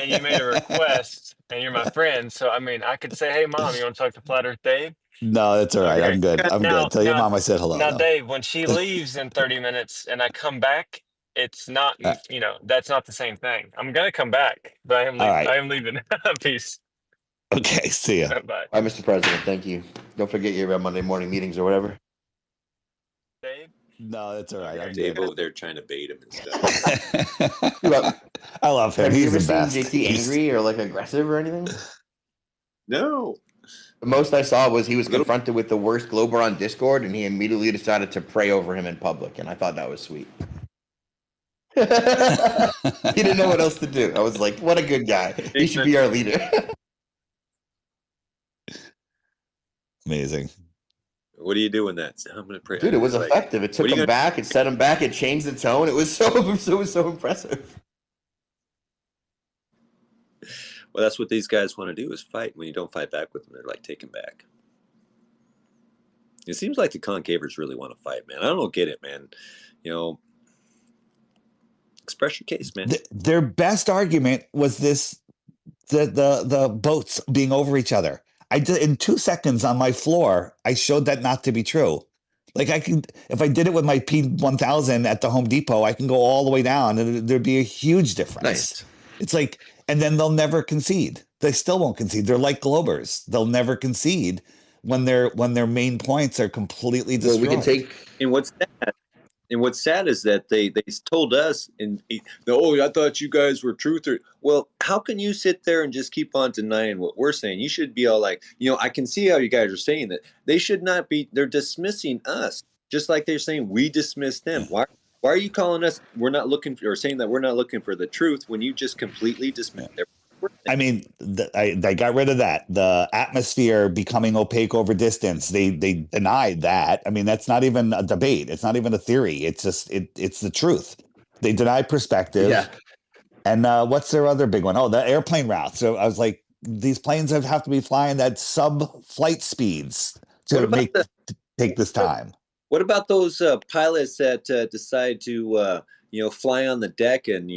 and you made a request, and you're my friend. So I mean, I could say, "Hey, mom, you want to talk to Flat Earth Dave?" No, that's all right. Okay. I'm good. I'm Now, good. Tell your now, mom I said hello, now, though. Dave, when she leaves in 30 minutes and I come back, it's not, Uh, that's not the same thing. I'm gonna come back, but I am all leaving. right. I am leaving. Peace. Okay. See ya. Bye. Bye, Mr. President. Thank you. Don't forget your Monday morning meetings or whatever. Dave? No, that's all right. Okay. I'm Dave good. over there trying to bait him and stuff. I love him. Have you He's ever the seen best. JT angry or like aggressive or anything? No. The most I saw was he was confronted with the worst Glober on Discord, and he immediately decided to pray over him in public, and I thought that was sweet. He didn't know what else to do. I was like, what a good guy. He should be our leader. Amazing. What are you doing that? I'm gonna pray. Dude, it was Like, effective. It took what are you him back. It set him back. It changed the tone. It was so impressive. Well, that's what these guys want to do is fight. When you don't fight back with them, they're like taken back. It seems like the concavers really want to fight, man. I don't get it, man. You know, express your case, man. Their best argument was the boats being over each other. I did in 2 seconds on my floor. I showed that not to be true. Like I can, if I did it with my P1000 at the Home Depot, I can go all the way down, and there'd be a huge difference. Nice. It's like, and then they'll never concede. They still won't concede. They're like Globers. They'll never concede when their main points are completely destroyed. Well, we can take. And what's sad is that they told us, oh, I thought you guys were truthers. Well, how can you sit there and just keep on denying what we're saying? You should be all like, I can see how you guys are saying that. They should not be. They're dismissing us, just like they're saying we dismiss them. Why are you calling us? We're not looking for, or saying that we're not looking for the truth when you just completely dismiss everything. I mean, they got rid of that. The atmosphere becoming opaque over distance. They denied that. I mean, that's not even a debate. It's not even a theory. It's just it's the truth. They deny perspective. Yeah. And what's their other big one? Oh, the airplane route. So I was like, these planes have to be flying at sub-flight speeds to take this time. What about those pilots that decide to fly on the deck and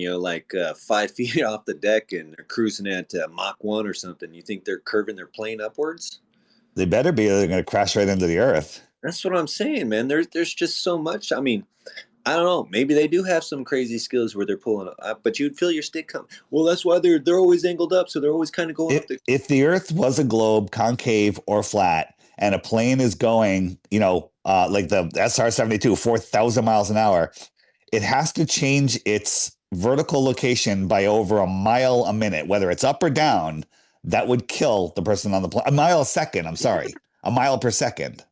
5 feet off the deck and they're cruising at Mach 1 or something? You think they're curving their plane upwards? They better be. They're going to crash right into the earth. That's what I'm saying, man. There's just so much. I mean, I don't know. Maybe they do have some crazy skills where they're pulling up, but you'd feel your stick come. Well, that's why they're always angled up, so they're always kind of going up. If the Earth was a globe, concave or flat, and a plane is going, like the SR-72, 4,000 miles an hour, it has to change its vertical location by over a mile a minute, whether it's up or down. That would kill the person on the plane. A mile a second. I'm sorry, a mile per second.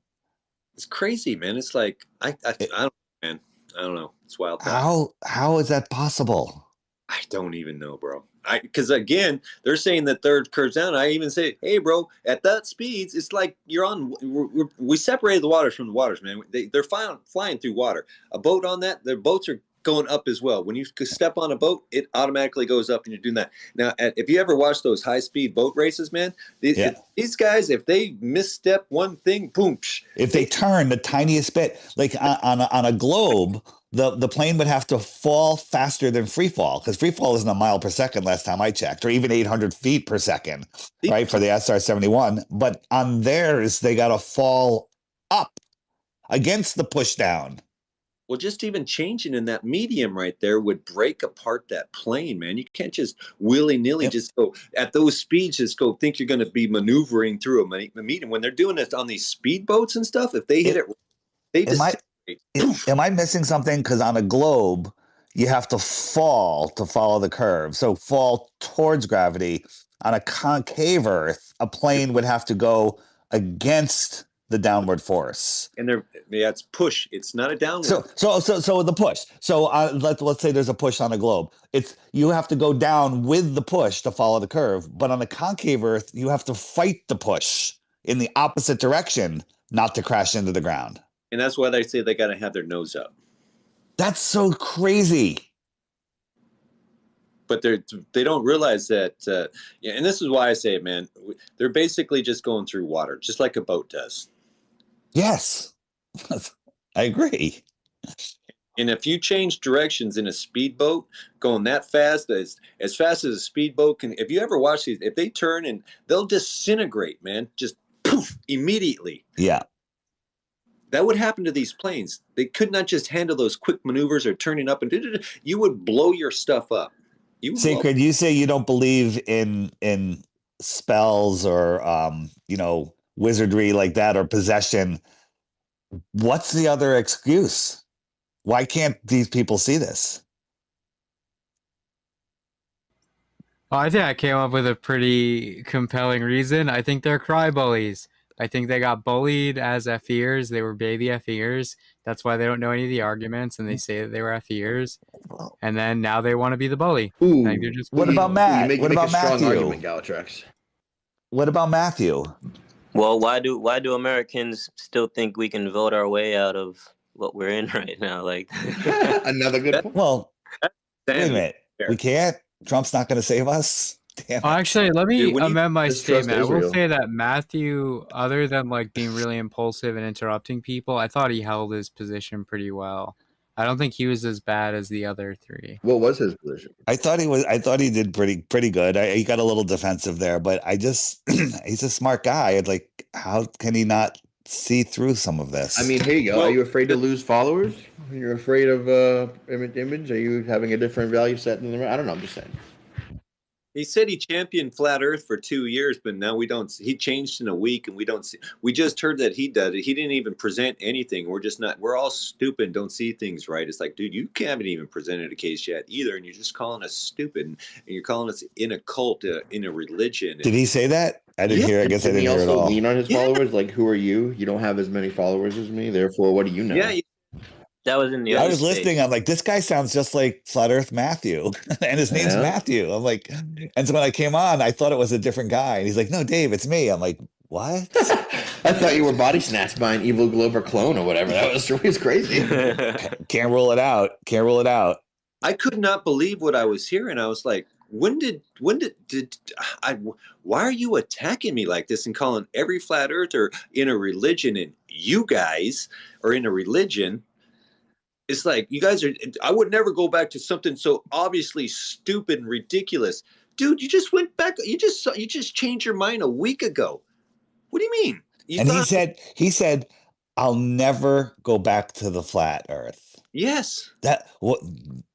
It's crazy, man. It's like I don't, man. I don't know. It's wild. How is that possible? I don't even know, bro. Because again, they're saying that third curves down. I even say, hey, bro, at that speeds, it's like you're on. We separated the waters from the waters, man. They're flying through water. A boat on that, their boats are going up as well. When you step on a boat, it automatically goes up, and you're doing that. Now, if you ever watch those high-speed boat races, man, these guys, if they misstep one thing, boom. If they turn the tiniest bit, like on a globe, the plane would have to fall faster than free fall, because free fall isn't a mile per second last time I checked, or even 800 feet per second, right, for the SR-71. But on theirs, they got to fall up against the push down. Well, just even changing in that medium right there would break apart that plane, man. You can't just willy-nilly just go at those speeds, just go think you're going to be maneuvering through a medium. When they're doing it on these speedboats and stuff, if they hit it, they just... Am I missing something? Because on a globe, you have to fall to follow the curve. So fall towards gravity. On a concave Earth, a plane would have to go against the downward force. And it's push. It's not a downward. So the push. So let's say there's a push on a globe. You have to go down with the push to follow the curve. But on a concave Earth, you have to fight the push in the opposite direction, not to crash into the ground. And that's why they say they got to have their nose up. That's so crazy. But they don't realize that. And this is why I say it, man. They're basically just going through water, just like a boat does. Yes, I agree. And if you change directions in a speedboat going that fast, as fast as a speedboat can, if you ever watch these, if they turn and they'll disintegrate, man, just poof, immediately. Yeah. That would happen to these planes. They could not just handle those quick maneuvers or turning up and you would blow your stuff up. Sacred, you say you don't believe in spells or wizardry like that or possession. What's the other excuse? Why can't these people see this? Well, I think I came up with a pretty compelling reason. I think they're cry bullies. I think they got bullied as F-ears. They were baby F-ears. That's why they don't know any of the arguments, and they say that they were F-ears. And then now they want to be the bully. Ooh, I think they're just what about Matt? You make a strong argument, Galatrax. What about Matthew? Well, why do Americans still think we can vote our way out of what we're in right now? Like Another good point. Well, wait a minute. We can't. Trump's not going to save us. Damn it. Actually, let me Dude, amend my distrust statement. I will Israel. say that Matthew, other than like being really impulsive and interrupting people, I thought he held his position pretty well. I don't think he was as bad as the other three. What was his position? I thought he did pretty good. He got a little defensive there, but he's a smart guy. It's like, how can he not see through some of this? I mean, here you go. Well, are you afraid to lose followers? You're afraid of image? Are you having a different value set than the I don't know. I'm just saying. He said he championed flat Earth for 2 years, but now we don't. He changed in a week, and we don't see. We just heard that he did it. He didn't even present anything. We're just not. We're all stupid. And don't see things right. It's like, dude, you haven't even presented a case yet either, and you're just calling us stupid, and you're calling us in a cult, in a religion. Did he say that? I didn't hear. I guess I didn't hear it all. Lean on his followers. Like, who are you? You don't have as many followers as me. Therefore, what do you know? Yeah. that was in the I other was listening. state. I'm like, this guy sounds just like Flat Earth Matthew, and his name's Yeah. Matthew. I'm like, and so when I came on, I thought it was a different guy, and he's like, no, Dave, it's me. I'm like, what? I thought you were body snatched by an evil Glover clone or whatever. That was crazy. Can't rule it out. Can't rule it out. I could not believe what I was hearing. I was like, did I, why are you attacking me like this and calling every flat earther in a religion and you guys are in a religion? It's like, you guys are, I would never go back to something so obviously stupid and ridiculous. Dude, you just went back. You just changed your mind a week ago. What do you mean? He said, I'll never go back to the flat earth. Yes.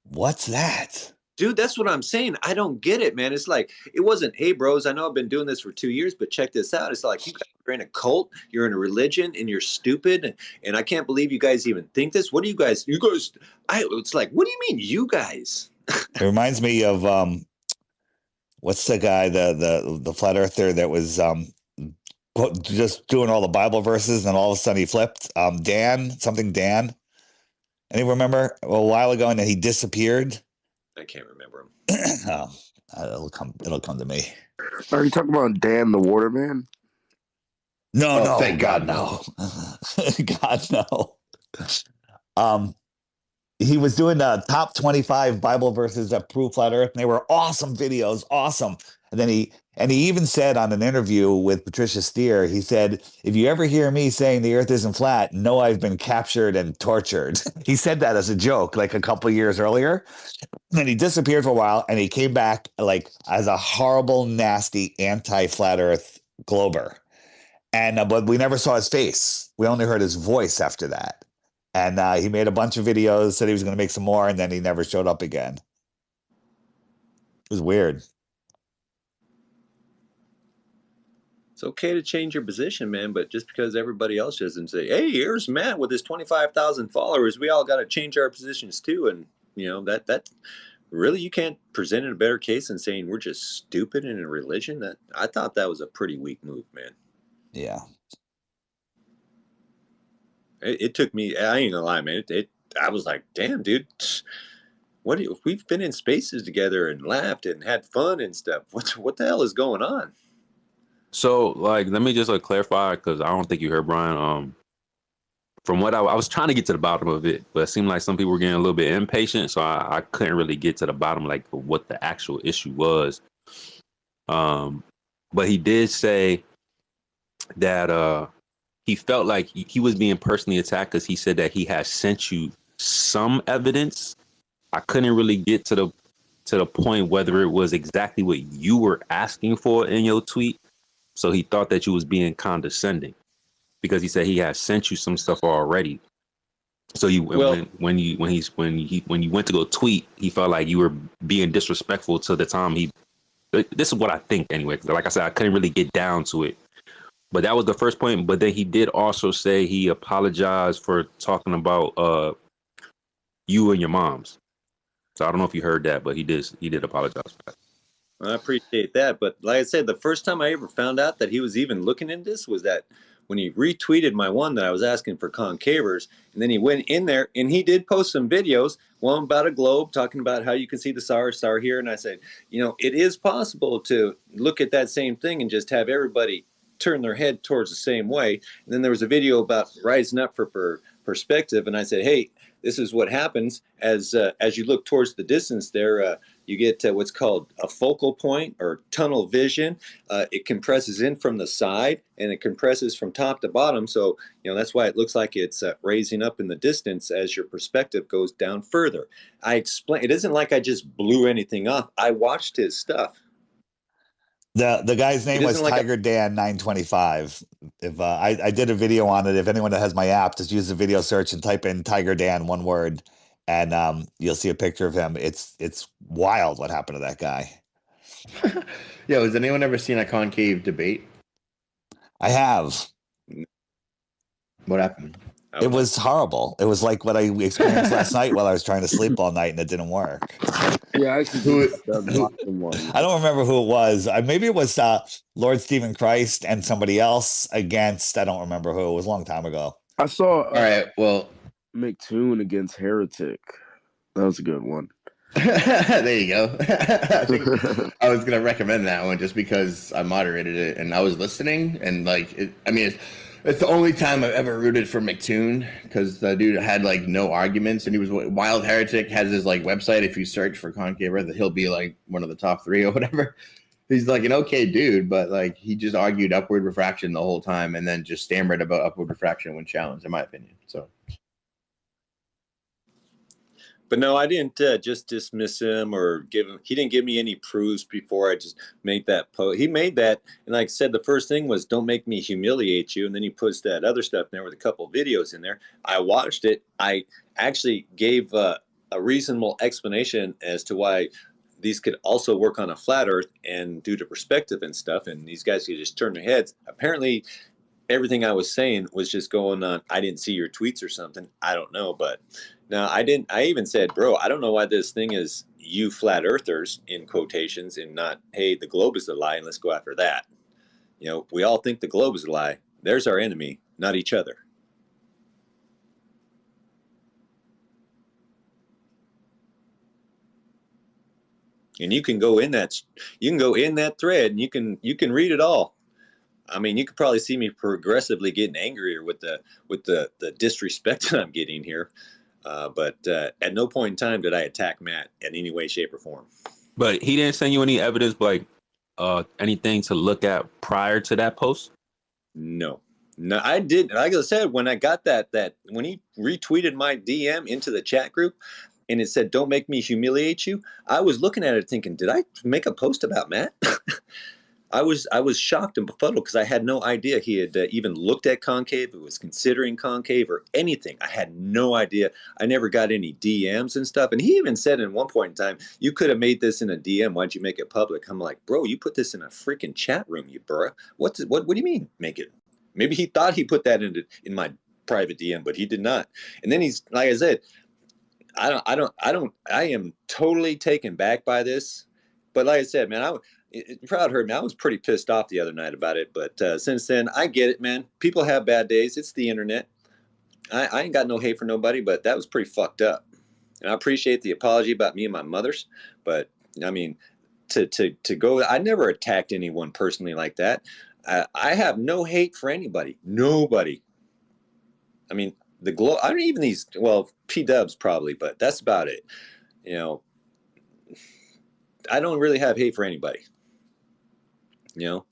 What's that? Dude, that's what I'm saying. I don't get it, man. It's like, it wasn't, hey, bros, I know I've been doing this for 2 years, but check this out. It's like, you guys are in a cult, you're in a religion, and you're stupid, and I can't believe you guys even think this. What do you guys, it's like, what do you mean, you guys? It reminds me of, what's the guy, the flat earther that was just doing all the Bible verses, and all of a sudden he flipped? Dan. Anyone remember a while ago, and then he disappeared? I can't remember him. It'll come to me. Are you talking about Dan the Waterman? No, thank God, no. God, no. He was doing the top 25 Bible verses that prove flat earth, and they were awesome videos, awesome. And then he even said on an interview with Patricia Steer, he said, if you ever hear me saying the earth isn't flat, know I've been captured and tortured. He said that as a joke, like a couple of years earlier. And he disappeared for a while, and he came back like as a horrible, nasty, anti-flat earth glober. And but we never saw his face. We only heard his voice after that. And he made a bunch of videos, said he was going to make some more, and then he never showed up again. It was weird. It's okay to change your position, man, but just because everybody else doesn't say, hey, here's Matt with his 25,000 followers, we all got to change our positions too. And, you know, that really, you can't present a better case than saying we're just stupid in a religion. That I thought that was a pretty weak move, man. Yeah. It took me, I ain't gonna lie, man. I was like, damn, dude, we've been in spaces together and laughed and had fun and stuff. What the hell is going on? So, like, let me just clarify, because I don't think you heard Brian. From what I was trying to get to the bottom of it, but it seemed like some people were getting a little bit impatient, so I couldn't really get to the bottom, like what the actual issue was. But he did say that he felt like he was being personally attacked because he said that he has sent you some evidence. I couldn't really get to the point whether it was exactly what you were asking for in your tweet. So he thought that you was being condescending because he said he had sent you some stuff already. So you when you went to go tweet, he felt like you were being disrespectful to the time he. This is what I think anyway. Like I said, I couldn't really get down to it. But that was the first point. But then he did also say he apologized for talking about you and your moms. So I don't know if you heard that, but he did apologize for that. I appreciate that. But like I said, the first time I ever found out that he was even looking into this was that when he retweeted my one that I was asking for concavers, and then he went in there and he did post some videos, one about a globe talking about how you can see the star here. And I said, you know, it is possible to look at that same thing and just have everybody turn their head towards the same way. And then there was a video about rising up for perspective. And I said, hey, this is what happens as you look towards the distance there. You get what's called a focal point or tunnel vision. It compresses in from the side and it compresses from top to bottom. So, you know, that's why it looks like it's raising up in the distance as your perspective goes down further. I explain. It isn't like I just blew anything off. I watched his stuff. The guy's name was Tiger Dan 925. If I did a video on it, if anyone that has my app, just use the video search and type in Tiger Dan, one word, and you'll see a picture of him. It's wild what happened to that guy. Yo, has anyone ever seen a concave debate? I have. What happened? It was horrible. It was like what I experienced last night while I was trying to sleep all night and it didn't work. Yeah, I actually I don't remember who it was. Maybe it was Lord Stephen Christ and somebody else against, I don't remember who. It was a long time ago. I saw all right, well, McToon against Heretic. That was a good one. There you go. I think I was going to recommend that one just because I moderated it and I was listening and like, it's the only time I've ever rooted for McToon because the dude had like no arguments and he was Wild Heretic has his like website. If you search for concave Earth, he'll be like one of the top 3 or whatever. He's like an okay dude, but like he just argued upward refraction the whole time and then just stammered about upward refraction when challenged, in my opinion. So. But no, I didn't just dismiss him or give him. He didn't give me any proofs before I just made that post. He made that, and like I said, the first thing was "Don't make me humiliate you," and then he puts that other stuff in there with a couple videos in there. I watched it. I actually gave a reasonable explanation as to why these could also work on a flat Earth and due to perspective and stuff. And these guys could just turn their heads. Apparently, everything I was saying was just going on. I didn't see your tweets or something. I don't know, but. No, I didn't. I even said, bro, I don't know why this thing is you flat earthers in quotations and not, hey, the globe is the lie and let's go after that. You know, we all think the globe is a lie. There's our enemy, not each other. And you can go in that thread and you can read it all. I mean, you could probably see me progressively getting angrier with the disrespect that I'm getting here. But at no point in time did I attack Matt in any way, shape, or form. But he didn't send you any evidence, like anything to look at prior to that post? No, I did. Like I said, when I got that when he retweeted my DM into the chat group and it said, "Don't make me humiliate you," I was looking at it thinking, did I make a post about Matt? I was shocked and befuddled because I had no idea he had even looked at concave, or was considering concave or anything. I had no idea. I never got any DMs and stuff. And he even said at one point in time, "You could have made this in a DM. Why'd you make it public?" I'm like, bro, you put this in a freaking chat room, you bruh. What do you mean make it? Maybe he thought he put that in my private DM, but he did not. And then he's like I said, I am totally taken back by this. But like I said, man, you probably heard me. I was pretty pissed off the other night about it, but since then, I get it, man. People have bad days. It's the internet. I ain't got no hate for nobody, but that was pretty fucked up. And I appreciate the apology about me and my mother's, but I mean, to go, I never attacked anyone personally like that. I have no hate for anybody. Nobody. I mean, I don't even these. Well, P-dubs probably, but that's about it. You know, I don't really have hate for anybody. You know,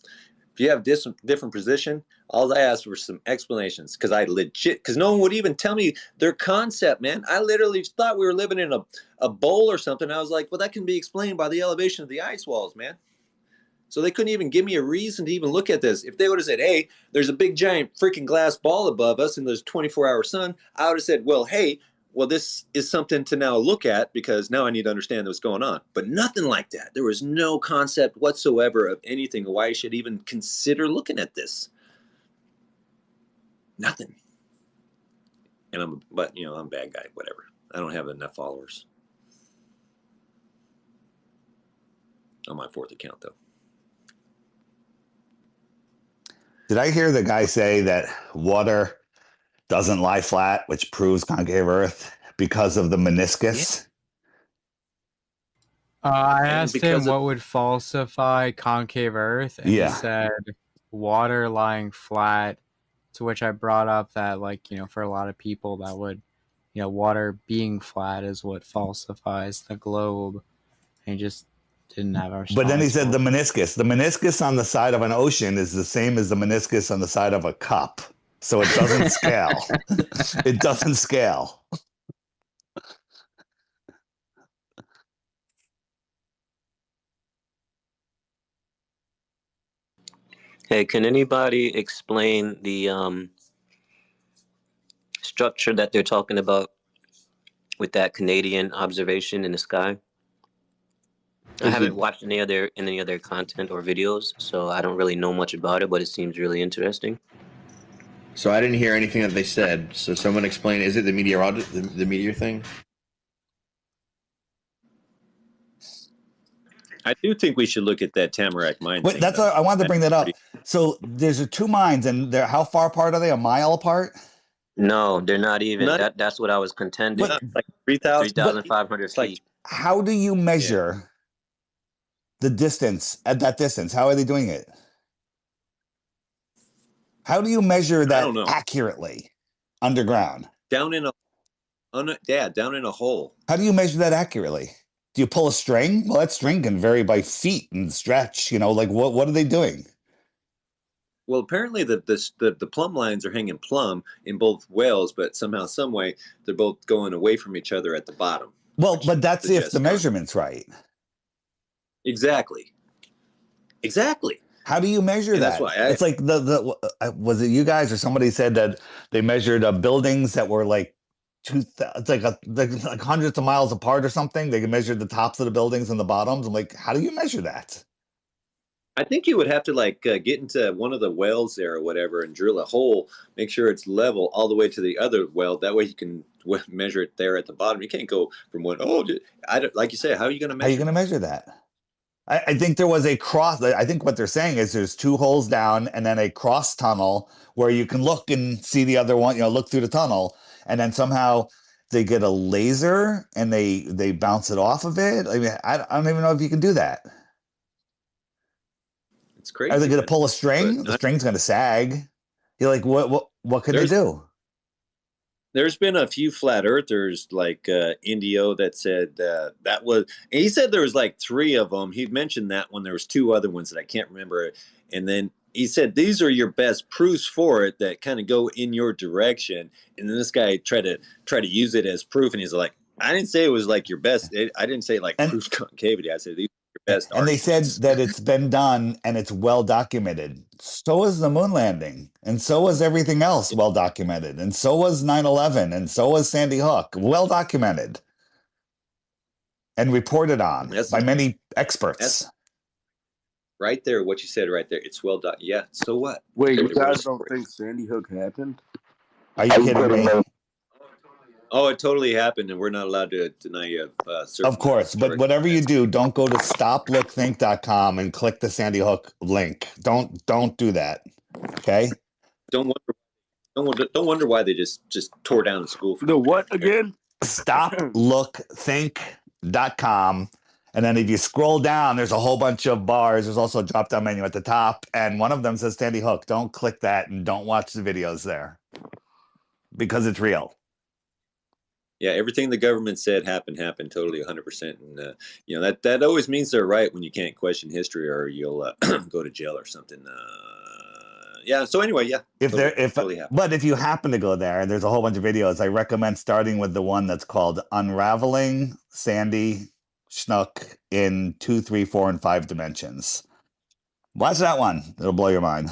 If you have different position, all I asked for some explanations because no one would even tell me their concept, man. I literally thought we were living in a bowl or something. I was like, well, that can be explained by the elevation of the ice walls, man. So they couldn't even give me a reason to even look at this. If they would have said, hey, there's a big giant freaking glass ball above us and there's 24-hour sun, I would have said, well, hey, well, this is something to now look at because now I need to understand what's going on. But nothing like that. There was no concept whatsoever of anything, why I should even consider looking at this. Nothing. And I'm a bad guy, whatever. I don't have enough followers. On my fourth account, though. Did I hear the guy say that water doesn't lie flat, which proves concave Earth because of the meniscus? I asked him what would falsify concave Earth, and he said water lying flat, to which I brought up that, for a lot of people that would, water being flat is what falsifies the globe. And he just didn't have our. But then he said the meniscus. The meniscus on the side of an ocean is the same as the meniscus on the side of a cup. So it doesn't scale. It doesn't scale. Hey, can anybody explain the structure that they're talking about with that Canadian observation in the sky? I haven't watched any other content or videos, so I don't really know much about it, but it seems really interesting. So I didn't hear anything that they said. So someone explain, is it the meteor thing? I do think we should look at that Tamarack mine. Wait, that's what I wanted to bring that up. So there's two mines, and they're how far apart are they? A mile apart? No, they're not even. That's what I was contending. Like 3,500 feet. How do you measure the distance at that distance? How are they doing it? How do you measure that accurately underground? Down in a hole. How do you measure that accurately? Do you pull a string? Well, that string can vary by feet and stretch. What are they doing? Well, apparently the plumb lines are hanging plumb in both whales, but somehow, some way, they're both going away from each other at the bottom. Well, but that's if the measurement's right. Exactly. How do you measure that? That's why it's like was it you guys or somebody said that they measured buildings that were like like hundreds of miles apart or something? They can measure the tops of the buildings and the bottoms. I'm like, how do you measure that? I think you would have to get into one of the wells there or whatever and drill a hole, make sure it's level all the way to the other well. That way you can measure it there at the bottom. You can't go from one. Like you say, how are you going to measure? How are you going to measure that? I think there was a cross. I think what they're saying is there's two holes down and then a cross tunnel where you can look and see the other one, look through the tunnel. And then somehow they get a laser and they bounce it off of it. I mean, I don't even know if you can do that. It's crazy. Are they going to pull a string? The string's going to sag. You're like, what could they do? There's been a few flat earthers like Indio that said that was, and he said there was like 3 of them. He mentioned that one. There was 2 other ones that I can't remember. And then he said, these are your best proofs for it that kind of go in your direction. And then this guy tried to use it as proof. And he's like, I didn't say it was like your best. I didn't say proof concavity. I said these are your best. And they said that it's been done and it's well documented. So was the moon landing. And so was everything else well documented. And so was 9/11. And so was Sandy Hook. Well documented. And reported on by many experts. Right there, what you said right there. It's well done. Yeah, so what? Wait, you guys don't think Sandy Hook happened? Are you kidding me? Oh, it totally happened, and we're not allowed to deny you. Of course, but whatever you do, don't go to stoplookthink.com and click the Sandy Hook link. Don't do that. Okay? Don't wonder why they just tore down the school. The what again? Stoplookthink.com. And then if you scroll down, there's a whole bunch of bars. There's also a drop-down menu at the top. And one of them says Sandy Hook. Don't click that and don't watch the videos there. Because it's real. Yeah, everything the government said happened totally 100%. And you know that always means they're right when you can't question history or you'll go to jail or something. Yeah. So anyway, yeah. But if you happen to go there, there's a whole bunch of videos. I recommend starting with the one that's called "Unraveling Sandy Schnook in 2, 3, 4, and 5 Dimensions." Watch that one; it'll blow your mind.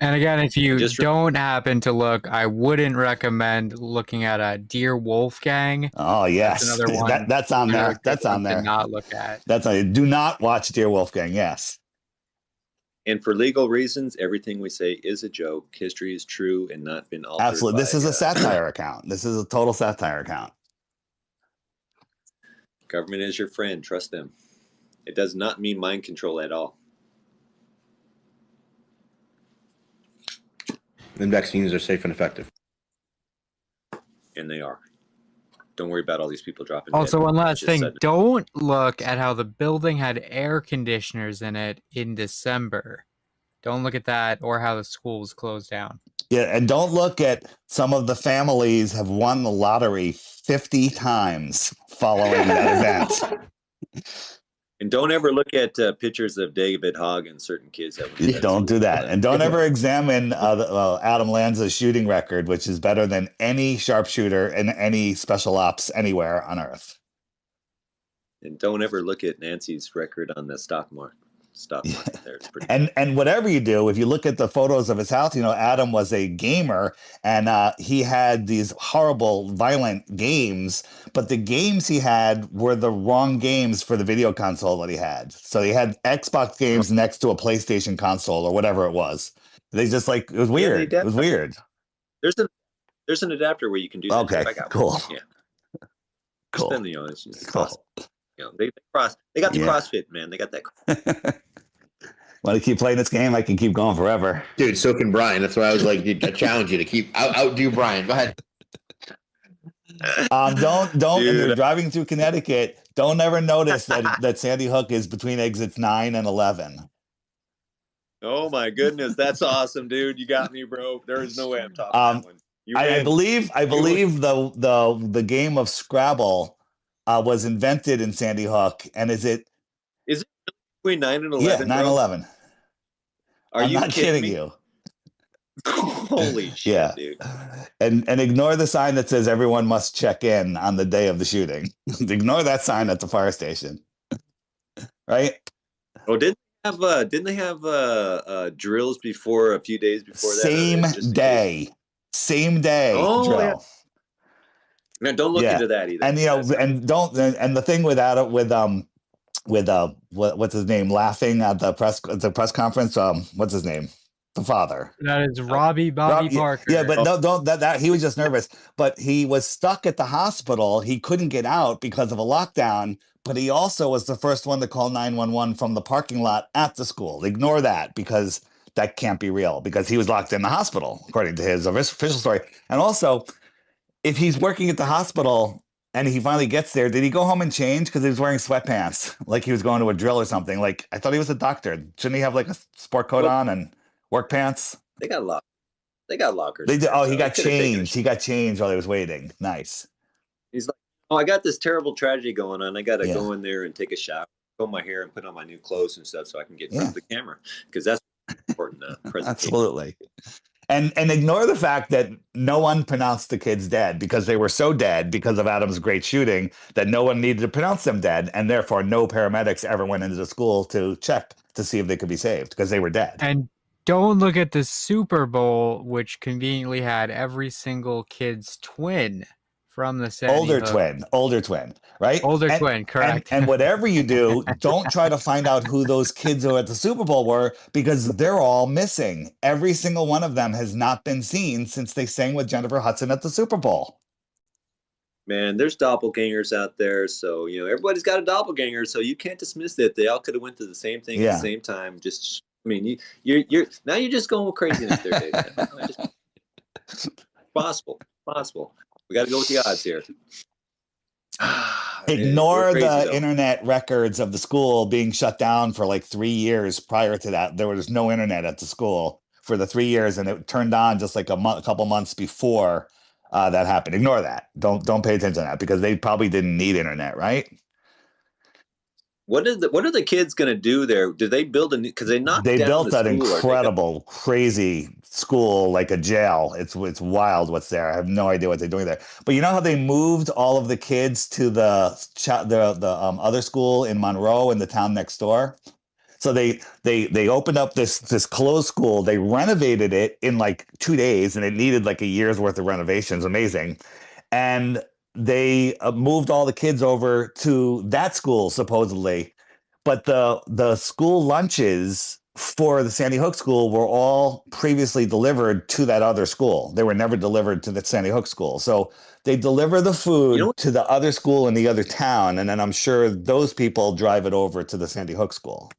And again, if you don't happen to look, I wouldn't recommend looking at a Dear Wolfgang. Oh yes, that's another one. That's on there. That's on there. To not look at. That's on. Do not watch Dear Wolfgang. Yes. And for legal reasons, everything we say is a joke. History is true and not been altered. Absolutely, this is a satire account. This is a total satire account. Government is your friend. Trust them. It does not mean mind control at all. And vaccines are safe and effective. And they are. Don't worry about all these people dropping. Also, one last thing. Don't look at how the building had air conditioners in it in December. Don't look at that or how the school was closed down. Yeah, and don't look at some of the families have won the lottery 50 times following that event. And don't ever look at pictures of David Hogg and certain kids. Don't do that. And don't ever examine Adam Lanza's shooting record, which is better than any sharpshooter in any special ops anywhere on Earth. And don't ever look at Nancy's record on the stock market. There. It's pretty and whatever you do, if you look at the photos of his house, you know, Adam was a gamer and he had these horrible, violent games, but the games he had were the wrong games for the video console that he had. So he had Xbox games next to a PlayStation console or whatever it was. They just it was weird. It was weird. There's an adapter where you can do that. Okay, cool. Yeah. Cool. Then, it's cool. You know, they got the CrossFit, man. They got that. Want to keep playing this game? I can keep going forever. Dude, so can Brian. That's why I was like, I challenge you to keep outdo Brian. Go ahead. Don't if you're driving through Connecticut, don't ever notice that Sandy Hook is between exits 9 and 11. Oh my goodness, that's awesome, dude. You got me, bro. There is no way I'm topping that one. I believe the game of Scrabble was invented in Sandy Hook, and is it between 9 and 11? Yeah, 9/11. I'm not kidding you. Holy shit, dude. And ignore the sign that says everyone must check in on the day of the shooting. Ignore that sign at the fire station. Right? Oh, didn't they have drills before a few days before that? Same day drill. Yeah. Man, don't look into that either. And and the thing with that what's his name laughing at the press conference, what's his name? The father. That is Bobby Parker. Yeah, but don't that he was just nervous, but he was stuck at the hospital. He couldn't get out because of a lockdown, but he also was the first one to call 911 from the parking lot at the school. Ignore that because that can't be real because he was locked in the hospital according to his official story. And also, if he's working at the hospital and he finally gets there, did he go home and change? Because he was wearing sweatpants, like he was going to a drill or something. Like, I thought he was a doctor. Shouldn't he have like a sport coat on and work pants? They got lockers. They got lockers. They did. Oh, he got changed. He got changed while he was waiting. Nice. He's like, oh, I got this terrible tragedy going on. I got to go in there and take a shower, comb my hair, and put on my new clothes and stuff so I can get in front of the camera. Because that's important. Absolutely. And ignore the fact that no one pronounced the kids dead because they were so dead because of Adam's great shooting that no one needed to pronounce them dead. And therefore, no paramedics ever went into the school to check to see if they could be saved because they were dead. And don't look at the Super Bowl, which conveniently had every single kid's twin from the Sandy older Hook. twin, right? Twin, correct. And whatever you do, don't try to find out who those kids who at the Super Bowl were because they're all missing. Every single one of them has not been seen since they sang with Jennifer Hudson at the Super Bowl. Man, there's doppelgangers out there, so everybody's got a doppelganger, so you can't dismiss it. They all could have went through the same thing at the same time. Just, you're just going with craziness there, Dave. Possible. We got to go with the odds here. Ignore the internet records of the school being shut down for like 3 years prior to that. There was no internet at the school for the 3 years, and it turned on just like a couple months before that happened. Ignore that. Don't pay attention to that because they probably didn't need internet, right? What are the kids going to do there? Did they build a new? Because they knocked They down built the that school. incredible, crazy school, like a jail. It's wild what's there. I have no idea what they're doing there. But you know how they moved all of the kids to the other school in Monroe in the town next door? So they opened up this closed school. They renovated it in like 2 days, and it needed like a year's worth of renovations. Amazing. And they moved all the kids over to that school supposedly, but the school lunches for the Sandy Hook school were all previously delivered to that other school. They were never delivered to the Sandy Hook school. So they deliver the food to the other school in the other town, and then I'm sure those people drive it over to the Sandy Hook school.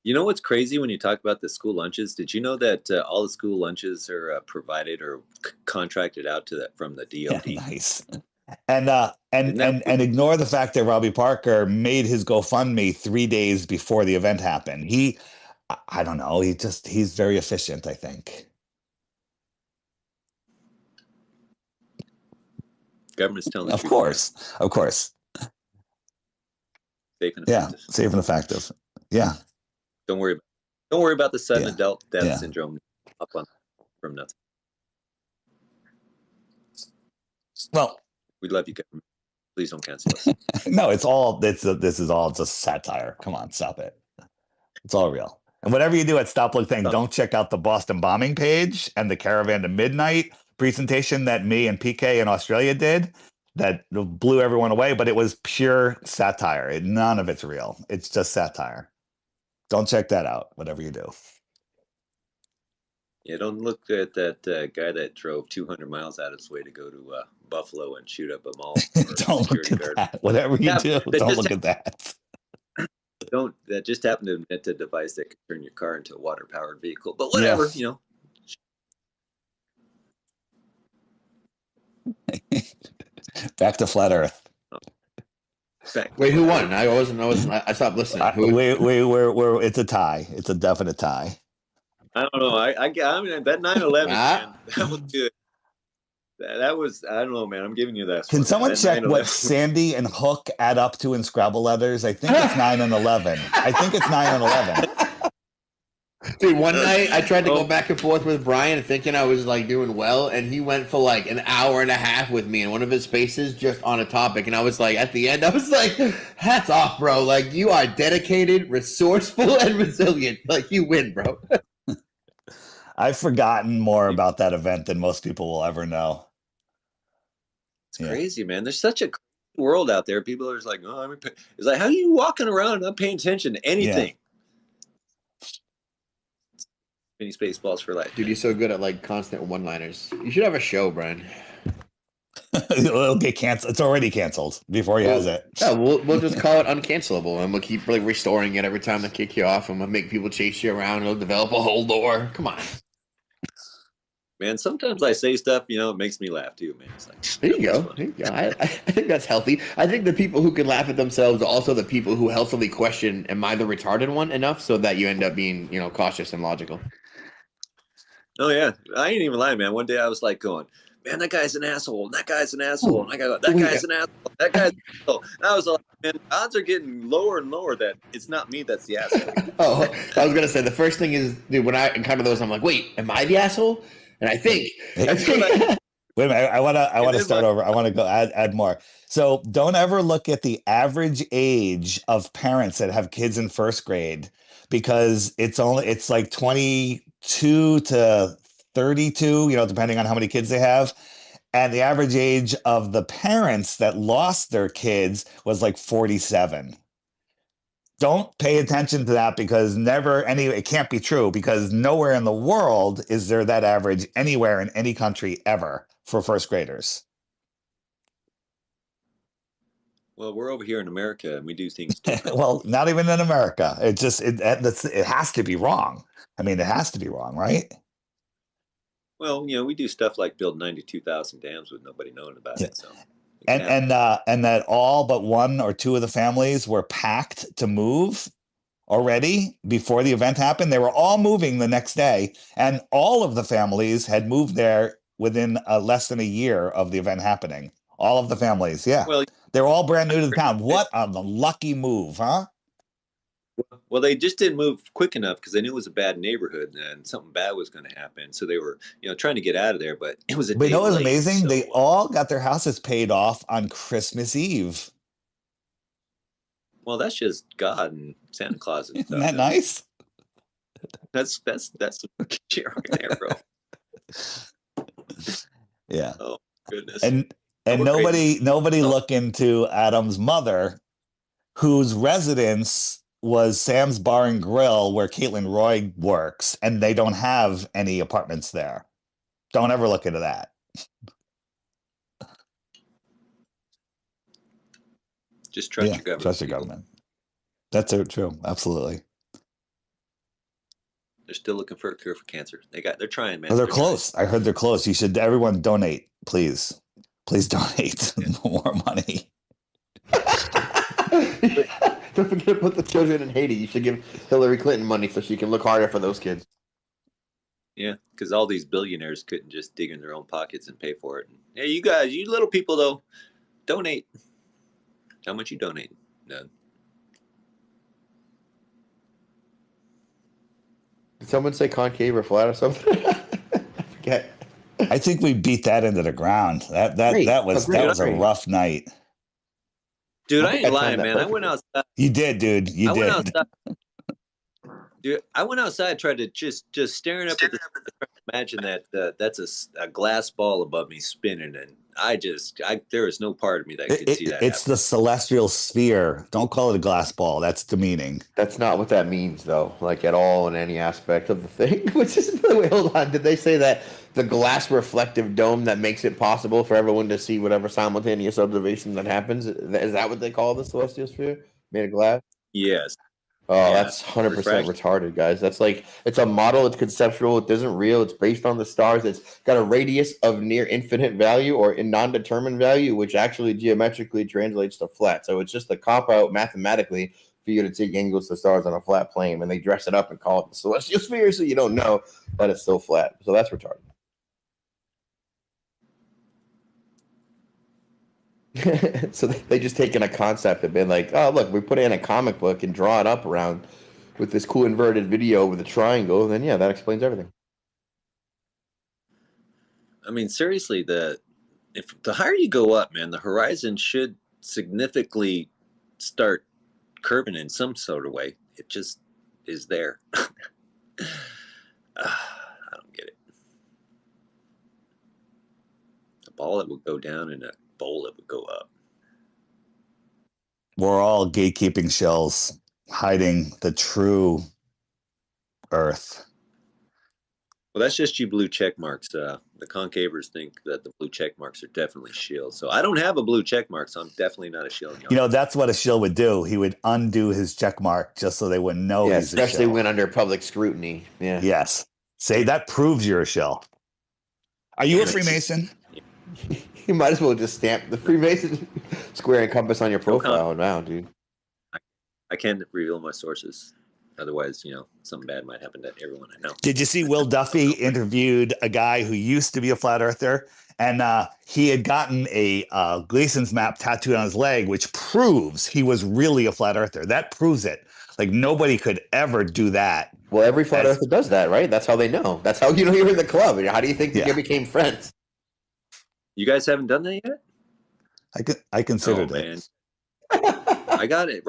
You know what's crazy when you talk about the school lunches? Did you know that all the school lunches are provided or contracted out to from the DoD? Yeah, nice. And ignore the fact that Robbie Parker made his GoFundMe 3 days before the event happened. I don't know. He's very efficient, I think. Government's telling the Of truth. Of course. Safe and effective. Yeah, safe and effective. Yeah. Don't worry about the sudden adult death syndrome up on from nothing. Well, we love you, government. Please don't cancel us. No, this is all just satire. Come on, stop it. It's all real. And whatever you do at Stop Look Think, don't check out the Boston bombing page and the Caravan to Midnight presentation that me and PK in Australia did that blew everyone away, but it was pure satire. None of it's real. It's just satire. Don't check that out, whatever you do. Yeah, don't look at that guy that drove 200 miles out of his way to go to Buffalo and shoot up a mall. Don't look at that. Whatever you do, don't look at that. That just happened to invent a device that can turn your car into a water-powered vehicle. But whatever, you know. Back to Flat Earth. Wait, who won? I stopped listening. It's a tie. It's a definite tie. I don't know. I mean, that 9/11, man, that was good. That was, I don't know, man. I'm giving you that. Can someone check what Sandy and Hook add up to in Scrabble letters? I think it's 9 and 11. I think it's 9 and 11. Dude, one night I tried to go back and forth with Brian thinking I was like doing well, and he went for like an hour and a half with me in one of his spaces just on a topic. And I was like, at the end, I was like, hats off, bro. Like, you are dedicated, resourceful, and resilient. Like, you win, bro. I've forgotten more about that event than most people will ever know. It's crazy, man. There's such a crazy world out there. People are just like, oh, it's like, how are you walking around not paying attention to anything? Yeah. Mini Spaceballs for life. Dude, you're so good at like constant one-liners. You should have a show, Brian. It'll get canceled. It's already canceled before he has it. Yeah, we'll just call it uncancelable, and we'll keep like restoring it every time they kick you off, and we'll make people chase you around. It'll develop a whole lore. Come on, man. Sometimes I say stuff, it makes me laugh too, man. It's like, there you go. I think that's healthy. I think the people who can laugh at themselves are also the people who healthily question, "Am I the retarded one?" enough so that you end up being, cautious and logical. Oh yeah, I ain't even lying, man. One day I was like going, man, that guy's an asshole. That guy's an asshole. And I go, that guy's an asshole. That guy's an asshole. And I was like, man, odds are getting lower and lower that it's not me that's the asshole. I was gonna say the first thing is, dude, when I encounter those, I'm like, wait, am I the asshole? And I think. Wait a minute, I want to start over. I want to go add more. So don't ever look at the average age of parents that have kids in first grade, because it's like 22 to 32, depending on how many kids they have. And the average age of the parents that lost their kids was like 47. Don't pay attention to that, because it can't be true, because nowhere in the world is there that average anywhere in any country ever for first graders. Well, we're over here in America and we do things different. Well, not even in America. It has to be wrong. I mean, it has to be wrong, right? Well, we do stuff like build 92,000 dams with nobody knowing about it. So, and that all but one or two of the families were packed to move already before the event happened. They were all moving the next day, and all of the families had moved there within less than a year of the event happening. All of the families, yeah. Well, They're all brand new to the town. What a lucky move, huh? well, they just didn't move quick enough because they knew it was a bad neighborhood and something bad was going to happen. So they were, trying to get out of there, but it was a But day you know what's late. amazing? So, They all got their houses paid off on Christmas Eve. well, that's just God and Santa Claus and Isn't stuff. that nice? That's some shit right there, bro. Yeah. Oh goodness. And We're nobody crazy. looked into Adam's mother, whose residence was Sam's Bar and Grill, where Caitlin Roy works, and they don't have any apartments there. Don't ever look into that. Just trust your government. Trust your people. government. That's so true. Absolutely. They're still looking for a cure for cancer. They're trying, man. Oh, they're close. I heard they're close. You should, everyone donate, please. Please donate more money. Don't forget to put the children in Haiti. You should give Hillary Clinton money so she can look harder for those kids. Yeah, because all these billionaires couldn't just dig in their own pockets and pay for it. Hey, you guys, you little people, though, donate. How much you donate? None. Did someone say concave or flat or something? I forget. I think we beat that into the ground. That was a rough night. Dude, I think ain't I lying, timed that man. I went perfectly. outside. You did, dude. You I did. went outside. Dude, I went outside, tried to just staring up at the imagine that that's a glass ball above me spinning, and there is no part of me that could see that. It's the celestial sphere. Don't call it a glass ball. That's demeaning. That's not what that means, though, like at all in any aspect of the thing. Which is, wait, hold on. Did they say that the glass reflective dome that makes it possible for everyone to see whatever simultaneous observation that happens? Is that what they call the celestial sphere? Made of glass? Yes. Oh, Yeah. that's 100% Refraction. retarded, guys. That's like, it's a model, it's conceptual, it isn't real, it's based on the stars, it's got a radius of near infinite value or in non-determined value, which actually geometrically translates to flat. So it's just a cop-out mathematically for you to take angles to stars on a flat plane, and they dress it up and call it the celestial sphere so you don't know that it's still flat. So that's retarded. So they just taken a concept and been like, oh, look, we put it in a comic book and draw it up around with this cool inverted video with a triangle. Then, yeah, that explains everything. I mean, seriously, if the higher you go up, man, the horizon should significantly start curving in some sort of way. It just is there. I don't get it. A ball that would go down and a bowl that would go up. We're all gatekeeping shells, hiding the true Earth. Well, that's just you blue check marks. The concavers think that the blue check marks are definitely shields. So I don't have a blue check mark, so I'm definitely not a shield. You know, that's what a shill would do. He would undo his check mark just so they wouldn't know Yeah, he's a especially shill. when under public scrutiny. Yeah. Yes. Say that proves you're a shill. Are you a Freemason? You might as well just stamp the Freemason square and compass on your profile now, dude. I can't reveal my sources. Otherwise, something bad might happen to everyone I know. Did you see Will Duffy interviewed a guy who used to be a flat earther, and he had gotten a Gleason's map tattooed on his leg, which proves he was really a flat earther. That proves it. Like, nobody could ever do that. Well, every flat earther does that, right? That's how they know. That's how you know you're in the club. How do you think they became friends? You guys haven't done that yet? I considered it. Man. I got it.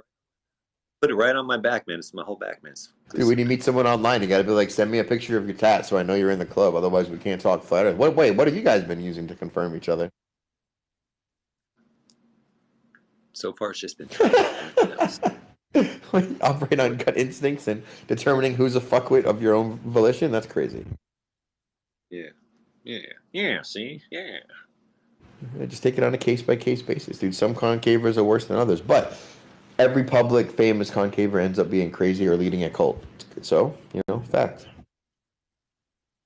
Put it right on my back, man. It's my whole back, man. Dude, when you meet someone online, you got to be like, send me a picture of your tat so I know you're in the club. Otherwise, we can't talk flat earth. What have you guys been using to confirm each other? So far, it's just been. Operate on gut instincts and determining who's a fuckwit of your own volition? That's crazy. Yeah. See? Yeah. Just take it on a case-by-case basis, dude. Some concavers are worse than others, but every public famous concaver ends up being crazy or leading a cult. So, fact.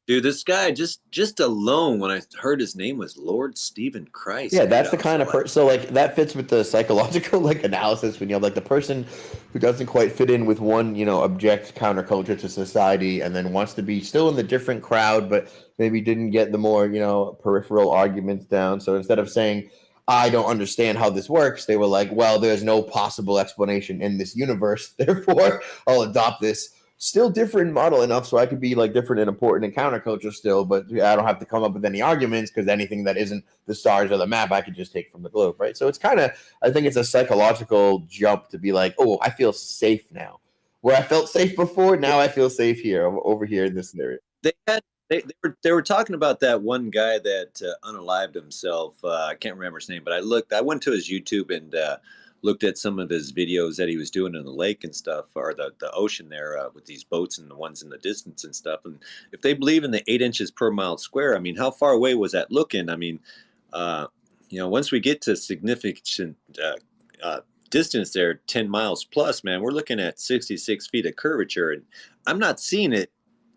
Dude, this guy just alone, when I heard his name was Lord Stephen Christ. Yeah, dude, that's the I was kind of like, person. So like that fits with the psychological like analysis when you have like the person who doesn't quite fit in with one, object counterculture to society, and then wants to be still in the different crowd, but maybe didn't get the more peripheral arguments down. So instead of saying I don't understand how this works, they were like, well, there's no possible explanation in this universe, therefore I'll adopt this still different model enough so I could be like different and important in counterculture still, but I don't have to come up with any arguments because anything that isn't the stars or the map I could just take from the globe, right? So it's kind of, I think it's a psychological jump to be like, oh, I feel safe now. Where I felt safe before, now I feel safe here, over here in this scenario. They were talking about that one guy that unalived himself. I can't remember his name, but I went to his YouTube and looked at some of his videos that he was doing in the lake and stuff, or the ocean there with these boats and the ones in the distance and stuff. And if they believe in the 8 inches per mile square, I mean, how far away was that looking? I mean, once we get to significant distance there, 10 miles plus, man, we're looking at 66 feet of curvature. And I'm not seeing it.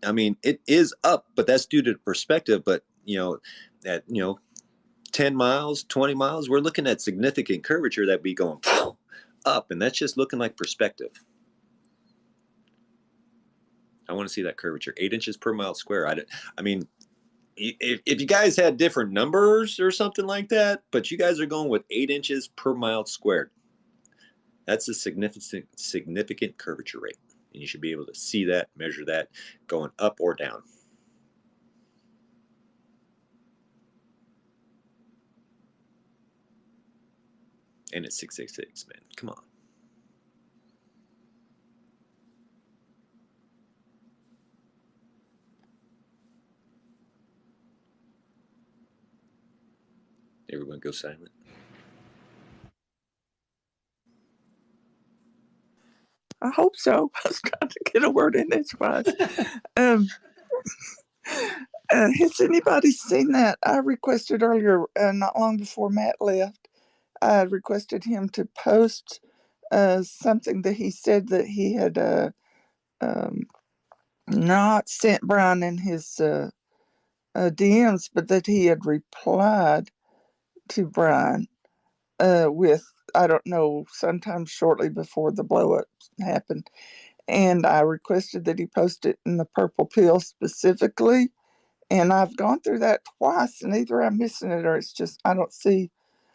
I mean, it is up, but that's due to perspective. But, at, 10 miles, 20 miles, we're looking at significant curvature that be going up, and that's just looking like perspective. I want to see that curvature, 8 inches per mile square. I mean, if you guys had different numbers or something like that, but you guys are going with 8 inches per mile squared, that's a significant curvature rate, and you should be able to see that, measure that, going up or down. And it's 666, man. Come on. Everyone go silent. I hope so. I was trying to get a word in edgewise. Has anybody seen that? I requested earlier, not long before Matt left, I requested him to post something that he said that he had not sent Brian in his DMs, but that he had replied to Brian with, I don't know, sometime shortly before the blow up happened. And I requested that he post it in the Purple Pill specifically. And I've gone through that twice, and either I'm missing it or it's just I don't see.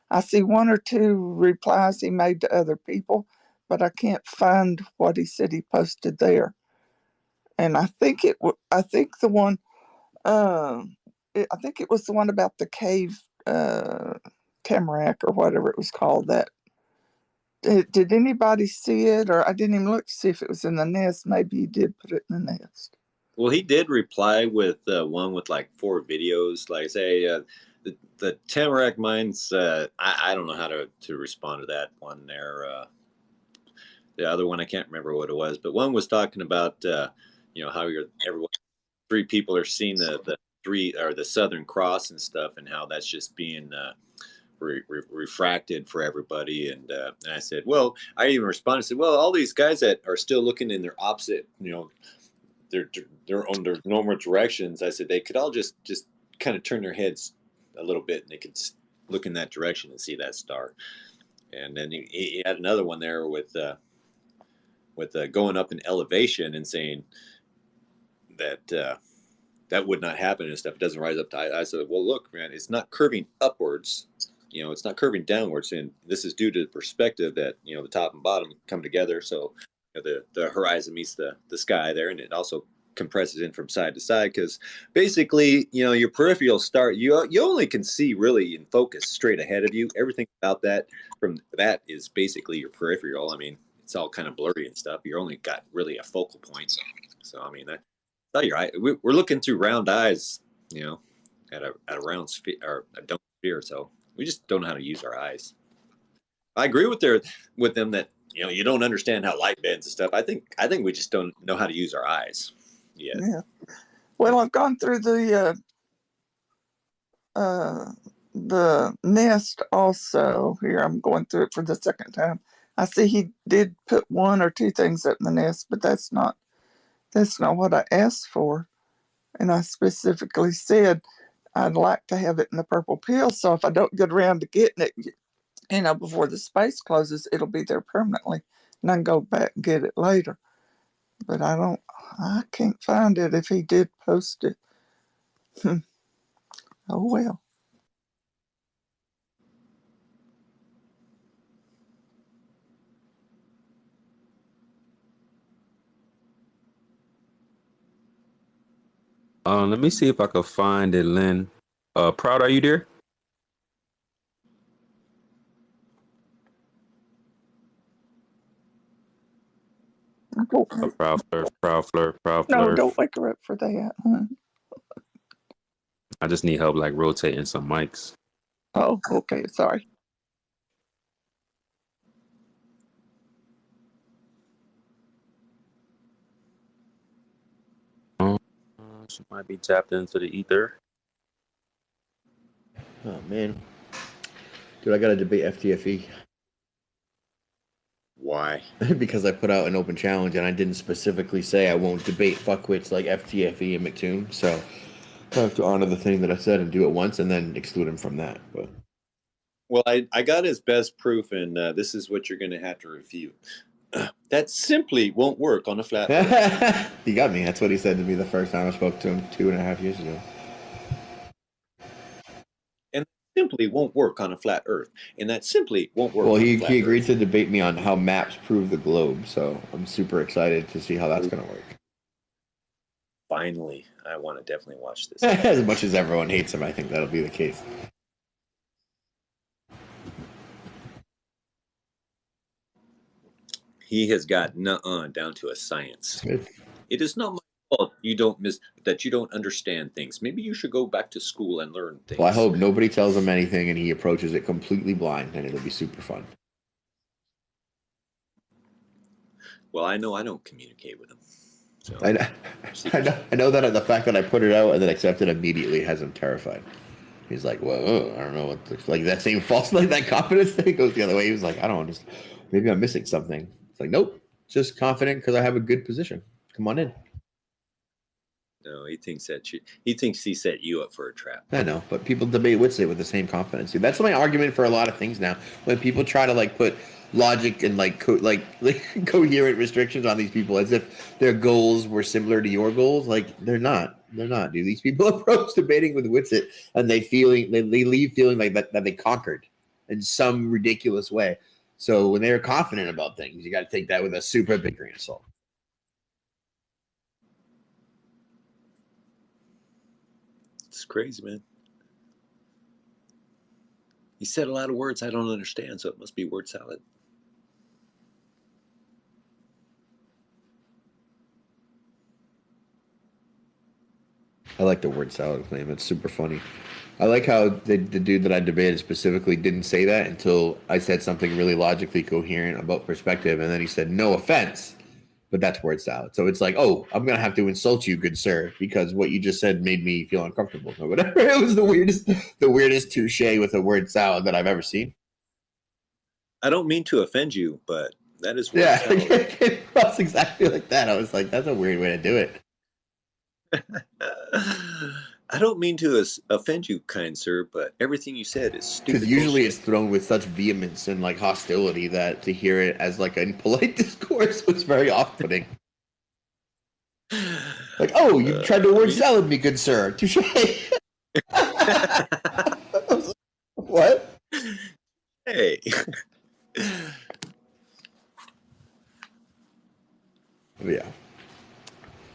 I see one or two replies he made to other people, but I can't find what he said he posted there. And I think I think the one. I think it was the one about the cave tamarack or whatever it was called. That did anybody see it? Or I didn't even look to see if it was in the nest. Maybe he did put it in the nest. Well, he did reply with one with like 4 videos. Like, say, the Tamarack mines. I don't know how to respond to that one there. The other one, I can't remember what it was, but one was talking about how everyone, 3 people are seeing the 3 or the Southern Cross and stuff, and how that's just being refracted for everybody. And I said, well, I even responded, said, well, all these guys that are still looking in their opposite, they're on their normal directions. I said they could all just kind of turn their heads a little bit, and they could look in that direction and see that star. And then he had another one there with going up in elevation and saying that that would not happen and stuff. It doesn't rise up to. I said, well, look, man, it's not curving upwards. It's not curving downwards, and this is due to the perspective that the top and bottom come together. So the horizon meets the sky there, and it also compresses in from side to side, because basically your peripheral start, you only can see really in focus straight ahead of you. Everything about that from that is basically your peripheral. I mean, it's all kind of blurry and stuff. You only got really a focal point. So I mean, that's not your eye. We're looking through round eyes, at a round sphere or a dome sphere. So we just don't know how to use our eyes. I agree with them that you don't understand how light bends and stuff. I think we just don't know how to use our eyes. Yeah. Well, I've gone through the nest also. Here, I'm going through it for the second time. I see he did put 1 or 2 things up in the nest, but that's not what I asked for. And I specifically said I'd like to have it in the purple pill, so if I don't get around to getting it, before the space closes, it'll be there permanently, and I can go back and get it later. But I can't find it if he did post it. Oh well. Let me see if I can find it, Lynn. Proud, are you there? Proud flirt. No, don't wake her up for that. I just need help like rotating some mics. Oh, okay, sorry. She might be tapped into the ether. Oh man, dude, I got to debate FTFE. Why? Because I put out an open challenge and I didn't specifically say I won't debate fuckwits like FTFE and McToon. So I have to honor the thing that I said and do it once and then exclude him from that. But Well, I got his best proof, and this is what you're going to have to refute. That simply won't work on a flat earth. He got me. That's what he said to me the first time I spoke to him 2.5 years ago. And simply won't work on a flat earth. And that simply won't work. Well, on he a flat agreed earth. to debate me on how maps prove the globe. So I'm super excited to see how that's going to work. Finally, I want to definitely watch this. As much as everyone hates him, I think that'll be the case. He has got down to a science. It is not my fault you don't understand things. Maybe you should go back to school and learn things. Well, I hope nobody tells him anything and he approaches it completely blind, and it'll be super fun. Well, I know I don't communicate with him. So I know that the fact that I put it out and then accepted immediately has him terrified. He's like, well, I don't know what like that same false like that confidence thing goes the other way. He was like, I don't understand. Maybe I'm missing something. It's like, nope, just confident because I have a good position. Come on in. No, he thinks he set you up for a trap. I know, but people debate Witsit with the same confidence. That's my argument for a lot of things now. When people try to like put logic and like coherent restrictions on these people as if their goals were similar to your goals, like they're not. They're not, dude. These people approach debating with Witsit and they leave feeling like that they conquered in some ridiculous way. So when they're confident about things, you got to take that with a super big grain of salt. It's crazy, man. He said a lot of words I don't understand, so it must be word salad. I like the word salad claim. It's super funny. I like how the dude that I debated specifically didn't say that until I said something really logically coherent about perspective, and then he said, no offense, but that's word salad. So it's like, oh, I'm going to have to insult you, good sir, because what you just said made me feel uncomfortable or whatever. It was the weirdest touche with a word salad that I've ever seen. I don't mean to offend you, but that is word salad. It was exactly like that. I was like, that's a weird way to do it. I don't mean to offend you, kind sir, but everything you said is stupid. Because usually it's thrown with such vehemence and like hostility that to hear it as like a polite discourse was very off-putting. Like, oh, you tried to word salad me, good sir. Touche. What? Hey. Yeah.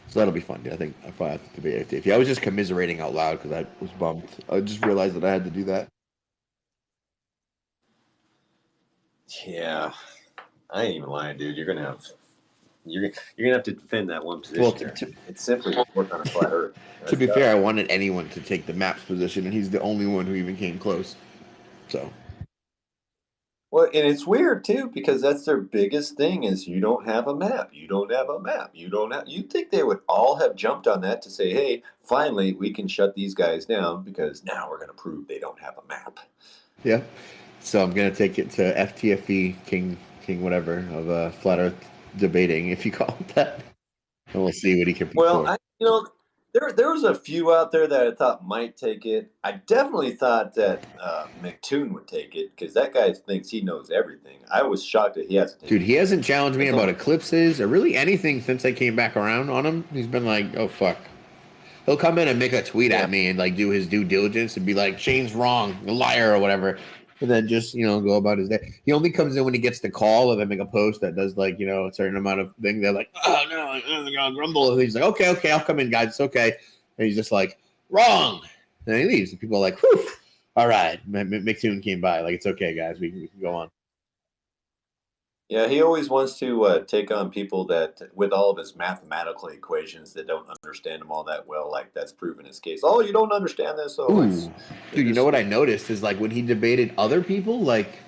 So that'll be fun, dude. I think I probably have to debate FTFE. I was just commiserating out loud because I was bummed. I just realized that I had to do that. Yeah, I ain't even lying, dude. You're gonna have to defend that one position. Well, it's simply work on a flat Earth. To be fair, I wanted anyone to take the maps position, and he's the only one who even came close. So. Well, and it's weird too because that's their biggest thing is you don't have a map. You don't have a map. You'd think they would all have jumped on that to say, hey, finally we can shut these guys down because now we're going to prove they don't have a map. Yeah. So I'm going to take it to FTFE King whatever of flat Earth debating, if you call it that. And we'll see what he can put forward. There was a few out there that I thought might take it. I definitely thought that McToon would take it because that guy thinks he knows everything. I was shocked that he hasn't taken Dude, he hasn't challenged me That's about all. eclipses or really anything since I came back around on him. He's been like, oh, fuck. He'll come in and make a tweet at me and like do his due diligence and be like, Shane's wrong, a liar or whatever. And then just, go about his day. He only comes in when he gets the call, and then make a post that does like, a certain amount of thing. They're like, oh no, they're gonna grumble. And he's like, okay, I'll come in, guys. It's okay. And he's just like, wrong. And then he leaves. And people are like, whew, all right. McToon came by. Like, it's okay, guys. We can go on. Yeah, he always wants to take on people that, with all of his mathematical equations, that don't understand them all that well. Like that's proven his case. Oh, you don't understand this? Oh, dude, you know what I noticed is like when he debated other people, like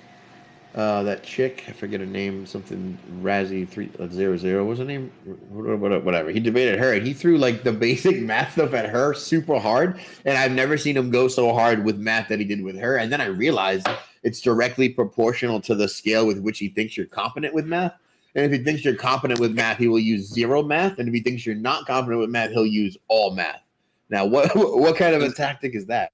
that chick, I forget her name, something Razzie 300. What's her name? Whatever. He debated her, and he threw like the basic math stuff at her super hard. And I've never seen him go so hard with math that he did with her. And then I realized it's directly proportional to the scale with which he thinks you're competent with math. And if he thinks you're competent with math, he will use zero math. And if he thinks you're not competent with math, he'll use all math. Now, what kind of a tactic is that?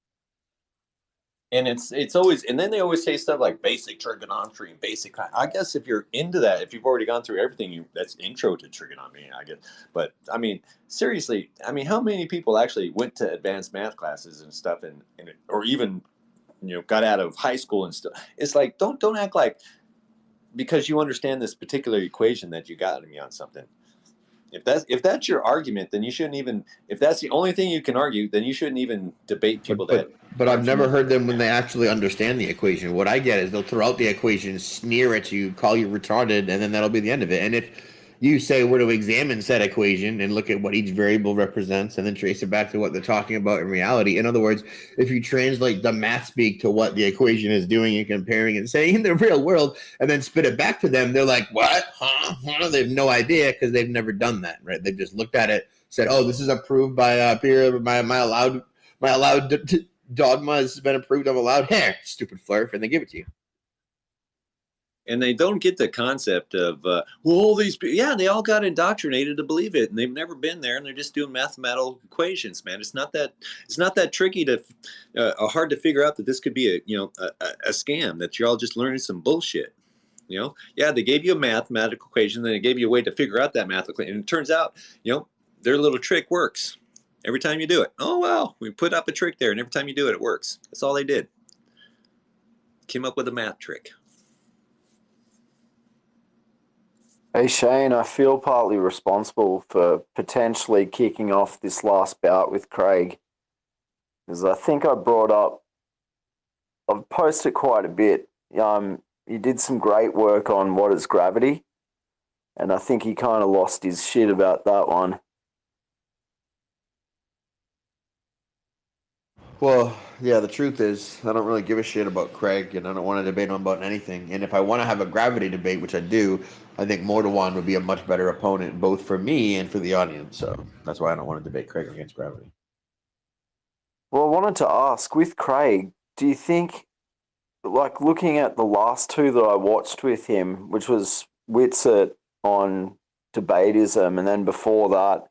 And it's always, and then they always say stuff like basic trigonometry and basic. I guess if you're into that, if you've already gone through everything, that's intro to trigonometry, I guess. But I mean, seriously, how many people actually went to advanced math classes and stuff, and or even got out of high school and stuff? It's like don't act like because you understand this particular equation that you got me on something. If that's your argument, then you shouldn't even. If that's the only thing you can argue, then you shouldn't even debate people But I've never heard them when they actually understand the equation. What I get is they'll throw out the equation, sneer at you, call you retarded, and then that'll be the end of it. And if you say we're to examine said equation and look at what each variable represents and then trace it back to what they're talking about in reality. In other words, if you translate the math speak to what the equation is doing and comparing and saying in the real world and then spit it back to them, they're like, what? Huh? They have no idea because they've never done that, right? They've just looked at it, said, oh, this is approved by peer, my allowed dogma has been approved. I'm allowed. Hey, stupid flurf, and they give it to you. And they don't get the concept of all these people. Yeah, they all got indoctrinated to believe it, and they've never been there, and they're just doing mathematical equations, man. It's not that tricky to hard to figure out that this could be a scam, that you're all just learning some bullshit. Yeah, they gave you a mathematical equation, then they gave you a way to figure out that math equation, and it turns out their little trick works every time you do it. Oh well, we put up a trick there, and every time you do it, it works. That's all they did. Came up with a math trick. Hey Shane, I feel partly responsible for potentially kicking off this last bout with Craig, because I think I've posted quite a bit. He did some great work on what is gravity, and I think he kind of lost his shit about that one. Well, yeah, the truth is I don't really give a shit about Craig, and I don't want to debate him about anything. And if I want to have a gravity debate, which I do, I think Mortawan would be a much better opponent, both for me and for the audience. So that's why I don't want to debate Craig against gravity. Well, I wanted to ask, with Craig, do you think, like looking at the last two that I watched with him, which was Whitsett on debatism, and then before that,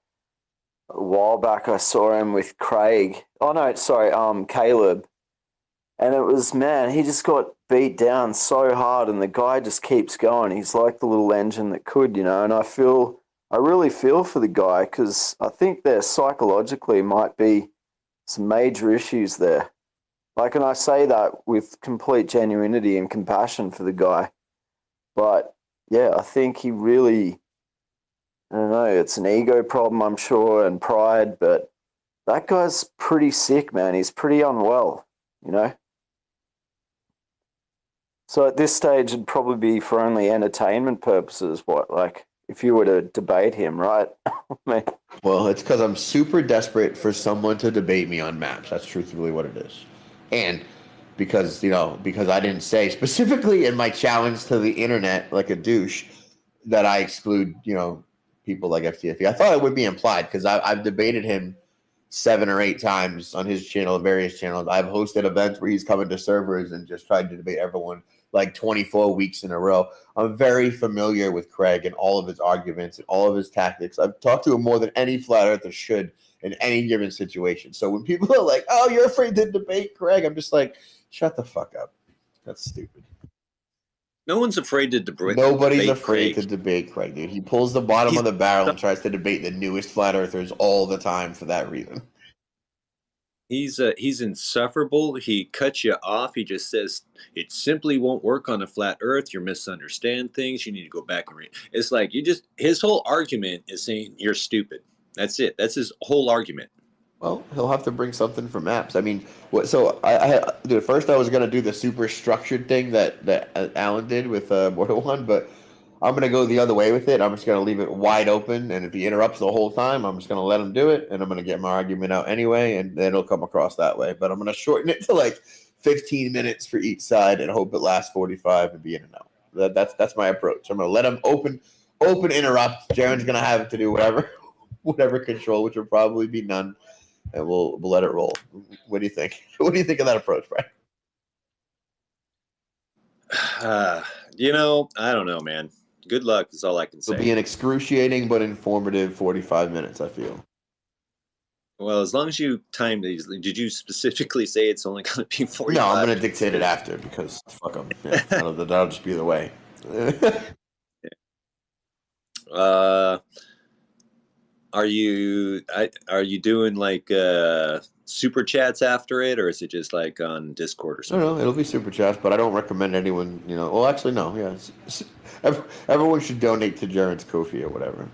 a while back I saw him with Craig. Oh no, sorry, Caleb. And it was, man, he just got beat down so hard, and the guy just keeps going. He's like the little engine that could, and I really feel for the guy, because I think there psychologically might be some major issues there. Like, and I say that with complete genuinity and compassion for the guy. But yeah, I think he really, I don't know, it's an ego problem, I'm sure, and pride, but that guy's pretty sick, man. He's pretty unwell, So at this stage, it'd probably be for only entertainment purposes, if you were to debate him, right? Well, it's because I'm super desperate for someone to debate me on maps. That's truthfully what it is. And because I didn't say specifically in my challenge to the internet like a douche that I exclude, people like FTFE. I thought it would be implied because I've debated him 7 or 8 times on his channel, various channels. I've hosted events where he's come into servers and just tried to debate everyone like 24 weeks in a row. I'm very familiar with Craig and all of his arguments and all of his tactics. I've talked to him more than any flat earther should in any given situation. So when people are like, "Oh, you're afraid to debate Craig," I'm just like, shut the fuck up. That's stupid. No one's afraid to debate. Nobody's afraid to debate Craig, dude. He pulls the bottom of the barrel and tries to debate the newest flat earthers all the time for that reason. He's insufferable. He cuts you off. He just says it simply won't work on a flat Earth. You misunderstand things. You need to go back and read. It's like his whole argument is saying you're stupid. That's it. That's his whole argument. Well, he'll have to bring something for maps. I mean, so dude, at first I was gonna do the super structured thing that Alan did with Mortal One, but I'm gonna go the other way with it. I'm just gonna leave it wide open, and if he interrupts the whole time, I'm just gonna let him do it, and I'm gonna get my argument out anyway, and then it'll come across that way. But I'm gonna shorten it to like 15 minutes for each side, and hope it lasts 45 and be in and out. That's my approach. I'm gonna let him open interrupt. Jaren's gonna have to do whatever control, which will probably be none, and we'll let it roll. What do you think? What do you think of that approach, Brian? I don't know, man. Good luck is all I can say. It'll be an excruciating but informative 45 minutes, I feel. Well, as long as you timed these, did you specifically say it's only going to be 45? No, I'm going to dictate it after because fuck them. Yeah, that'll just be the way. Are you doing like super chats after it, or is it just like on Discord or something? No, it'll be super chats, but I don't recommend anyone. Well, actually, no. Yeah, everyone should donate to Jaren's Ko-fi or whatever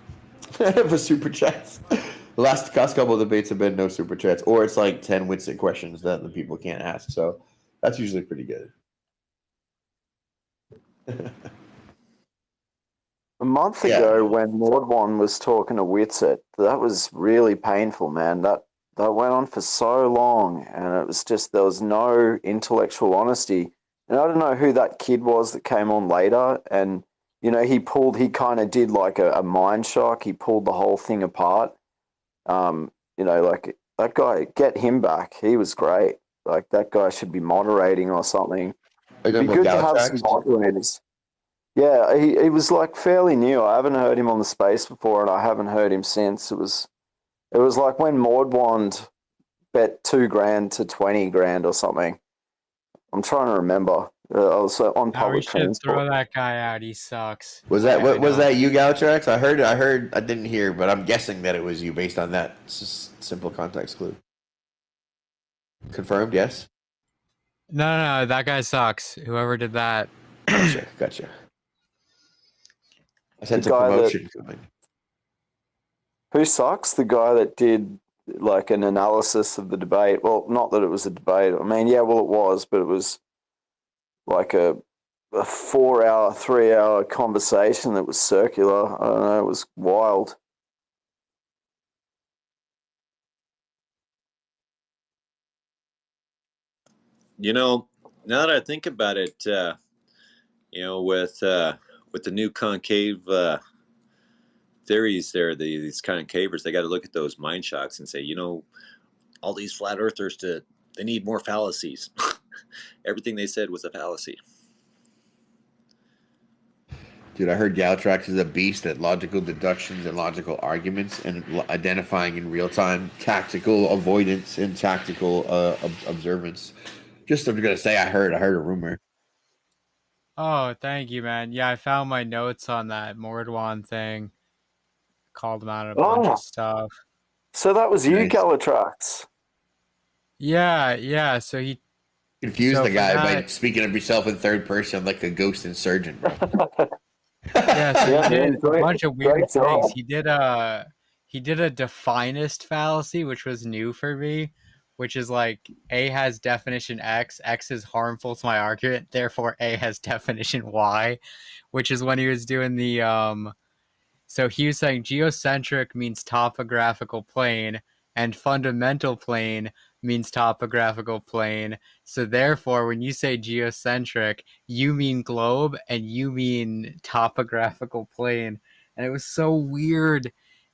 for super chats. The last couple of debates have been no super chats, or it's like 10 Winston questions that the people can't ask. So that's usually pretty good. A month ago, when Mordwan was talking to Witsit, that was really painful, man. That went on for so long, and it was just there was no intellectual honesty. And I don't know who that kid was that came on later, and he kind of did like a mind shock. He pulled the whole thing apart. Like that guy, get him back. He was great. Like that guy should be moderating or something. It'd be good to have some moderators. Yeah, he was like fairly new. I haven't heard him on the space before, and I haven't heard him since. It was like when Mordwand bet $2,000 to $20,000 or something. I'm trying to remember. I was on public transport. Throw that guy out. He sucks. Was that you, Galatrax? I heard. I didn't hear, but I'm guessing that it was you based on that simple context clue. Confirmed? Yes. No, that guy sucks. Whoever did that. Gotcha. I sense a promotion coming. Who sucks? The guy that did like an analysis of the debate. Well, not that it was a debate. I mean, yeah, well, it was, but it was like a 4-hour, 3-hour conversation that was circular. I don't know. It was wild. Now that I think about it, with the new concave theories there, these concavers, they got to look at those mind shocks and say, all these flat earthers, they need more fallacies. Everything they said was a fallacy. Dude, I heard Galatrax is a beast at logical deductions and logical arguments and identifying in real time tactical avoidance and tactical observance. Just I'm gonna say I heard a rumor. Oh, thank you, man. Yeah, I found my notes on that Mordwan thing. Called him out a bunch of stuff. So that was you, Galatrax. Yeah. So he confused the guy by speaking of yourself in third person like a ghost insurgent, bro. So he did a bunch of weird things. He did a definist fallacy, which was new for me, which is like A has definition X is harmful to my argument, therefore A has definition Y, which is when he was doing the so he was saying geocentric means topographical plane and fundamental plane means topographical plane. So therefore, when you say geocentric, you mean globe and you mean topographical plane. And it was so weird.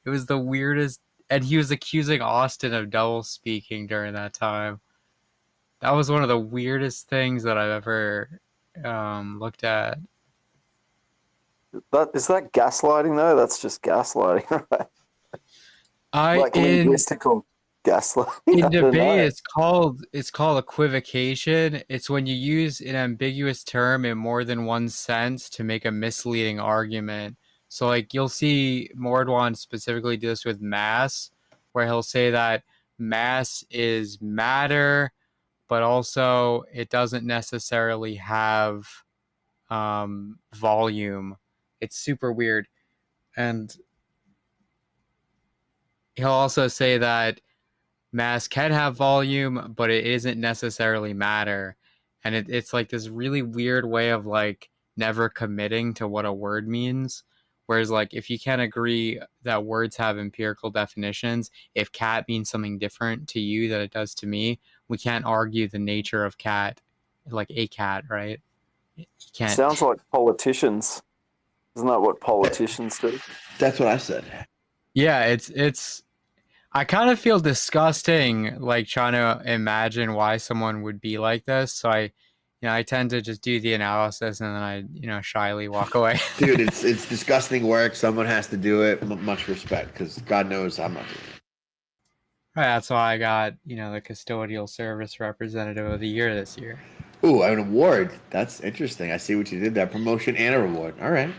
It was the weirdest. And he was accusing Austin of double speaking during that time. That was one of the weirdest things that I've ever looked at. Is that gaslighting though? That's just gaslighting, right? Like In linguistical gaslighting. in I don't debate, know. it's called equivocation. It's when you use an ambiguous term in more than one sense to make a misleading argument. So like you'll see Mordwan specifically do this with mass, where he'll say that mass is matter, but also it doesn't necessarily have volume. It's super weird. And he'll also say that mass can have volume, but it isn't necessarily matter. And it's like this really weird way of like never committing to what a word means. Whereas like if you can't agree that words have empirical definitions, if cat means something different to you than it does to me, we can't argue the nature of cat, like a cat, right? You can't. Sounds like politicians. Isn't that what politicians do? That's what I said. Yeah, it's I kind of feel disgusting, like trying to imagine why someone would be like this. So I tend to just do the analysis and then I shyly walk away. Dude, it's disgusting work. Someone has to do it. Much respect, because God knows I'm not doing it. Right, that's why I got, the custodial service representative of the year this year. Ooh, an award. That's interesting. I see what you did there. Promotion and a reward. All right.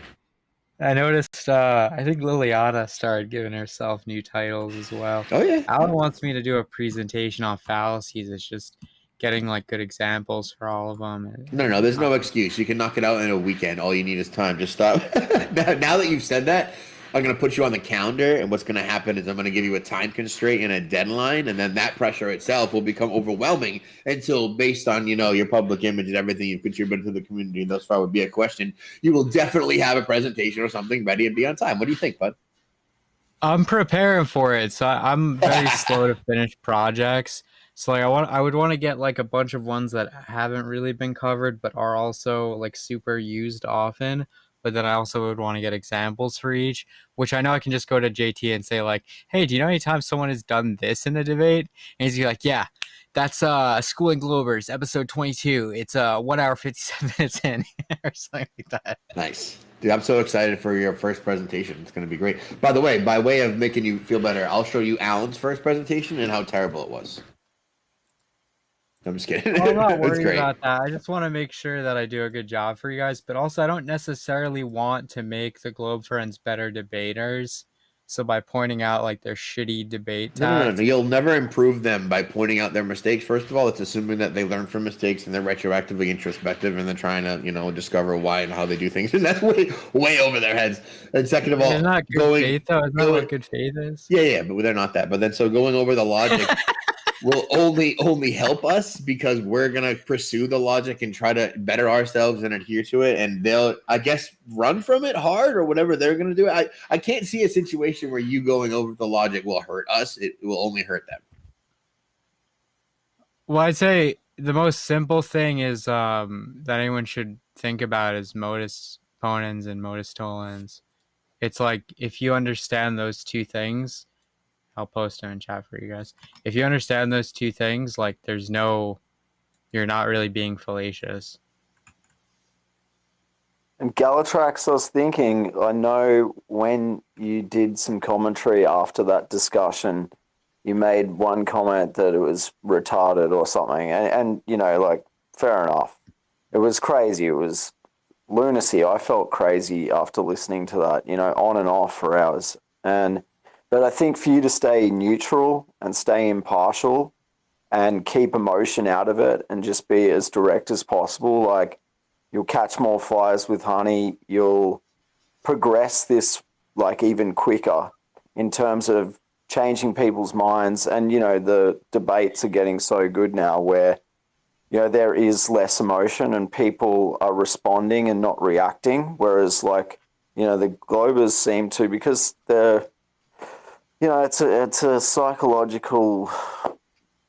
I noticed, I think Liliana started giving herself new titles as well. Oh, yeah. Alan wants me to do a presentation on fallacies. It's just getting like good examples for all of them. No, there's no excuse. You can knock it out in a weekend. All you need is time. Just stop. Now that you've said that, I'm going to put you on the calendar, and what's going to happen is I'm going to give you a time constraint and a deadline, and then that pressure itself will become overwhelming until, based on, your public image and everything you've contributed to the community thus far would be a question, you will definitely have a presentation or something ready and be on time. What do you think, bud? I'm preparing for it, so I'm very slow to finish projects. So like I would want to get like a bunch of ones that haven't really been covered but are also like super used often. But then I also would want to get examples for each, which I know I can just go to JT and say like, hey, do you know any time someone has done this in a debate? And he's like, yeah, that's Schooling Globers, episode 22. It's 1 hour 57 minutes in or something like that. Nice. Dude, I'm so excited for your first presentation. It's going to be great. By the way, by way of making you feel better, I'll show you Alan's first presentation and how terrible it was. I'm just kidding. Well, I'm not worried about that. I just want to make sure that I do a good job for you guys, but also I don't necessarily want to make the Globe Friends better debaters. So by pointing out like their shitty debate No. You'll never improve them by pointing out their mistakes. First of all, it's assuming that they learn from mistakes and they're retroactively introspective and they're trying to, discover why and how they do things. And that's way over their heads. And second of all, isn't that good faith though? Isn't that what good faith is? Yeah, but they're not that. But then so going over the logic will only help us because we're gonna pursue the logic and try to better ourselves and adhere to it, and they'll, I guess, run from it hard or whatever they're gonna do. I can't see a situation where you going over the logic will hurt us. It will only hurt them. Well, I'd say the most simple thing is that anyone should think about is modus ponens and modus tollens. It's like if you understand those two things, I'll post them in chat for you guys. If you understand those two things, like you're not really being fallacious. And Galatrax, I was thinking, I know when you did some commentary after that discussion, you made one comment that it was retarded or something. And fair enough. It was crazy. It was lunacy. I felt crazy after listening to that, on and off for hours. But I think for you to stay neutral and stay impartial and keep emotion out of it and just be as direct as possible, like you'll catch more flies with honey, you'll progress this like even quicker in terms of changing people's minds. And, the debates are getting so good now where, there is less emotion and people are responding and not reacting. Whereas the Globers seem to, because they're, it's a psychological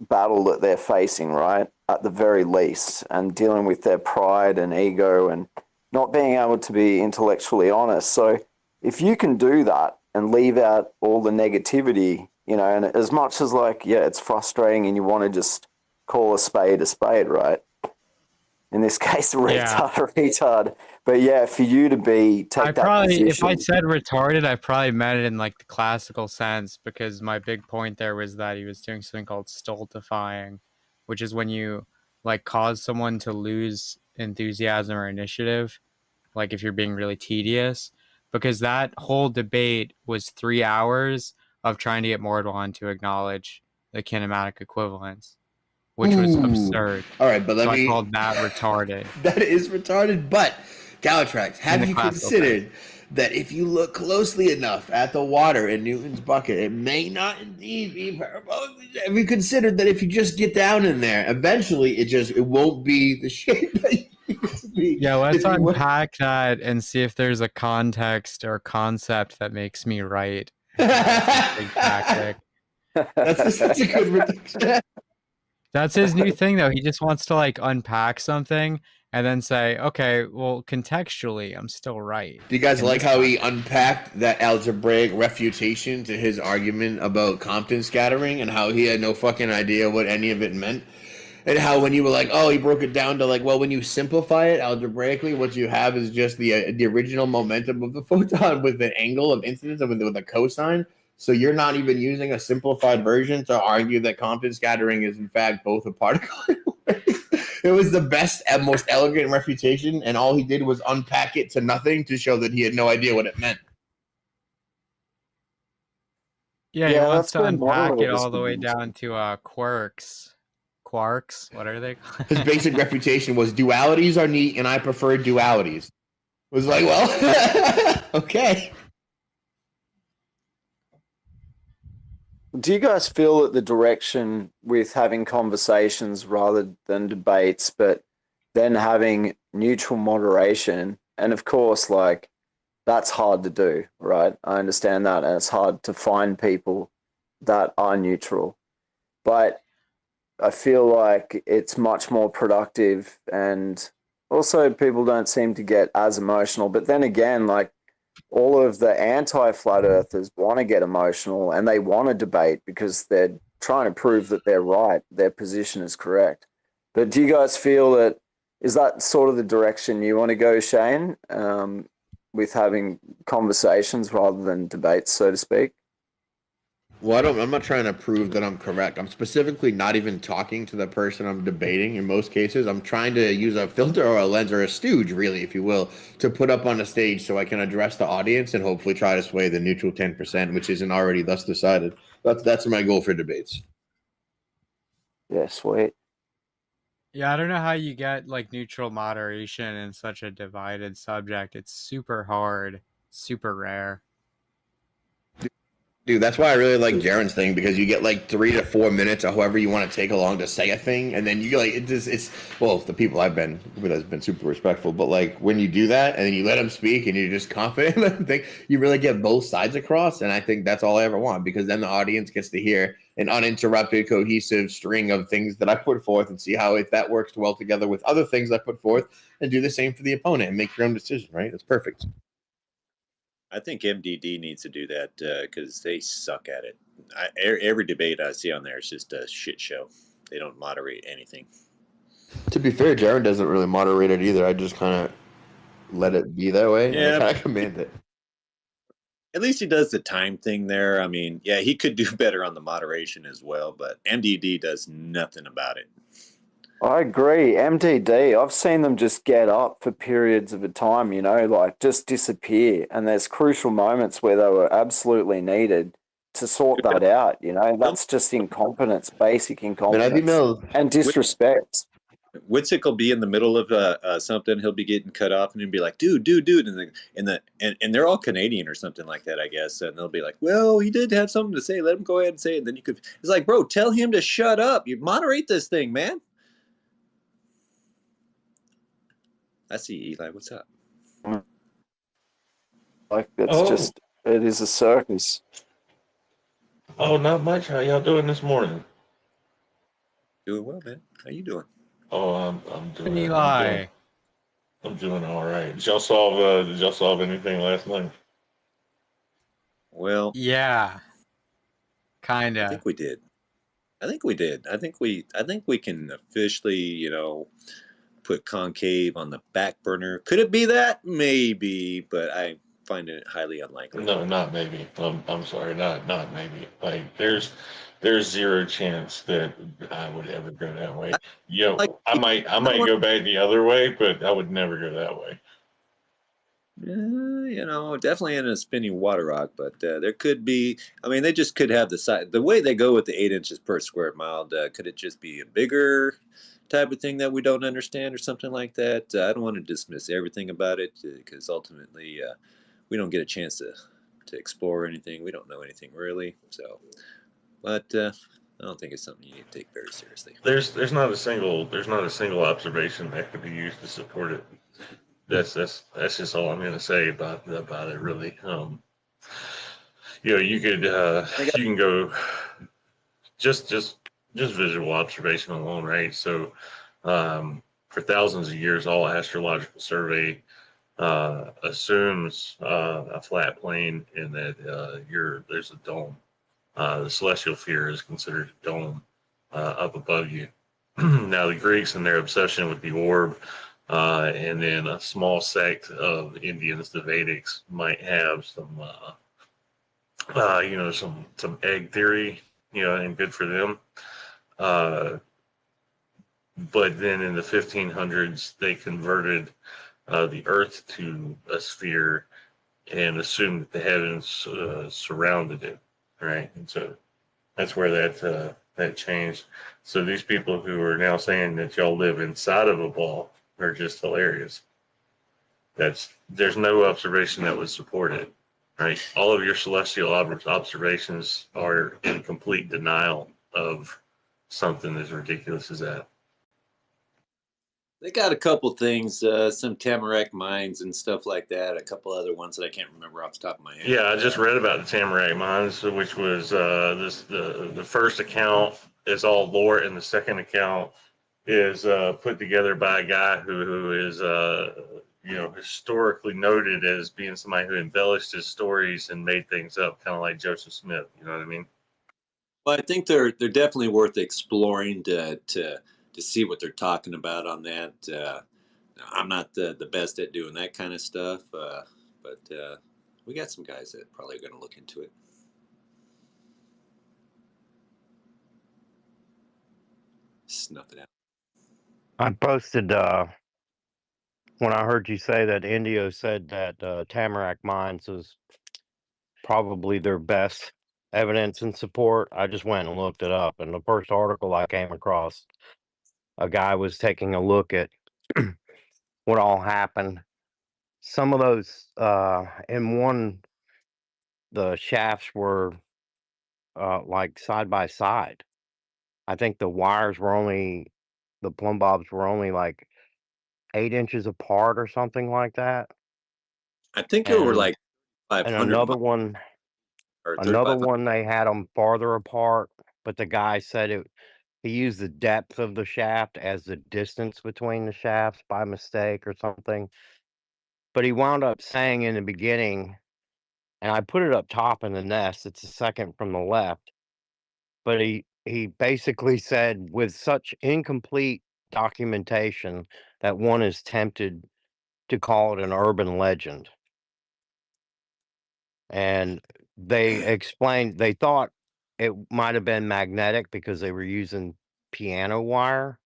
battle that they're facing, right? At the very least, and dealing with their pride and ego and not being able to be intellectually honest. So if you can do that and leave out all the negativity, and as much as it's frustrating and you want to just call a spade, right? In this case, Yeah. retard. But yeah, for you to take that position. If I said retarded, I probably meant it in like the classical sense, because my big point there was that he was doing something called stultifying, which is when you like cause someone to lose enthusiasm or initiative, like if you're being really tedious, because that whole debate was 3 hours of trying to get Mordwan to acknowledge the kinematic equivalence, which was absurd. All right, but so I called that retarded. That is retarded, but Galatrax, have you considered that if you look closely enough at the water in Newton's bucket, it may not indeed be parabolic? Have you considered that if you just get down in there, eventually it won't be the shape that you used to be? Yeah, let's unpack that and see if there's a context or concept that makes me right. Big tactic. That's such a good reduction. That's his new thing, though. He just wants to like unpack something and then say, okay, well, contextually, I'm still right. Do you guys like how he unpacked that algebraic refutation to his argument about Compton scattering and how he had no fucking idea what any of it meant? And how when you were like, oh, he broke it down to like, well, when you simplify it algebraically, what you have is just the original momentum of the photon with the angle of incidence and with a cosine. So you're not even using a simplified version to argue that Compton scattering is in fact both a particle and a wave. It was the best and most elegant refutation, and all he did was unpack it to nothing to show that he had no idea what it meant. Yeah, he wants to unpack it all the way down to quirks. Quarks? What are they called? His basic refutation was dualities are neat, and I prefer dualities. It was like, well, okay. Do you guys feel that the direction with having conversations rather than debates, but then having neutral moderation, and of course, like, that's hard to do, right? I understand that, and it's hard to find people that are neutral. But I feel like it's much more productive, and also people don't seem to get as emotional. But then again, like, all of the anti-flat earthers want to get emotional and they want to debate because they're trying to prove that they're right, their position is correct. But do you guys feel that, is that sort of the direction you want to go, Shane, with having conversations rather than debates, so to speak? Well, I'm not trying to prove that I'm correct. I'm specifically not even talking to the person I'm debating in most cases. I'm trying to use a filter or a lens or a stooge, really, if you will, to put up on a stage so I can address the audience and hopefully try to sway the neutral 10%, which isn't already thus decided. That's my goal for debates. Yeah, sweet. Yeah, I don't know how you get like neutral moderation in such a divided subject. It's super hard, super rare. Dude, that's why I really like Jaren's thing, because you get like 3 to 4 minutes or however you want to take along to say a thing, and then you like it's well, the people I've been with has been super respectful, but like when you do that and then you let them speak and you're just confident, I think you really get both sides across, and I think that's all I ever want, because then the audience gets to hear an uninterrupted, cohesive string of things that I put forth and see how if that works well together with other things I put forth, and do the same for the opponent and make your own decision. Right? It's perfect. I think MDD needs to do that because they suck at it. Every debate I see on there is just a shit show. They don't moderate anything. To be fair, Jaren doesn't really moderate it either. I just kind of let it be that way. Yeah, and I kind of command it. At least he does the time thing there. I mean, yeah, he could do better on the moderation as well, but MDD does nothing about it. I agree. MDD, I've seen them just get up for periods of a time, you know, like just disappear. And there's crucial moments where they were absolutely needed to sort that out, you know. That's just incompetence, basic incompetence. And disrespect. Witzik will be in the middle of something. He'll be getting cut off, and he'll be like, "Dude," and they're all Canadian or something like that, I guess. And they'll be like, "Well, he did have something to say. Let him go ahead and say it." And then it's like, bro, tell him to shut up. You moderate this thing, man. I see, Eli. What's up? Like, that's just, it is a circus. Oh, not much. How y'all doing this morning? Doing well, man. How you doing? Oh, I'm doing. Eli. I'm doing all right. Did y'all solve anything last night? Well, yeah, kind of. I think we did. I think we can officially, put concave on the back burner. Could it be that? Maybe, but I find it highly unlikely. No, not maybe. I'm sorry, not maybe. Like there's zero chance that I would ever go that way. I might go back the other way, but I would never go that way. Definitely in a spinning water rock, but there could be. I mean, they just could have the size. The way they go with the 8 inches per square mile, could it just be a bigger type of thing that we don't understand or something like that? I don't want to dismiss everything about it because ultimately we don't get a chance to explore anything. We don't know anything really. So, but I don't think it's something you need to take very seriously. There's not a single observation that could be used to support it. That's just all I'm going to say about it. Really, you can go just visual observation alone, right? So, for thousands of years, all astrological survey assumes a flat plane and that there's a dome. The celestial sphere is considered a dome up above you. Now, the Greeks and their obsession with the orb, and then a small sect of Indians, the Vedics, might have some egg theory, and good for them. But then in the 1500s, they converted the Earth to a sphere and assumed that the heavens surrounded it, right? And so that's where that changed. So these people who are now saying that y'all live inside of a ball are just hilarious. There's no observation that would support it, right? All of your celestial observations are in complete denial of something as ridiculous as that. They got a couple things, some Tamarack mines and stuff like that. A couple other ones that I can't remember off the top of my head. Yeah, I just read about the Tamarack mines, which was the first account is all lore, and the second account is put together by a guy who is historically noted as being somebody who embellished his stories and made things up, kind of like Joseph Smith. You know what I mean? Well, I think they're definitely worth exploring to see what they're talking about on that. I'm not the best at doing that kind of stuff, but we got some guys that probably are going to look into it. Snuff it out. I posted when I heard you say that Indio said that Tamarack Mines was probably their best evidence and support. I just went and looked it up, and the first article I came across, a guy was taking a look at what all happened. Some of those in one, the shafts were like side by side. I think the plumb bobs were only like 8 inches apart or something like that. I think there were like 500. And another one they had them farther apart, but the guy said he used the depth of the shaft as the distance between the shafts by mistake or something. But he wound up saying in the beginning, and I put it up top in the nest, it's the second from the left, but he basically said with such incomplete documentation that one is tempted to call it an urban legend. And they explained, they thought it might have been magnetic because they were using piano wire.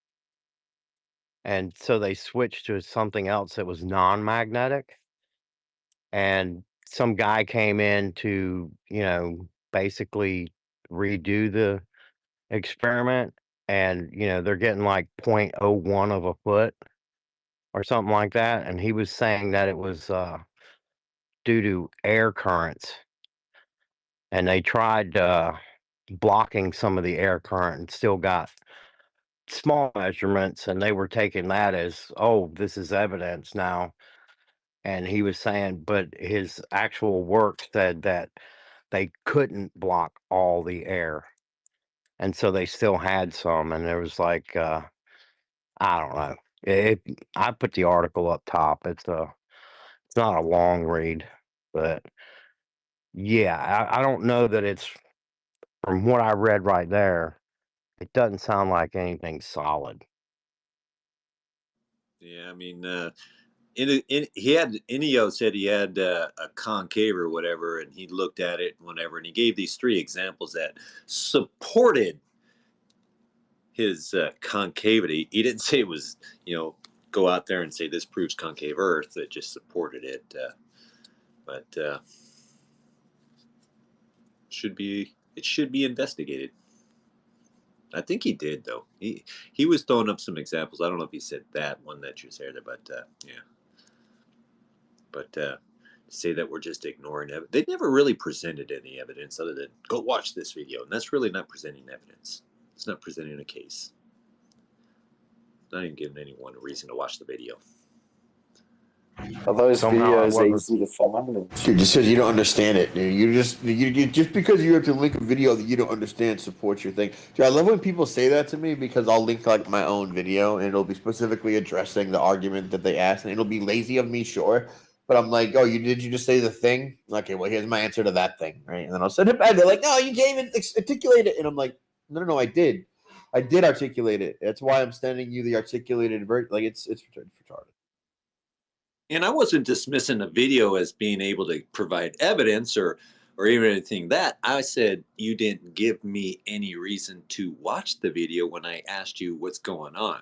And so they switched to something else that was non-magnetic. And some guy came in to, basically redo the experiment. And, they're getting like 0.01 of a foot or something like that. And he was saying that it was due to air currents. And they tried blocking some of the air current and still got small measurements, and they were taking that as, oh, this is evidence now. And he was saying, but his actual work said that they couldn't block all the air, and so they still had some. And there was like, I don't know. I put the article up top. It's not a long read, but yeah, I don't know that it's, from what I read right there, it doesn't sound like anything solid. Yeah, I mean, he had Inio said he had a concave or whatever, and he looked at it and whatever, and he gave these 3 examples that supported his concavity. He didn't say it was, go out there and say this proves concave Earth. It just supported it, but it should be investigated. I think he did, though. He was throwing up some examples. I don't know if he said that one that you said, but yeah. But to say that we're just ignoring it, they never really presented any evidence other than go watch this video, and that's really not presenting evidence. It's not presenting a case. It's not even giving anyone a reason to watch the video. Are those Somehow I videos wasn't- easy to find? Dude, just because you don't understand it, dude. You just because you have to link a video that you don't understand supports your thing. Dude, I love when people say that to me because I'll link like my own video and it'll be specifically addressing the argument that they asked, and it'll be lazy of me, sure. But I'm like, oh, did you just say the thing? Okay, well, here's my answer to that thing, right? And then I'll send it back. They're like, no, you can't even articulate it. And I'm like, no, I did. I did articulate it. That's why I'm sending you the articulated version. Like, it's retarded. And I wasn't dismissing the video as being able to provide evidence or even anything that. I said you didn't give me any reason to watch the video when I asked you what's going on.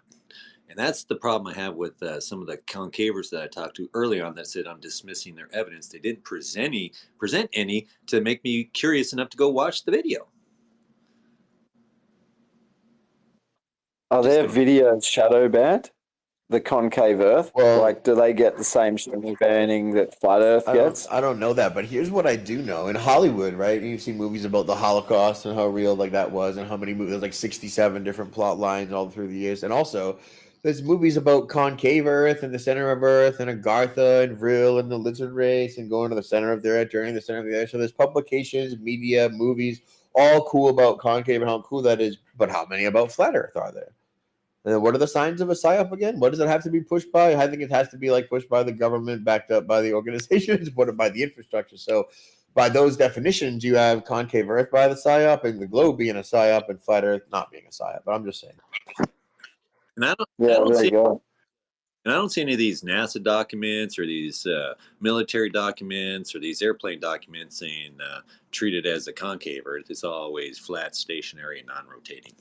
And that's the problem I have with some of the concavers that I talked to earlier on that said I'm dismissing their evidence. They didn't present any to make me curious enough to go watch the video. Are their videos shadow banned? The concave Earth? Well, like, do they get the same shadow banning that flat Earth gets? I don't know that, but here's what I do know. In Hollywood, right, you see movies about the Holocaust and how real like that was, and how many movies, there's like 67 different plot lines all through the years. And also, there's movies about concave Earth and the center of Earth and Agartha and Vril and the lizard race and going to the center of the Earth during the center of the Earth. So there's publications, media, movies, all cool about concave and how cool that is. But how many about flat Earth are there? And what are the signs of a psyop again? What does it have to be pushed by? I think it has to be like pushed by the government, backed up by the organizations, supported by the infrastructure. So by those definitions, you have concave Earth by the psyop and the globe being a psyop and flat Earth not being a psyop. But I'm just saying. And I don't see any of these NASA documents or these military documents or these airplane documents saying treat it as a concave Earth. It's always flat, stationary, and non-rotating.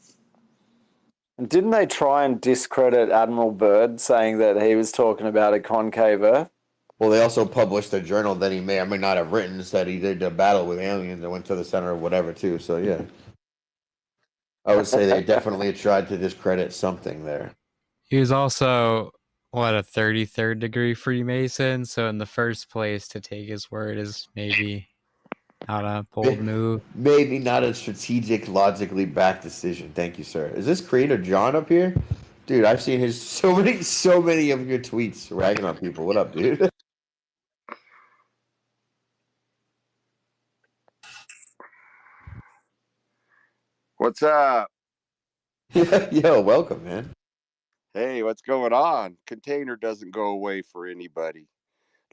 And didn't they try and discredit Admiral Byrd, saying that he was talking about a concave Earth? Well, they also published a journal that he may or may not have written, said he did a battle with aliens and went to the center of whatever, too. So, yeah. I would say they definitely tried to discredit something there. He was also, what, a 33rd degree Freemason? So in the first place, to take his word is maybe not a bold move. Maybe not a strategic, logically backed decision. Thank you, sir. Is this creator John up here? Dude, I've seen his so many of your tweets ragging on people. What up, dude? What's up? Yo, welcome, man. Hey, what's going on? Container doesn't go away for anybody.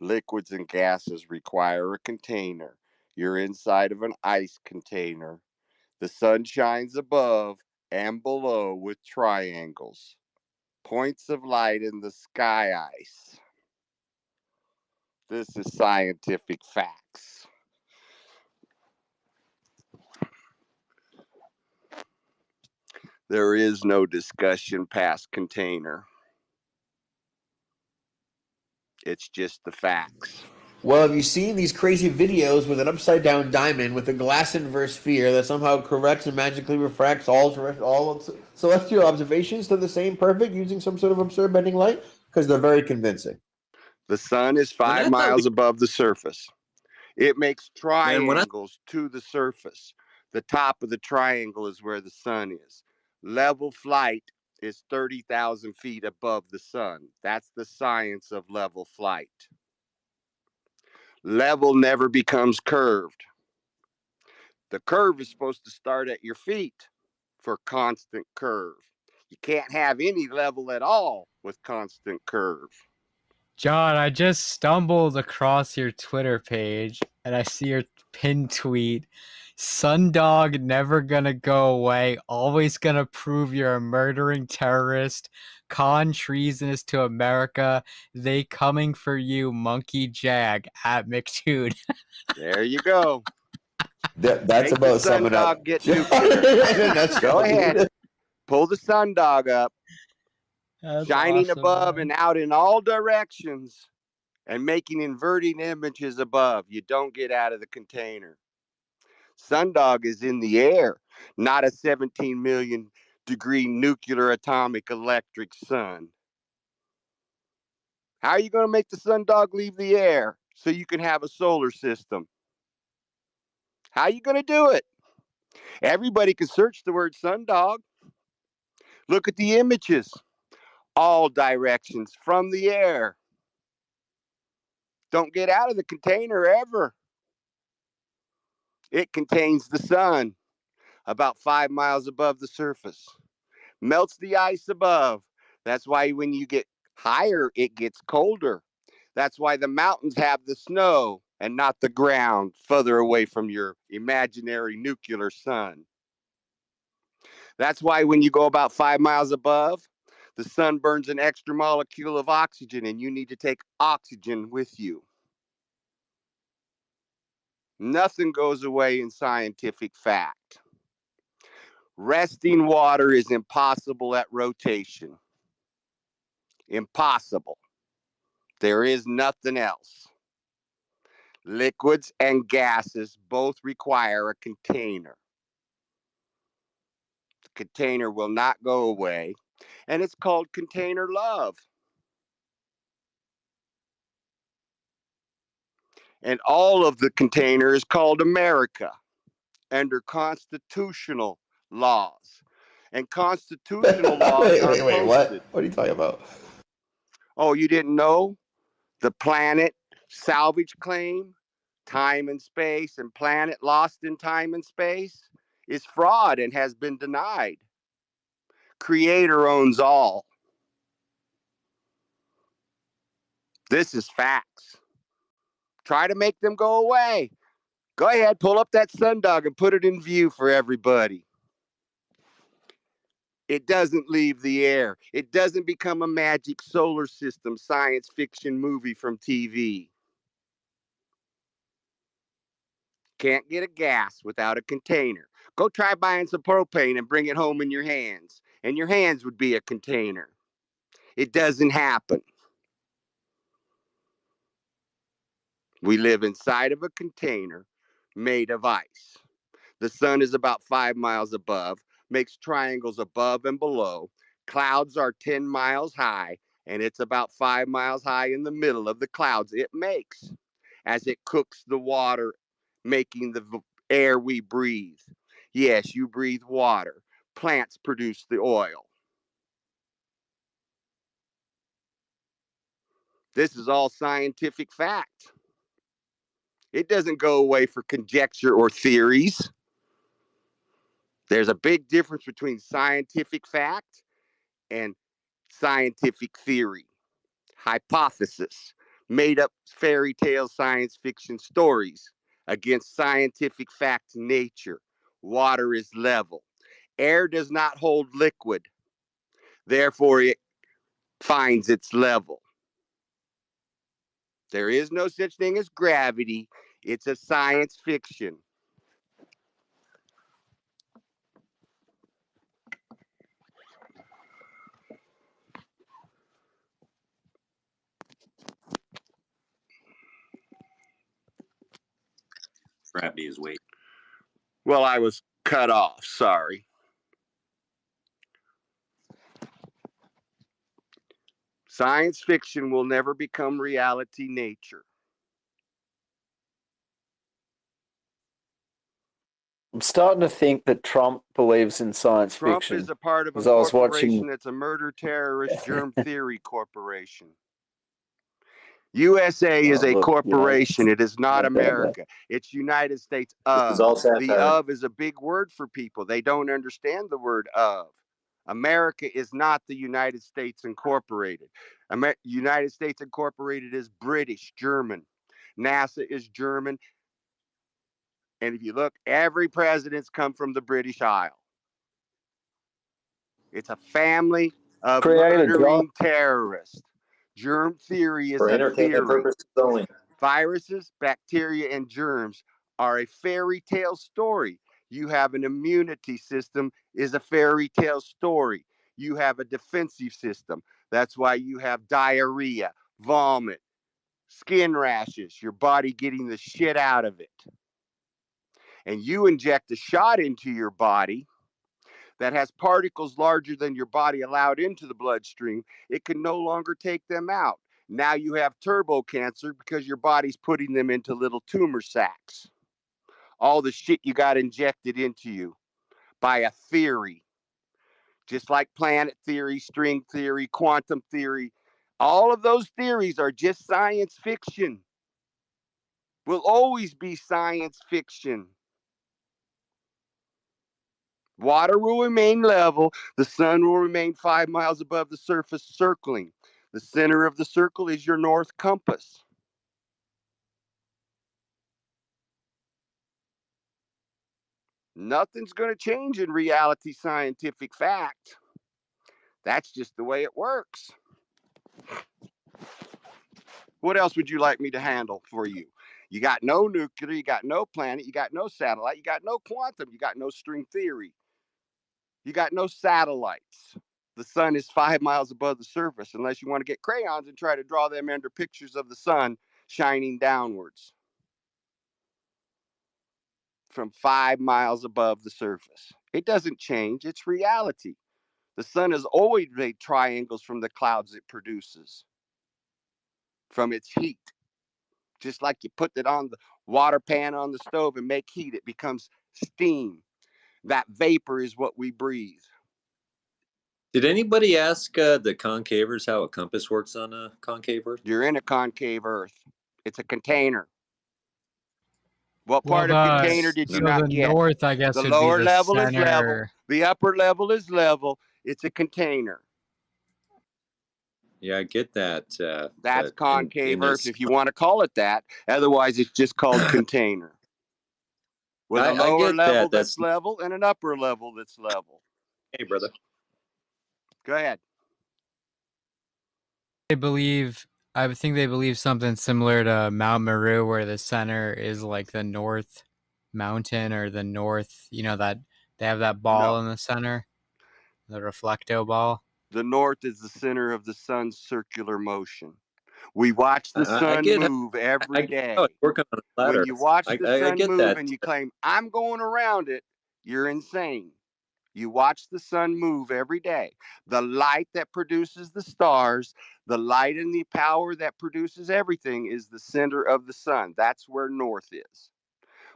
Liquids and gases require a container. You're inside of an ice container. The sun shines above and below with triangles. Points of light in the sky ice. This is scientific facts. There is no discussion past container. It's just the facts. Well, have you seen these crazy videos with an upside down diamond with a glass inverse sphere that somehow corrects and magically refracts all celestial observations to the same perfect using some sort of absurd bending light? Because they're very convincing. The sun is 5 miles above the surface. It makes triangles to the surface. The top of the triangle is where the sun is. Level flight is 30,000 feet above the sun. That's the science of level flight. Level never becomes curved. The curve is supposed to start at your feet for constant curve. You can't have any level at all with constant curve. John, I just stumbled across your Twitter page and I see your pinned tweet. Sundog never gonna go away. Always gonna prove you're a murdering terrorist. Con treasonous to America. They coming for you, Monkey Jag at McTude. There you go. That's Make the about summing up. sundog get nuclear. In a nutshell, Go ahead. dude. Pull the sundog up, That's shining awesome, above man. and out in all directions, and making inverting images above. You don't get out of the container. Sundog is in the air, not a 17 million degree nuclear atomic electric sun. How are you going to make the sundog leave the air so you can have a solar system? How are you going to do it? Everybody can search the word sundog. Look at the images. All directions from the air. Don't get out of the container ever. It contains the sun about 5 miles above the surface. Melts the ice above. That's why when you get higher, it gets colder. That's why the mountains have the snow and not the ground further away from your imaginary nuclear sun. That's why when you go about 5 miles above, the sun burns an extra molecule of oxygen and you need to take oxygen with you. Nothing goes away in scientific fact. Resting water is impossible at rotation. Impossible. There is nothing else. Liquids and gases both require a container. The container will not go away, and it's called container love. And all of the container is called America under constitutional laws. And constitutional laws are wait, posted. what? What are you talking about? Oh, you didn't know? The planet salvage claim, time and space, and planet lost in time and space is fraud and has been denied. Creator owns all. This is facts. Try to make them go away. Go ahead, pull up that sundog and put it in view for everybody. It doesn't leave the air. It doesn't become a magic solar system science fiction movie from TV. Can't get a gas without a container. Go try buying some propane and bring it home in your hands. And your hands would be a container. It doesn't happen. We live inside of a container made of ice. The sun is about 5 miles above, makes triangles above and below. Clouds are 10 miles high, and it's about 5 miles high in the middle of the clouds it makes as it cooks the water, making the air we breathe. Yes, you breathe water. Plants produce the oil. This is all scientific fact. It doesn't go away for conjecture or theories. There's a big difference between scientific fact and scientific theory, hypothesis, made up fairy tale science fiction stories against scientific fact nature. Water is level. Air does not hold liquid. Therefore, it finds its level. There is no such thing as gravity. It's a science fiction. Gravity is weight. Well, I was cut off. Sorry. Science fiction will never become reality nature. I'm starting to think that Trump believes in science Trump fiction. is a part of a Because I was corporation watching. that's a murder terrorist germ theory corporation. USA is Oh, a look, corporation. It is not okay, America. It's United States This is all of. The satire. of is a big word for people. They don't understand the word of. America is not the United States Incorporated. United States Incorporated is British, German. NASA is German. And if you look, every president's come from the British Isle. It's a family of Created, murdering terrorists. Germ theory is for a entertainment theory. purposes only. Viruses, bacteria, and germs are a fairy tale story. You have an immunity system is a fairy tale story. You have a defensive system. That's why you have diarrhea, vomit, skin rashes, your body getting the shit out of it. And you inject a shot into your body that has particles larger than your body allowed into the bloodstream, it can no longer take them out. Now you have turbo cancer because your body's putting them into little tumor sacs. All the shit you got injected into you by a theory, just like planet theory, string theory, quantum theory. All of those theories are just science fiction. Will always be science fiction. Water will remain level. The sun will remain 5 miles above the surface, circling. The center of the circle is your north compass. Nothing's going to change in reality, scientific fact. That's just the way it works. What else would you like me to handle for you? You got no nuclear, you got no planet, you got no satellite, you got no quantum, you got no string theory. You got no satellites. The sun is 5 miles above the surface, unless you want to get crayons and try to draw them under pictures of the sun shining downwards from 5 miles above the surface. It doesn't change, it's reality. The sun has always made triangles from the clouds it produces, from its heat. Just like you put it on the water pan on the stove and make heat, it becomes steam. That vapor is what we breathe. Did anybody ask the concavers how a compass works on a concave Earth? You're in a concave Earth. It's a container. What part of container did you so not the get? north, I guess, The would be lower the level is level. center. The upper level is level. It's a container. Yeah, I get that. That's but concave in Earth, this, if you want to call it that. Otherwise, it's just called container. With a I lower get level that. that's level and an upper level that's level. Hey, brother. Go ahead. I think they believe something similar to Mount Meru, where the center is like the north mountain or the north, that they have that ball in the center, the reflecto ball. The north is the center of the sun's circular motion. We watch the I sun get move every day. it's working on a flat When Earth. you watch the I sun get move that. and you claim, I'm going around it, you're insane. You watch the sun move every day. The light that produces the stars, the light and the power that produces everything is the center of the sun. That's where north is.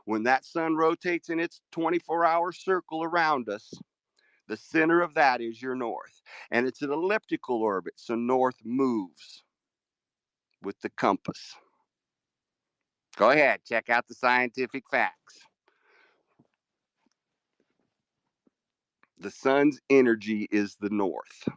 When that sun rotates in its 24-hour circle around us, the center of that is your north. And it's an elliptical orbit, so north moves with the compass. Go ahead, check out the scientific facts. The sun's energy is the north.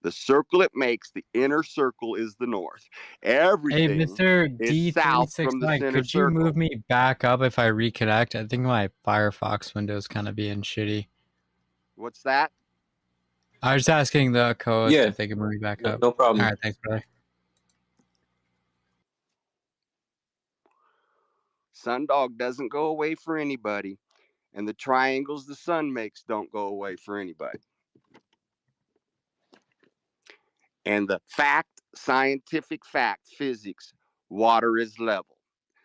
The circle it makes, the inner circle is the north. Everything Hey, Mr. is south from the D369, center could you circle. move me back up if I reconnect? I think my Firefox window is kind of being shitty. What's that? I was asking the co-host if they could move me back up. No problem. All right, thanks, brother. Sundog doesn't go away for anybody, and the triangles the sun makes don't go away for anybody. And the fact, scientific fact, physics, water is level.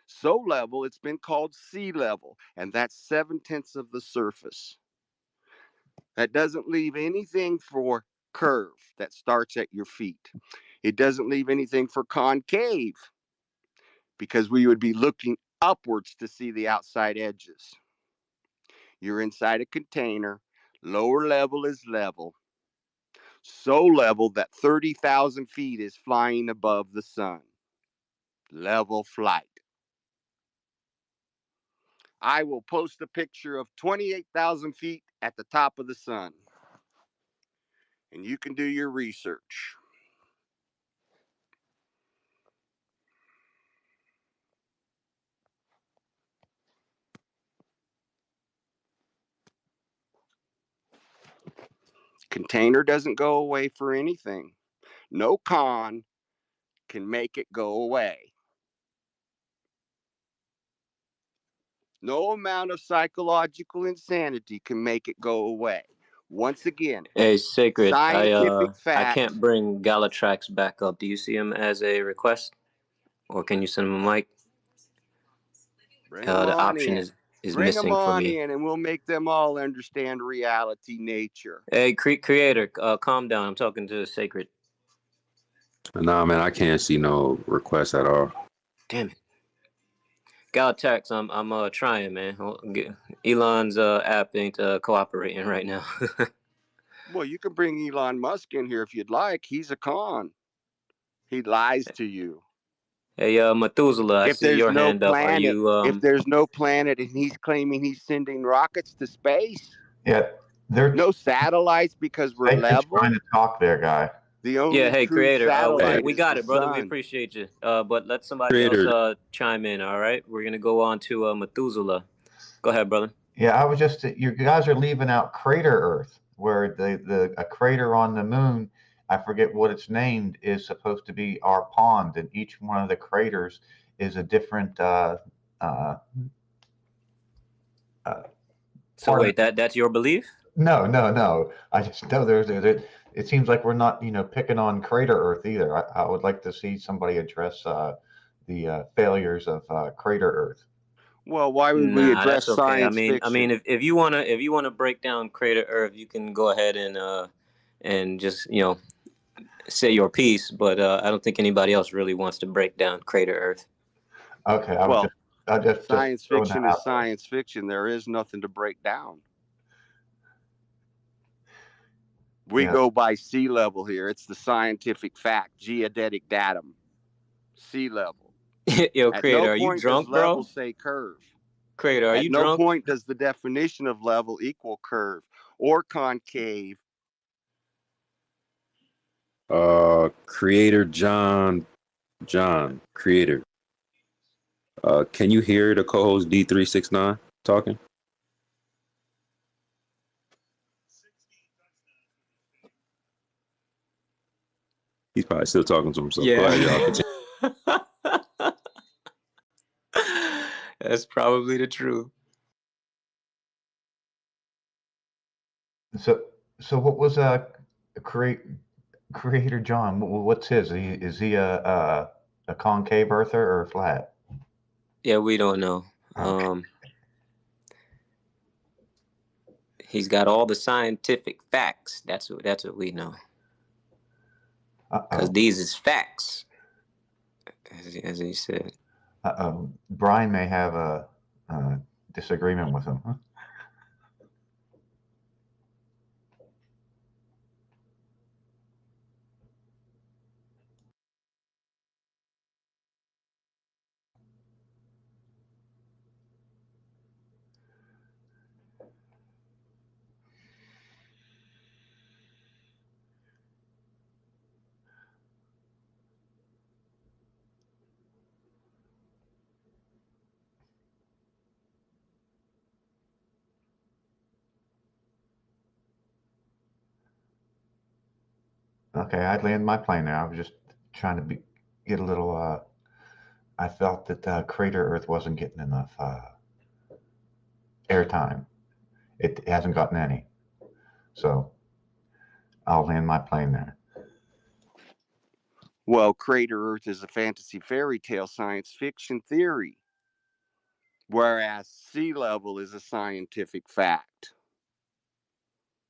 So level, it's been called sea level, and that's 7/10 of the surface. That doesn't leave anything for curve that starts at your feet. It doesn't leave anything for concave, because we would be looking upwards to see the outside edges. You're inside a container. Lower level is level. So level that 30,000 feet is flying above the sun. Level flight. I will post a picture of 28,000 feet at the top of the sun. And you can do your research. Container doesn't go away for anything. No con can make it go away. No amount of psychological insanity can make it go away. Once again, Hey, Sacred, scientific I fact. can't bring Galatrax back up. Do you see him as a request? Or can you send him a mic? Bring The them on option in. is Bring them missing for on me. in, and we'll make them all understand reality nature. Hey, Creator, calm down. I'm talking to Sacred. Nah, man, I can't see no requests at all. Damn it. Galatrax, I'm trying, man. Elon's app ain't cooperating right now. Well, you can bring Elon Musk in here if you'd like. He's a con. He lies to you. Hey, Methuselah, I If see there's your no hand up. Are planet, you if there's no planet and he's claiming he's sending rockets to space, Yeah, they're no satellites because we're Sacred's level. trying to talk there, guy. The only Yeah, hey, true Creator, satellite we is got the it, brother. We sun. appreciate you. But let somebody Creator. else chime in, all right? We're going to go on to Methuselah. Go ahead, brother. Yeah, I was just you guys are leaving out Crater Earth, where a crater on the moon, I forget what it's named, is supposed to be our pond, and each one of the craters is a different So wait, that's your belief? No. I just know there's it seems like we're not, picking on Crater Earth either. I would like to see somebody address the failures of Crater Earth. Well, why would we Nah, address that's okay. science fiction? I mean, if you wanna break down Crater Earth, you can go ahead and just say your piece. But I don't think anybody else really wants to break down Crater Earth. Okay, science fiction is science fiction. There is nothing to break down. We go by sea level here. It's the scientific fact, geodetic datum, sea level. Yo, At Creator, no are you point drunk, does level bro? say curve. Creator, are At you no drunk? point does the definition of level equal curve or concave. Creator John, Creator. Can you hear the co-host D369 talking? He's probably still talking to himself. Yeah. Go ahead, y'all. That's probably the truth. So what was Creator John? What's his? Is he a concave earther or flat? Yeah, we don't know. Okay. He's got all the scientific facts. That's what we know. Because these is facts, as he said. Brian may have a disagreement with him. Huh? Okay, I'd land my plane there. I was just trying to get a little. I felt that Crater Earth wasn't getting enough airtime. It hasn't gotten any, so I'll land my plane there. Well, Crater Earth is a fantasy fairy tale science fiction theory, whereas sea level is a scientific fact.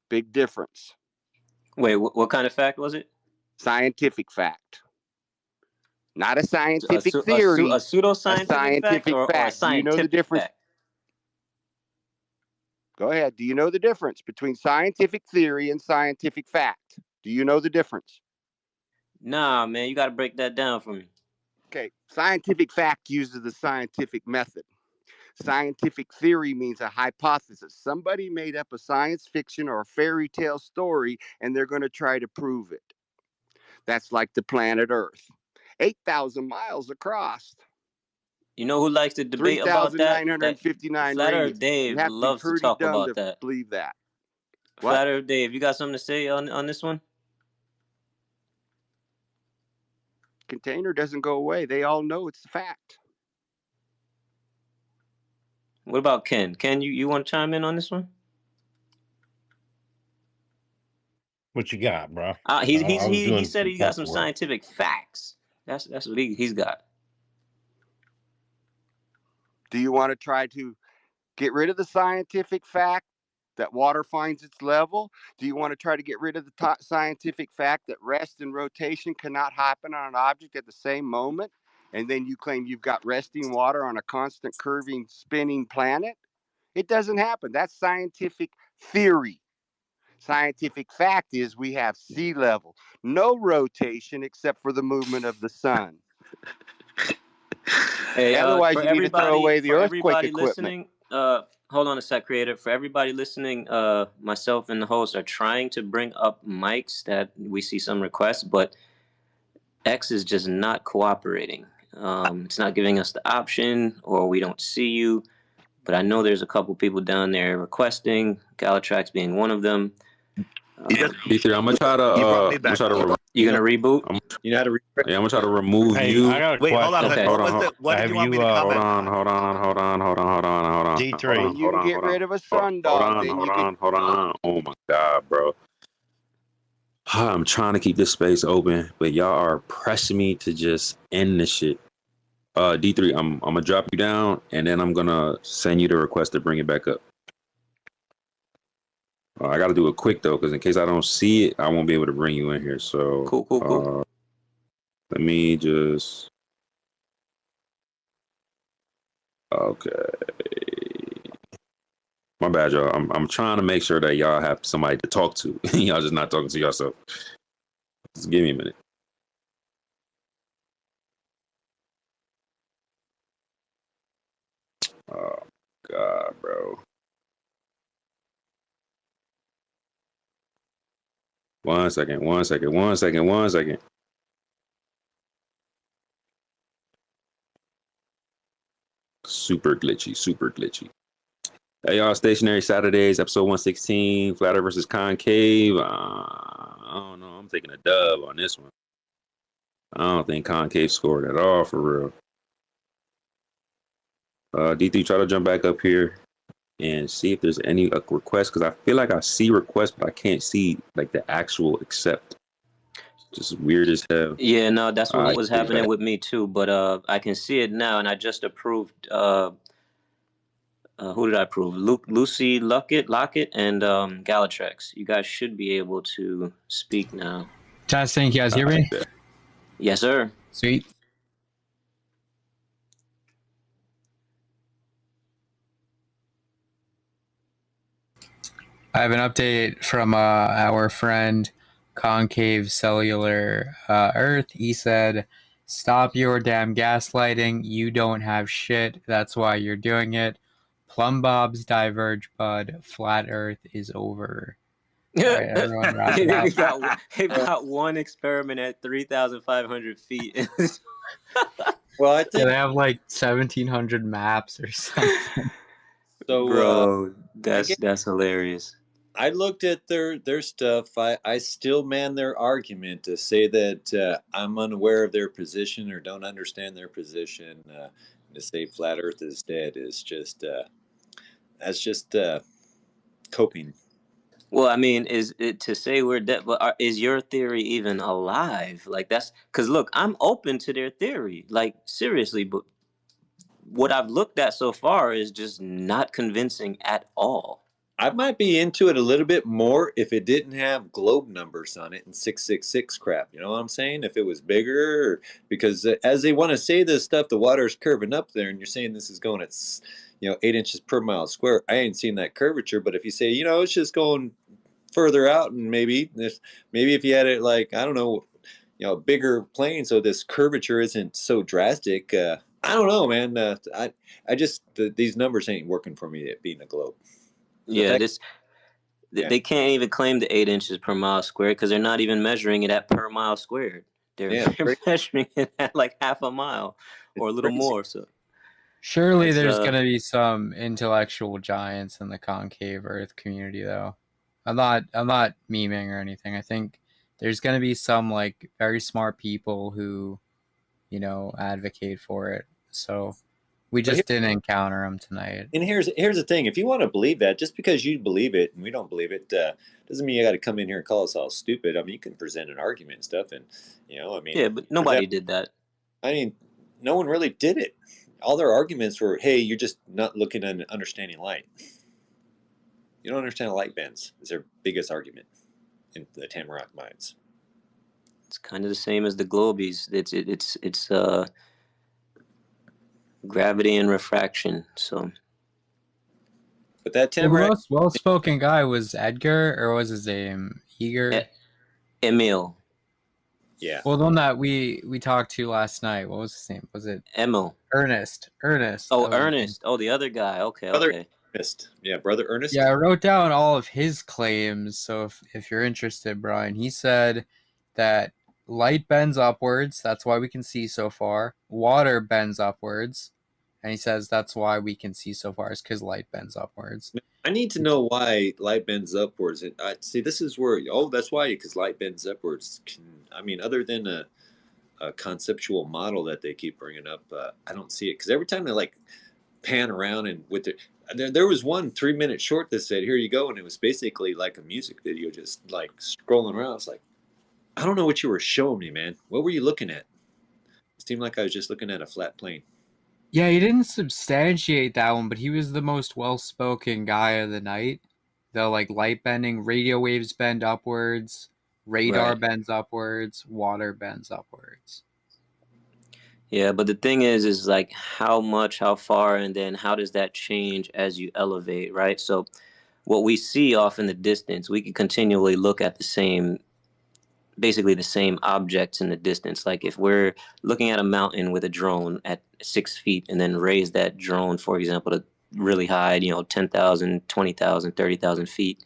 Big difference. Wait, what kind of fact was it? Scientific fact. Not a scientific theory. A pseudoscientific fact or a Do you know the scientific difference? fact? Go ahead. Do you know the difference between scientific theory and scientific fact? Do you know the difference? Nah, man, you got to break that down for me. Okay. Scientific fact uses the scientific method. Scientific theory means a hypothesis. Somebody made up a science fiction or a fairy tale story, and they're going to try to prove it. That's like the planet Earth, 8,000 miles across. You know who likes to debate about that? 3,959 Flat radius. Earth Dave You have to be loves to pretty talk dumb about to that. believe that. Flat Earth Dave, you got something to say on this one? Container doesn't go away. They all know it's a fact. What about Ken? Ken, you want to chime in on this one? What you got, bro? He said he got some scientific facts. That's what he's got. Do you want to try to get rid of the scientific fact that water finds its level? Do you want to try to get rid of the scientific fact that rest and rotation cannot happen on an object at the same moment? And then you claim you've got resting water on a constant curving, spinning planet? It doesn't happen. That's scientific theory. Scientific fact is we have sea level, no rotation except for the movement of the sun. Hey, otherwise for you need to throw away the earthquake equipment. Listening, hold on a sec, creator. For everybody listening, myself and the host are trying to bring up mics that we see some requests, but X is just not cooperating. It's not giving us the option, or we don't see you. But I know there's a couple people down there requesting, Galatrax being one of them. D3, I'm gonna try to. You gonna reboot? You know how to. I'm gonna try to remove you. Wait, hold on. Okay. What did you want me to comment? Hold on. D3. You can get rid of a sundog. Hold on. Oh my God, bro. I'm trying to keep this space open, but y'all are pressing me to just end this shit. D3, I'm gonna drop you down, and then I'm gonna send you the request to bring it back up. I got to do it quick though, because in case I don't see it, I won't be able to bring you in here. So cool. Let me just. Okay. My bad, y'all. I'm trying to make sure that y'all have somebody to talk to. Y'all just not talking to yourself. Just give me a minute. Oh God, bro. One second. Super glitchy. Hey, y'all, Stationary Saturdays, episode 116, Flat Earth versus Concave. I don't know. I'm taking a dub on this one. I don't think Concave scored at all, for real. D3, try to jump back up here and see if there's any requests, because I feel like I see requests, but I can't see like the actual accept. Just weird as hell. Yeah, no, that's what was happening with me too. But I can see it now, and I just approved. Who did I approve? Lucy Lockett, and Galatrax. You guys should be able to speak now. Testing, you guys hear me? Yes, sir. Sweet. I have an update from our friend Concave Cellular Earth. He said, "Stop your damn gaslighting. You don't have shit. That's why you're doing it. Plumb bobs diverge, bud. Flat Earth is over." All right, everyone wrap it up. They've got one experiment at 3,500 feet. Well, I think they have like 1,700 maps or something. So, bro, that's hilarious. I looked at their stuff. I still man their argument to say that I'm unaware of their position or don't understand their position. To say flat Earth is dead is just that's just coping. Well, I mean, is it to say we're dead? But is your theory even alive? Like that's because look, I'm open to their theory. Like seriously, but what I've looked at so far is just not convincing at all. I might be into it a little bit more if it didn't have globe numbers on it and 666 crap. You know what I'm saying? If it was bigger, because as they want to say this stuff, the water is curving up there, and you're saying this is going at 8 inches per mile square. I ain't seen that curvature, but if you say it's just going further out, and maybe if you had it like I don't know, bigger plane, so this curvature isn't so drastic. I don't know, man. I just these numbers ain't working for me at being a globe. Yeah, they can't even claim the 8 inches per mile squared because they're not even measuring it at per mile squared. They're measuring it at like half a mile or a little more. So surely there's going to be some intellectual giants in the concave Earth community, though. I'm not memeing or anything. I think there's going to be some like very smart people who, advocate for it. So we just didn't encounter them tonight. And here's the thing: if you want to believe that, just because you believe it and we don't believe it, doesn't mean you got to come in here and call us all stupid. I mean, you can present an argument and stuff, and Yeah, but nobody did that. I mean, no one really did it. All their arguments were, "Hey, you're just not looking at understanding light. You don't understand light bends." Is their biggest argument in the Tamarack mines. It's kind of the same as the globies. It's gravity and refraction. So, but that The most well-spoken guy was Edgar, or was his name Eager? Emil. Yeah. Well, the one that we talked to last night. What was his name? Was it Emil? Ernest. Oh, Ernest. Oh, the other guy. Okay. Okay. Ernest. Yeah, brother Ernest. Yeah, I wrote down all of his claims. So if you're interested, Brian, he said that light bends upwards. That's why we can see so far. Water bends upwards. And he says that's why we can see so far is because light bends upwards. I need to know why light bends upwards. And see, this is where, that's why, because light bends upwards. Other than a conceptual model that they keep bringing up, I don't see it. Because every time they like pan around and with there was one 3-minute short that said, "Here you go," and it was basically like a music video, just like scrolling around. It's like, I don't know what you were showing me, man. What were you looking at? It seemed like I was just looking at a flat plane. Yeah, he didn't substantiate that one, but he was the most well-spoken guy of the night. The like light bending, radio waves bend upwards, radar bends upwards, water bends upwards. Yeah, but the thing is like how much, how far, and then how does that change as you elevate, right? So what we see off in the distance, we can continually look at basically the same objects in the distance. Like if we're looking at a mountain with a drone at 6 feet and then raise that drone, for example, to really high, 10,000, 20,000, 30,000 feet,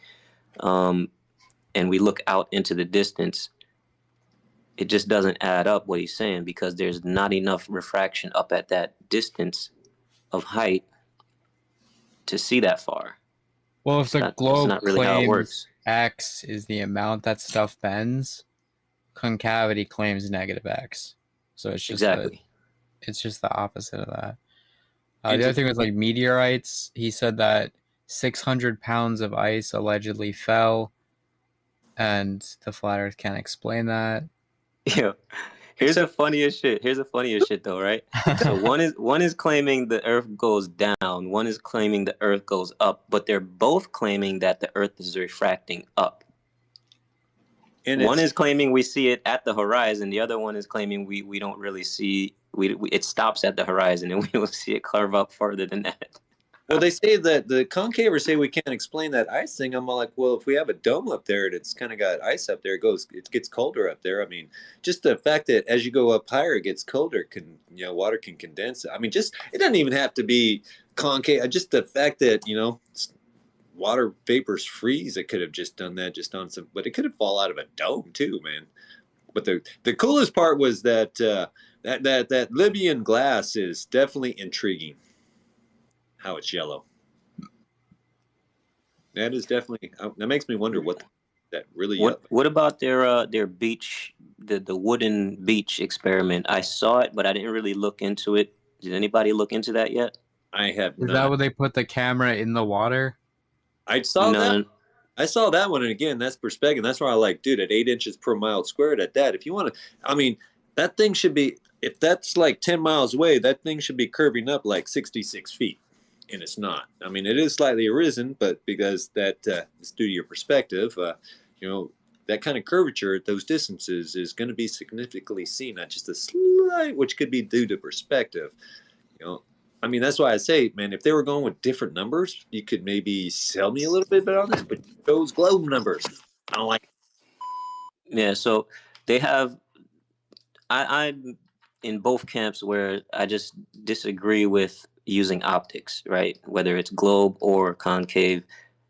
and we look out into the distance, it just doesn't add up what he's saying, because there's not enough refraction up at that distance of height to see that far. Well, if the globe not really how it works. X is the amount that stuff bends, concavity claims negative X. So it's just it's just the opposite of that. The other thing was like meteorites. He said that 600 pounds of ice allegedly fell, and the flat Earth can't explain that. Yeah. Here's the funniest shit though, right? So one is claiming the Earth goes down, one is claiming the Earth goes up, but they're both claiming that the Earth is refracting up. And one is claiming we see it at the horizon, the other one is claiming we don't really see it stops at the horizon and we don't see it carve up farther than that. Well, they say that the concavers say we can't explain that ice thing. I'm like, well, if we have a dome up there and it's kind of got ice up there, it gets colder up there. I mean, just the fact that as you go up higher, it gets colder. Water can condense. I mean, it doesn't even have to be concave. Just the fact that water vapors freeze. It could have just done that just on some, but it could have fall out of a dome too, man. But the coolest part was that that Libyan glass is definitely intriguing. How it's yellow. That is definitely, that makes me wonder what that really. What about their beach, the wooden beach experiment? I saw it, but I didn't really look into it. Did anybody look into that yet? I have not. Is that where they put the camera in the water? I saw that. I saw that one, and again, that's perspective. That's why I like, dude, at 8 inches per mile squared. At that, if you want to, that thing should be. If that's like 10 miles away, that thing should be curving up like 66 feet. And it's not. It is slightly arisen, but because that is due to your perspective, that kind of curvature at those distances is going to be significantly seen, not just a slight, which could be due to perspective. That's why I say, man, if they were going with different numbers, you could maybe sell me a little bit better on this, but those globe numbers, I don't like it. Yeah, so they have, I'm in both camps where I just disagree with using optics, right? Whether it's globe or concave.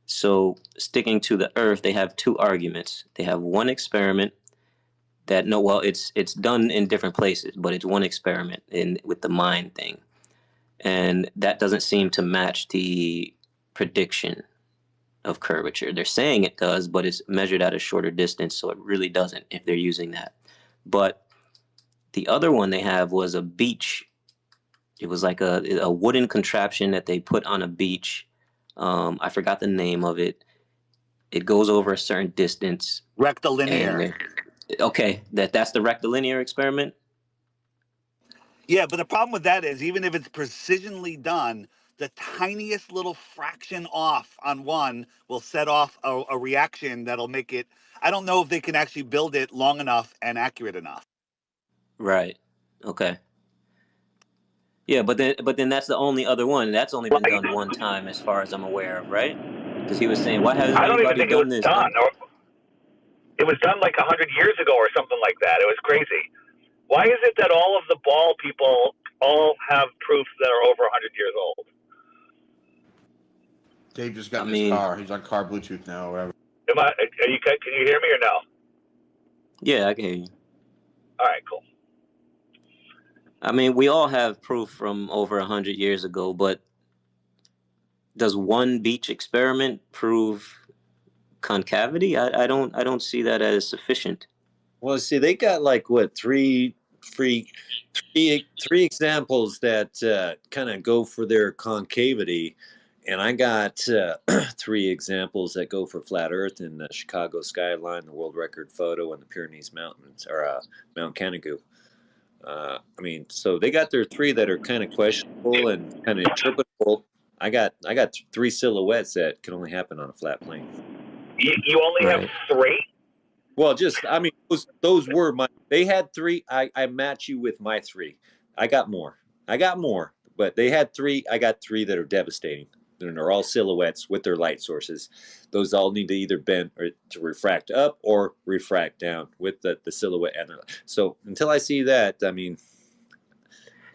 So sticking to the Earth, they have two arguments. They have one experiment that it's done in different places, but it's one experiment with the mind thing, and that doesn't seem to match the prediction of curvature. They're saying it does, but it's measured at a shorter distance, so it really doesn't if they're using that. But the other one they have was a beach. It was like a wooden contraption that they put on a beach. I forgot the name of it. It goes over a certain distance. Rectilinear. Okay, that's the rectilinear experiment. Yeah, but the problem with that is even if it's precisionally done, the tiniest little fraction off on one will set off a reaction that'll make it. I don't know if they can actually build it long enough and accurate enough. Right. Okay. Yeah, but then that's the only other one. That's only been done one time, as far as I'm aware of, right? Because he was saying, why hasn't I don't even anybody think it done was this? done. Or it was done like 100 years ago or something like that. It was crazy. Why is it that all of the ball people all have proofs that are over 100 years old? Dave just got in his car. He's on car Bluetooth now. Or whatever. Can you hear me or no? Yeah, I can hear you. All right, cool. I mean, we all have proof from over 100 years ago, but does one beach experiment prove concavity? I don't see that as sufficient. Well, see, they got like what three examples that kind of go for their concavity, and I got 3 examples that go for flat Earth in the Chicago skyline, the world record photo, and the Pyrenees Mountains or Mount Canigou. I mean, so they got their 3 that are kind of questionable and kind of interpretable. I got 3 silhouettes that can only happen on a flat plane. You only have 3? Well, just I mean, those were my. They had 3. I match you with my 3. I got more, but they had 3. I got 3 that are devastating. They're all silhouettes with their light sources. Those all need to either bend or to refract up or refract down with the silhouette. And so until I see that, I mean,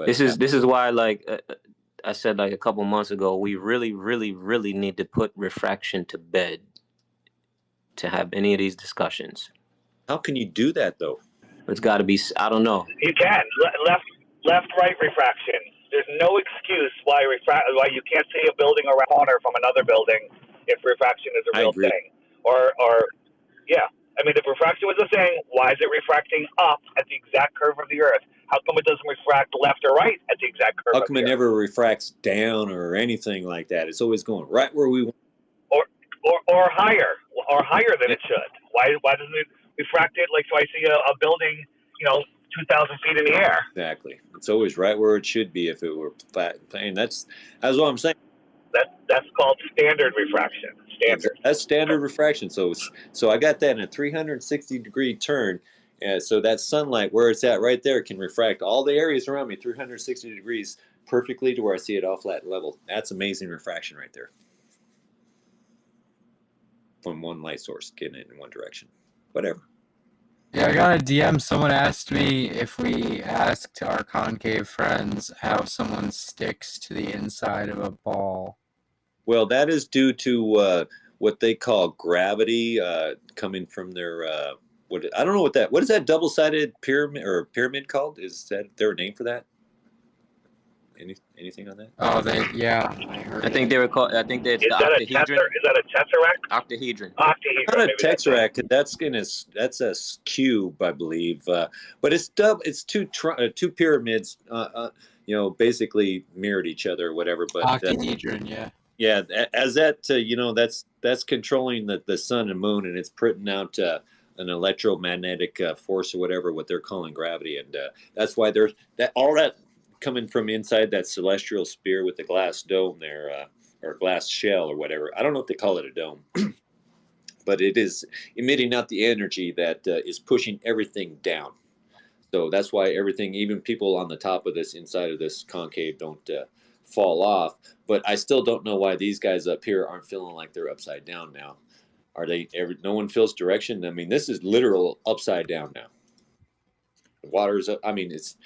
This is why, like I said, like a couple months ago, we really, really, really need to put refraction to bed to have any of these discussions. How can you do that though? It's got to be. I don't know. You can left-right refraction. There's no excuse why you can't see a building around a corner from another building if refraction is a real thing. Or yeah, I mean, if refraction was a thing, why is it refracting up at the exact curve of the Earth? How come it doesn't refract left or right at the exact curve? How come it never refracts down or anything like that? It's always going right where we want. Or higher than it should. Why doesn't it refract it like so? I see a building, 2,000 feet in the air. Exactly. It's always right where it should be if it were flat. And that's what I'm saying. That's called standard refraction. Standard. That's standard refraction. So I got that in a 360-degree turn. So that sunlight, where it's at right there, can refract all the areas around me 360 degrees perfectly to where I see it all flat level. That's amazing refraction right there. From one light source, getting it in one direction. Whatever. Yeah, I got a DM. Someone asked me if we asked our concave friends how someone sticks to the inside of a ball. Well, that is due to what they call gravity coming from their I don't know what is that double-sided pyramid called? Is that their name for that? Anything on that? Oh, yeah. I think they were called. I think that's the octahedron. Is that a tesseract? Octahedron. Octahedron. Not a tesseract. That's a cube, I believe. But it's It's two pyramids. Basically mirrored each other, or whatever. But octahedron, yeah. Yeah, as that that's controlling the sun and moon, and it's putting out an electromagnetic force or whatever, what they're calling gravity, and that's why there's all that coming from inside that celestial sphere with the glass dome there, or glass shell or whatever. I don't know if they call it a dome, but it is emitting out the energy that is pushing everything down. So that's why everything, even people on the top of this, inside of this concave, don't fall off. But I still don't know why these guys up here aren't feeling like they're upside down now. Are they? No one feels direction. I mean, this is literal upside down now. The water's up. I mean, it's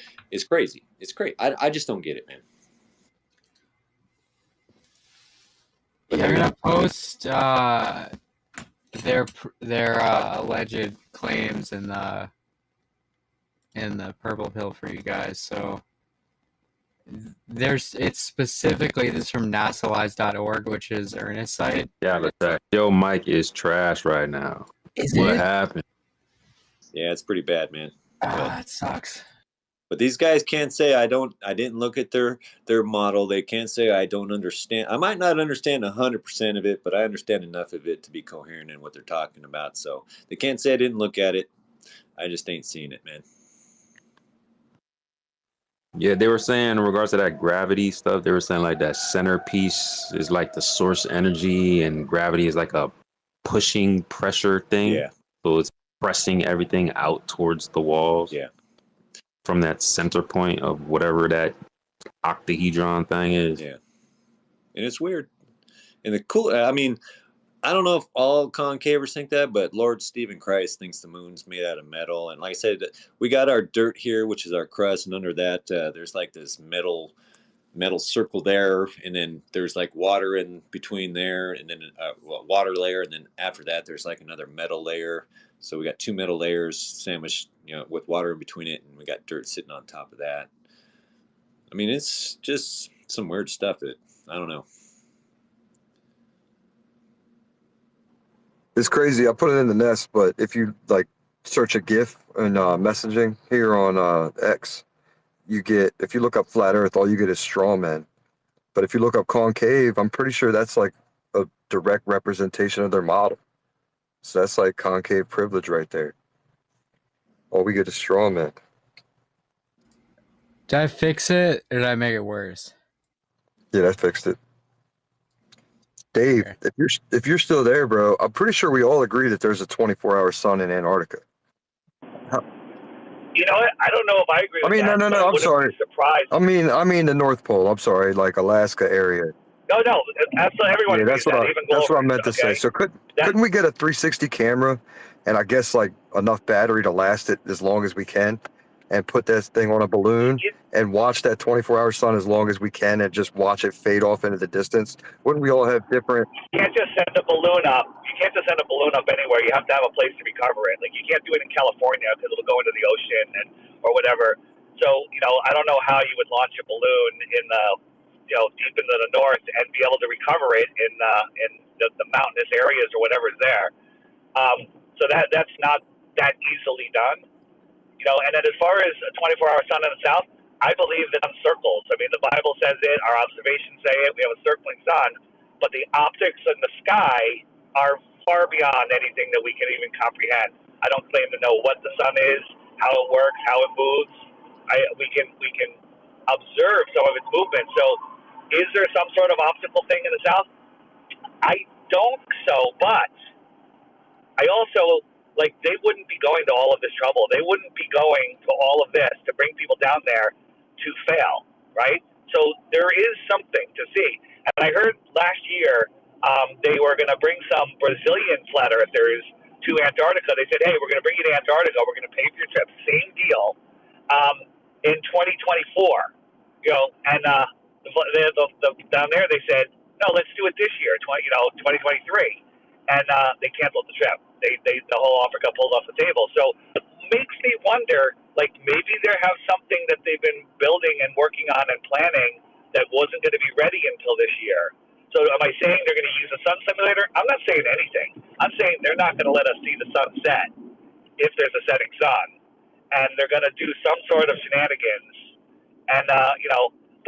crazy. It's crazy. I just don't get it, man. But they're gonna post their alleged claims in the purple pill for you guys. So It's specifically, this is from NASAWise.org, which is Ernest's site. Yeah, look that. Your mic is trash right now. Is What it? happened? Yeah, it's pretty bad, man. It sucks. But these guys can't say I didn't look at their model. They can't say I don't understand. I might not understand 100% of it, but I understand enough of it to be coherent in what they're talking about. So they can't say I didn't look at it. I just ain't seen it, man. Yeah, they were saying in regards to that gravity stuff, they were saying like that centerpiece is like the source energy and gravity is like a pushing pressure thing. Yeah. So it's pressing everything out towards the walls. Yeah. From that center point of whatever that octahedron thing is. Yeah. And it's weird. And I mean, I don't know if all concavers think that, but Lord Stephen Christ thinks the moon's made out of metal. And like I said, we got our dirt here, which is our crust, and under that, there's like this metal circle there, and then there's like water in between there, and then water layer, and then after that, there's like another metal layer. So we got two metal layers sandwiched, with water in between it, and we got dirt sitting on top of that. I mean, it's just some weird stuff that I don't know. It's crazy. I put it in the nest, but if you like search a GIF in messaging here on X, you get, if you look up flat Earth, all you get is straw men. But if you look up concave, I'm pretty sure that's like a direct representation of their model. So that's like concave privilege right there. All we get is straw men. Did I fix it or did I make it worse? Yeah, that fixed it. Dave, Okay. if you're still there, bro, I'm pretty sure we all agree that there's a 24-hour sun in Antarctica. You know what? I don't know if I agree with that. No. but I I'm wouldn't sorry. be surprised. I mean the North Pole. I'm sorry, like Alaska area. No, absolutely. Everyone Yeah, agrees that's what that. that's what I meant to say. So couldn't we get a 360 camera, and I guess like enough battery to last it as long as we can, and put that thing on a balloon and watch that 24-hour sun as long as we can, and just watch it fade off into the distance? Wouldn't we all have different? You can't just send a balloon up. You can't just send a balloon up anywhere. You have to have a place to recover it. Like, you can't do it in California because it'll go into the ocean or whatever. So, I don't know how you would launch a balloon in deep into the north and be able to recover it in the mountainous areas or whatever is there. So that's not that easily done. And then as far as a 24-hour sun in the south, I believe that on circles. I mean, the Bible says it, our observations say it, we have a circling sun, but the optics in the sky are far beyond anything that we can even comprehend. I don't claim to know what the sun is, how it works, how it moves. We can observe some of its movement. So is there some sort of optical thing in the south? I don't think so, but I also, they wouldn't be going to all of this trouble. They wouldn't be going to all of this to bring people down there to fail, right? So there is something to see. And I heard last year they were going to bring some Brazilian flat earthers to Antarctica. They said, hey, we're going to bring you to Antarctica. We're going to pay for your trip. Same deal in 2024. And down there they said, no, let's do it this year, 2023. And they canceled the trip. The whole offer got pulled off the table. So it makes me wonder, maybe they have something that they've been building and working on and planning that wasn't going to be ready until this year. So am I saying they're going to use a sun simulator? I'm not saying anything. I'm saying they're not going to let us see the sun set if there's a setting sun. And they're going to do some sort of shenanigans. And,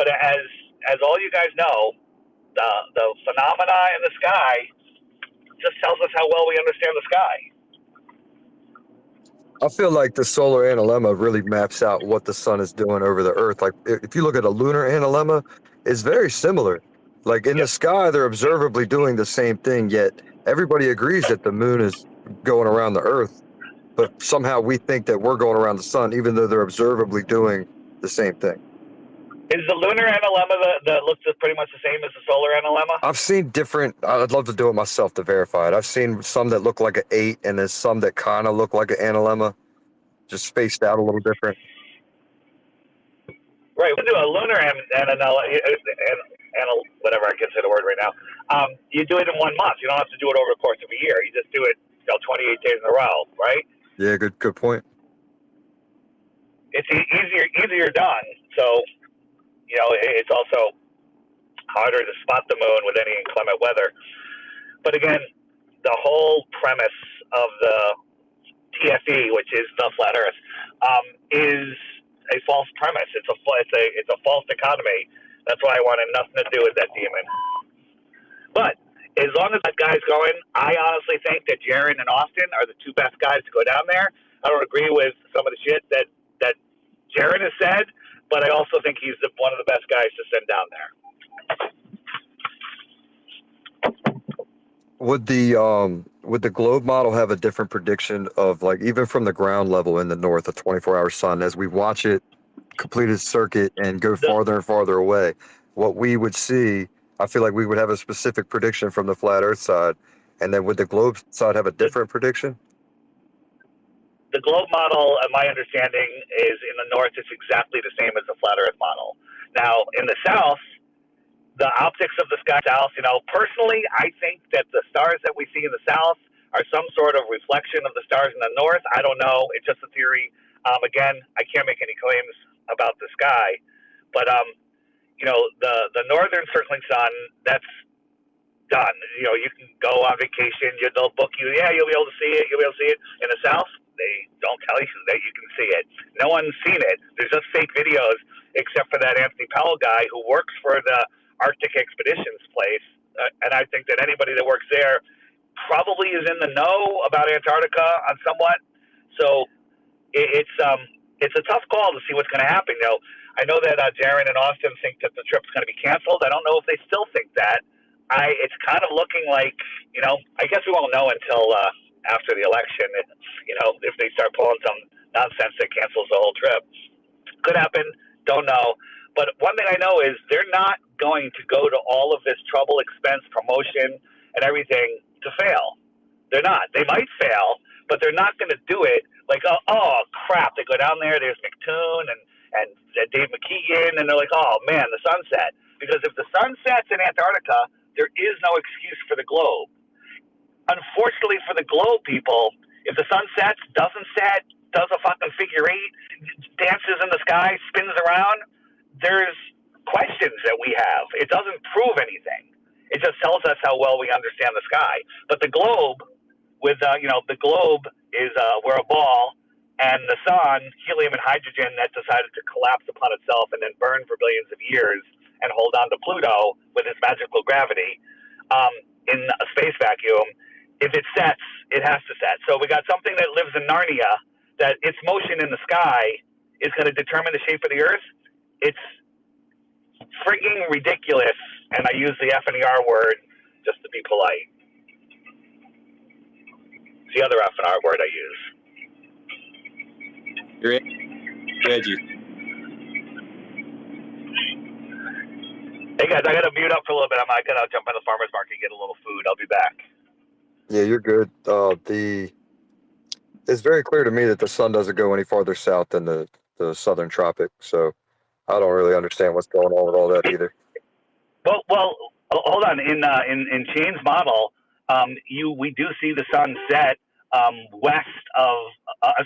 but as all you guys know, the phenomena in the sky just tells us how well we understand the sky. I feel like the solar analemma really maps out what the sun is doing over the earth. Like, if you look at a lunar analemma, it's very similar. Like, in the sky, they're observably doing the same thing, yet everybody agrees that the moon is going around the earth, but somehow we think that we're going around the sun, even though they're observably doing the same thing. Is the lunar analemma that looks pretty much the same as the solar analemma? I've seen different. I'd love to do it myself to verify it. I've seen some that look like an 8, and then some that kind of look like an analemma, just spaced out a little different. Right, we'll do a lunar and whatever I can say the word right now. You do it in 1 month. You don't have to do it over the course of a year. You just do it 28 days in a row, right? Yeah, good point. It's easier done. So it's also harder to spot the moon with any inclement weather. But again, the whole premise of the TFE, which is the flat Earth, is a false premise. It's a false dichotomy. That's why I wanted nothing to do with that demon. But as long as that guy's going, I honestly think that Jaron and Austin are the two best guys to go down there. I don't agree with some of the shit that Jaron has said, but I also think he's one of the best guys to send down there. Would the globe model have a different prediction of, like, even from the ground level in the north, a 24-hour sun, as we watch it complete its circuit and go farther and farther away, what we would see, I feel like we would have a specific prediction from the flat Earth side, and then would the globe side have a different prediction? The globe model, my understanding, is in the north, it's exactly the same as the flat Earth model. Now, in the south, the optics of the sky south, personally, I think that the stars that we see in the south are some sort of reflection of the stars in the north. I don't know. It's just a theory. Again, I can't make any claims about the sky. But, the northern circling sun, that's done. You can go on vacation. They'll book you. Yeah, you'll be able to see it. You'll be able to see it. In the south, they don't tell you that you can see it. No one's seen it. There's just fake videos, except for that Anthony Powell guy who works for the Arctic Expeditions place, and I think that anybody that works there probably is in the know about Antarctica on somewhat. So it's a tough call to see what's going to happen. I know that Jaron and Austin think that the trip's going to be canceled. I don't know if they still think that. It's kind of looking like, I guess we won't know until after the election. If they start pulling some nonsense that cancels the whole trip, could happen. Don't know. But one thing I know is they're not going to go to all of this trouble, expense, promotion, and everything to fail. They're not. They might fail, but they're not going to do it like, oh crap, they go down there, there's McToon and Dave McKeegan, and they're like, oh man, the sunset. Because if the sun sets in Antarctica, there is no excuse for the globe. Unfortunately for the globe people, if the sun sets, doesn't set, does a fucking figure eight, dances in the sky, spins around, there's questions that we have. It doesn't prove anything. It just tells us how well we understand the sky. But the globe, the globe is we're a ball, and the sun, helium and hydrogen that decided to collapse upon itself and then burn for billions of years and hold on to Pluto with its magical gravity in a space vacuum. If it sets, it has to set. So we got something that lives in Narnia, that its motion in the sky is going to determine the shape of the Earth. It's frigging ridiculous, and I use the F and the R word just to be polite. It's the other F and R word I use. You're edgy. Hey guys, I gotta mute up for a little bit. I gotta jump in the farmer's market and get a little food. I'll be back. Yeah, you're good. It's very clear to me that the sun doesn't go any farther south than the southern tropic, so I don't really understand what's going on with all that either. Well, hold on. In Shane's model, we do see the sun set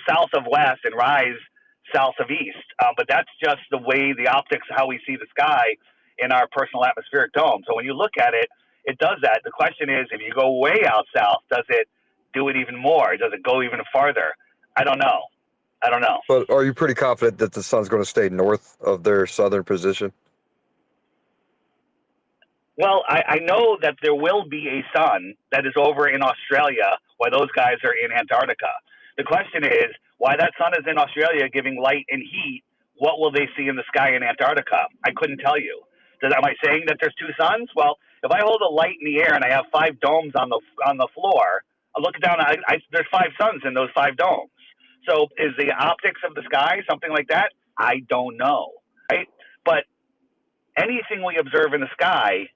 south of west and rise south of east. But that's just the way the optics, how we see the sky in our personal atmospheric dome. So when you look at it, it does that. The question is, if you go way out south, does it do it even more? Does it go even farther? I don't know. But are you pretty confident that the sun's going to stay north of their southern position? Well, I know that there will be a sun that is over in Australia while those guys are in Antarctica. The question is, why that sun is in Australia giving light and heat, what will they see in the sky in Antarctica? I couldn't tell you. Am I saying that there's two suns? Well, if I hold a light in the air and I have 5 domes on the floor, I look down, there's 5 suns in those 5 domes. So is the optics of the sky something like that? I don't know, right? But anything we observe in the sky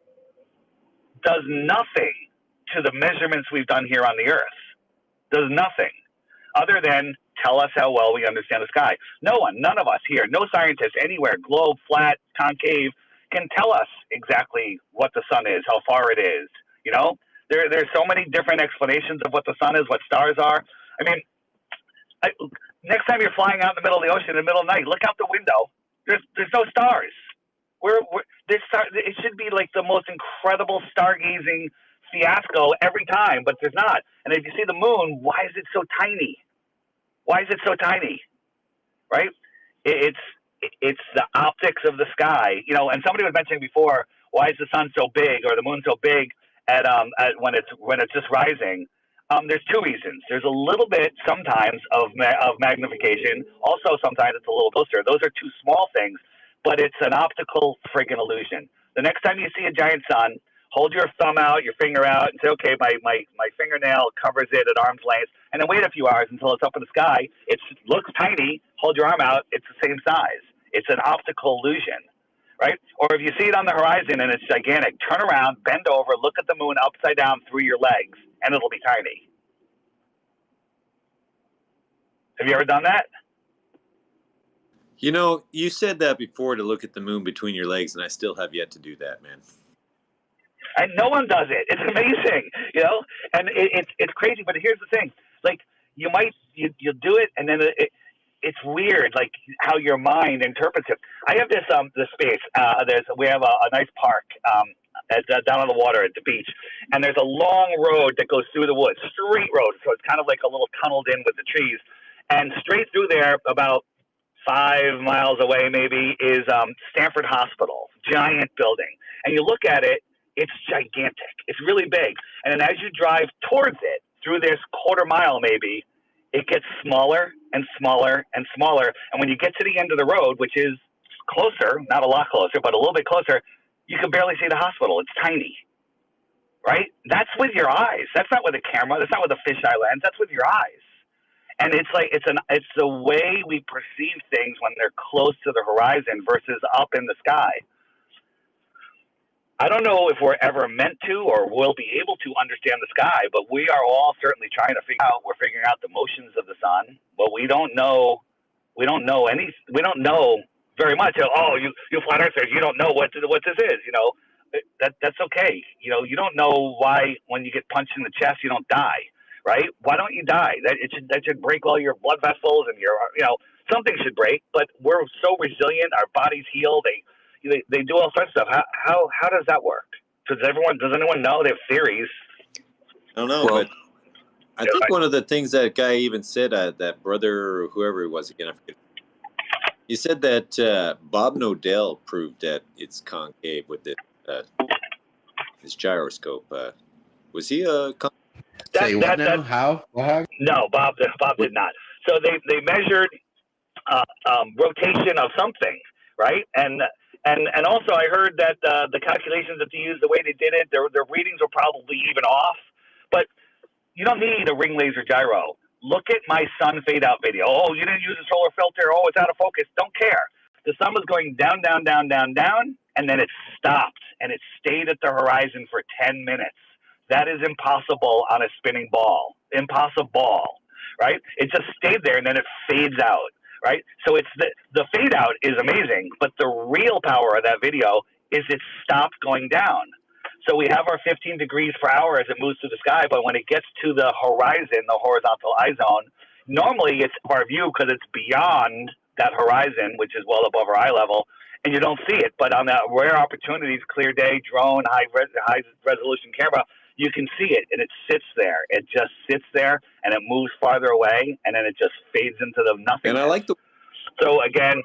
does nothing to the measurements we've done here on the Earth. Does nothing other than tell us how well we understand the sky. No one, none of us here, no scientist anywhere, globe, flat, concave, can tell us exactly what the sun is, how far it is. There's so many different explanations of what the sun is, what stars are. I mean, next time you're flying out in the middle of the ocean in the middle of the night, look out the window. There's no stars. it should be like the most incredible stargazing fiasco every time, but there's not. And if you see the moon, why is it so tiny? Why is it so tiny? Right? It's the optics of the sky, you know. And somebody was mentioning before, why is the sun so big or the moon so big at when it's just rising? There's two reasons. There's a little bit sometimes of magnification. Also, sometimes it's a little closer. Those are two small things, but it's an optical friggin' illusion. The next time you see a giant sun, hold your thumb out, your finger out, and say, okay, my fingernail covers it at arm's length, and then wait a few hours until it's up in the sky. It looks tiny. Hold your arm out. It's the same size. It's an optical illusion, right? Or if you see it on the horizon and it's gigantic, turn around, bend over, look at the moon upside down through your legs, and it'll be tiny. Have you ever done that? You know, you said that before, to look at the moon between your legs, and I still have yet to do that, man. And no one does it. It's amazing, you know. And it's crazy. But here's the thing: like you'll do it, and then it's weird, like how your mind interprets it. I have this space. We have a nice park down on the water at the beach, and there's a long road that goes through the woods, straight road. So it's kind of like a little tunneled in with the trees, and straight through there, about 5 miles away maybe, is Stanford Hospital, giant building. And you look at it. It's gigantic. It's really big. And then as you drive towards it, through this quarter mile maybe, it gets smaller and smaller and smaller. And when you get to the end of the road, which is closer, not a lot closer, but a little bit closer, you can barely see the hospital. It's tiny, right? That's with your eyes. That's not with a camera. That's not with a fisheye lens. That's with your eyes. And it's like it's the way we perceive things when they're close to the horizon versus up in the sky. I don't know if we're ever meant to or will be able to understand the sky, but we are all certainly trying to figure out. We're figuring out the motions of the sun, but we don't know. We don't know very much. Oh, you flat earthers, you don't know what this is. You know, that's okay. You know, you don't know why when you get punched in the chest you don't die, right? Why don't you die? That should break all your blood vessels and something should break. But we're so resilient. Our bodies heal. They do all sorts of stuff. How does that work? Does anyone know? They have theories. I don't know, but I think one of the things that guy even said, that brother or whoever it was again, I forget. He said that Bob Nodell proved that it's concave with his gyroscope. Was he a? Say what now? How? No, Bob did not. So they measured rotation of something, right? And also I heard that the calculations that they used, the way they did it, their readings were probably even off. But you don't need a ring laser gyro. Look at my sun fade out video. Oh, you didn't use a solar filter. Oh, it's out of focus. Don't care. The sun was going down, down, down, down, down, and then it stopped, and it stayed at the horizon for 10 minutes. That is impossible on a spinning ball. Impossible, right? It just stayed there, and then it fades out, right? So it's the fade out is amazing, but the real power of that video is it stopped going down. So we have our 15 degrees per hour as it moves through the sky, but when it gets to the horizon, the horizontal eye zone, normally it's our view because it's beyond that horizon, which is well above our eye level, and you don't see it. But on that rare opportunities, clear day, drone, high resolution camera, you can see it, and it sits there. It just sits there, and it moves farther away, and then it just fades into the nothing. And I like the. So again.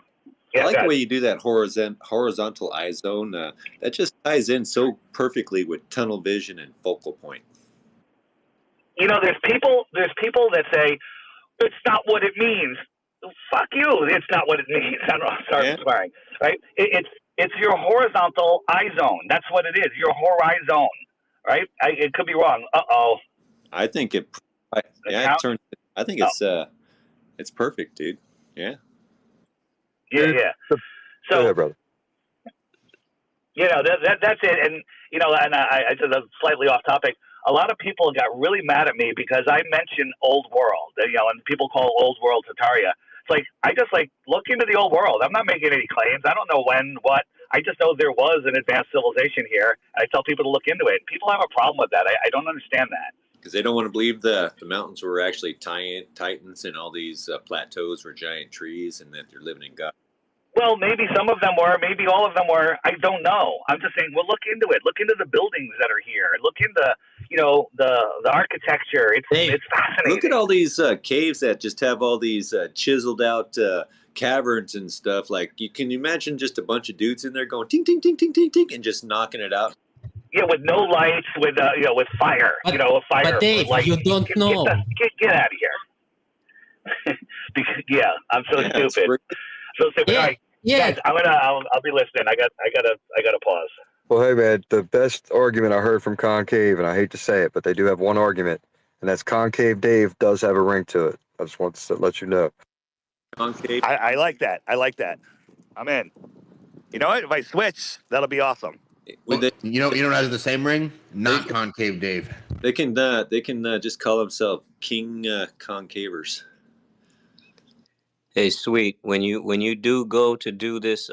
I like the way you do that horizontal eye zone. That just ties in so perfectly with tunnel vision and focal point. You know, there's people that say it's not what it means. Fuck you! It's not what it means. I'm sorry, swearing. Right? It's your horizontal eye zone. That's what it is. Your horizon. Right? It could be wrong. I think it. I think it's perfect, dude. Yeah. Yeah. So, yeah, brother. You know, that's it. And, you know, and I just slightly off topic. A lot of people got really mad at me because I mentioned old world, you know, and people call old world Tartaria. It's like, I just look into the old world. I'm not making any claims. I don't know what. I just know there was an advanced civilization here. And I tell people to look into it. People have a problem with that. I don't understand that. Because they don't want to believe the mountains were actually titans and all these plateaus were giant trees and that they're living in God. Well, maybe some of them were, maybe all of them were. I don't know. I'm just saying, well, look into it. Look into the buildings that are here. Look into, the architecture. It's fascinating. Look at all these caves that just have all these chiseled out caverns and stuff. Like, you can imagine just a bunch of dudes in there going ting ting ting ting ting ting and just knocking it out. Yeah, with no lights, with with fire. A fire. But Dave, light. you don't know. Get out of here. Yeah, I'm so stupid. So stupid. All right, guys, I'll be listening. I gotta pause. Well, hey man, the best argument I heard from Concave, and I hate to say it, but they do have one argument, and that's Concave Dave does have a ring to it. I just want to let you know. Concave. I like that. I'm in. You know what? If I switch, that'll be awesome. You don't have the same ring? Not Concave Dave. They can just call themselves King Concavers. Hey, sweet. When you do go to do this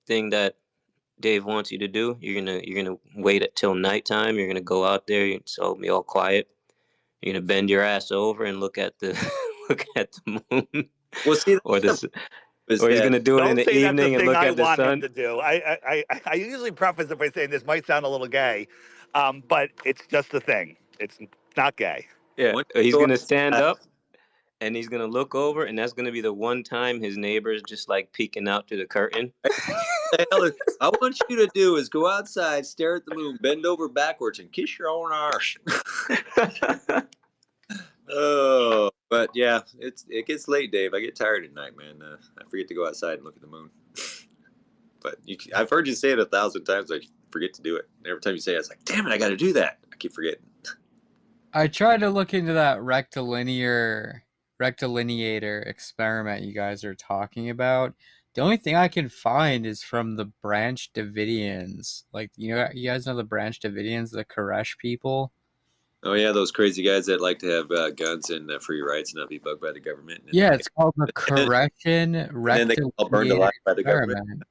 thing that Dave wants you to do, you're gonna wait until nighttime. You're gonna go out there. So be all quiet. You're gonna bend your ass over and look at the moon. Well, see, or he's gonna do it in the evening and look at the sun. To do. I usually preface it by saying this might sound a little gay, but it's just a thing. It's not gay. Yeah, he's gonna stand up and he's gonna look over, and that's gonna be the one time his neighbor's just like peeking out through the curtain. I want you to do is go outside, stare at the moon, bend over backwards, and kiss your own arse. Oh, but yeah, it gets late, Dave. I get tired at night, man. I forget to go outside and look at the moon. But I've heard you say it 1,000 times. I forget to do it. And every time you say it, it's like, damn it, I got to do that. I keep forgetting. I tried to look into that rectilineator experiment you guys are talking about. The only thing I can find is from the Branch Davidians. Like, you guys know the Branch Davidians, the Koresh people? Oh, yeah, those crazy guys that like to have guns and free rights and not be bugged by the government. Yeah, it's called the Koreshian And then they get all burned alive by the experiment. government.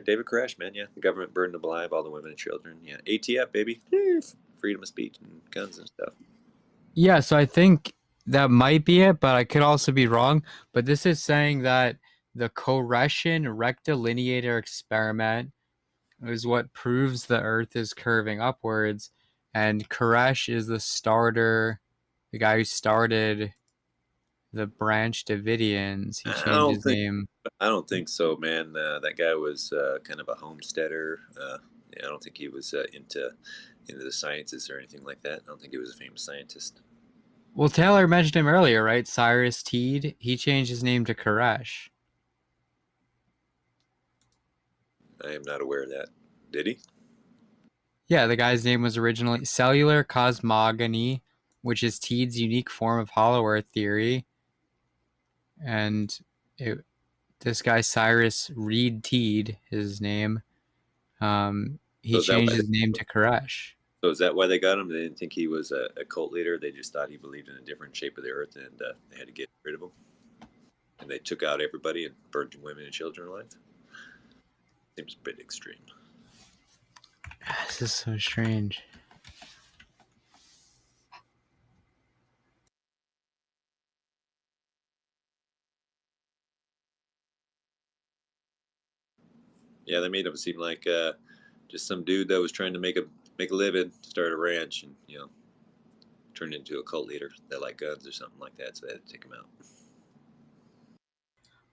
David Koresh, man, yeah. The government burned them alive, all the women and children. Yeah, ATF, baby. Freedom of speech and guns and stuff. Yeah, so I think that might be it, but I could also be wrong. But this is saying that the Koreshian rectilineator experiment is what proves the Earth is curving upwards. And Koresh is the guy who started the Branch Davidians. He changed his name. I don't think so, man. That guy was kind of a homesteader. I don't think he was into the sciences or anything like that. I don't think he was a famous scientist. Well, Taylor mentioned him earlier, right? Cyrus Teed. He changed his name to Koresh. I am not aware of that. Did he? Yeah, the guy's name was originally Cellular Cosmogony, which is Teed's unique form of hollow Earth theory. And this guy, Cyrus Reed Teed, his name, he changed his name to Koresh. So is that why they got him? They didn't think he was a cult leader. They just thought he believed in a different shape of the Earth, and they had to get rid of him. And they took out everybody and burned women and children alive. Seems a bit extreme. This is so strange. Yeah, they made him seem like just some dude that was trying to make a living, start a ranch, and turned into a cult leader that liked guns or something like that. So they had to take him out.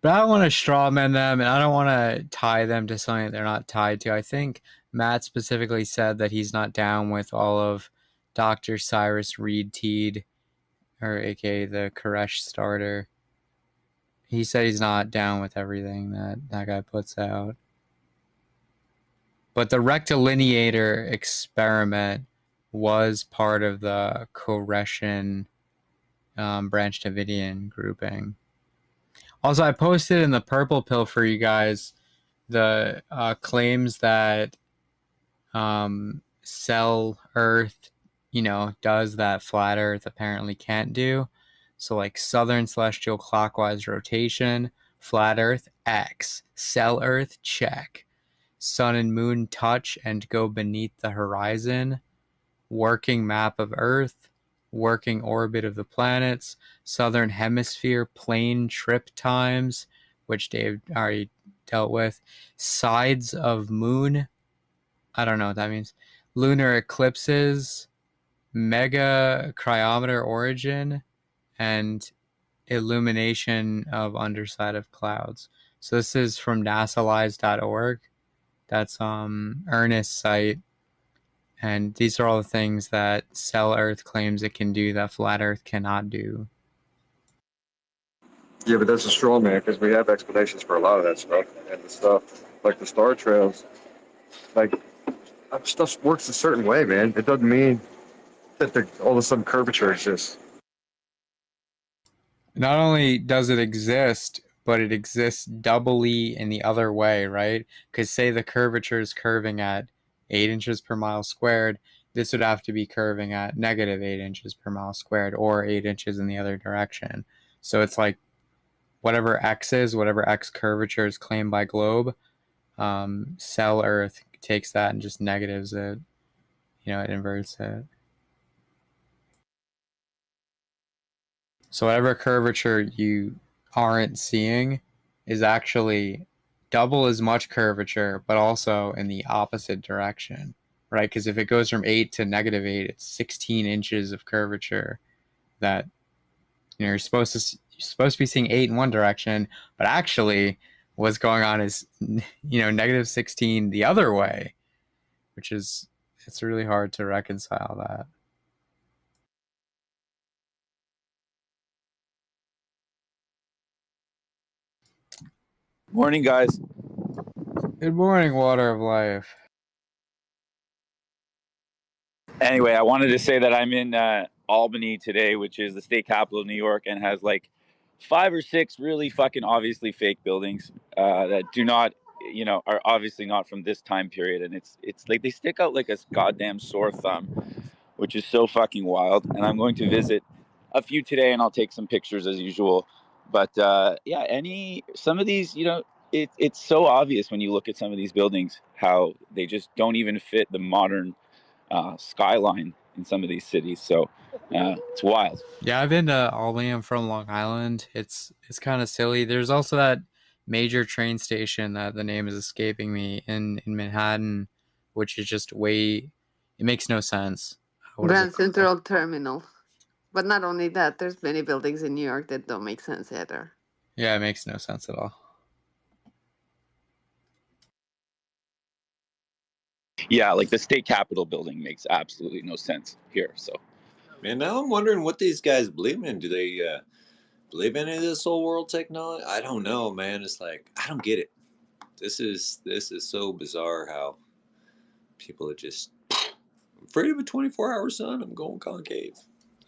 But I don't want to straw man them, and I don't want to tie them to something that they're not tied to. I think Matt specifically said that he's not down with all of Dr. Cyrus Reed Teed, or aka the Koresh starter. He said he's not down with everything that guy puts out. But the rectilineator experiment was part of the Koreshian Branch Davidian grouping. Also, I posted in the purple pill for you guys the claims that cell Earth, does that flat Earth apparently can't do. So like southern celestial clockwise rotation, flat Earth, X, cell Earth, check. Sun and moon touch and go beneath the horizon, working map of Earth, working orbit of the planets, southern hemisphere plane trip times, which Dave already dealt with. Sides of moon. I don't know what that means. Lunar eclipses, mega cryometer origin, and illumination of underside of clouds. So this is from nasalize.org. That's Ernest's site. And these are all the things that Cell Earth claims it can do that Flat Earth cannot do. Yeah, but that's a straw man because we have explanations for a lot of that stuff. And the stuff like the star trails, like that stuff works a certain way, man. It doesn't mean that all of a sudden curvature exists. Not only does it exist, but it exists doubly in the other way, right? Because say the curvature is curving at 8 inches per mile squared, this would have to be curving at negative 8 inches per mile squared, or 8 inches in the other direction. So it's like whatever x is, whatever x curvature is claimed by globe, Cell Earth takes that and just negatives it. It inverts it. So whatever curvature you aren't seeing is actually double as much curvature, but also in the opposite direction, right? Because if it goes from 8 to negative 8, it's 16 inches of curvature that you're supposed to be seeing 8 in one direction, but actually what's going on is negative 16 the other way, which is, it's really hard to reconcile that. Morning, guys. Good morning, Water of Life. Anyway, I wanted to say that I'm in Albany today, which is the state capital of New York, and has like 5 or 6 really fucking obviously fake buildings that do not, are obviously not from this time period. And it's like they stick out like a goddamn sore thumb, which is so fucking wild. And I'm going to visit a few today, and I'll take some pictures as usual. But yeah, some of these, it's so obvious when you look at some of these buildings how they just don't even fit the modern skyline in some of these cities. So it's wild. Yeah, I've been to Albany. I'm from Long Island. It's kind of silly. There's also that major train station that the name is escaping me in Manhattan, which is just it makes no sense. Grand Central Terminal. But not only that, there's many buildings in New York that don't make sense either. Yeah, it makes no sense at all. Yeah, like the state capitol building makes absolutely no sense here. So, man, now I'm wondering what these guys believe in. Do they believe in any of this whole world technology? I don't know, man. It's like I don't get it. This is so bizarre how people are just afraid of a 24-hour sun. I'm going concave.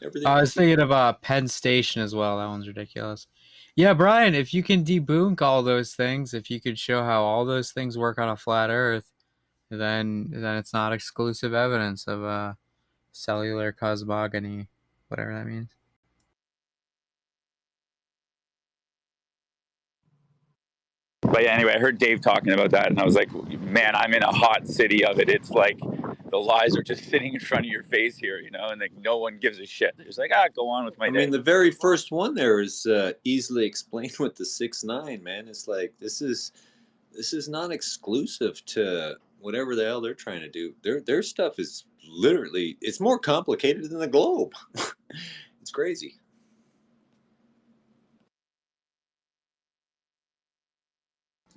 Everything. I was thinking of Penn Station as well. That one's ridiculous. Yeah, Brian, if you can debunk all those things, if you could show how all those things work on a flat Earth, then it's not exclusive evidence of cellular cosmogony, whatever that means. but yeah, anyway, I heard Dave talking about that, and I was like, man, I'm in a hot city of it. It's like the lies are just sitting in front of your face here, and like no one gives a shit. They're just like, go on with my day. I mean, the very first one there is easily explained with the 6'9", man. It's like this is not exclusive to whatever the hell they're trying to do. Their stuff is literally, it's more complicated than the globe. It's crazy.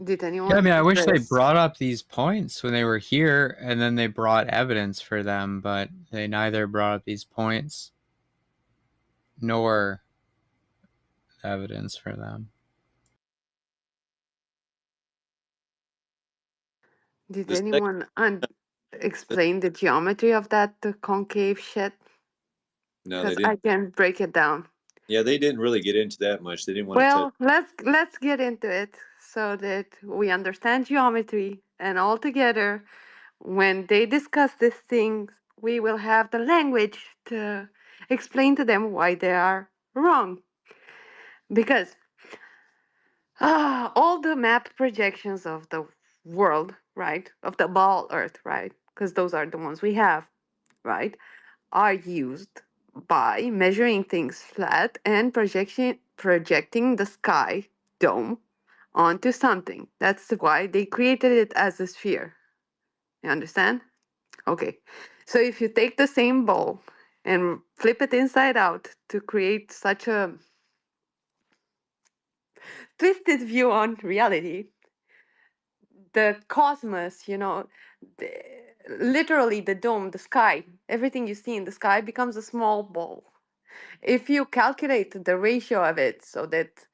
Did anyone? Yeah, I mean, I wish they brought up these points when they were here, and then they brought evidence for them, but they neither brought up these points nor evidence for them. Did anyone explain the geometry of that concave shit? No, they Because I didn't. can break it down. Yeah, they didn't really get into that much. They didn't want Well, to. let's get into it so that we understand geometry, and all together, when they discuss these things, we will have the language to explain to them why they are wrong. Because all the map projections of the world, right, of the ball Earth, right, because those are the ones we have, right, are used by measuring things flat and projecting the sky dome onto something. That's why they created it as a sphere. You understand? Okay. So if you take the same ball and flip it inside out to create such a twisted view on reality, the cosmos, the, literally the dome, the sky, everything you see in the sky becomes a small ball. If you calculate the ratio of it so that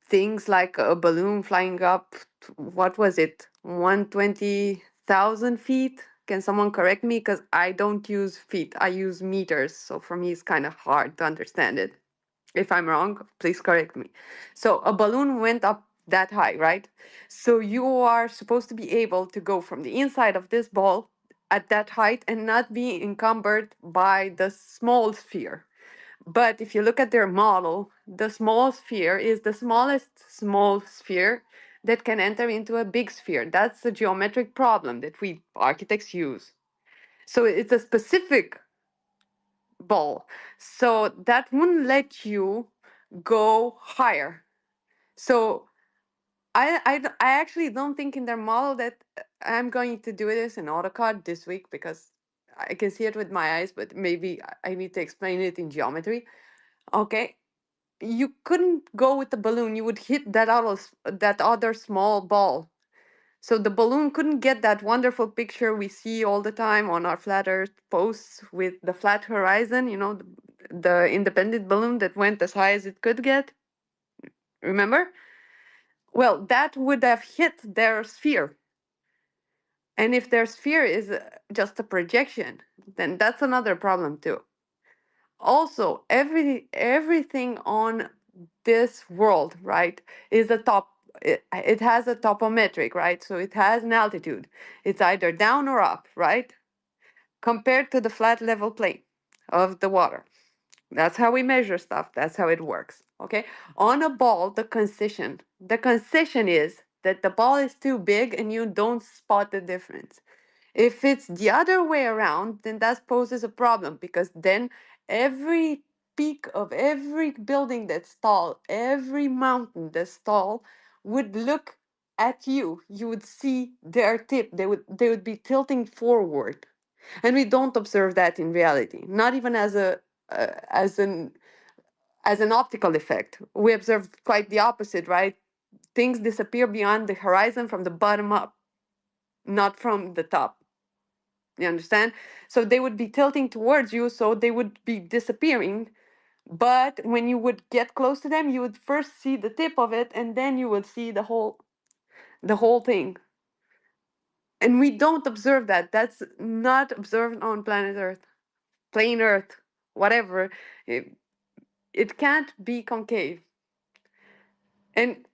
things like a balloon flying up, what was it, 120,000 feet? Can someone correct me? Because I don't use feet, I use meters. So for me, it's kind of hard to understand it. If I'm wrong, please correct me. So a balloon went up that high, right? So you are supposed to be able to go from the inside of this ball at that height and not be encumbered by the small sphere. But if you look at their model, the small sphere is the smallest small sphere that can enter into a big sphere. That's the geometric problem that we architects use. So it's a specific ball. So that wouldn't let you go higher. So I actually don't think in their model that I'm going to do this in AutoCAD this week because I can see it with my eyes, but maybe I need to explain it in geometry. Okay, you couldn't go with the balloon. You would hit that other small ball. So the balloon couldn't get that wonderful picture we see all the time on our flat Earth posts with the flat horizon, the independent balloon that went as high as it could get. Remember? Well, that would have hit their sphere. And if their sphere is just a projection, then that's another problem too. Also, everything on this world, right, is it has a topometric, right? So it has an altitude. It's either down or up, right? Compared to the flat level plane of the water. That's how we measure stuff. That's how it works. Okay. On a ball, the concession is that the ball is too big and you don't spot the difference. If it's the other way around, then that poses a problem because then every peak of every building that's tall, every mountain that's tall would look at you. You would see their tip. They would be tilting forward. And we don't observe that in reality, not even as as an optical effect. We observe quite the opposite, right? Things disappear beyond the horizon from the bottom up, not from the top. You understand? So they would be tilting towards you, so they would be disappearing. But when you would get close to them, you would first see the tip of it, and then you would see the whole thing. And we don't observe that. That's not observed on planet Earth, plain Earth, whatever. It can't be concave. And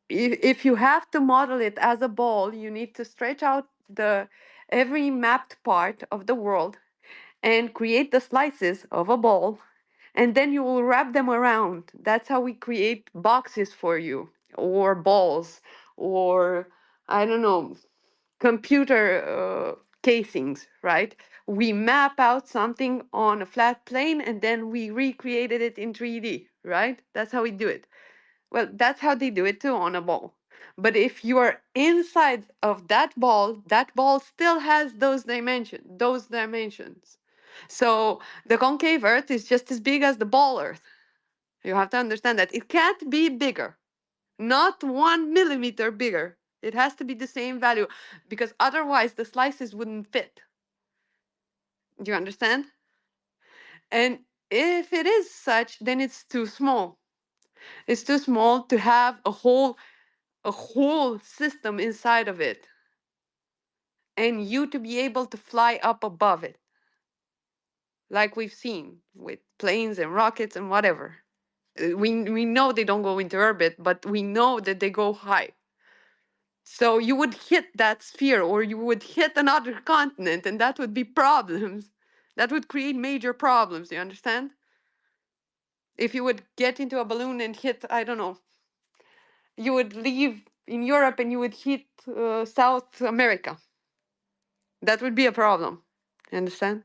if you have to model it as a ball, you need to stretch out every mapped part of the world and create the slices of a ball, and then you will wrap them around. That's how we create boxes for you, or balls, or I don't know, computer casings, right? We map out something on a flat plane and then we recreated it in 3D, right? That's how we do it. Well, that's how they do it too on a ball. But if you are inside of that ball still has those dimensions. So the concave Earth is just as big as the ball Earth. You have to understand that. It can't be bigger, not 1 millimeter bigger. It has to be the same value because otherwise the slices wouldn't fit. Do you understand? And if it is such, then it's too small. It's too small to have a whole system inside of it and you to be able to fly up above it, like we've seen with planes and rockets and whatever. We know they don't go into orbit, but we know that they go high. So you would hit that sphere or you would hit another continent and that would be problems. That would create major problems, you understand? If you would get into a balloon and hit, I don't know, you would leave in Europe and you would hit South America. That would be a problem. You understand?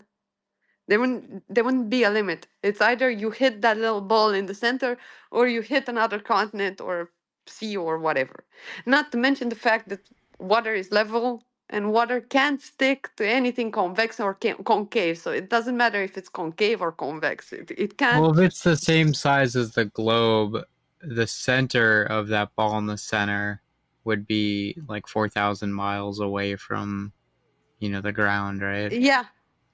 There wouldn't be a limit. It's either you hit that little ball in the center or you hit another continent or sea or whatever. Not to mention the fact that water is level and water can't stick to anything convex or concave. So it doesn't matter if it's concave or convex. It can't. Well, if it's the same size as the globe, the center of that ball in the center would be like 4,000 miles away from, the ground, right? Yeah,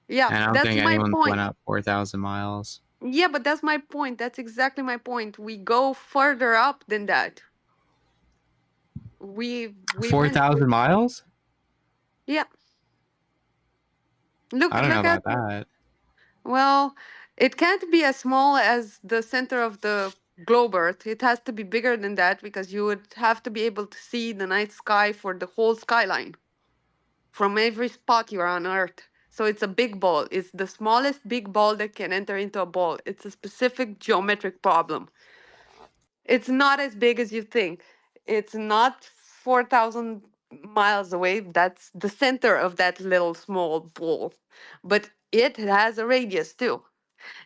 And I don't that's think my anyone's point. went up 4,000 miles. Yeah, but that's my point. That's exactly my point. We go further up than that. We went. 4,000 miles? Yeah. Look I don't know look at. about that. Well, it can't be as small as the center of the globe Earth. It has to be bigger than that because you would have to be able to see the night sky for the whole skyline from every spot you're on Earth. So it's a big ball. It's the smallest big ball that can enter into a ball. It's a specific geometric problem. It's not as big as you think. It's not 4,000 miles away. That's the center of that little small ball. But it has a radius too.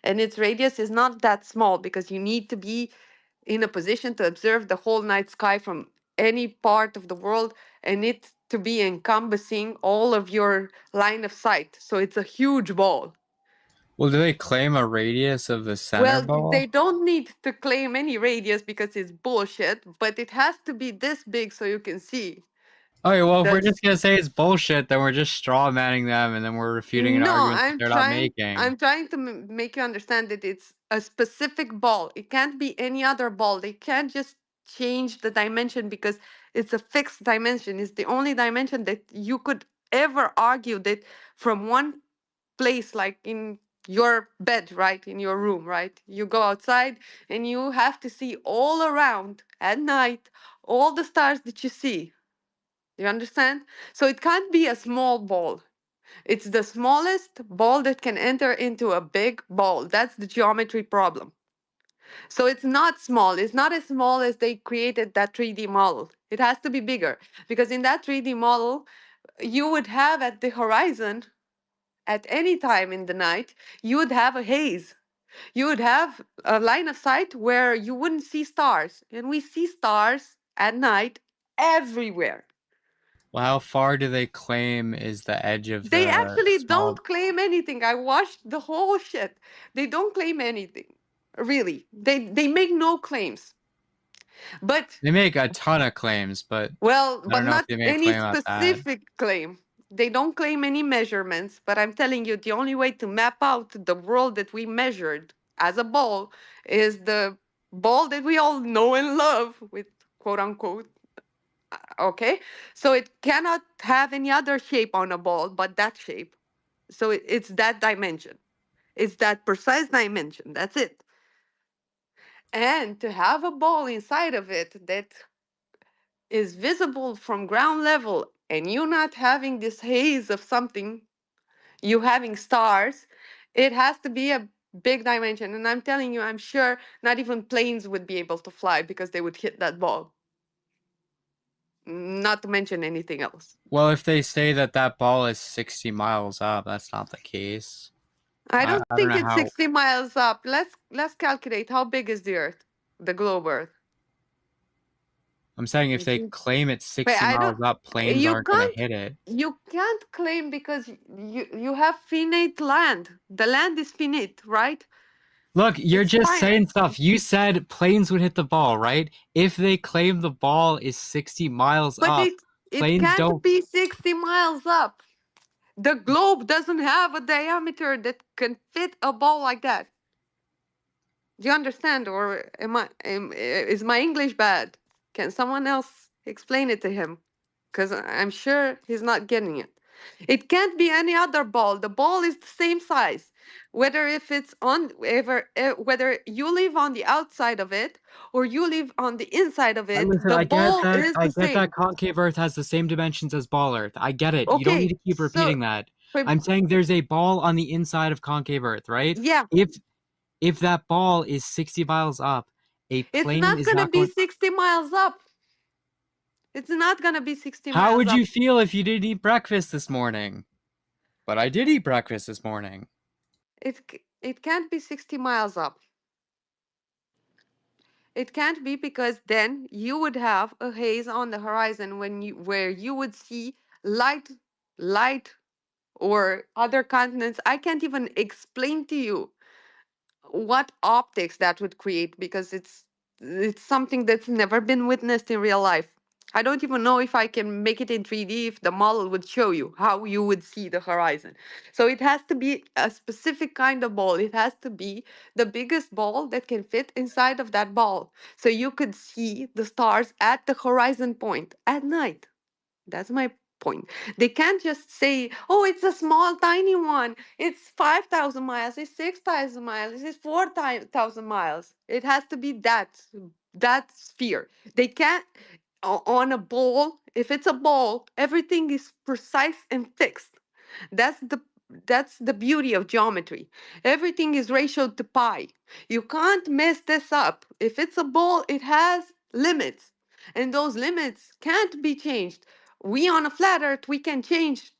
And its radius is not that small because you need to be in a position to observe the whole night sky from any part of the world and it to be encompassing all of your line of sight. So it's a huge ball. Well, do they claim a radius of the center Well, ball? they don't need to claim any radius because it's bullshit, but it has to be this big so you can see. Okay, well, if we're That's just gonna say it's bullshit, then we're just straw manning them, and then we're refuting an no, argument that they're not making. I'm trying to make you understand that it's a specific ball. It can't be any other ball. They can't just change the dimension because it's a fixed dimension. It's the only dimension that you could ever argue that from one place, like in your bed, right, in your room, right, you go outside and you have to see all around at night all the stars that you see. You understand? So it can't be a small ball. It's the smallest ball that can enter into a big ball. That's the geometry problem. So it's not small. It's not as small as they created that 3D model. It has to be bigger because in that 3D model, you would have at the horizon, at any time in the night, you would have a haze. You would have a line of sight where you wouldn't see stars. And we see stars at night everywhere. Well, how far do they claim is the edge of They the actually small? don't claim anything. I watched the whole shit. They don't claim anything. Really. They make no claims. But They make a ton of claims, but well, I but don't know if not they make a any claim about that. specific claim. They don't claim any measurements, but I'm telling you the only way to map out the world that we measured as a ball is the ball that we all know and love with quote unquote. Okay? So it cannot have any other shape on a ball but that shape. So it's that dimension. It's that precise dimension. That's it. And to have a ball inside of it that is visible from ground level and you not having this haze of something, you having stars, it has to be a big dimension. And I'm telling you, I'm sure not even planes would be able to fly because they would hit that ball. Not to mention anything else. Well, if they say that that ball is 60 miles up, that's not the case. I don't I don't think know it's how. 60 miles up. Let's calculate how big is the Earth, the globe Earth. I'm saying if they claim it's 60 I miles don't. up, planes You aren't going to can't. hit it. You can't claim because you have finite land. The land is finite, right? Look, you're It's just fine. saying stuff. You said planes would hit the ball, right? If they claim the ball is 60 miles But up, it planes can't don't. be 60 miles up. The globe doesn't have a diameter that can fit a ball like that. Do you understand, or is my English bad? Can someone else explain it to him? Because I'm sure he's not getting it. It can't be any other ball. The ball is the same size, whether if it's on whether you live on the outside of it or you live on the inside of it. Listen, The I get ball that. is I the get that same. concave Earth has the same dimensions as ball Earth. I get it. You don't need Okay, to keep so repeating that. but I'm saying there's a ball on the inside of concave Earth, right? yeah, If that ball is 60 miles up, a it's plane not is gonna not be going. 60 miles up. It's not gonna be 60 How miles would up. you feel if you didn't eat breakfast this morning? But I did eat breakfast this morning. It can't be 60 miles up. It can't be, because then you would have a haze on the horizon where you would see light or other continents. I can't even explain to you what optics that would create, because it's something that's never been witnessed in real life. I don't even know if I can make it in 3D, if the model would show you how you would see the horizon. So it has to be a specific kind of ball. It has to be the biggest ball that can fit inside of that ball. So you could see the stars at the horizon point at night. That's my point. They can't just say, oh, it's a small, tiny one. It's 5,000 miles. It's 6,000 miles. It's 4,000 miles. It has to be that sphere. They can't, on a ball, if it's a ball, everything is precise and fixed. That's the beauty of geometry. Everything is ratioed to pi. You can't mess this up. If it's a ball, it has limits, and those limits can't be changed. We on a flat earth, we can change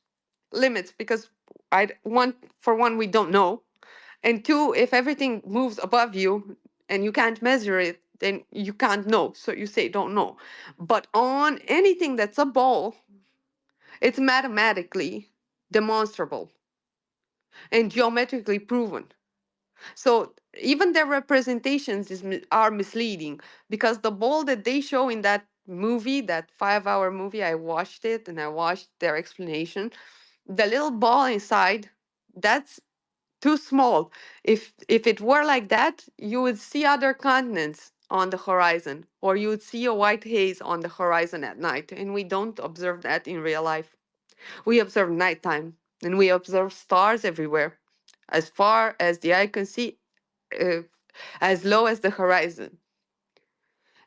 limits, because for one, we don't know, and two, if everything moves above you and you can't measure it, then you can't know, so you say don't know. But on anything that's a ball, it's mathematically demonstrable and geometrically proven. So even their representations are misleading, because the ball that they show in that movie, that 5-hour movie, I watched it and I watched their explanation. The little ball inside, that's too small. If it were like that, you would see other continents on the horizon, or you would see a white haze on the horizon at night, and we don't observe that in real life. We observe nighttime, and we observe stars everywhere, as far as the eye can see, uh, as low as the horizon.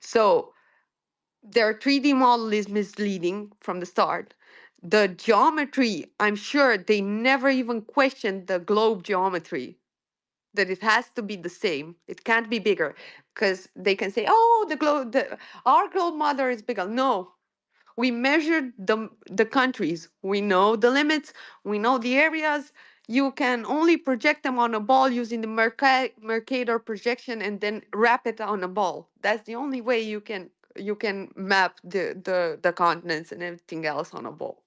So their 3D model is misleading from the start. The geometry, I'm sure they never even questioned the globe geometry, that it has to be the same. It can't be bigger, because they can say, oh, our globe mother is bigger. No, we measured the countries. We know the limits. We know the areas. You can only project them on a ball using the Mercator projection, and then wrap it on a ball. That's the only way you can map the continents and everything else on a ball.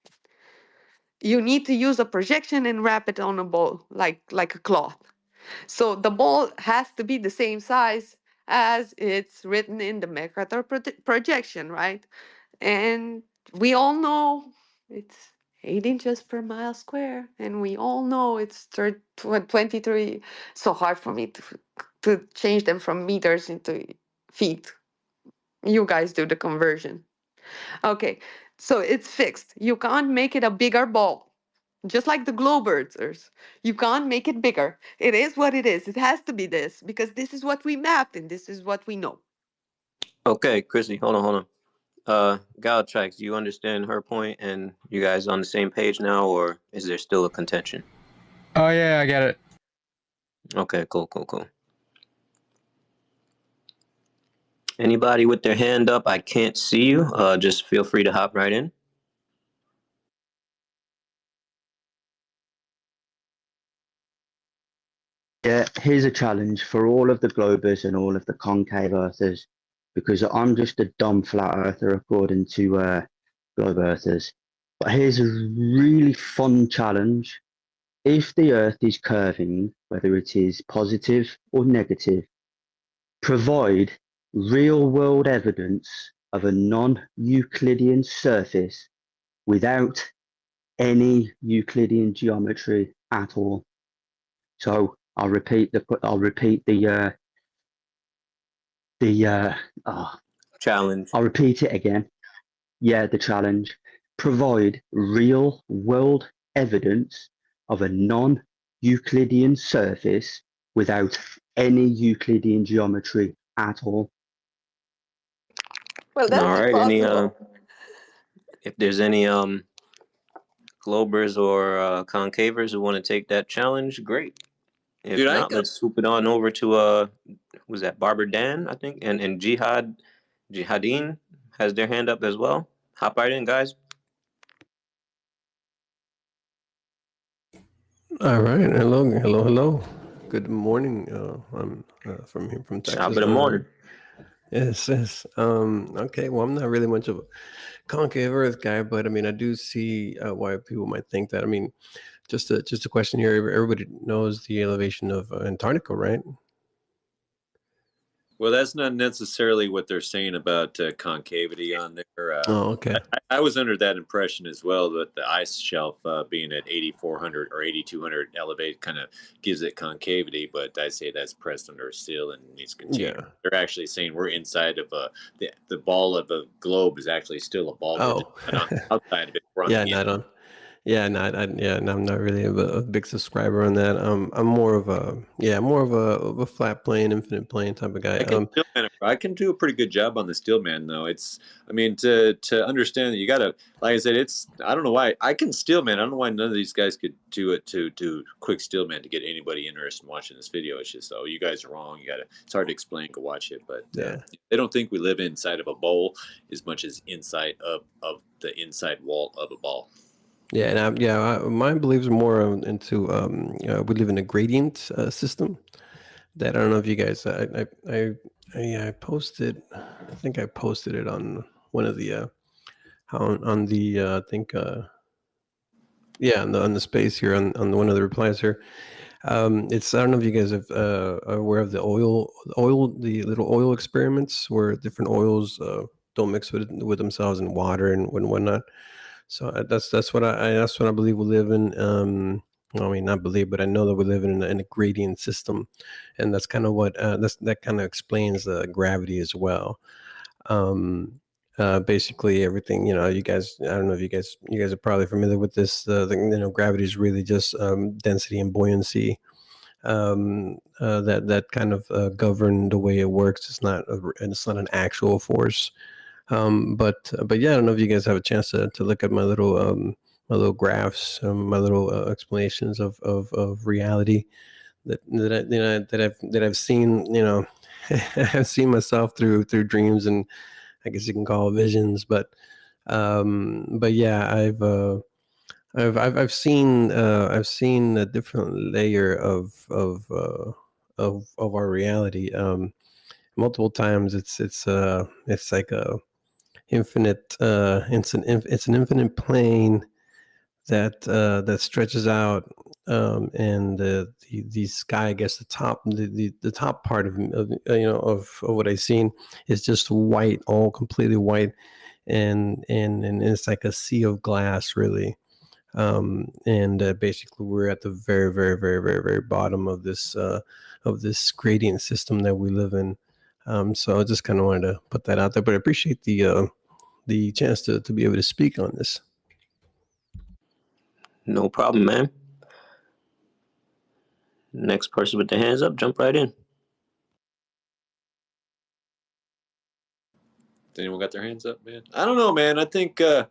You need to use a projection and wrap it on a ball like a cloth. So the ball has to be the same size as it's written in the Mercator projection, right? And we all know it's 8 inches per mile square, and we all know it's 23. So hard for me to change them from meters into feet. You guys do the conversion. Okay, so it's fixed. You can't make it a bigger ball. Just like the globe Earthers, you can't make it bigger. It is what it is. It has to be this, because this is what we mapped and this is what we know. Okay, Chrissy, hold on. Galatrax, do you understand her point, and you guys on the same page now, or is there still a contention? Oh yeah, I get it. Okay, cool. Anybody with their hand up, I can't see you. Just feel free to hop right in. Yeah, here's a challenge for all of the globers and all of the concave earthers, because I'm just a dumb flat earther according to globe earthers. But here's a really fun challenge. If the earth is curving, whether it is positive or negative, provide real world evidence of a non-Euclidean surface without any Euclidean geometry at all. So I'll repeat the challenge. I'll repeat it again. Yeah, the challenge. Provide real world evidence of a non-Euclidean surface without any Euclidean geometry at all. Well, that's all right. impossible. If there's any globers or concavers who want to take that challenge, great. If Dude, not, let's swoop it on over to who's that? Barber Dan, I think, and Jihadine has their hand up as well. Hop right in, guys. All right. Hello. Good morning. I'm from here from Texas. Top of the morning. Yes, yes. Okay. Well, I'm not really much of a concave Earth guy, but I mean, I do see why people might think that. I mean, just a question here. Everybody knows the elevation of Antarctica, right? Well, that's not necessarily what they're saying about concavity on there. Oh, okay. I was under that impression as well, that the ice shelf being at 8,400 or 8,200 elevate kind of gives it concavity, but I say that's pressed under a seal and needs container. Yeah. They're actually saying we're inside of the ball of a globe is actually still a ball. We're just Oh. not on the outside of it. We're on Yeah, the inside. not on. Yeah, not. Yeah, no, I'm not really a big subscriber on that. I'm more of a flat plane, infinite plane type of guy. I can do a pretty good job on the steel man though. I mean, to understand that you gotta, like I said, I don't know why I can steel man. I don't know why none of these guys could do it to do quick steel man to get anybody interested in watching this video. It's just, oh, you guys are wrong. It's hard to explain. Go watch it, but Yeah. they don't think we live inside of a bowl as much as inside of the inside wall of a ball. Yeah, and my beliefs are more into we live in a gradient system. That I don't know if you guys. I posted. I think I posted it on one of the on the I think on the space here on one of the replies here. It's I don't know if you guys are aware of the little oil experiments where different oils don't mix with themselves in water and whatnot. So that's what I believe we live in. I mean, not believe, but I know that we live in a gradient system, and that's kind of what that kind of explains gravity as well. Basically everything, you guys, I don't know if you guys are probably familiar with this. Gravity is really just density and buoyancy that kind of govern the way it works. It's not an actual force. But yeah, I don't know if you guys have a chance to look at my little graphs, my little explanations of reality that I've seen. I've seen myself through dreams, and I guess you can call it visions. But yeah, I've seen a different layer of our reality. Multiple times. It's like a infinite. It's an infinite plane that stretches out, and the sky, I guess the top part of what I've seen is just white, all completely white, and it's like a sea of glass, really. And basically we're at the very, very, very, very, very bottom of this gradient system that we live in. So I just kind of wanted to put that out there, but I appreciate the chance to be able to speak on this. No problem, man. Next person with their hands up, jump right in. Anyone got their hands up, man? I don't know, man. I think the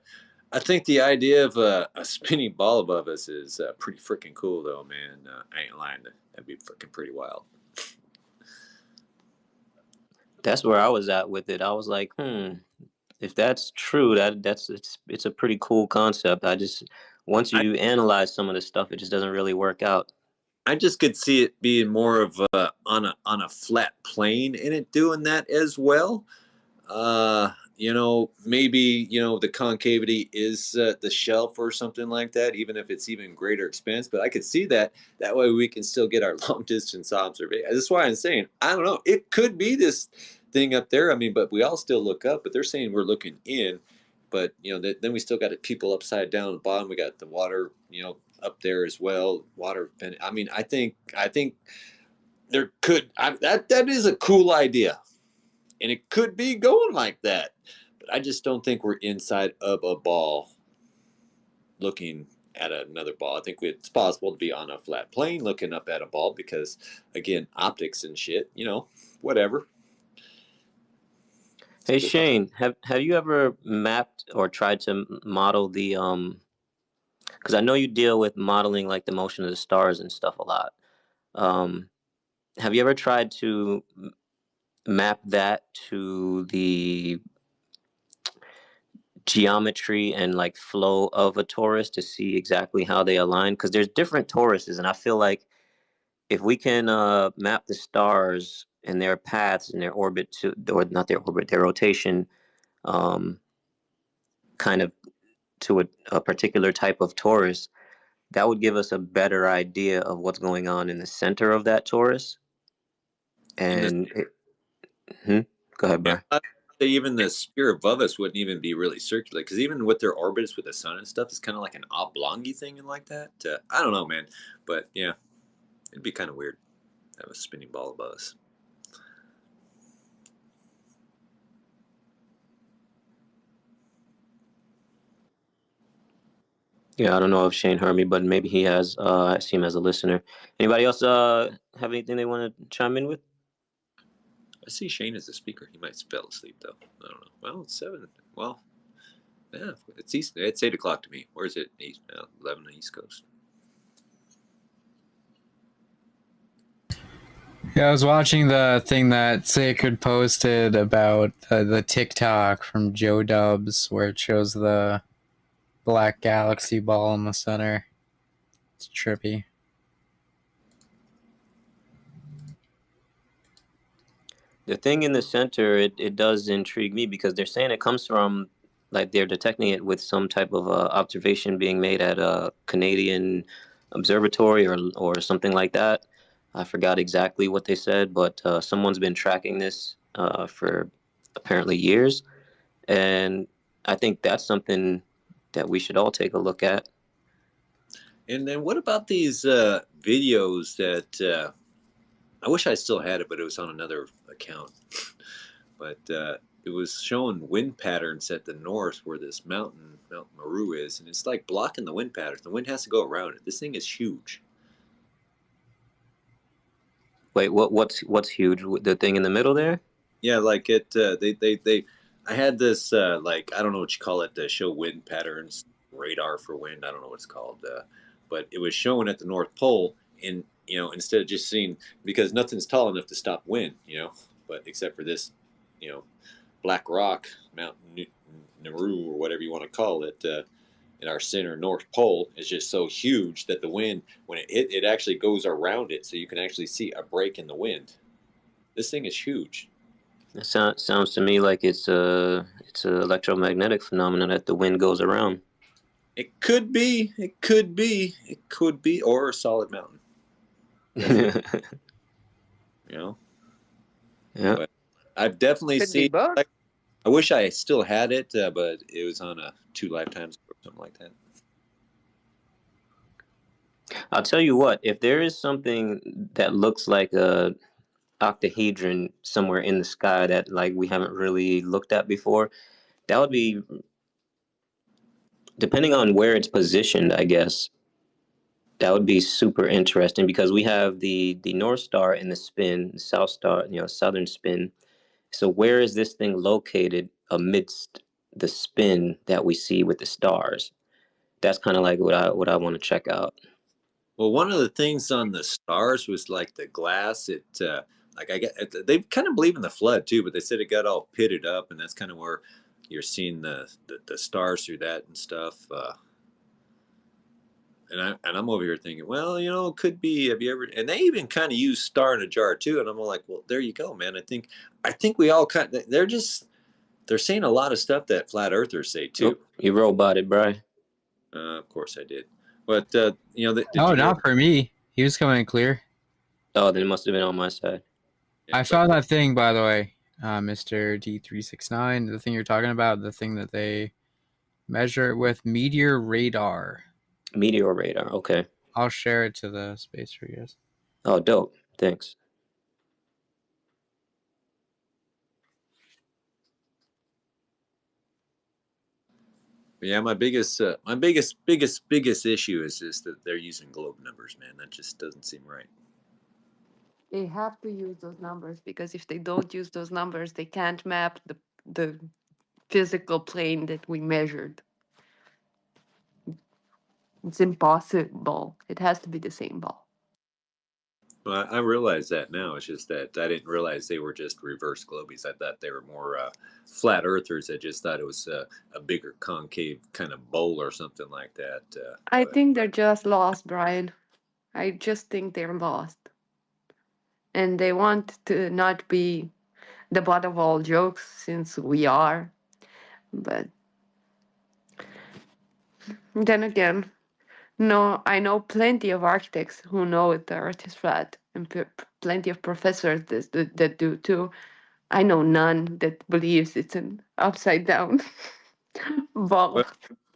idea of a spinning ball above us is pretty freaking cool, though, man. I ain't lying. That'd be freaking pretty wild. That's where I was at with it. I was like, if that's true, it's a pretty cool concept. Once you analyze some of this stuff, it just doesn't really work out. I just could see it being more of on a flat plane in it doing that as well. Maybe the concavity is the shelf or something like that, even if it's even greater expense. But I could see that way we can still get our long distance observation. That's why I'm saying I don't know. It could be this thing up there. I mean, but we all still look up. But they're saying we're looking in. But then we still got people upside down at the bottom. We got the water, up there as well. Water. I mean, I think there could. That is a cool idea. And it could be going like that. But I just don't think we're inside of a ball looking at another ball. I think it's possible to be on a flat plane looking up at a ball because, again, optics and shit, whatever. Hey, Shane, have you ever mapped or tried to model the because I know you deal with modeling like the motion of the stars and stuff a lot. Have you ever tried to map that to the geometry and like flow of a torus to see exactly how they align? Because there's different toruses, and I feel like if we can map the stars and their paths and their orbit to, or not their orbit, their rotation, kind of to a particular type of torus, that would give us a better idea of what's going on in the center of that torus. And go ahead, Brian. Even the sphere above us wouldn't even be really circular, because even with their orbits with the sun and stuff, it's kind of like an oblongy thing and like that. I don't know, man, but yeah, it'd be kind of weird to have a spinning ball above us. Yeah, I don't know if Shane heard me, but maybe he has. I see him as a listener. Anybody else have anything they want to chime in with? I see Shane as a speaker. He might fell asleep though. I don't know. Well, it's 7. Well, yeah, it's East. It's 8 o'clock to me. Where is it? 11 on the East Coast. Yeah, I was watching the thing that Sacred posted about the TikTok from Joe Dubs, where it shows the black galaxy ball in the center. It's trippy. The thing in the center, it does intrigue me, because they're saying it comes from, like, they're detecting it with some type of observation being made at a Canadian observatory or something like that. I forgot exactly what they said, but someone's been tracking this for apparently years. And I think that's something that we should all take a look at. And then what about these videos that I wish I still had it, but it was on another account. But it was showing wind patterns at the north where this Mount Meru is, and it's like blocking the wind patterns. The wind has to go around it. This thing is huge. Wait, what's huge? The thing in the middle there? Yeah, like it. I had this like, I don't know what you call it, to show wind patterns, radar for wind. I don't know what it's called, but it was showing at the North Pole, and instead of just seeing, because nothing's tall enough to stop wind, but except for this, black rock, Mount Nauru or whatever you want to call it, in our center North Pole is just so huge that the wind, when it actually goes around it, so you can actually see a break in the wind. This thing is huge. It sounds to me like it's an electromagnetic phenomenon that the wind goes around. It could be, or a solid mountain. Yeah. But I've definitely seen. I wish I still had it, but it was on a 2 lifetimes or something like that. I'll tell you what, if there is something that looks like a octahedron somewhere in the sky that, like, we haven't really looked at before, that would be, depending on where it's positioned, I guess, that would be super interesting, because we have the North Star in the spin, the South Star, southern spin. So where is this thing located amidst the spin that we see with the stars? That's kind of like what I want to check out. Well, one of the things on the stars was like the glass. It like, they kind of believe in the flood too, but they said it got all pitted up, and that's kind of where you're seeing the stars through that and stuff. And I'm over here thinking, well, it could be. Have you ever? And they even kind of use star in a jar too. And I'm like, well, there you go, man. I think we all kind of, they're saying a lot of stuff that flat earthers say too. Oh, you roboted, Brian. Of course I did. But not for me. He was coming in clear. Oh, then it must have been on my side. Yeah, I found that thing, by the way, Mr. D369. The thing you're talking about, the thing that they measure with meteor radar. Meteor radar, okay. I'll share it to the space for you guys. Oh, dope. Thanks. Yeah, my biggest issue is just that they're using globe numbers, man. That just doesn't seem right. They have to use those numbers, because if they don't use those numbers, they can't map the physical plane that we measured. It's impossible. It has to be the same ball. Well, I realize that now. It's just that I didn't realize they were just reverse globies. I thought they were more flat earthers. I just thought it was a bigger concave kind of bowl or something like that. I think they're just lost, Brian. I just think they're lost. and they want to not be the butt of all jokes since we are. But then again, no, I know plenty of architects who know the Earth is flat, and plenty of professors that do too. I know none that believes it's an upside down ball.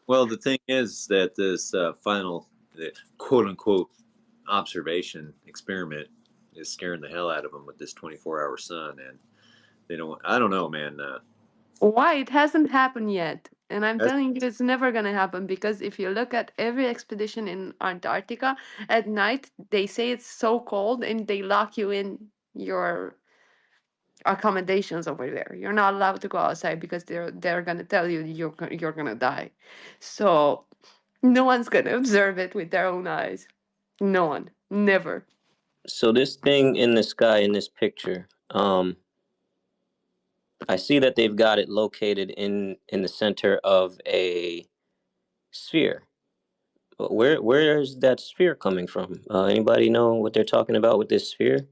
Well, the thing is that this final, quote unquote, observation experiment is scaring the hell out of them with this 24-hour sun, and they don't. I don't know, man. Why? It hasn't happened yet. And I'm telling you, it's never going to happen because if you look at every expedition in Antarctica, at night, they say it's so cold and they lock you in your accommodations over there. You're not allowed to go outside because they're going to tell you you're going to die. So no one's going to observe it with their own eyes. No one. Never. So this thing in the sky in this picture, I see that they've got it located in the center of a sphere. Where is that sphere coming from? Anybody know what they're talking about with this sphere?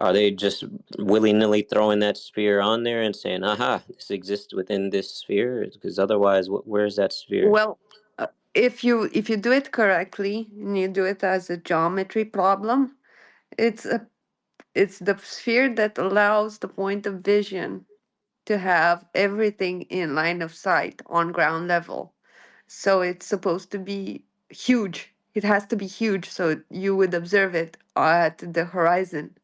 Are they just willy-nilly throwing that sphere on there and saying, "Aha, this exists within this sphere"? Because otherwise, where's that sphere? Well, if you do it correctly and you do it as a geometry problem, it's the sphere that allows the point of vision to have everything in line of sight on ground level. So it's supposed to be huge. It has to be huge so you would observe it at the horizon.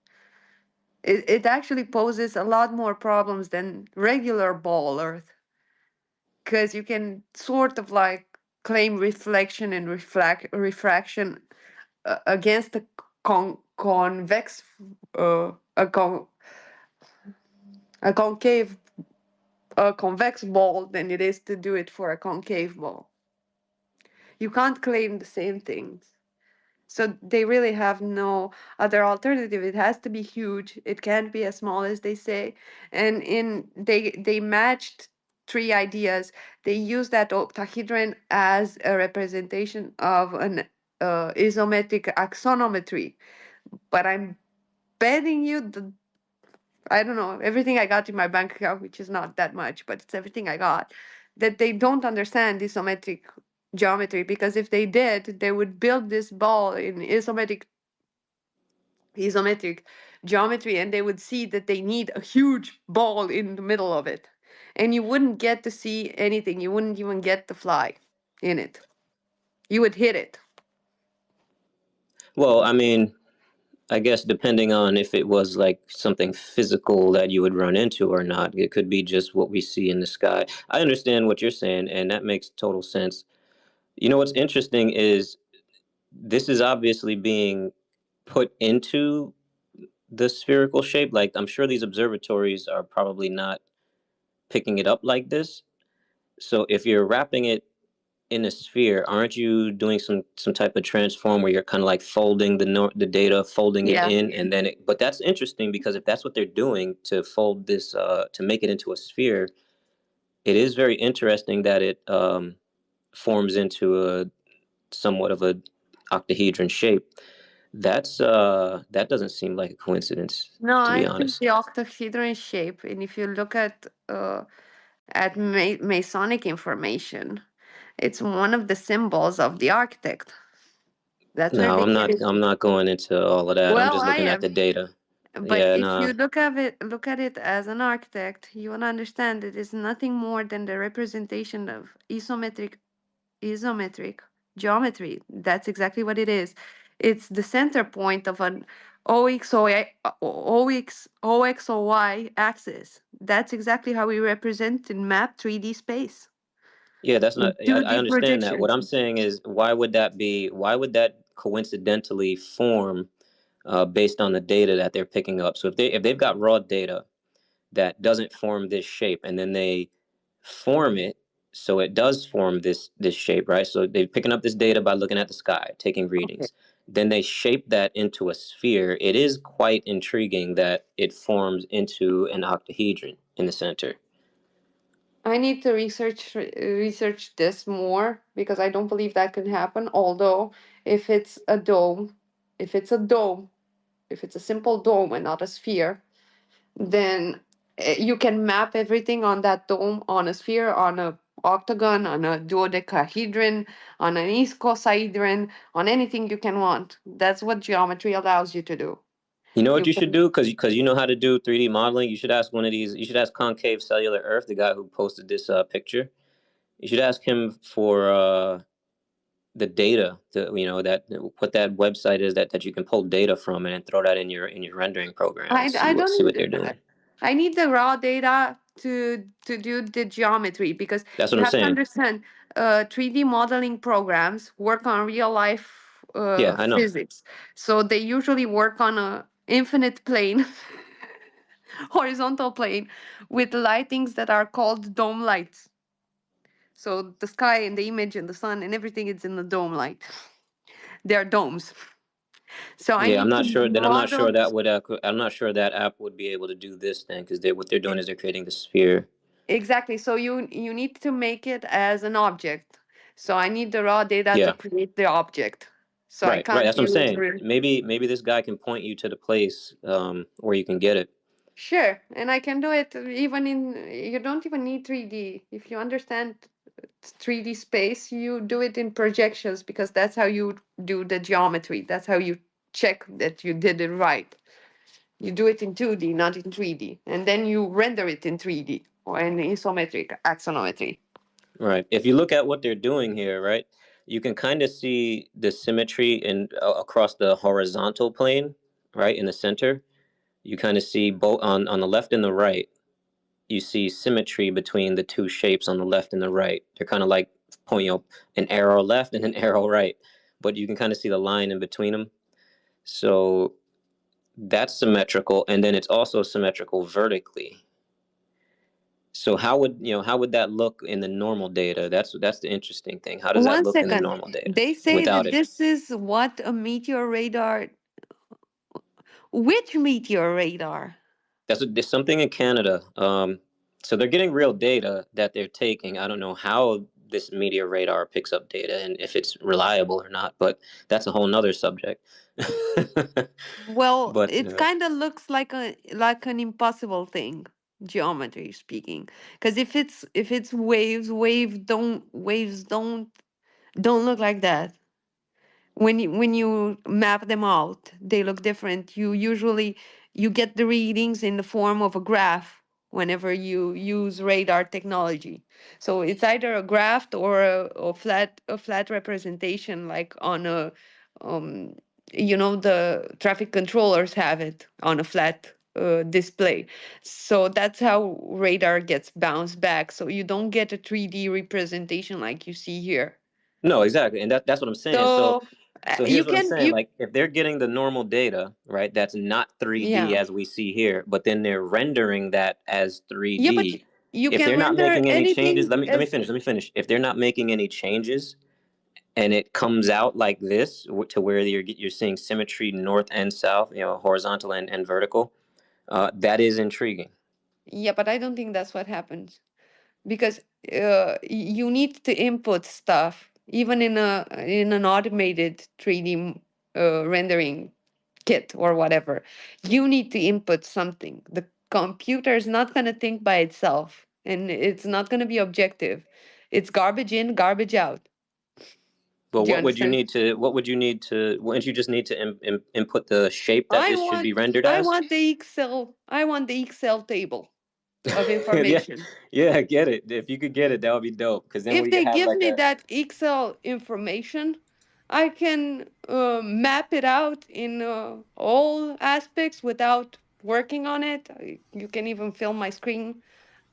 It actually poses a lot more problems than regular ball Earth because you can sort of like claim reflection and refraction against a convex a concave a convex ball than it is to do it for a concave ball. You can't claim the same things. So they really have no other alternative. It has to be huge. It can't be as small as they say. And they matched three ideas. They used that octahedron as a representation of an isometric axonometry. But I'm betting you I don't know, everything I got in my bank account, which is not that much, but it's everything I got, that they don't understand isometric geometry, because if they did, they would build this ball in isometric geometry, and they would see that they need a huge ball in the middle of it. And you wouldn't get to see anything. You wouldn't even get to fly in it. You would hit it. Well, I mean, I guess depending on if it was like something physical that you would run into or not, it could be just what we see in the sky. I understand what you're saying, and that makes total sense. You know, what's interesting is this is obviously being put into the spherical shape. Like, I'm sure these observatories are probably not picking it up like this. So if you're wrapping it in a sphere, aren't you doing some type of transform where you're kind of like folding the data, folding it in, and then but that's interesting because if that's what they're doing to fold this to make it into a sphere, it is very interesting that it forms into a somewhat of a octahedron shape. That doesn't seem like a coincidence, No, to be I think honest. the octahedron shape, and if you look at Masonic information, it's one of the symbols of the architect. That's where No, they I'm get not. it. I'm not going into all of that. I'm Well, just I looking at the am. data. But Yeah, if nah. you look at it as an architect, you will understand it is nothing more than the representation of isometric geometry. That's exactly what it is. It's the center point of an OXOY axis. That's exactly how we represent and map 3D space. Yeah, that's not. I 2D understand that. What projections. I'm saying is, why would that be? Why would that coincidentally form based on the data that they're picking up? So if they've got raw data that doesn't form this shape, and then they form it so it does form this shape, right? So they're picking up this data by looking at the sky, taking readings. Then they shape that into a sphere. It is quite intriguing that it forms into an octahedron in the center. I need to research this more because I don't believe that can happen. Although if it's a dome, if it's a simple dome and not a sphere, then you can map everything on that dome, on a sphere, on a octagon, on a dodecahedron, on an icosahedron, on anything you can want. That's what geometry allows you to do. You know what You you should can do? Because you know how to do 3D modeling. You should ask one of these. You should ask Concave Cellular Earth, the guy who posted this picture. You should ask him for the data, that what that website is that you can pull data from, and then throw that in your rendering program and I don't see what need they're doing. I need the raw data to do the geometry, because That's you what I'm have to saying. understand 3D modeling programs work on real life Yeah, I know. physics. So they usually work on a infinite plane, horizontal plane, with lightings that are called dome lights. So the sky and the image and the sun and everything is in the dome light. They are domes. So I Yeah, I'm need not to sure. Then model. I'm not sure that app would be able to do this then, because what they're doing is they're creating the sphere. Exactly. So you need to make it as an object. So I need the raw data to Yeah. create the object. So I Right. can't That's what I'm use saying. Maybe this guy can point you to the place where you can get it. Sure, and I can do it even you don't even need 3D. If you understand 3D space, you do it in projections, because that's how you do the geometry. That's how you check that you did it right. You do it in 2D, not in 3D. And then you render it in 3D or in isometric axonometry. Right. If you look at what they're doing here, right, you can kind of see the symmetry across the horizontal plane, right, in the center. You kind of see both on the left and the right. You see symmetry between the two shapes on the left and the right. They're kind of like pointing an arrow left and an arrow right, but you can kind of see the line in between them. So that's symmetrical, and then it's also symmetrical vertically. So how would that look in the normal data? That's the interesting thing. How does that One look in the second. normal data They say without that it? this is what a meteor radar. Which meteor radar? There's something in Canada. So they're getting real data that they're taking. I don't know how this meteor radar picks up data and if it's reliable or not, but that's a whole nother subject. Well, But it kind of looks like an impossible thing, geometry speaking. Because if it's waves don't look like that. When you map them out, they look different. You get the readings in the form of a graph whenever you use radar technology. So it's either a graph or a flat representation, like on a um the traffic controllers have it on a flat display. So that's how radar gets bounced back. So you don't get a 3D representation like you see here. no, exactly, and that's what I'm saying. So So you here's what I'm can saying. Like if they're getting the normal data, right, that's not 3D yeah as we see here, but then they're rendering that as yeah, but 3D. you If can they're not render making any changes, anything let me as finish. If they're not making any changes, and it comes out like this to where you're seeing symmetry north and south, horizontal and vertical, that is intriguing. yeah, but I don't think that's what happens, because you need to input stuff even in an automated 3D rendering kit or whatever. You need to input something. The computer is not going to think by itself, and it's not going to be objective. It's garbage in, garbage out. But Do you what would you understand? need to? Wouldn't you just need to input the shape that this should be rendered I as? want the Excel table of Yeah, information. yeah, I get it. If you could get it, that would be dope. Because then If we could they have give like me a that Excel information, I can map it out in all aspects without working on it. You can even film my screen.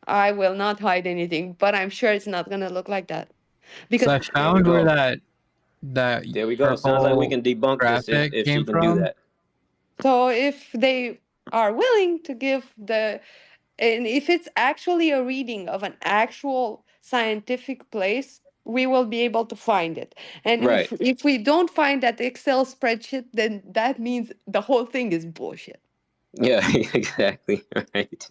I will not hide anything, but I'm sure it's not gonna look like that, So because I There we found where go. that There we go. Sounds like we purple can debunk this graphic if she came can do from. that. so if they are willing to give and if it's actually a reading of an actual scientific place, we will be able to find it. And Right. if we don't find that Excel spreadsheet, then that means the whole thing is bullshit. Yeah, exactly. Right.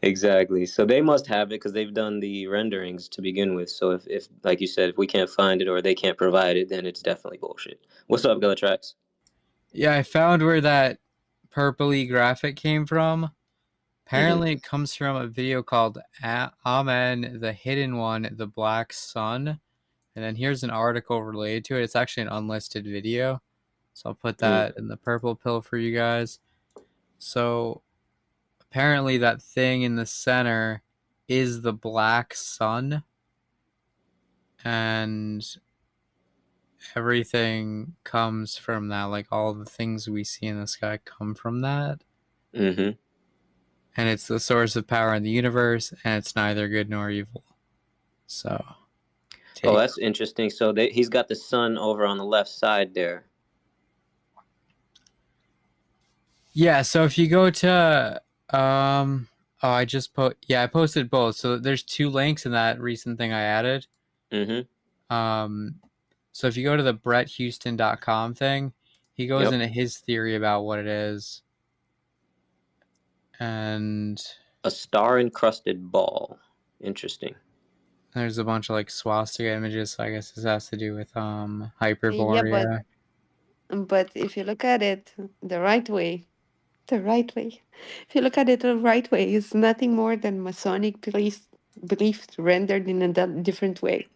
Exactly. So they must have it because they've done the renderings to begin with. So if like you said, if we can't find it or they can't provide it, then it's definitely bullshit. What's up, Galatrax? Yeah, I found where that purpley graphic came from. Apparently, it comes from a video called Amen, the Hidden One, the Black Sun. And then here's an article related to it. It's actually an unlisted video. So I'll put that in the purple pill for you guys. So apparently that thing in the center is the black sun. And everything comes from that. Like all the things we see in the sky come from that. Mm-hmm. And it's the source of power in the universe, and it's neither good nor evil. So, oh, that's interesting. So he's got the sun over on the left side there. Yeah. So if you go to, I posted both. So there's 2 links in that recent thing I added. Mm-hmm. So if you go to the BrettHouston.com thing, he goes into his theory about what it is. And a star-encrusted ball. Interesting. There's a bunch of like swastika images, so I guess this has to do with Hyperborea. Yeah, but if you look at it the right way, if you look at it the right way, it's nothing more than Masonic beliefs rendered in a different way.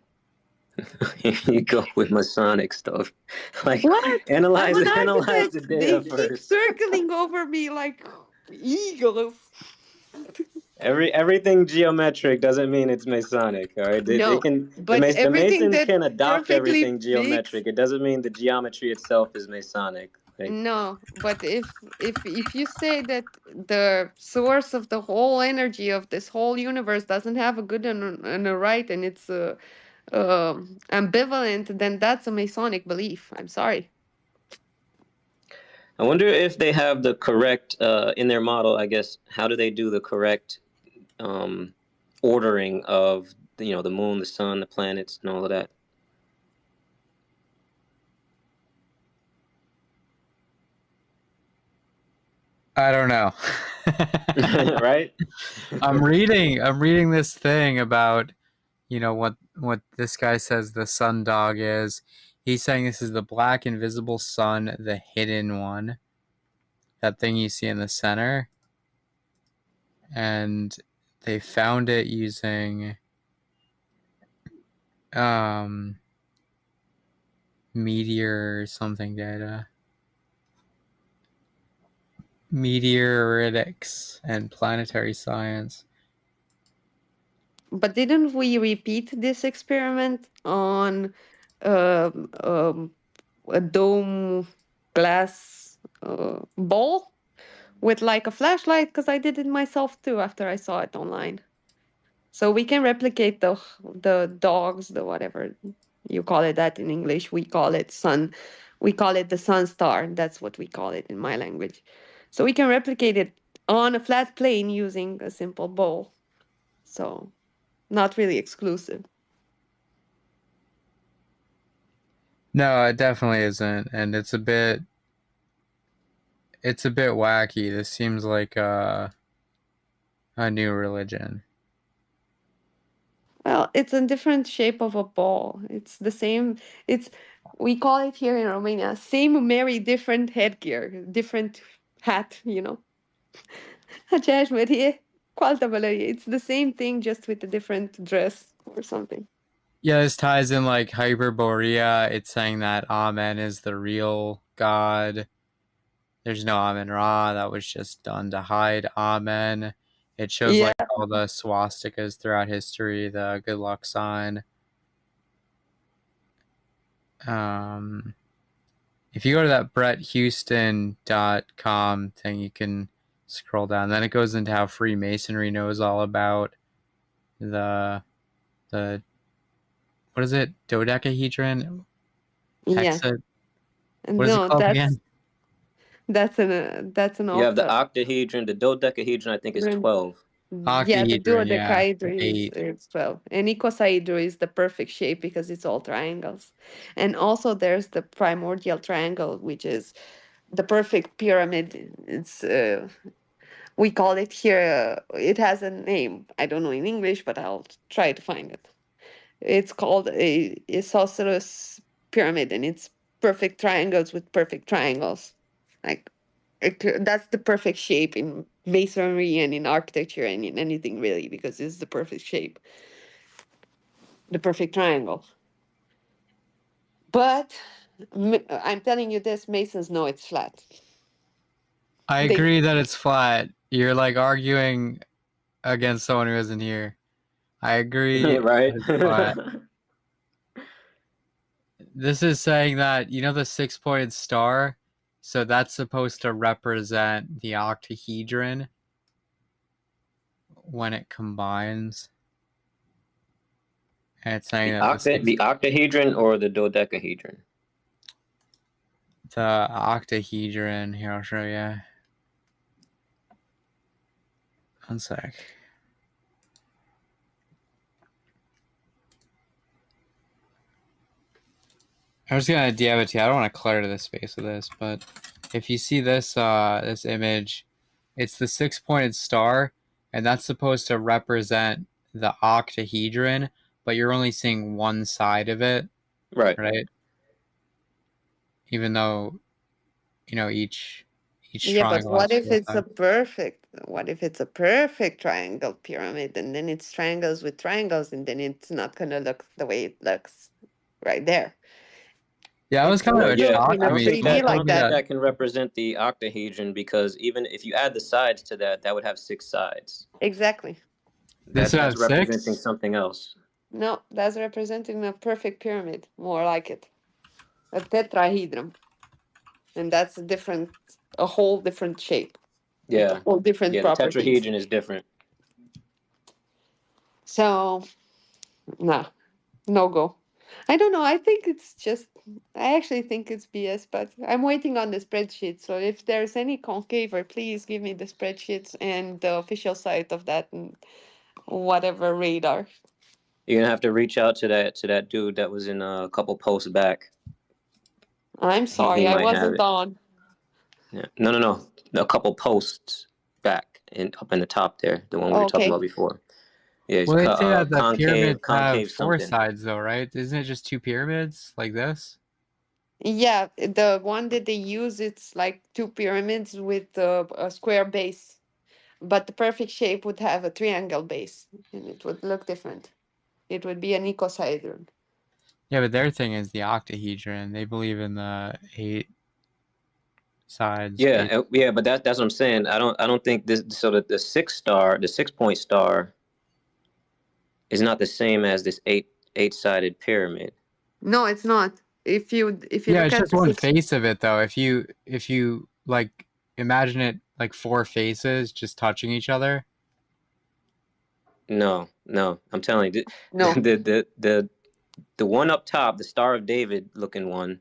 Here you go with Masonic stuff. Like, what? analyze I'm an the architect. data They keep first. circling over me like eagles. Everything geometric doesn't mean it's Masonic, all right? No, but the everything Masons that can adopt perfectly everything geometric. It doesn't mean the geometry itself is Masonic. Like, no, but if you say that the source of the whole energy of this whole universe doesn't have a good and a right, and it's ambivalent, then that's a Masonic belief. I'm sorry. I wonder if they have the correct in their model. I guess how do they do the correct ordering of the moon, the sun, the planets, and all of that? I don't know. Right? I'm reading this thing about what this guy says the sun dog is. He's saying this is the black invisible sun, the hidden one. That thing you see in the center. And they found it using meteor something data. Meteoritics and planetary science. But didn't we repeat this experiment on a dome glass bowl with like a flashlight? Because I did it myself too after I saw it online. So we can replicate the dogs, the whatever you call it that in English. We call it sun. We call it the sun star. That's what we call it in my language. So we can replicate it on a flat plane using a simple bowl. So not really exclusive. No, it definitely isn't, and it's a bit wacky. This seems like a new religion. Well, it's a different shape of a ball. It's the same. We call it here in Romania, same Mary, different headgear, different hat, Aceeași mărie, cu altă mălărie. It's the same thing, just with a different dress or something. Yeah, this ties in like Hyperborea. It's saying that Amen is the real God. There's no Amen Ra. That was just done to hide Amen. It shows like all the swastikas throughout history, the good luck sign. If you go to that BrettHouston.com thing, you can scroll down. Then it goes into how Freemasonry knows all about the what is it? Dodecahedron? Yeah. What is it called again? That's an You have the octahedron, the dodecahedron, I think is 12. Yeah, the dodecahedron is 12. And icosahedron is the perfect shape because it's all triangles. And also there's the primordial triangle, which is the perfect pyramid. It's we call it here, it has a name. I don't know in English, but I'll try to find it. It's called a isosceles pyramid, and it's perfect triangles with perfect triangles. Like that's the perfect shape in masonry and in architecture and in anything really, because it's the perfect shape, the perfect triangle. But I'm telling you this, Masons know it's flat. I agree that it's flat. You're like arguing against someone who isn't here. I agree. Right? That it's flat. This is saying that, you know, the 6-pointed star, so that's supposed to represent the octahedron when it combines. And it's saying that The octahedron or the dodecahedron? the octahedron, here, I'll show you. One sec. I'm just gonna DM it to you. I don't want to clutter the space with this, but if you see this this image, it's the 6-pointed star, and that's supposed to represent the octahedron, but you're only seeing one side of it. Right. Right? Even though, you know, each Yeah, but triangle what has if 4 it's sides. a perfect triangle pyramid, and then it's triangles with triangles, and then it's not gonna look the way it looks right there. Yeah, I was kind of shocked. I I don't mean, think someone that, told me that. can represent the octahedron, because even if you add the sides to that, that would have 6 sides. Exactly. This would have representing 6? something else. No, that's representing a perfect pyramid, more like it. A tetrahedron. And that's a whole different shape. Yeah. Whole different The properties. tetrahedron is different. So, no go. I don't know. I actually think it's BS, but I'm waiting on the spreadsheet. So if there's any concaver, please give me the spreadsheets and the official site of that and whatever radar. You're gonna have to reach out to that dude that was in a couple posts back. I'm sorry, He I might have wasn't it. on. Yeah. No. A couple posts back up in the top there, the one we were talking Okay. about before. Yeah, it's Well, they say that the pyramids have 4 something. sides, though, right? Isn't it just 2 pyramids like this? Yeah, the one that they use, it's like 2 pyramids with a square base. But the perfect shape would have a triangle base, and it would look different. It would be an icosahedron. Yeah, but their thing is the octahedron. They believe in the 8 sides. Yeah, but that's what I'm saying. I don't think this. So that the 6-point star, is not the same as this 8-sided pyramid. No, it's not. If you Yeah, look it's at just one face of it, though. If you like imagine it like 4 faces just touching each other. No, I'm telling you, No. the one up top, the Star of David looking one.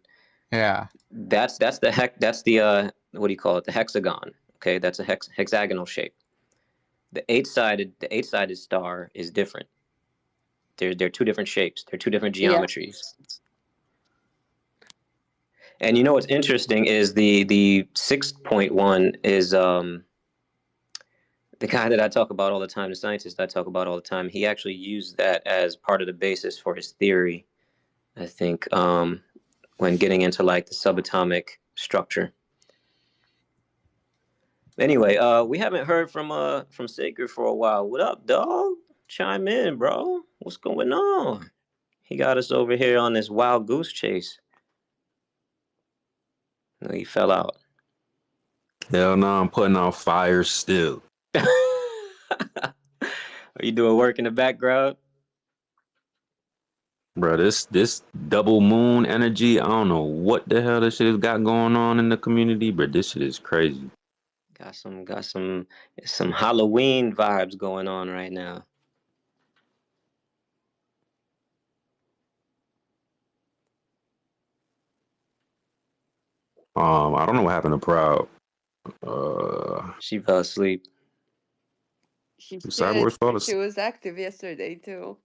Yeah. That's the what do you call it? The hexagon. Okay, that's a hexagonal shape. The 8-sided star is different. They're 2 different shapes. They're 2 different geometries. Yeah. And you know what's interesting is the 6-point is the guy that I talk about all the time, the scientist I talk about all the time. He actually used that as part of the basis for his theory, I think, when getting into like the subatomic structure. Anyway, we haven't heard from Sacred for a while. What up, dog? Chime in, bro. What's going on? He got us over here on this wild goose chase. No, he fell out. Hell no, I'm putting out fires still. Are you doing work in the background? Bro, this double moon energy, I don't know what the hell this shit has got going on in the community, but this shit is crazy. Got some Halloween vibes going on right now. I don't know what happened to Proud. She fell asleep. She Cyborg's fall asleep. She was active yesterday too.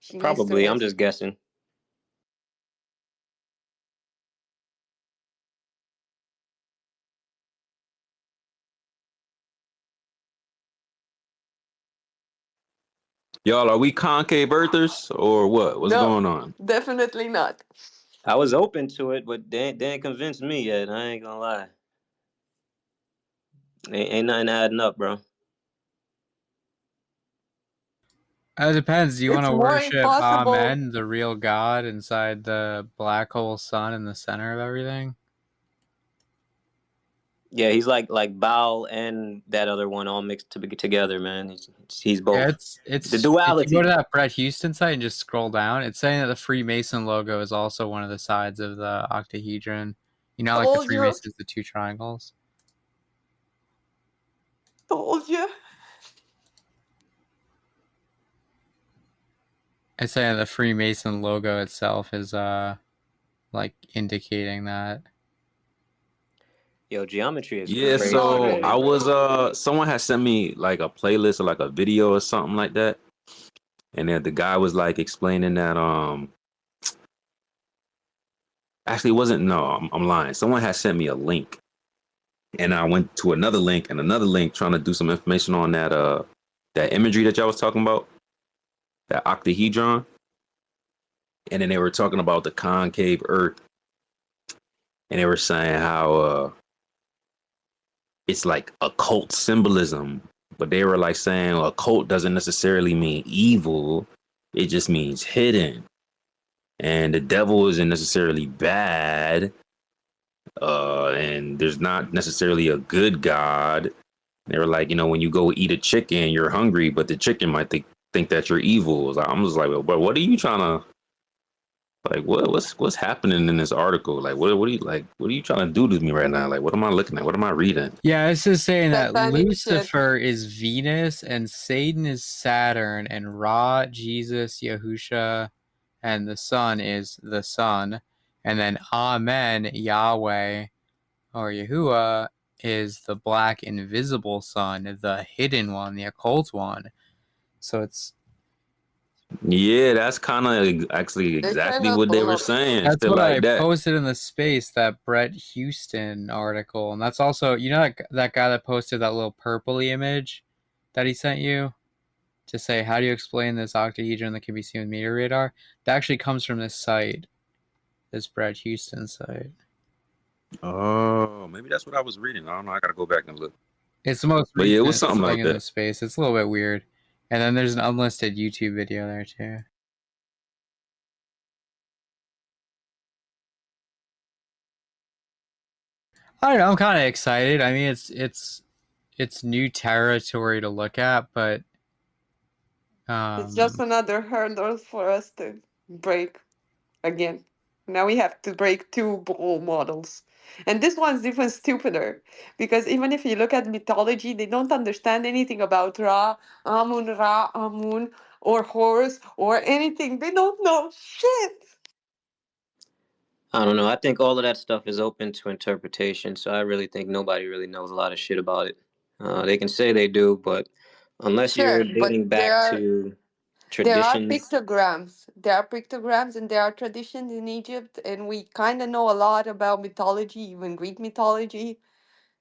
She Probably. I'm just guessing. Y'all, are we concave earthers or what? What's going on? Definitely not. I was open to it, but they ain't convinced me yet. I ain't gonna lie. Ain't nothing adding up, bro. It depends. Do you want It's to more worship impossible. Amen, the real God, inside the black hole sun in the center of everything? Yeah, he's like Baal and that other one all mixed together, man. He's both. Yeah, The if you go duality. to that Brett Houston site and just scroll down, it's saying that the Freemason logo is also one of the sides of the octahedron. You know, like the Told you. Freemasons, the two triangles. Told you. It's saying the Freemason logo itself is like indicating that. Yo, geometry is Yeah, crazy. so Already. I was someone had sent me like a playlist or like a video or something like that. And then the guy was like explaining that actually it wasn't, no, I'm lying. Someone had sent me a link. And I went to another link and another link trying to do some information on that imagery that y'all was talking about, that octahedron. And then they were talking about the concave earth. And they were saying how it's like occult symbolism. But they were like saying occult doesn't necessarily mean evil. It just means hidden. And the devil isn't necessarily bad. And there's not necessarily a good God. They were like, when you go eat a chicken, you're hungry, but the chicken might think that you're evil. I'm just like, well, but what are you trying to, like, what's happening in this article? Like, what are you trying to do to me right now? Like, what am I looking at? What am I reading? Yeah, it's just saying that Satanic shit. Lucifer is Venus and Satan is Saturn and Ra, Jesus, Yahusha, and the sun is the sun. And then Amen, Yahweh, or Yahuwah, is the black invisible sun, the hidden one, the occult one. So it's... Yeah, that's kind of actually exactly what they were saying. That's Shit what I like that. posted in the space, that Brett Houston article. And that's also, that guy that posted that little purpley image that he sent you to say, how do you explain this octahedron that can be seen with meteor radar? That actually comes from this site, this Brett Houston site. Oh, maybe that's what I was reading. I don't know. I gotta go back and look. It's the most But yeah, it was recent something thing like in the that. space. It's a little bit weird. And then there's an unlisted YouTube video there too. I don't know, I'm kind of excited. I mean, it's new territory to look at, but It's just another hurdle for us to break again. Now we have to break two bull models. And this one's even stupider because even if you look at mythology, they don't understand anything about Ra, Amun, or Horus, or anything. They don't know shit. I don't know. I think all of that stuff is open to interpretation, so I really think nobody really knows a lot of shit about it. They can say they do, but unless Sure, you're but dating back to there are traditions, pictograms. There are pictograms and there are traditions in Egypt, and we kind of know a lot about mythology, even Greek mythology,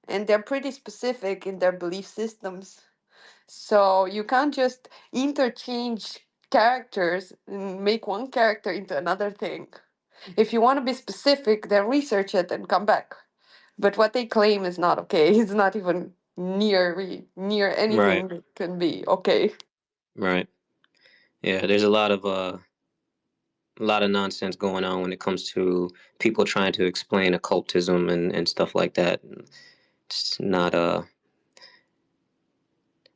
and they're pretty specific in their belief systems. So you can't just interchange characters and make one character into another thing. If you want to be specific, then research it and come back. But what they claim is not okay. It's not even near anything that can be okay. right? Yeah, there's a lot of nonsense going on when it comes to people trying to explain occultism and stuff like that. It's not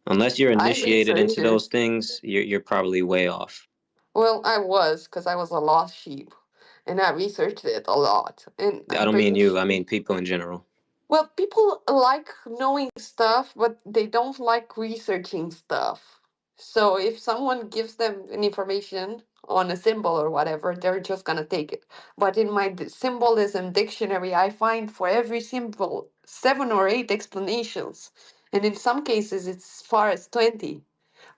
unless you're I initiated researched into it. those things, you're probably way off. Well, I was, because I was a lost sheep, and I researched it a lot. And I I'm don't mean pretty you. I sure. mean people in general. Well, people like knowing stuff, but they don't like researching stuff. So if someone gives them an information on a symbol or whatever, they're just gonna take it. But in my symbolism dictionary, I find for every symbol 7 or 8 explanations, and in some cases it's as far as 20.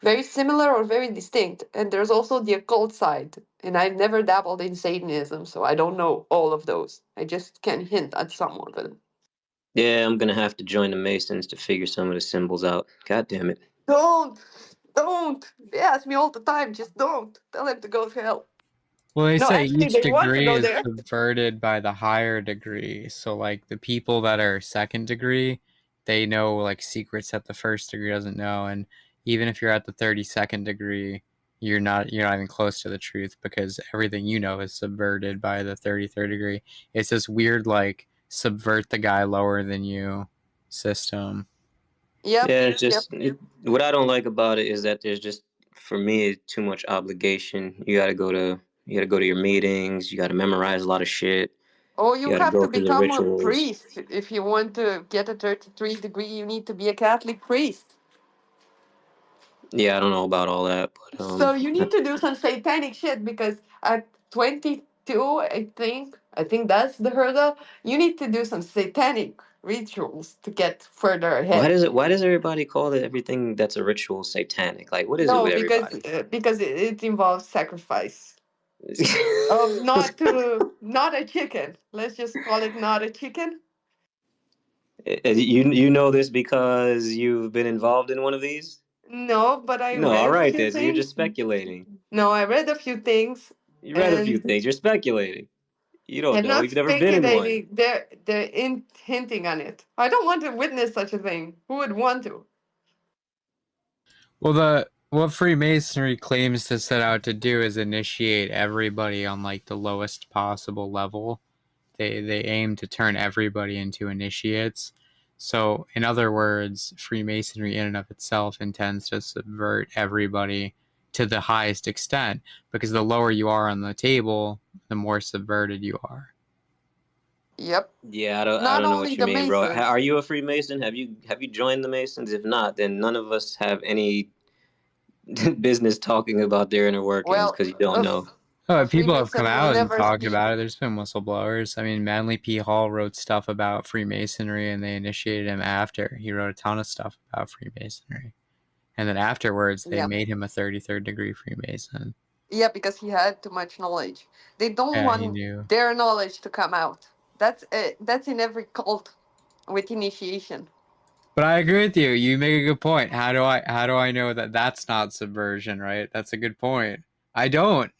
Very similar or very distinct. And there's also the occult side. And I've never dabbled in Satanism, so I don't know all of those. I just can hint at some of them. Yeah, I'm gonna have to join the Masons to figure some of the symbols out. God damn it. Don't. They ask me all the time. Just don't. Tell them to go to hell. Well, they No, say actually, each they want to degree go is there. subverted by the higher degree. So, like, the people that are second degree, they know like secrets that the first degree doesn't know, and even if you're at the 32nd degree, you're not even close to the truth, because everything you know is subverted by the 33rd degree. It's this weird like subvert the guy lower than you system. Yep. Yeah, it's just what I don't like about it is that there's just, for me, too much obligation. You gotta go to your meetings. You gotta memorize a lot of shit. Oh, You you gotta have go to through the become a rituals. priest. If you want to get a 33 degree, you need to be a Catholic priest. Yeah, I don't know about all that, but So you need to do some satanic shit, because at 22, I think that's the hurdle. You need to do some satanic rituals to get further ahead. why does everybody call it everything that's a ritual satanic? Like, what is it No, with everybody? because it involves sacrifice of not a chicken. Let's just call it not a chicken. You know this because you've been involved in one of these? No, but I No, all read a right few then. So you're just things. speculating. No, I read a few things, You read a few and things. You're speculating. You don't I'm know. not You've never been in one. speculating. They're hinting on it. I don't want to witness such a thing. Who would want to? Well, what Freemasonry claims to set out to do is initiate everybody on like the lowest possible level. They aim to turn everybody into initiates. So, in other words, Freemasonry in and of itself intends to subvert everybody to the highest extent, because the lower you are on the table, the more subverted you are. Yep. Yeah, I Not don't know only what you the mean, bro. Masons. Are you a Freemason? Have you joined the Masons? If not, then none of us have any business talking about their inner workings, Well, because you don't know. People have come Freemason will out and never talked speak. about it. There's been whistleblowers. I mean, Manly P. Hall wrote stuff about Freemasonry, and they initiated him after. He wrote a ton of stuff about Freemasonry. And then afterwards, they Yep. made him a 33rd degree Freemason. Yeah, because he had too much knowledge. They don't Yeah, he want knew. their knowledge to come out. That's in every cult with initiation. But I agree with you. You make a good point. How do I know that that's not subversion, right? That's a good point. I don't.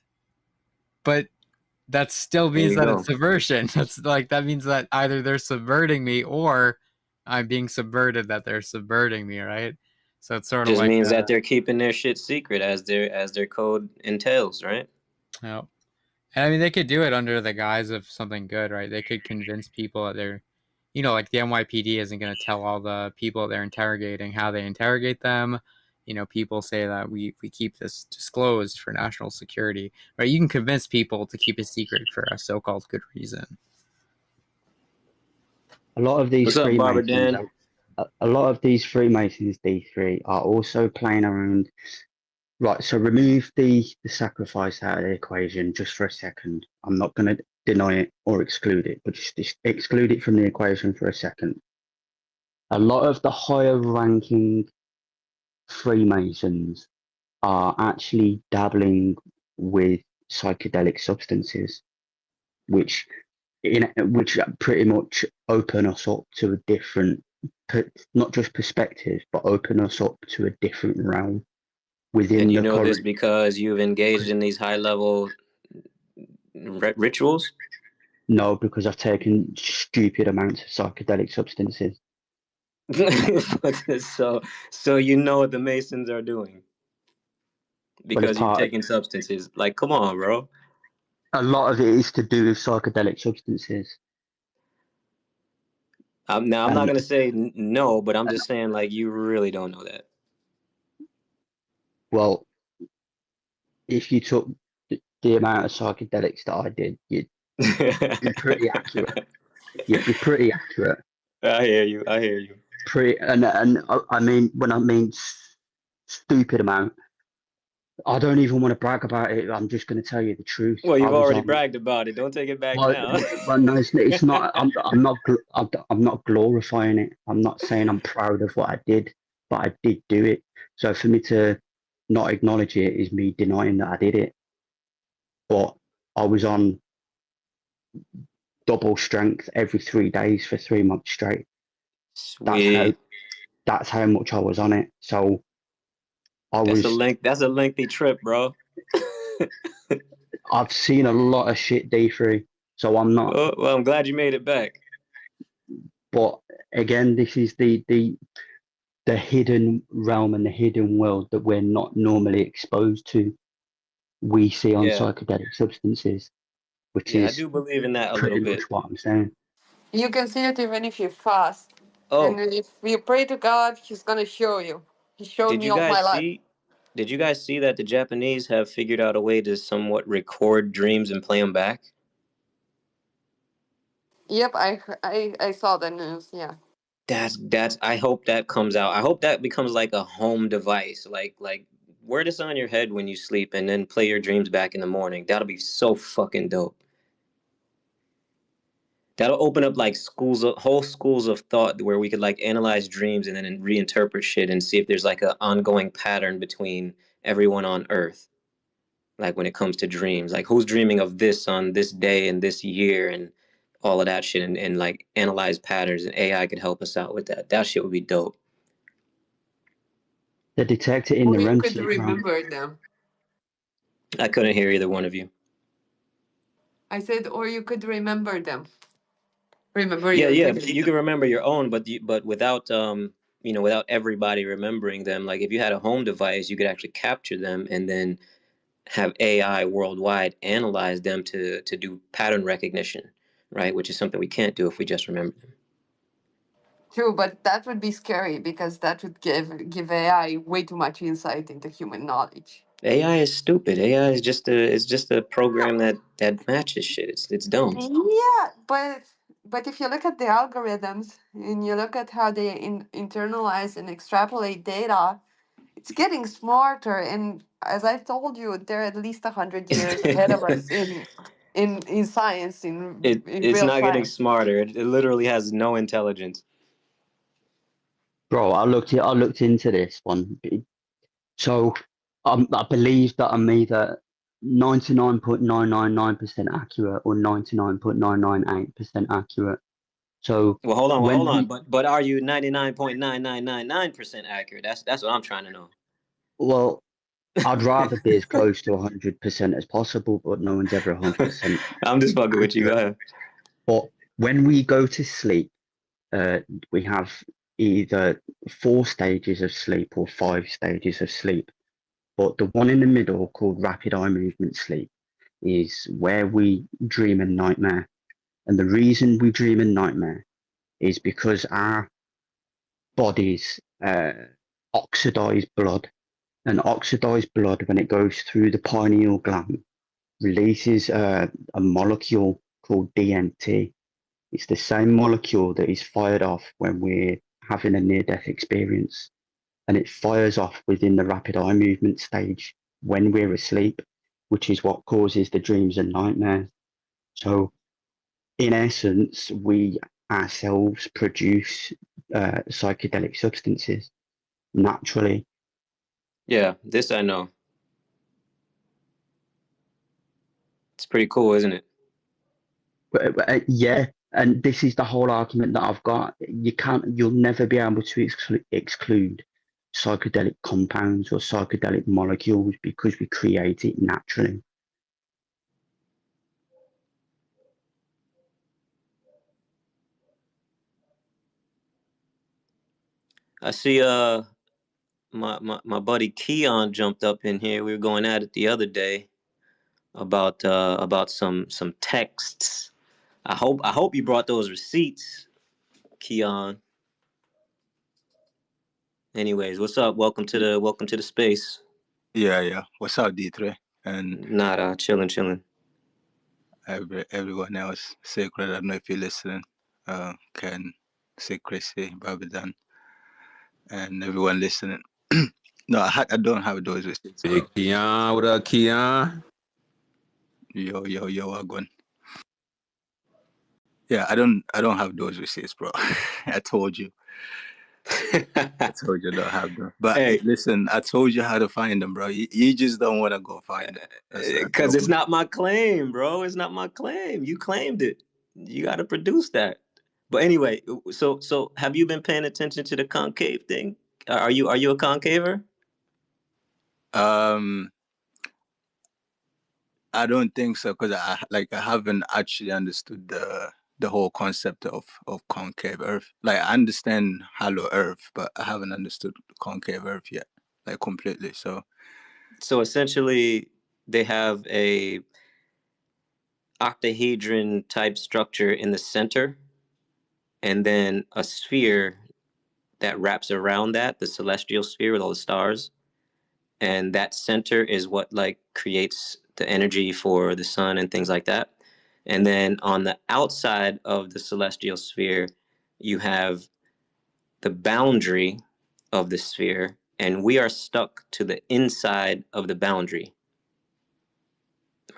But that still There means you that go. it's subversion. That means that either they're subverting me or I'm being subverted that they're subverting me, right? So it's sort of Just like means that they're keeping their shit secret, as their code entails, right? yeah. And I mean, they could do it under the guise of something good, right? They could convince people that they're, like the NYPD isn't going to tell all the people they're interrogating how they interrogate them. People say that we keep this disclosed for national security, right? You can convince people to keep a secret for a so-called good reason. A lot of these What's up, Barbara Freemasons, Dan? a lot of these Freemasons, D3, are also playing around. Right, so remove the sacrifice out of the equation just for a second. I'm not going to deny it or exclude it, but just exclude it from the equation for a second. A lot of the higher ranking Freemasons are actually dabbling with psychedelic substances, which pretty much open us up to a different, not just perspective, but open us up to a different realm within And you the know this current. because you've engaged in these high-level rituals? No, because I've taken stupid amounts of psychedelic substances. so you know what the Masons are doing because you've taken substances. Like, come on, bro. A lot of it is to do with psychedelic substances. I'm not going to say no, but I'm just saying, like, you really don't know that. Well, if you took the amount of psychedelics that I did, you'd be pretty accurate. You'd be pretty accurate. I hear you. And I mean, when I mean stupid amount, I don't even want to brag about it. I'm just going to tell you the truth. Well, you've already bragged about it. Don't take it back now. Well, no, it's not. I'm not glorifying it. I'm not saying I'm proud of what I did, but I did do it. So for me to not acknowledge it is me denying that I did it. But I was on double strength every 3 days for 3 months straight. Sweet. That's how much I was on it. So That's a lengthy trip, bro. I've seen a lot of shit, D3. So I'm not. Well, I'm glad you made it back. But again, this is the hidden realm and the hidden world that we're not normally exposed to. We see on Yeah, psychedelic substances, which yeah, I is do believe in that a little pretty bit. much what I'm saying. You can see it even if you fast. And Oh, if you pray to God, He's gonna show you. He showed did me you all my guys life. see? Did you guys see that the Japanese have figured out a way to somewhat record dreams and play them back? Yep, I saw the news. Yeah. That's. I hope that comes out. I hope that becomes like a home device. Like wear this on your head when you sleep, and then play your dreams back in the morning. That'll be so fucking dope. That'll open up like whole schools of thought where we could like analyze dreams and then reinterpret shit and see if there's like an ongoing pattern between everyone on Earth. Like when it comes to dreams, like who's dreaming of this on this day and this year and all of that shit, and like analyze patterns, and AI could help us out with that. That shit would be dope. They detect it in Or the you REM could sleep realm. remember them. I couldn't hear either one of you. I said, or you could remember them. Remember Yeah, your yeah, dreams. you can remember your own, but without without everybody remembering them. Like if you had a home device, you could actually capture them and then have AI worldwide analyze them to do pattern recognition, right? Which is something we can't do if we just remember them. True, but that would be scary because that would give AI way too much insight into human knowledge. AI is stupid. AI is just a program that matches shit. It's dumb. Yeah, but if you look at the algorithms and you look at how they internalize and extrapolate data, it's getting smarter. And as I've told you, they're at least 100 years ahead of us in science, in It's real not getting time. smarter. It literally has no intelligence. Bro, I looked into this one. So I believe that I'm either 99.999% accurate or 99.998% accurate. So Well, hold when on. we, But are you 99.9999% accurate? That's what I'm trying to know. well, I'd rather be as close to 100% as possible, but no one's ever 100% I'm just fucking with you. Go accurate. ahead. But when we go to sleep, we have either 4 stages of sleep or 5 stages of sleep. But the one in the middle, called rapid eye movement sleep, is where we dream a nightmare. And the reason we dream a nightmare is because our bodies oxidize blood. And oxidized blood, when it goes through the pineal gland, releases a molecule called DMT. It's the same molecule that is fired off when we're having a near-death experience. And it fires off within the rapid eye movement stage when we're asleep, which is what causes the dreams and nightmares. So, in essence, we ourselves produce psychedelic substances naturally. Yeah, this I know. It's pretty cool, isn't it? Yeah, and this is the whole argument that I've got. You'll never be able to exclude psychedelic compounds or psychedelic molecules because we create it naturally. I see my buddy Keon jumped up in here. We were going at it the other day about some texts. I hope you brought those receipts, Keon. Anyways, what's up? Welcome to the space. Yeah. What's up, D3? And Nada, chilling. everyone else, Sacred, I don't know if you're listening. Ken, Sick Chrissy, Babadan, and everyone listening. No, I don't have those receipts. Big Keon, what up, Keon? Yo, Agwan. Yeah, I don't have those receipts, bro. I told you. I told you I don't have them. But Hey, listen, I told you how to find them, bro. You just don't want to go find them. because it's not my claim, bro. It's not my claim. You claimed it. You got to produce that. But anyway, so have you been paying attention to the concave thing? Are you a concaver? I don't think so because I haven't actually understood the whole concept of concave Earth. Like I understand hollow Earth, but I haven't understood concave Earth yet, like completely. So essentially, they have a octahedron type structure in the center, and then a sphere that wraps around that, the celestial sphere with all the stars. And that center is what like creates the energy for the sun and things like that. And then on the outside of the celestial sphere, you have the boundary of the sphere, and we are stuck to the inside of the boundary.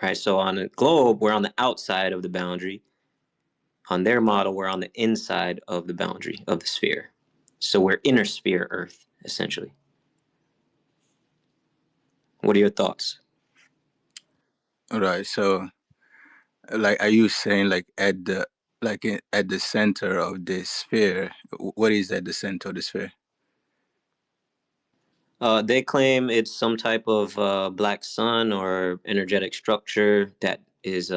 Right? So on a globe, we're on the outside of the boundary. On their model, we're on the inside of the boundary of the sphere. So we're inner sphere Earth, essentially. What are your thoughts? all right, so like, are you saying like at the at the center of this sphere? What is at the center of the sphere? They claim it's some type of black sun or energetic structure that is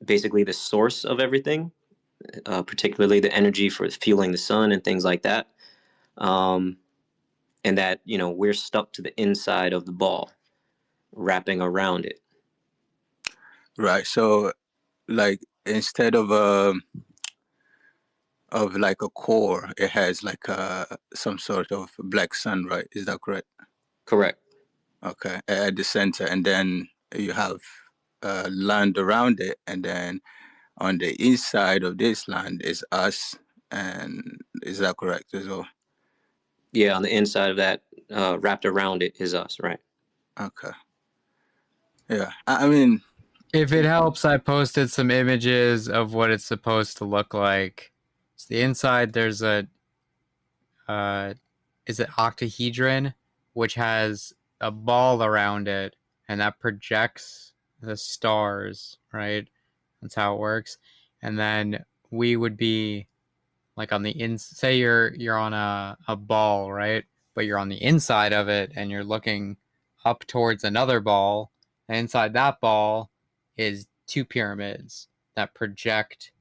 basically the source of everything, particularly the energy for fueling the sun and things like that. And that, you know, we're stuck to the inside of the ball, wrapping around it. Right. So like instead of like a core, it has like some sort of black sun, right? Is that correct? Correct. Okay, at the center, and then you have land around it, and then on the inside of this land is us, and is that correct as well? Yeah, on the inside of that, wrapped around it is us, right? Okay. Yeah, I mean, If it helps, I posted some images of what it's supposed to look like. So the inside, there's a, is it octahedron, which has a ball around it, and that projects the stars, right? That's how it works. And then we would be like on the say you're on a ball, right? But you're on the inside of it, and you're looking up towards another ball. And inside that ball is two pyramids that project,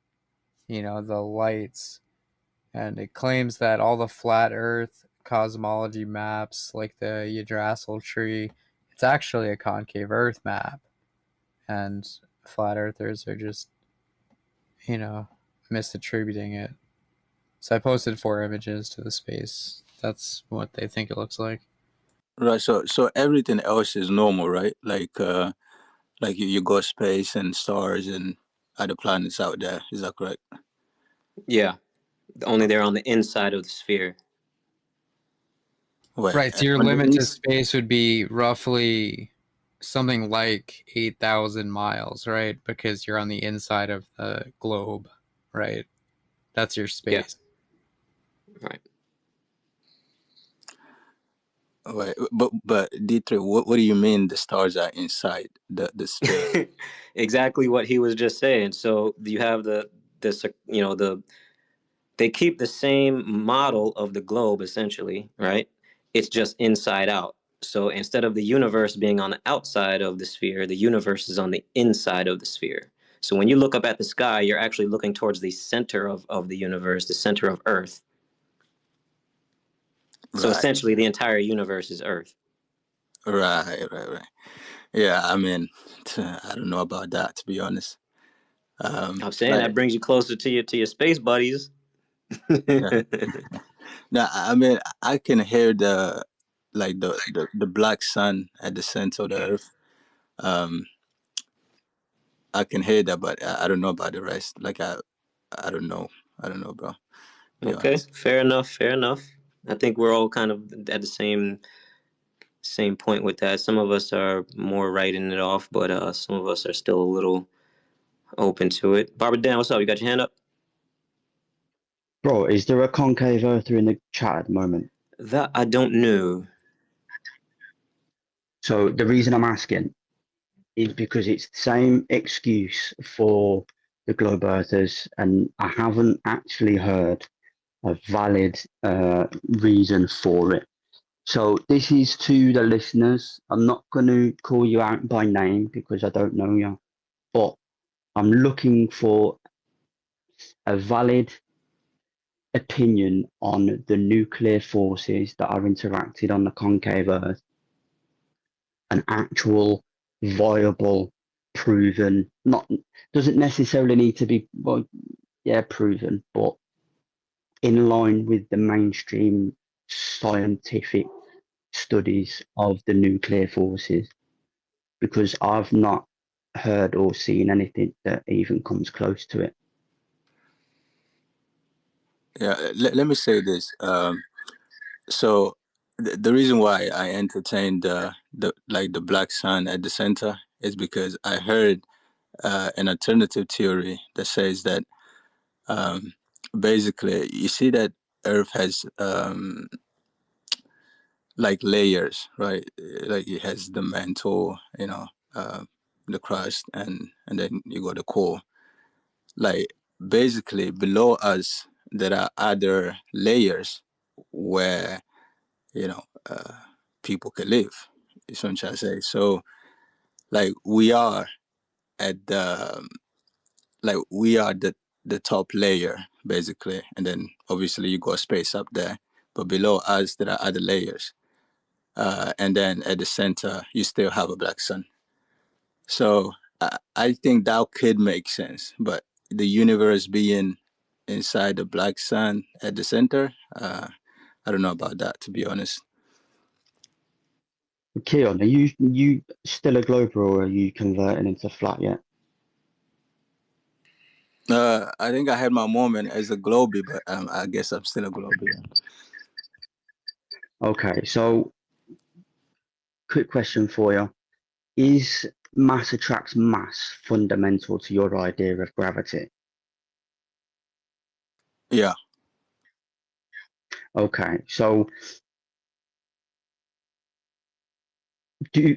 you know, the lights. And it claims that all the flat Earth cosmology maps, like the Yggdrasil tree, it's actually a concave Earth map, and flat Earthers are just, you know, misattributing it. So I posted 4 images to the space. That's what they think it looks like. right. So everything else is normal, right? Like you go space and stars and other planets out there. Is that correct? Yeah, only they're on the inside of the sphere. Right, so your limit to space would be roughly something like 8,000 miles, right? Because you're on the inside of the globe, right? That's your space. Yeah. Right. Right, but Dietrich, what do you mean the stars are inside the sphere? Exactly what he was just saying. So you have they keep the same model of the globe essentially, right? It's just inside out. So instead of the universe being on the outside of the sphere, the universe is on the inside of the sphere. So when you look up at the sky, you're actually looking towards the center of the universe, the center of Earth. So essentially the entire universe is Earth. Right. Yeah, I mean, I don't know about that, to be honest. I'm saying that brings you closer to your space buddies. Yeah. Now, I mean, I can hear the black sun at the center of the Earth. I can hear that, but I don't know about the rest. Like I don't know. I don't know, bro. Okay, fair enough. I think we're all kind of at the same point with that. Some of us are more writing it off, but some of us are still a little open to it. Barbara Dan, what's up? You got your hand up? Bro, is there a concave earther in the chat at the moment? That I don't know. So the reason I'm asking is because it's the same excuse for the globe earthers, and I haven't actually heard a valid reason for it. So this is to the listeners. I'm not going to call you out by name because I don't know you, but I'm looking for a valid opinion on the nuclear forces that are interacted on the concave Earth, an actual viable, proven, not doesn't necessarily need to be, well, yeah, proven, but in line with the mainstream scientific studies of the nuclear forces, because I've not heard or seen anything that even comes close to it. Yeah, let me say this. So the reason why I entertained the black sun at the center is because I heard an alternative theory that says that basically you see that Earth has like layers, right? Like it has the mantle, the crust, and then you got the core. Like basically below us there are other layers where people can live. Is what I'm trying to say. So like at the we are the top layer basically, and then obviously you got space up there, but below us there are other layers, and then at the center you still have a black sun. So I think that could make sense, but the universe being inside the black sun at the center, I don't know about that, to be honest. Keon, are you still a glober, or are you converting into flat yet? I think I had my moment as a globie, but I guess I'm still a globie. Okay, so quick question for you. Is mass attracts mass fundamental to your idea of gravity? Yeah. Okay, so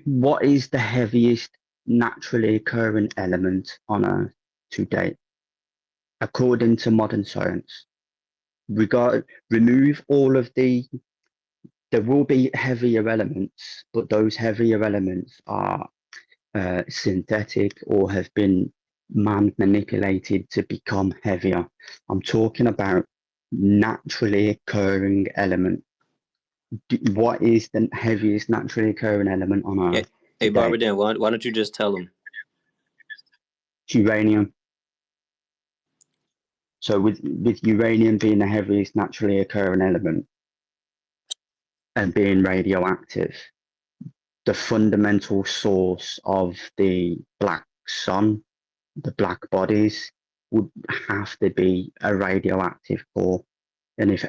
what is the heaviest naturally occurring element on Earth to date, according to modern science? Remove all of there will be heavier elements, but those heavier elements are synthetic or have been man manipulated to become heavier. I'm talking about naturally occurring element. What is the heaviest naturally occurring element on Earth? Hey, Barbara Dan, why don't you just tell them? Uranium. So with uranium being the heaviest naturally occurring element and being radioactive, the fundamental source of the black sun, the black bodies, would have to be a radioactive core. And if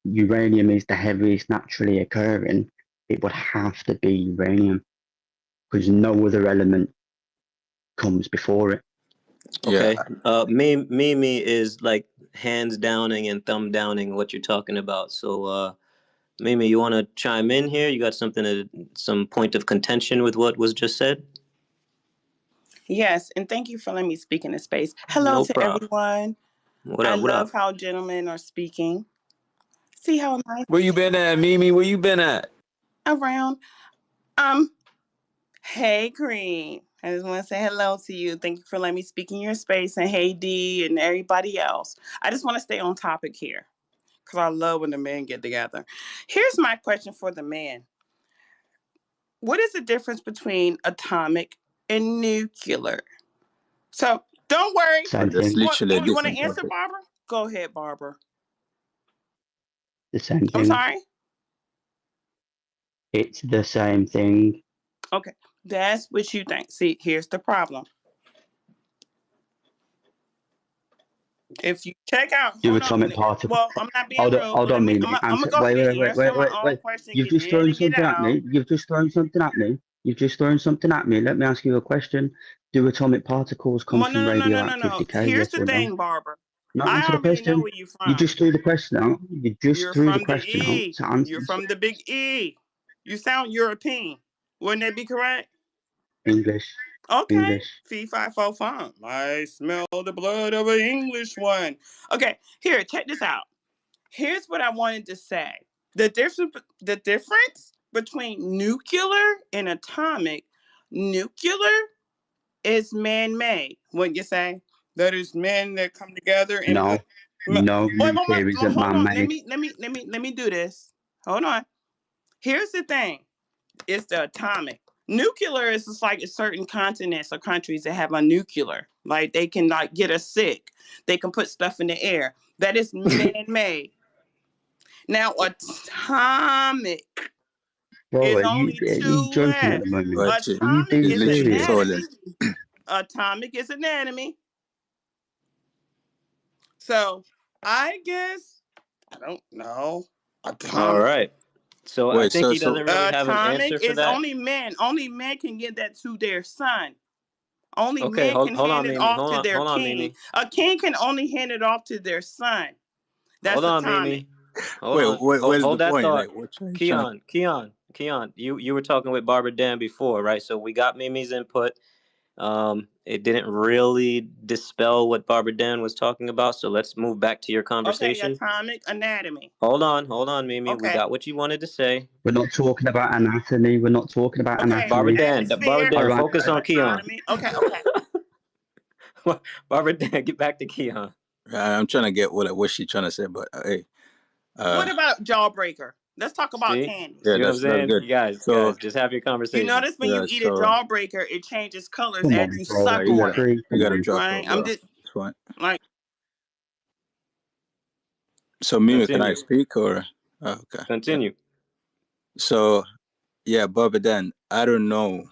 uranium is the heaviest naturally occurring, it would have to be uranium, because no other element comes before it. Okay. Mimi is like hands downing and thumb downing what you're talking about. So Mimi, you want to chime in here? You got some point of contention with what was just said? Yes, and thank you for letting me speak in this space. Hello to everyone. What I up? What love up? how gentlemen are speaking. See how nice. Where you been at, Mimi? Where you been at? Around. Hey, Green. I just want to say hello to you. Thank you for letting me speak in your space. And hey, D, and everybody else. I just want to stay on topic here because I love when the men get together. Here's my question for the men. What is the difference between atomic and nuclear? So don't worry. That's literally a You want to different answer, topic. Barbara? Go ahead, Barbara. The same thing. I'm sorry? It's the same thing. Okay, that's what you think. See, here's the problem. If you check out, Do atomic particles. well, I'm not being rude. Hold on, Mimi. I'm gonna go ahead and answer my own question. You've just thrown something at me. You've just thrown something at me. You've just thrown something at me. Let me ask you a question. Do atomic particles come from radioactive decay? Here's Yes the or thing, no? Barbara. Not I answer the already know question. where you're from. You just threw the question out. You just You're threw the from question the out E. to answer. You're from the big E. You sound European. Wouldn't that be correct? English. Okay. English. Fee, fi, fo, fum. I smell the blood of an English one. Okay, here, check this out. Here's what I wanted to say. The difference between nuclear and atomic, nuclear is man-made, wouldn't you say? That is men that come together and No, no, nuclear isn't hold on. Let man-made. me do this. Hold on. Here's the thing. It's the atomic. Nuclear is just like certain continents or countries that have a nuclear. Like they can like get us sick. They can put stuff in the air. That is man-made. Now atomic Bro, is are only you two joking at less. the moment? But Are you Atomic being is literally serious? falling. anatomy. Atomic is anatomy. So I guess I don't know. All Atomic. right. So I Wait, think so he doesn't really have an Atomic answer for is that. only men. Only men can give that to their son. Only Okay, men can hold hand on, it Mimi. off to their Hold on, king. Mimi. A king can only hand it off to their son. That's Hold on, atomic. Mimi. Hold on. where's Hold the that point? thought. Like, what are you trying? Keon. You were talking with Barbara Dan before, right? So we got Mimi's input. It didn't really dispel what Barbara Dan was talking about. So let's move back to your Okay, conversation. atomic anatomy. Hold on, Mimi. We Okay. got what you wanted to say. We're not talking about anatomy. We're not talking about Okay, Barbara anatomy. Dan, All right. focus on Keon. Autonomy. Okay. Barbara Dan, get back to Keon. I'm trying to get what she's trying to say, but hey, What about jawbreaker? Let's talk about See? candy. yeah, See what I'm that's saying? good. You guys, So just have your You conversation. notice when yeah, you eat a so jawbreaker, it changes colors Come as on, you bro. suck you on gotta it. Jeffrey, come on. drop Right? it, I'm bro. just It's fine. like So Mimi, can I Continue. speak or okay? Continue. So yeah, Barbara Dan, I don't know.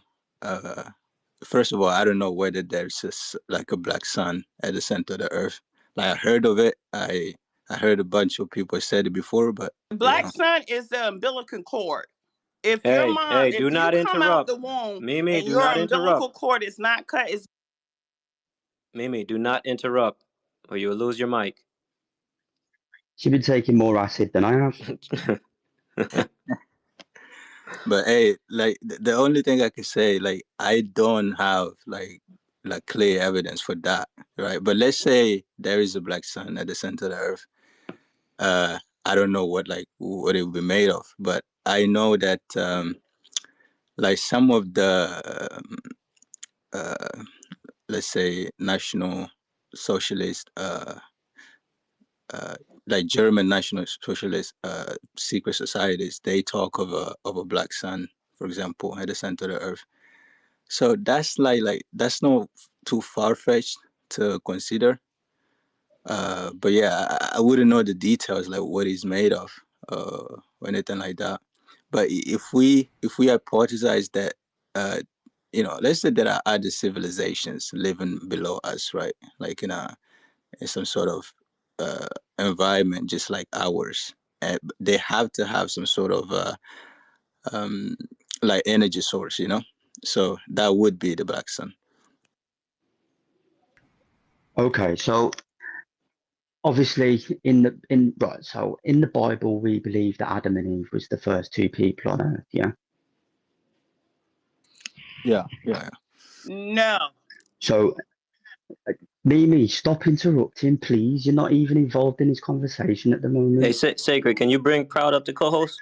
First of all, I don't know whether there's like a black sun at the center of the earth. Like I heard of it. I heard a bunch of people said it before, but the black sun is the umbilical cord. If your Hey, mom, do if you not come out interrupt. the womb Mimi, and do your not umbilical interrupt. cord is not cut, it's Mimi, do not interrupt, or you will lose your mic. She's been taking more acid than I have. But hey, like the only thing I can say, like I don't have like clear evidence for that, right? But let's say there is a black sun at the center of the earth. I don't know what it would be made of, but I know that like some of the let's say national socialist like German national socialist secret societies, they talk of a black sun, for example, at the center of the earth. So that's like that's not too far fetched to consider. But yeah, I wouldn't know the details like what it's made of or anything like that. But if we hypothesize that let's say there are other civilizations living below us, right? Like in some sort of environment just like ours, and they have to have some sort of um, like energy source, so that would be the black sun. Okay, so obviously in the Bible we believe that Adam and Eve was the first two people on earth, yeah? Yeah. no. So Mimi, stop interrupting, please. You're not even involved in this conversation at the moment. Hey, Sacred, can you bring Proud up to co-host?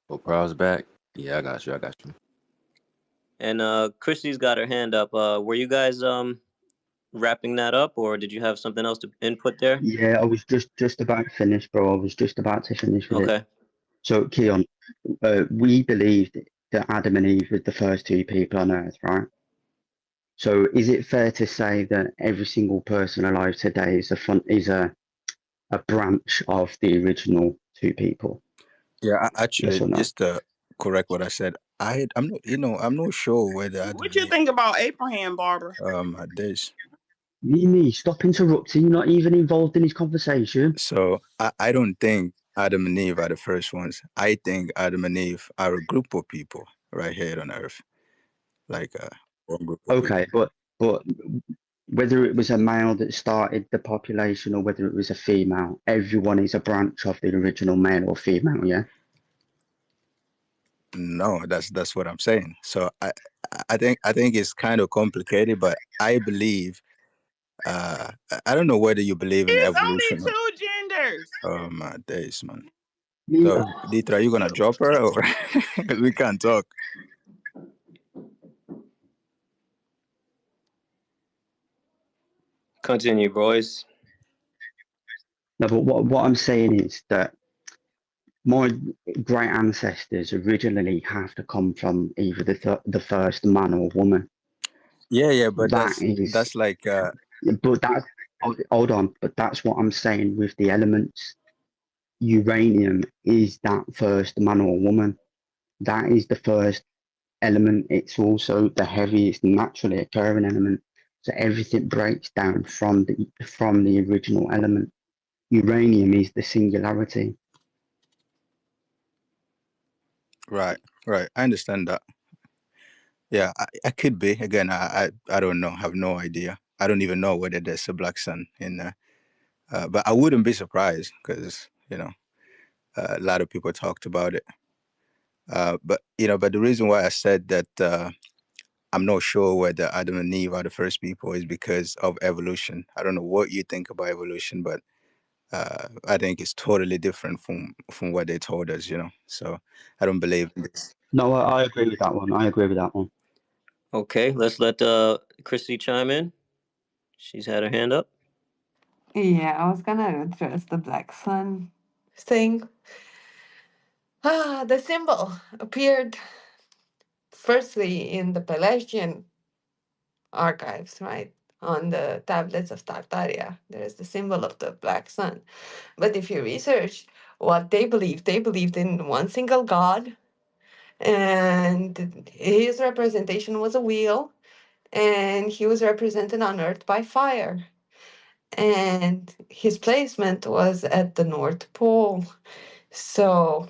Oh, Proud's back. Yeah, I got you. And Christy's got her hand up. Were you guys wrapping that up, or did you have something else to input there? Yeah, I was just about to finish, bro. I was just about to finish with it. So, Keon, we believed that Adam and Eve were the first two people on earth, right? So, is it fair to say that every single person alive today is a branch of the original two people? Yeah, Yes actually, or no? just to correct what I said, I'm not sure whether Adam What you think about Abraham, Barbara? this. Mimi, stop interrupting. You're not even involved in this conversation. So I don't think Adam and Eve are the first ones. I think Adam and Eve are a group of people right here on Earth, like one group of people. Okay, but whether it was a male that started the population or whether it was a female, everyone is a branch of the original male or female, yeah? No, that's what I'm saying. So I think it's kind of complicated, but I believe I don't know whether you believe in There's evolution. only two genders. Oh my days, man. Yeah. So Dietra, you gonna drop her or we can't talk? Continue, boys. No, but what I'm saying is that my great ancestors originally have to come from either the first man or woman. Yeah, but That is, that's like but that, hold on, but that's what I'm saying with the elements. Uranium is that first man or woman. That is the first element. It's also the heaviest naturally occurring element. So everything breaks down from the original element. Uranium is the singularity. right. I understand that. Yeah, I could be. Again, I don't know. Have no idea. I don't even know whether there's a black sun in there. But I wouldn't be surprised because a lot of people talked about it. But the reason why I said that I'm not sure whether Adam and Eve are the first people is because of evolution. I don't know what you think about evolution, but I think it's totally different from what they told us. So I don't believe in this. No, I agree with that one. Okay, let's let Chrissy chime in. She's had her hand up. Yeah, I was gonna address the black sun thing. The symbol appeared firstly in the Pelagian archives, right? On the tablets of Tartaria, there is the symbol of the black sun. But if you research what they believed in one single god, and his representation was a wheel, and he was represented on Earth by fire. And his placement was at the North Pole. So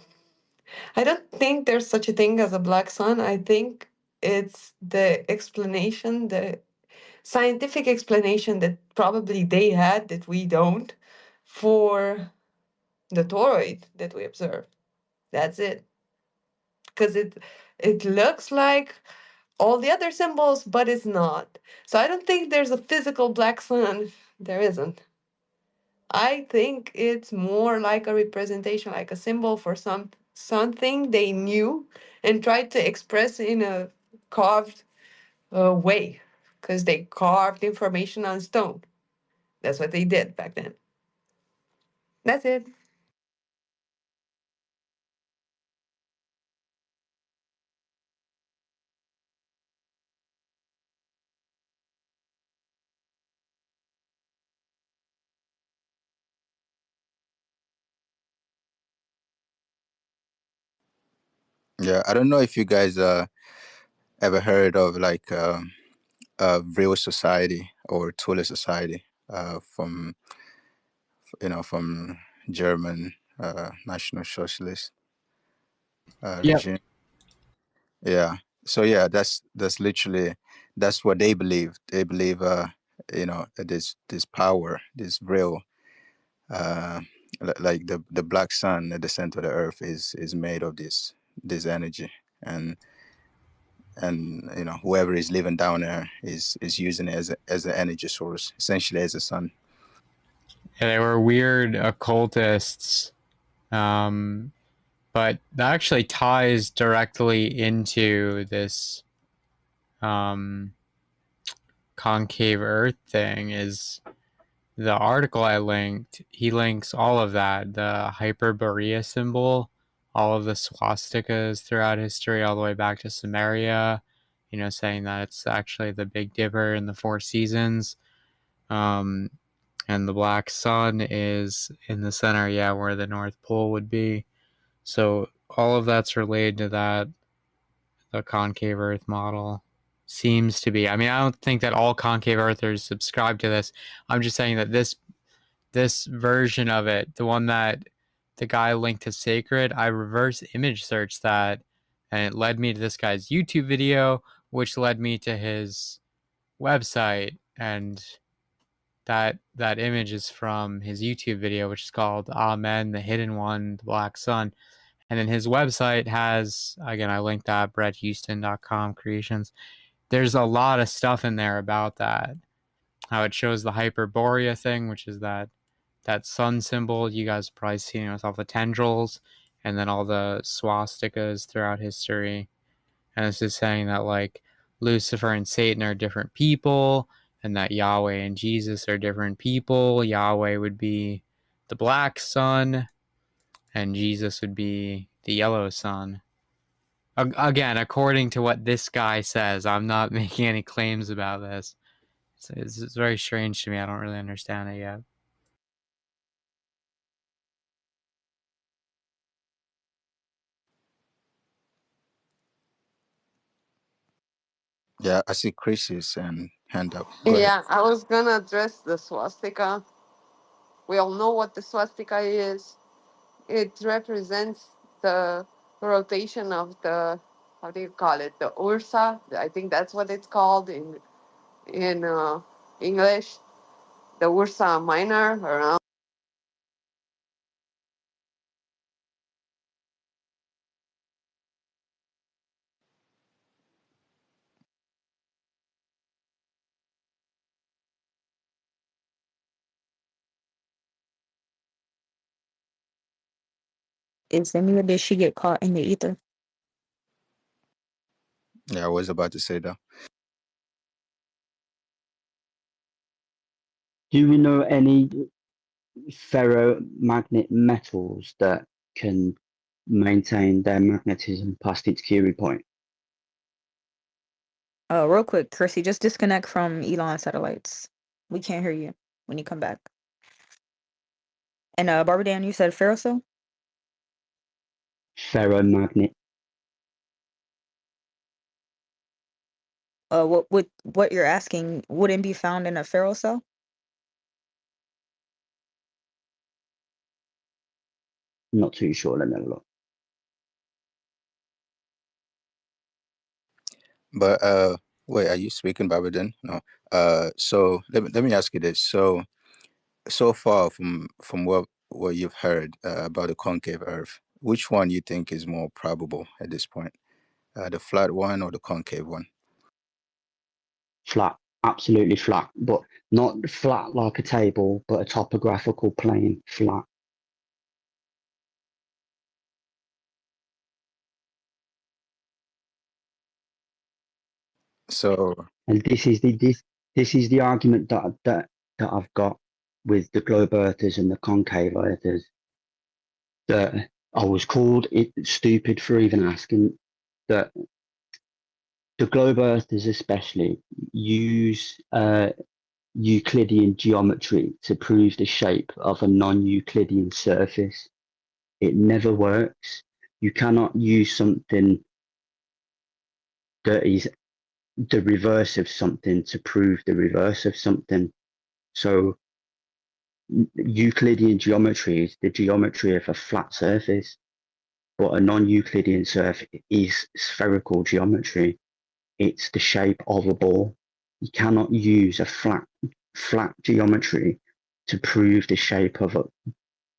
I don't think there's such a thing as a black sun. I think it's the explanation, the scientific explanation that probably they had that we don't for the toroid that we observed. That's it. Because it looks like all the other symbols, but it's not. So I don't think there's a physical black sun. There isn't. I think it's more like a representation, like a symbol for something they knew and tried to express in a carved way, because they carved information on stone. That's what they did back then. That's it. Yeah, I don't know if you guys ever heard of like real society or Thule society from German National Socialist Yep. regime. Yeah. So yeah, that's literally that's what they believe. They believe that this power, this real like the black sun at the center of the earth is made of this energy, and whoever is living down there is using it as an energy source, essentially as a sun. Yeah, they were weird occultists, but that actually ties directly into this concave Earth thing. Is the article I linked? He links all of that, the Hyperborea symbol, all of the swastikas throughout history, all the way back to Sumeria. Saying that it's actually the Big Dipper in the Four Seasons. And the black sun is in the center, yeah, where the North Pole would be. So all of that's related to that, the concave Earth model seems to be. I mean, I don't think that all concave Earthers subscribe to this. I'm just saying that this version of it, the one that the guy linked to Sacred, I reverse image searched that, and it led me to this guy's YouTube video, which led me to his website, and that image is from his YouTube video, which is called Amen, the Hidden One, the Black Sun. And then his website has, again, I linked that, bretthouston.com creations. There's a lot of stuff in there about that. How it shows the Hyperborea thing, which is that sun symbol you guys have probably seen with all the tendrils, and then all the swastikas throughout history. And it's just saying that like Lucifer and Satan are different people, and that Yahweh and Jesus are different people. Yahweh would be the black sun, and Jesus would be the yellow sun. Again, according to what this guy says, I'm not making any claims about this. It's very strange to me. I don't really understand it yet. Yeah, I see Chris's hand up. Go ahead. Yeah, I was gonna address the swastika. We all know what the swastika is. It represents the rotation of the, how do you call it, the Ursa. I think that's what it's called in English. The Ursa Minor around. Is Emila, did she get caught in the ether? Yeah, I was about to say that. Do we know any ferromagnet metals that can maintain their magnetism past its Curie point? Real quick, Chrissy, just disconnect from Elon satellites. We can't hear you when you come back. And Barbara Dan, you said ferrocell? Ferromagnet. What you're asking wouldn't be found in a ferrocell? Not too sure. Let me have a look. But wait, are you speaking Barbara Dan? No. So let me ask you this. So far from what you've heard about the concave Earth, which one you think is more probable at this point? The flat one or the concave one? Flat, absolutely flat, but not flat like a table, but a topographical plane flat. So, and this is the argument that I've got with the globe earthers and the concave earthers, that I was called stupid for even asking, that the globe earthers especially use Euclidean geometry to prove the shape of a non-Euclidean surface. It never works. You cannot use something that is the reverse of something to prove the reverse of something. So Euclidean geometry is the geometry of a flat surface, but a non-Euclidean surface is spherical geometry. It's the shape of a ball. You cannot use a flat geometry to prove the shape of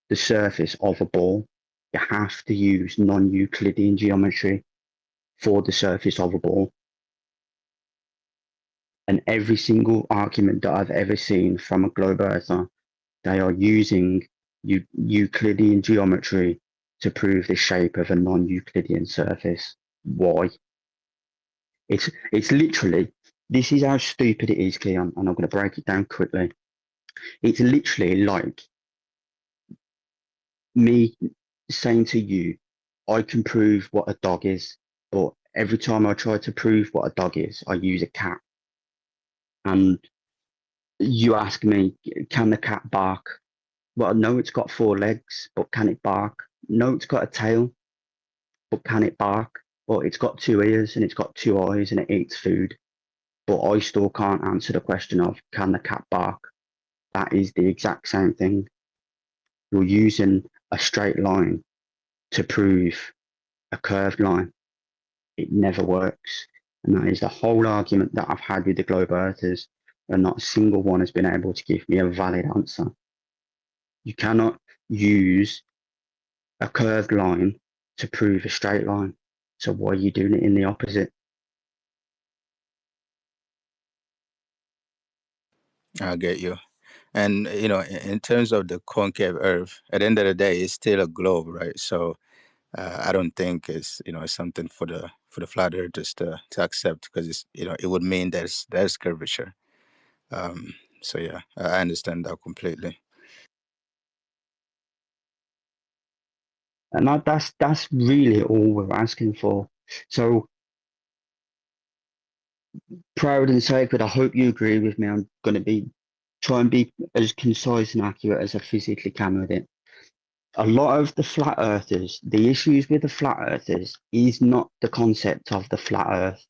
the surface of a ball. You have to use non-Euclidean geometry for the surface of a ball. And every single argument that I've ever seen from a globe earther, they are using Euclidean geometry to prove the shape of a non-Euclidean surface. Why? It's literally, this is how stupid it is, Keon, and I'm going to break it down quickly. It's literally like me saying to you, I can prove what a dog is, but every time I try to prove what a dog is, I use a cat. And you ask me, can the cat bark? Well, no, it's got 4 legs, but can it bark? No, it's got a tail, but can it bark? Well, it's got 2 ears and it's got 2 eyes and it eats food. But I still can't answer the question of, can the cat bark? That is the exact same thing. You're using a straight line to prove a curved line. It never works. And that is the whole argument that I've had with the globe earthers, and not a single one has been able to give me a valid answer. You cannot use a curved line to prove a straight line. So why are you doing it in the opposite? I get you. And in terms of the concave Earth, at the end of the day, it's still a globe, right? So I don't think it's something for the flat earthers to accept, because it's it would mean there's curvature. So yeah, I understand that completely. And that's really all we're asking for. So, proud and sacred, I hope you agree with me. I'm going to try and be as concise and accurate as I physically can with it. A lot of the flat earthers, the issues with the flat earthers is not the concept of the flat earth.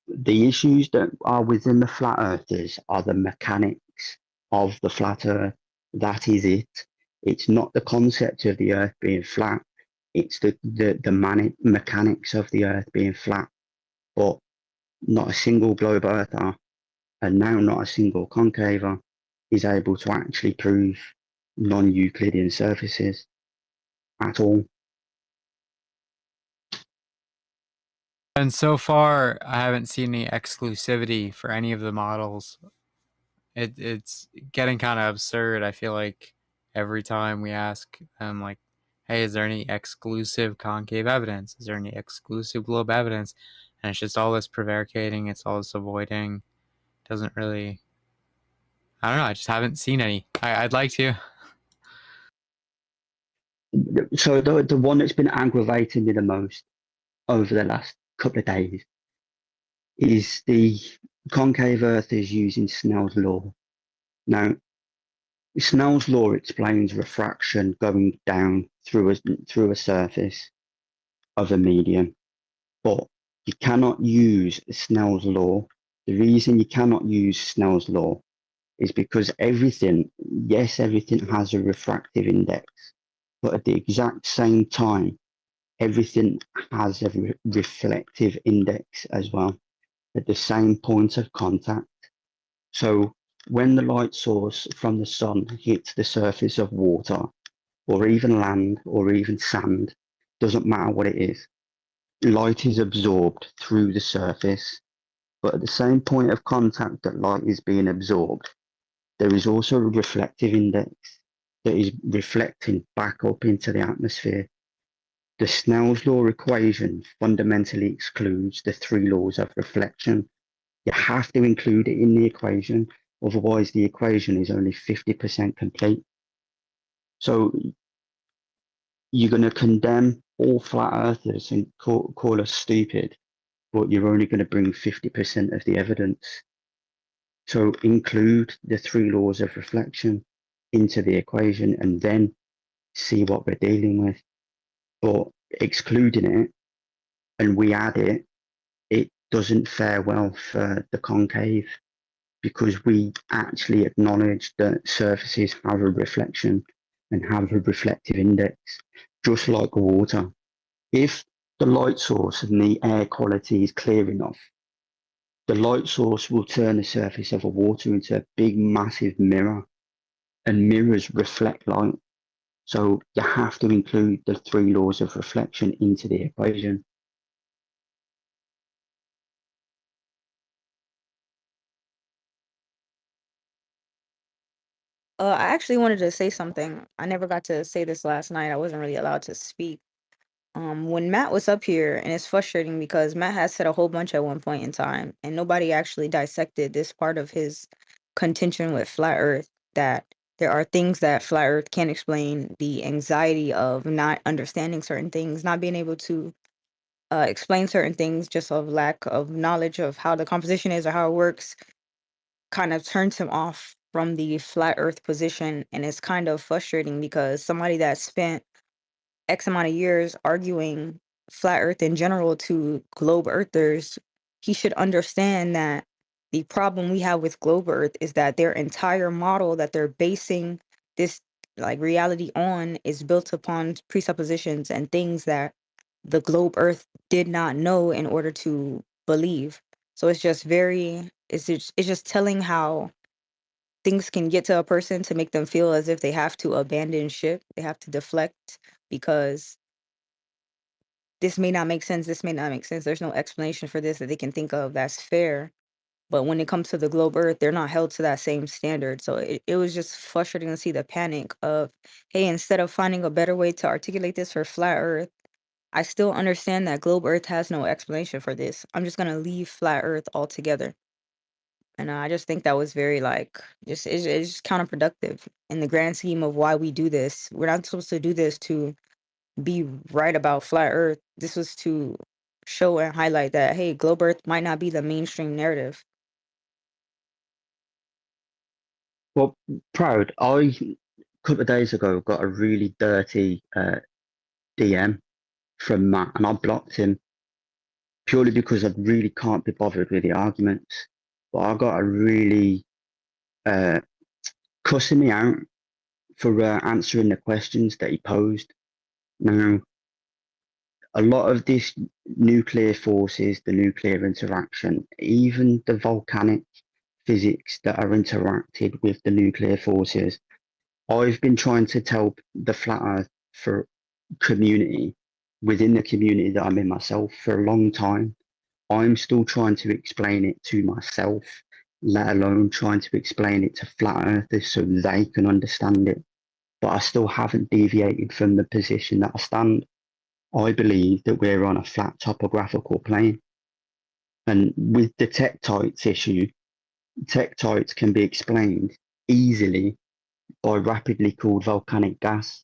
The issues that are within the flat earthers are the mechanics of the flat earth. That is it. It's not the concept of the earth being flat. It's the mechanics of the earth being flat. But not a single globe earther, and now not a single concaver, is able to actually prove non-Euclidean surfaces at all. And so far, I haven't seen any exclusivity for any of the models. It's getting kind of absurd. I feel like every time we ask them, like, hey, is there any exclusive concave evidence? Is there any exclusive globe evidence? And it's just all this prevaricating. It's all this avoiding. Doesn't really... I don't know. I just haven't seen any. I'd like to. So the one that's been aggravating me the most over the last couple of days is the concave earth is using Snell's law. Now, Snell's law explains refraction going down through a surface of a medium, but you cannot use Snell's law. The reason you cannot use Snell's law is because everything has a refractive index, but at the exact same time, everything has a reflective index as well at the same point of contact. So when the light source from the sun hits the surface of water, or even land, or even sand, doesn't matter what it is, light is absorbed through the surface, but at the same point of contact that light is being absorbed, there is also a reflective index that is reflecting back up into the atmosphere. The Snell's law equation fundamentally excludes the three laws of reflection. You have to include it in the equation, otherwise the equation is only 50% complete. So you're going to condemn all flat earthers and call us stupid, but you're only going to bring 50% of the evidence. So include the three laws of reflection into the equation and then see what we're dealing with. But excluding it and we add it, it doesn't fare well for the concave, because we actually acknowledge that surfaces have a reflection and have a reflective index, just like water. If the light source and the air quality is clear enough, the light source will turn the surface of a water into a big, massive mirror, and mirrors reflect light. So you have to include the three laws of reflection into the equation. I actually wanted to say something. I never got to say this last night. I wasn't really allowed to speak. When Matt was up here, and it's frustrating because Matt has said a whole bunch at one point in time, and nobody actually dissected this part of his contention with flat Earth, that there are things that flat Earth can't explain, the anxiety of not understanding certain things, not being able to explain certain things just of lack of knowledge of how the composition is or how it works, kind of turns him off from the flat Earth position. And it's kind of frustrating because somebody that spent X amount of years arguing flat Earth in general to globe earthers, he should understand that the problem we have with globe Earth is that their entire model that they're basing this like reality on is built upon presuppositions and things that the globe Earth did not know in order to believe. So it's just it's just telling how things can get to a person to make them feel as if they have to abandon ship, they have to deflect because this may not make sense, this may not make sense. There's no explanation for this that they can think of that's fair. But when it comes to the globe Earth, they're not held to that same standard. So it was just frustrating to see the panic of, hey, instead of finding a better way to articulate this for flat Earth, I still understand that globe Earth has no explanation for this. I'm just going to leave flat Earth altogether. And I just think that was very like it's just counterproductive in the grand scheme of why we do this. We're not supposed to do this to be right about flat Earth. This was to show and highlight that hey, globe Earth might not be the mainstream narrative. Well, proud. A couple of days ago got a really dirty DM from Matt, and I blocked him purely because I really can't be bothered with the arguments. But I got a really cussing me out for answering the questions that he posed. Now, a lot of this nuclear forces, the nuclear interaction, even the volcanic physics that are interacted with the nuclear forces, I've been trying to tell the flat Earth for community within the community that I'm in myself for a long time. I'm still trying to explain it to myself, let alone trying to explain it to flat earthers so they can understand it. But I still haven't deviated from the position that I stand. I believe that we're on a flat topographical plane. And with the tektites issue, tektites can be explained easily by rapidly cooled volcanic gas.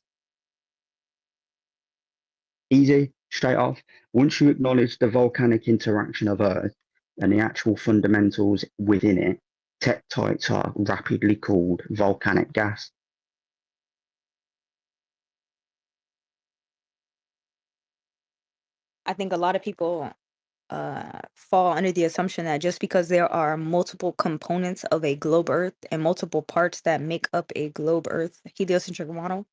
Easy, straight off. Once you acknowledge the volcanic interaction of Earth and the actual fundamentals within it, tektites are rapidly cooled volcanic gas. I think a lot of people fall under the assumption that just because there are multiple components of a globe Earth and multiple parts that make up a globe Earth heliocentric model,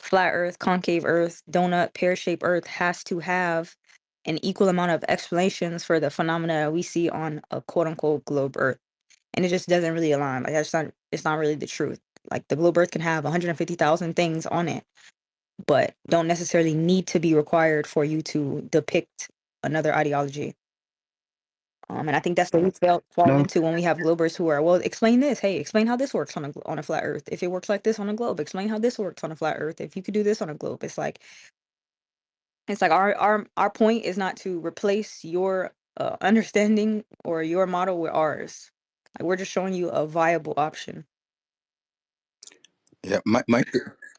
flat Earth, concave Earth, donut, pear-shaped Earth has to have an equal amount of explanations for the phenomena we see on a quote-unquote globe Earth. And it just doesn't really align. Like it's not really the truth. Like the globe Earth can have 150,000 things on it, but don't necessarily need to be required for you to depict another ideology. And I think that's what we fall No, into when we have globers who are, well, explain this. Hey, explain how this works on a flat Earth. If it works like this on a globe, explain how this works on a flat Earth. If you could do this on a globe, it's like our point is not to replace your understanding or your model with ours. Like we're just showing you a viable option. Yeah, my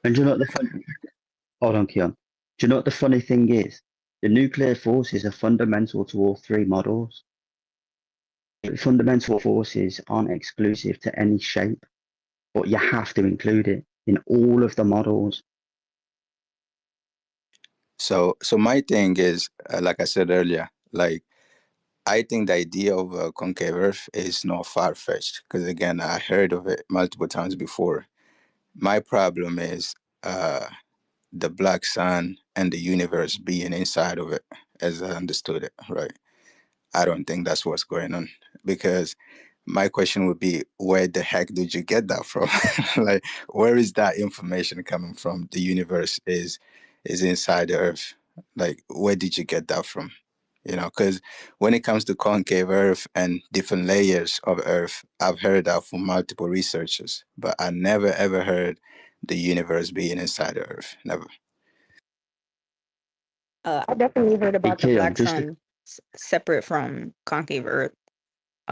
and do you know what the fun? Hold on, Keon. Do you know what the funny thing is? The nuclear forces are fundamental to all three models. Fundamental forces aren't exclusive to any shape, but you have to include it in all of the models. so my thing is, like I said earlier, like I think the idea of a concave Earth is not far fetched because again, I heard of it multiple times before. My problem is the black sun and the universe being inside of it, as I understood it, right? I don't think that's what's going on because my question would be, where the heck did you get that from? Like, where is that information coming from? The universe is inside the Earth. Like, where did you get that from? You know, because when it comes to concave Earth and different layers of Earth, I've heard that from multiple researchers, but I never ever heard the universe being inside the Earth. Never. I definitely heard Hey, about the Keon, black just to, sun separate from concave Earth.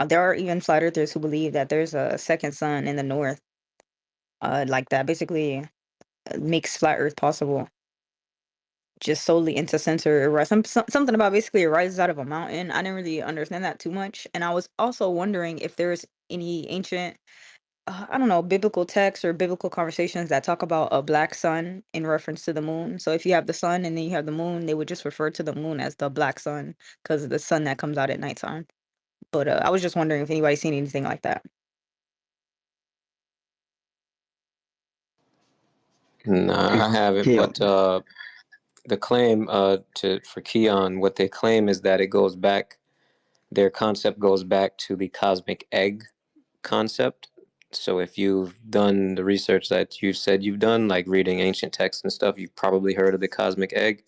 There are even flat earthers who believe that there's a second sun in the north, like that basically makes flat Earth possible. Just solely into center, or something about basically it rises out of a mountain. I didn't really understand that too much, and I was also wondering if there's any ancient, I don't know, biblical texts or biblical conversations that talk about a black sun in reference to the moon. So if you have the sun and then you have the moon, they would just refer to the moon as the black sun because of the sun that comes out at nighttime. But I was just wondering if anybody's seen anything like that. Nah, I haven't. Keon, But the claim for Keon, what they claim is that it goes back. Their concept goes back to the cosmic egg concept. So if you've done the research that you said you've done, like reading ancient texts and stuff, you've probably heard of the cosmic egg.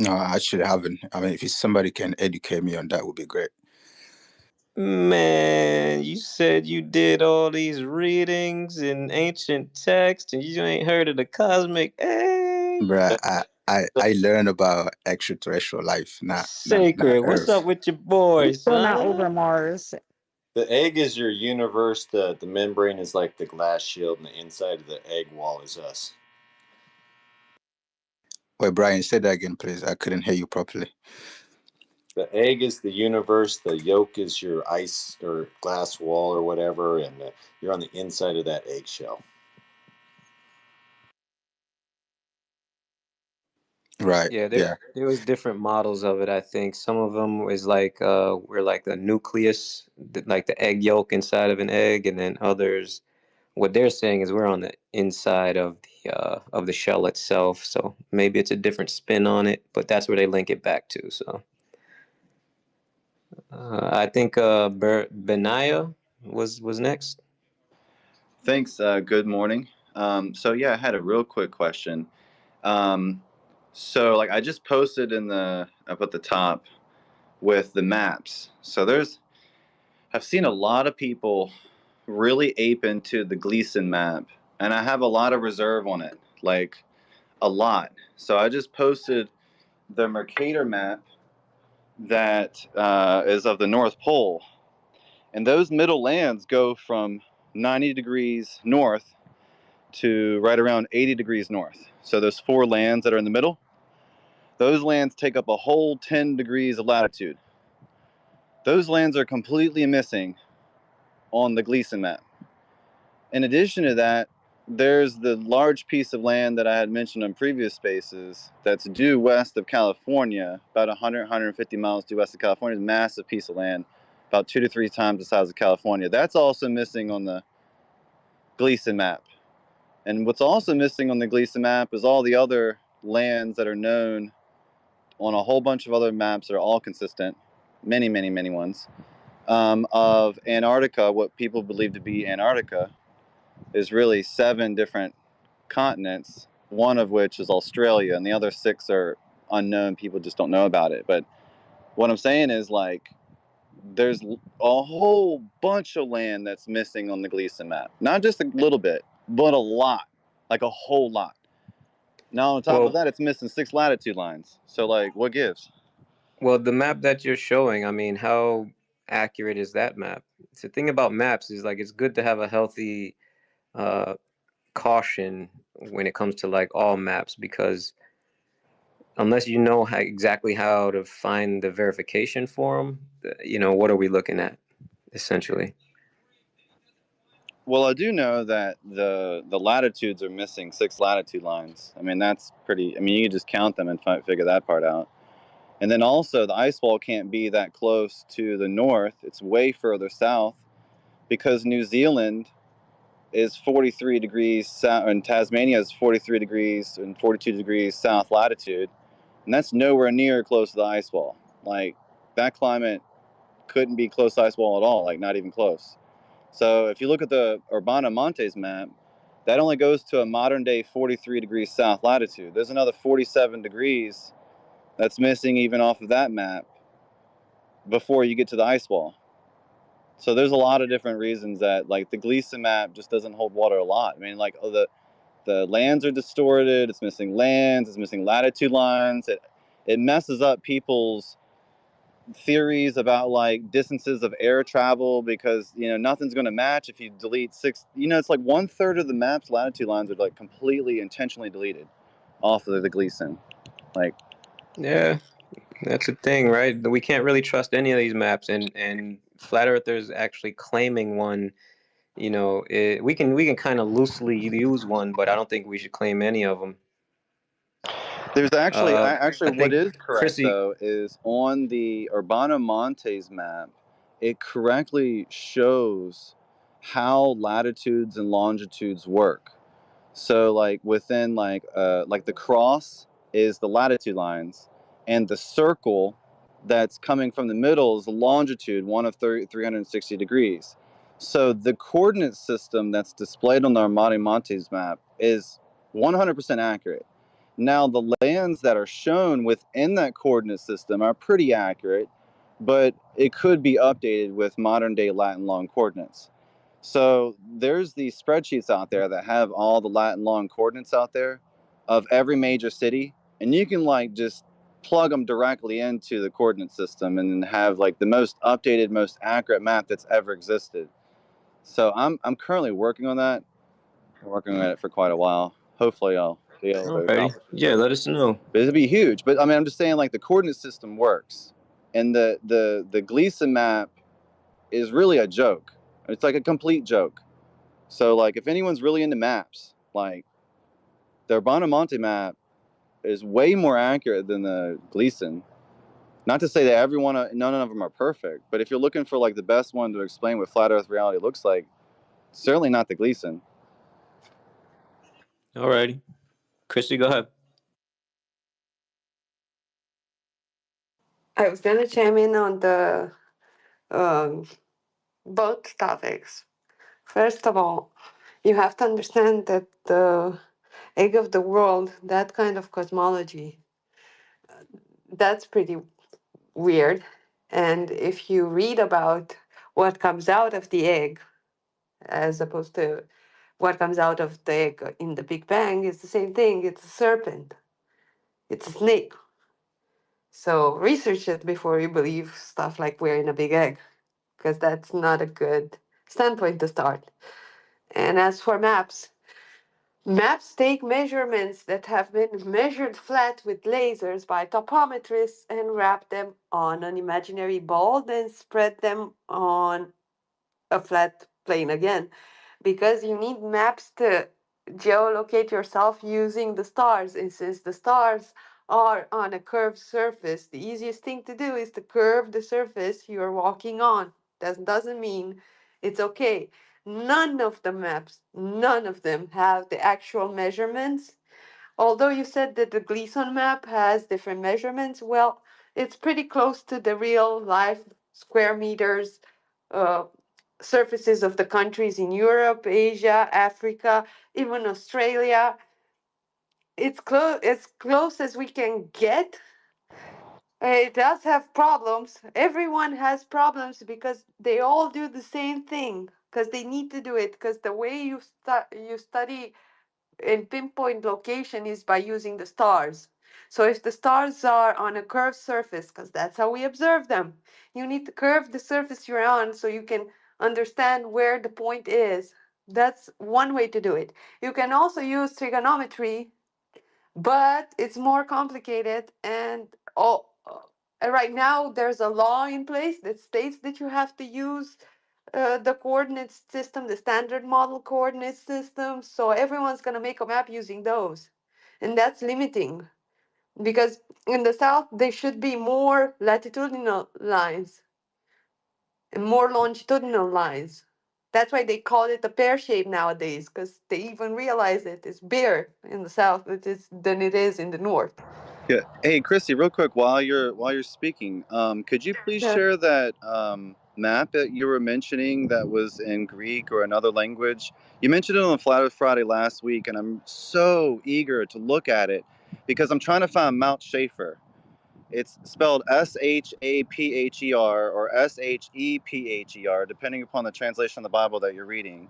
No, I actually haven't. I mean, if somebody can educate me on that, would be great. Man, you said you did all these readings in ancient texts and you ain't heard of the cosmic egg? Bruh, I learned about extraterrestrial life, not Sacred, what's up Earth. with your We're boys, still not huh? over Mars. The egg is your universe. The membrane is like the glass shield, and the inside of the egg wall is us. Wait, Brian, say that again, please. I couldn't hear you properly. The egg is the universe. The yolk is your ice or glass wall or whatever, and you're on the inside of that eggshell. Right. Yeah, Yeah. there was different models of it. I think some of them was like we're like the nucleus, like the egg yolk inside of an egg, and then others, what they're saying is we're on the inside of the shell itself. So maybe it's a different spin on it, but that's where they link it back to. So I think Benaya was next. Thanks. Good morning. So yeah, I had a real quick question. So like I just posted up at the top with the maps. So I've seen a lot of people really ape into the Gleason map, and I have a lot of reserve on it, like a lot. So I just posted the Mercator map that is of the North Pole, and those middle lands go from 90 degrees north to right around 80 degrees north. So those four lands that are in the middle, those lands take up a whole 10 degrees of latitude. Those lands are completely missing on the Gleason map. In addition to that, there's the large piece of land that I had mentioned on previous spaces that's due west of California, about 100, 150 miles due west of California. It's a massive piece of land, about 2 to 3 times the size of California. That's also missing on the Gleason map. And what's also missing on the Gleason map is all the other lands that are known on a whole bunch of other maps that are all consistent, many, many, many ones, of Antarctica. What people believe to be Antarctica is really 7 different continents, one of which is Australia, and the other 6 are unknown. People just don't know about it. But what I'm saying is, like, there's a whole bunch of land that's missing on the Gleason map. Not just a little bit, but a lot, like a whole lot. Now, on top of that, it's missing 6 latitude lines. So, like, what gives? Well, the map that you're showing, I mean, how accurate is that map? The thing about maps is like it's good to have a healthy caution when it comes to like all maps, because unless you know exactly how to find the verification for them, what are we looking at essentially? Well, I do know that the latitudes are missing 6 latitude lines. I mean, that's pretty. I mean, you can just count them and figure that part out. And then also, the ice wall can't be that close to the north. It's way further south, because New Zealand is 43 degrees south, and Tasmania is 43 degrees and 42 degrees south latitude, and that's nowhere near close to the ice wall. Like, that climate couldn't be close to the ice wall at all, like not even close. So if you look at the Urbana Montes map, that only goes to a modern day 43 degrees south latitude. There's another 47 degrees that's missing even off of that map before you get to the ice wall. So there's a lot of different reasons that, like, the Gleason map just doesn't hold water a lot. I mean, like, the lands are distorted, it's missing lands, it's missing latitude lines. It messes up people's theories about like distances of air travel, because nothing's going to match if you delete 6. It's like 1/3 of the map's latitude lines are like completely intentionally deleted off of the Gleason. Like, Yeah, that's the thing, right? We can't really trust any of these maps, and flat earthers actually claiming one. We can kind of loosely use one, but I don't think we should claim any of them. there's actually I what think is correct Chrissy. though is on the Urbana Montes map, it correctly shows how latitudes and longitudes work. So like within like the cross is the latitude lines, and the circle that's coming from the middle is the longitude, one of 360 degrees. So the coordinate system that's displayed on the Armada Montes map is 100% accurate. Now the lands that are shown within that coordinate system are pretty accurate, but it could be updated with modern day Latin long coordinates. So there's these spreadsheets out there that have all the Latin long coordinates out there of every major city and you can like just plug them directly into the coordinate system and have like the most updated, most accurate map that's ever existed. So I'm currently working on that. I'm working on it for quite a while. Hopefully I'll be able to Alrighty. accomplish it. Yeah, let us know. But it'll be huge. But I mean, I'm just saying like the coordinate system works, and the Gleason map is really a joke. It's like a complete joke. So like if anyone's really into maps, like the Bonamonte map is way more accurate than the Gleason. Not to say that none of them are perfect, but if you're looking for like the best one to explain what flat Earth reality looks like, certainly not the Gleason. Alrighty. Christy, go ahead. I was going to chime in on the um, both topics. First of all, you have to understand that the egg of the world, that kind of cosmology, that's pretty weird. And if you read about what comes out of the egg, as opposed to what comes out of the egg in the Big Bang, it's the same thing. It's a serpent, it's a snake. So research it before you believe stuff like we're in a big egg, because that's not a good standpoint to start. And as for maps, maps take measurements that have been measured flat with lasers by topometrists and wrap them on an imaginary ball, then spread them on a flat plane again, because you need maps to geolocate yourself using the stars. And since the stars are on a curved surface, the easiest thing to do is to curve the surface you're walking on. That doesn't mean it's okay. None of the maps, none of them have the actual measurements. Although you said that the Gleason map has different measurements, well, it's pretty close to the real life square meters, uh, surfaces of the countries in Europe, Asia, Africa, even Australia. It's close as we can get. It does have problems. Everyone has problems because they all do the same thing because they need to do it, because the way you study and pinpoint location is by using the stars. So if the stars are on a curved surface, because that's how we observe them, you need to curve the surface you're on so you can understand where the point is. That's one way to do it. You can also use trigonometry, but it's more complicated. And right now there's a law in place that states that you have to use the coordinate system, the standard model coordinate system. So everyone's going to make a map using those. And that's limiting, because in the south, there should be more latitudinal lines and more longitudinal lines. That's why they call it a pear shape nowadays, because they even realize it is bigger in the south than it is in the north. Yeah. Hey, Christy, real quick, while you're speaking, could you please Yeah. share that map that you were mentioning that was in Greek or another language? You mentioned it on Flat Earth Friday last week, and I'm so eager to look at it because I'm trying to find Mount Schaefer. It's spelled Shapher or Shepher, depending upon the translation of the Bible that you're reading.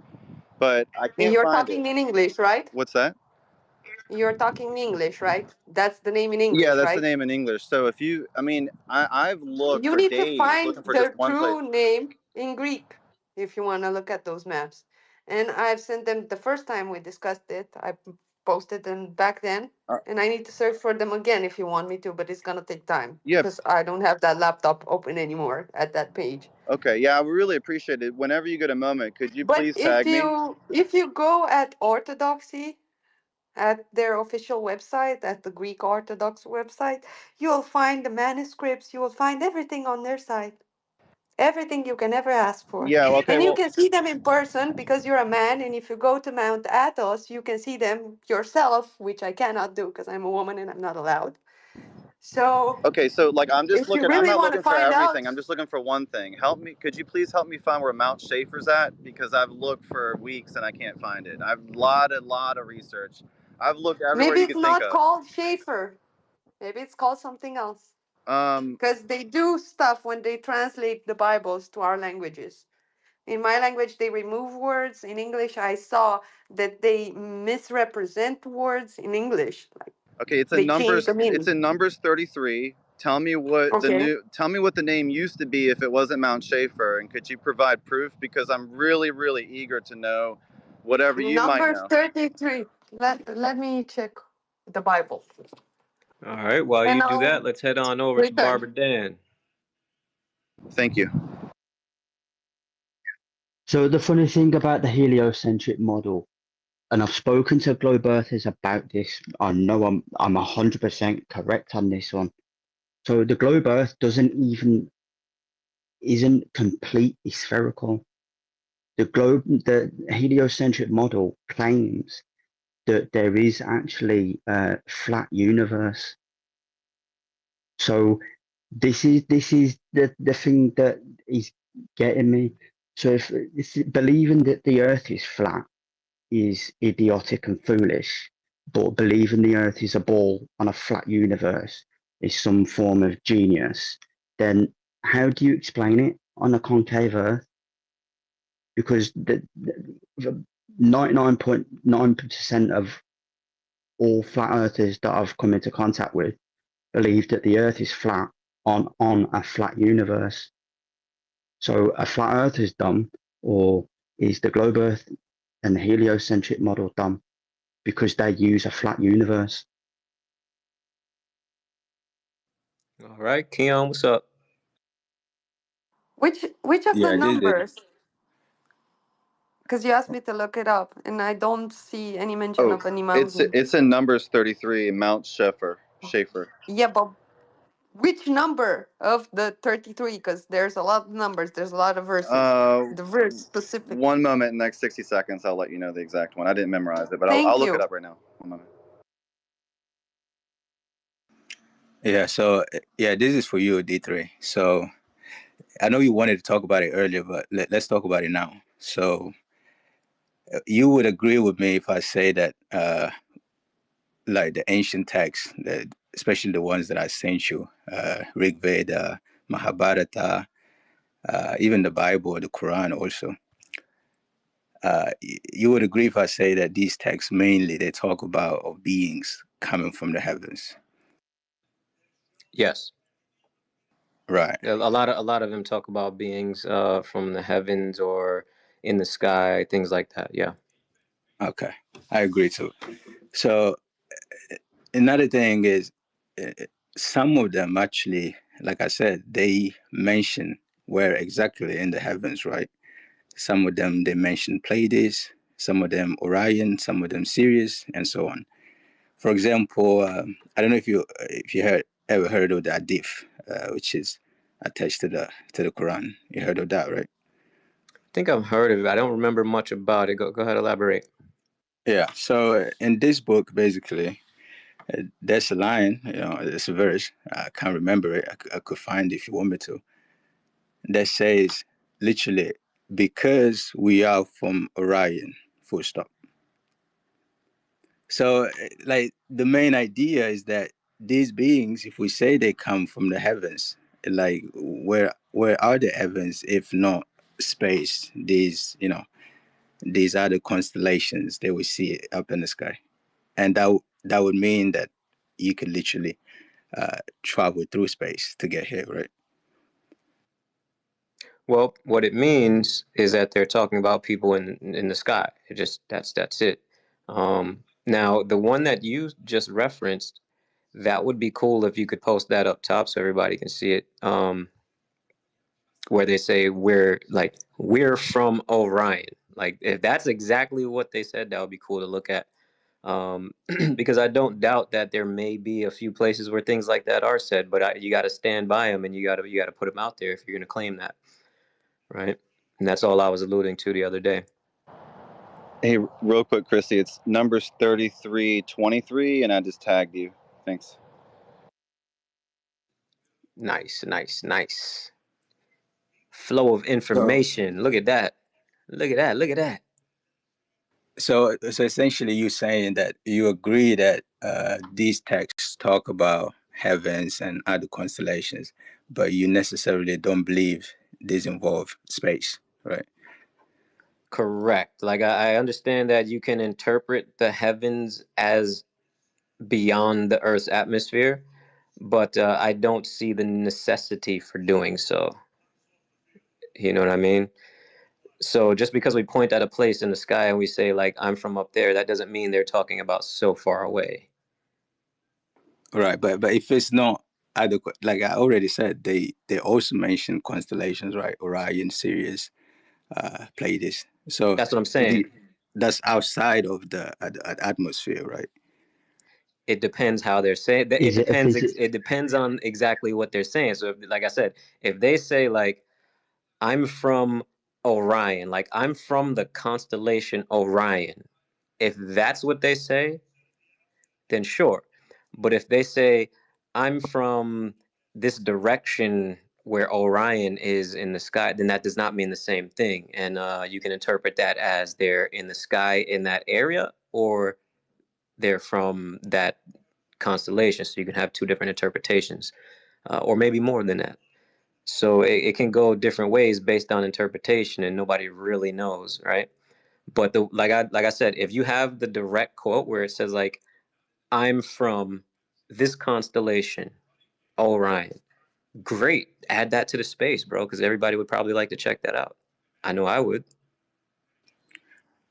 But I And can't you're find it. talking in English, right? What's that? You're talking in English, right? That's the name in Yeah, English, that's the right? name in English. So if you, I mean, I've looked You for need to days find looking for just the one place. true name in Greek if you want to look at those maps. And I've sent them the first time we discussed it. I posted them back then, and I need to search for them again if you want me to, but it's gonna take time Yeah. because I don't have that laptop open anymore at that page. Okay. Yeah, I would really appreciate it. Whenever you get a moment, could you But please tag me? if you go at Orthodoxy, at their official website, at the Greek Orthodox website, you'll find the manuscripts, you will find everything on their site. Everything you can ever ask for. Yeah. Okay. And you Well. can see them in person because you're a man. And if you go to Mount Athos, you can see them yourself, which I cannot do because I'm a woman and I'm not allowed. So Okay. So like, I'm just if you looking. I'm really not want to looking for find everything. out, I'm just looking for one thing. Help me. Could you please help me find where Mount Schaefer's at? Because I've looked for weeks and I can't find it. I've lot of research. I've looked everywhere maybe you it's could think not of. called Schaefer. Maybe it's called something else. Because they do stuff when they translate the Bibles to our languages. In my language, they remove words. In English, I saw that they misrepresent words in English. Okay, it's in They changed numbers. the meaning. It's in Numbers 33. Tell me what Okay. the name used to be if it wasn't Mount Schaefer, and could you provide proof? Because I'm really, really eager to know whatever you might Numbers know. 33. Let me check the Bible. All right. While And you do I'll that, let's head on over to return. Barbara Dan. Thank you. So the funny thing about the heliocentric model, and I've spoken to globe earthers about this. I know I'm 100% correct on this one. So the globe Earth isn't completely spherical. The heliocentric model claims that there is actually a flat universe. So this is the thing that is getting me. So if believing that the Earth is flat is idiotic and foolish, but believing the Earth is a ball on a flat universe is some form of genius, then how do you explain it on a concave Earth? Because the 99.9% of all flat earthers that I've come into contact with believe that the Earth is flat on a flat universe. So a flat Earth is dumb, or is the globe Earth and the heliocentric model dumb because they use a flat universe? All right, Keon, what's up? Which of the Yeah, this is numbers? Because you asked me to look it up, and I don't see any mention Oh, of any mountain. it's in Numbers 33, Mount Schaefer. Schaefer. Yeah, but which number of the 33? Because there's a lot of numbers. There's a lot of verses. The verse specific. One moment, in the next 60 seconds, I'll let you know the exact one. I didn't memorize it, but I'll Thank look it you. up right now. One moment. Yeah, so yeah, this is for you, D3. So I know you wanted to talk about it earlier, but let's talk about it now. So you would agree with me if I say that like the ancient texts, especially the ones that I sent you, Rig Veda, Mahabharata, even the Bible, the Quran also. You would agree if I say that these texts mainly they talk about of beings coming from the heavens. Yes. Right. A lot of them talk about beings from the heavens or in the sky, things like that. Yeah. Okay, I agree too. So another thing is, uh, some of them actually, like I said, they mention where exactly in the heavens, right? Some of them they mention Pleiades, some of them Orion, some of them Sirius, and so on. For example, I don't know if you ever heard of the Hadith, which is attached to the Quran. You heard of that, right? I think I've heard of it. I don't remember much about it. Go ahead, elaborate. Yeah. So in this book, basically, there's a line, it's a verse. I can't remember it. I could find it if you want me to. That says, literally, because we are from Orion, full stop. So, like, the main idea is that these beings, if we say they come from the heavens, like, where are the heavens if not space? These are the constellations that we see up in the sky, and that would mean that you could literally travel through space to get here, right? Well, what it means is that they're talking about people in the sky. It just that's it. Now, the one that you just referenced, that would be cool if you could post that up top so everybody can see it. Where they say we're from Orion. Like if that's exactly what they said, that would be cool to look at. Because I don't doubt that there may be a few places where things like that are said, but you got to stand by them and you got to put them out there if you're going to claim that, right? And that's all I was alluding to the other day. Hey, real quick, Chrissy, it's Numbers 33:23, and I just tagged you. Thanks. Nice. Flow of So, information. Look at that. Look at that. so essentially, you're saying that you agree that these texts talk about heavens and other constellations, but you necessarily don't believe these involve space, right? Correct. Like I understand that you can interpret the heavens as beyond the Earth's atmosphere, but I don't see the necessity for doing so. You know what I mean? So just because we point at a place in the sky and we say like I'm from up there, that doesn't mean they're talking about so far away. Right, but if it's not adequate, like I already said, they also mention constellations, right? Orion, Sirius, Pleiades. So That's what I'm saying. that's outside of the atmosphere, right? It depends how they're saying that. Is it a It depends on exactly what they're saying. So, like I said, if they say like I'm from Orion, like I'm from the constellation Orion, if that's what they say, then sure. But if they say I'm from this direction where Orion is in the sky, then that does not mean the same thing. And you can interpret that as they're in the sky in that area, or they're from that constellation. So you can have two different interpretations, or maybe more than that. So it can go different ways based on interpretation, and nobody really knows, right? But like I said, if you have the direct quote where it says like I'm from this constellation, Orion, great, add that to the space, bro, because everybody would probably like to check that out. I know I would.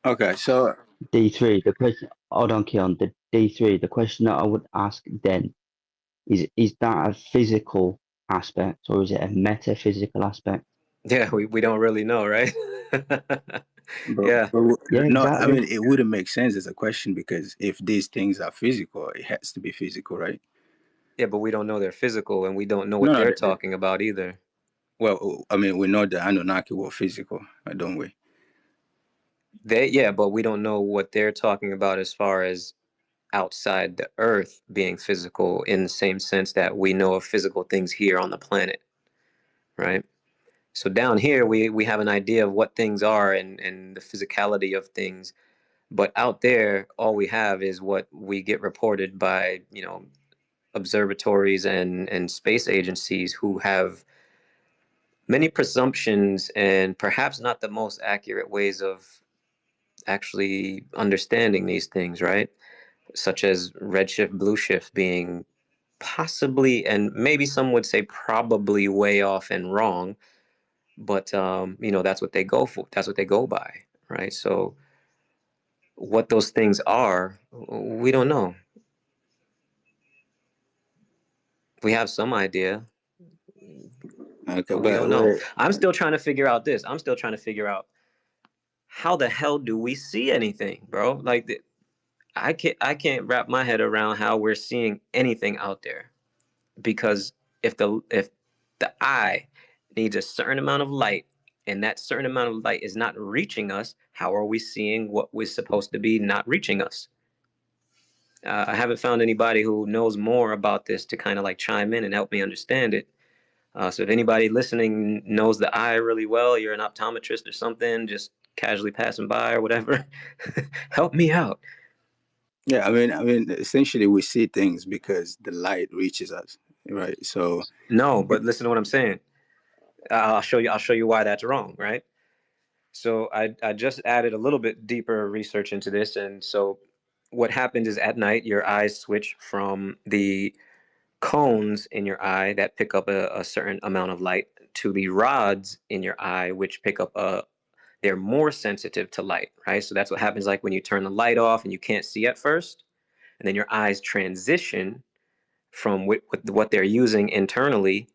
Okay, so D3, the question, hold on, Keon, the D3, the question that I would ask then is that a physical aspect or is it a metaphysical aspect? Yeah, we don't really know, right? Yeah. Yeah, no, I exactly. mean it wouldn't make sense as a question because if these things are physical, it has to be physical, right? Yeah, but we don't know they're physical, and we don't know what No, they're talking about either. well, I mean we know the Anunnaki were physical, don't we? Yeah, but we don't know what they're talking about as far as outside the Earth being physical in the same sense that we know of physical things here on the planet, right? So down here, we have an idea of what things are and the physicality of things, but out there, all we have is what we get reported by, observatories and space agencies who have many presumptions and perhaps not the most accurate ways of actually understanding these things, right? Such as redshift, blue shift being possibly, and maybe some would say probably way off and wrong, but that's what they go for. That's what they go by, right? So what those things are, we don't know. We have some idea, Okay, but we don't know. I'm still trying to figure out this. I'm still trying to figure out how the hell do we see anything, bro? Like I can't wrap my head around how we're seeing anything out there, because if the eye needs a certain amount of light and that certain amount of light is not reaching us, how are we seeing what was supposed to be not reaching us? I haven't found anybody who knows more about this to kind of like chime in and help me understand it. So if anybody listening knows the eye really well, you're an optometrist or something, just casually passing by or whatever, help me out. Yeah, I mean, essentially we see things because the light reaches us, right? So No, but listen to what I'm saying. I'll show you why that's wrong, right? So I just added a little bit deeper research into this, and so what happens is at night your eyes switch from the cones in your eye that pick up a certain amount of light to the rods in your eye which pick up they're more sensitive to light, right? So that's what happens like when you turn the light off and you can't see at first, and then your eyes transition from what they're using internally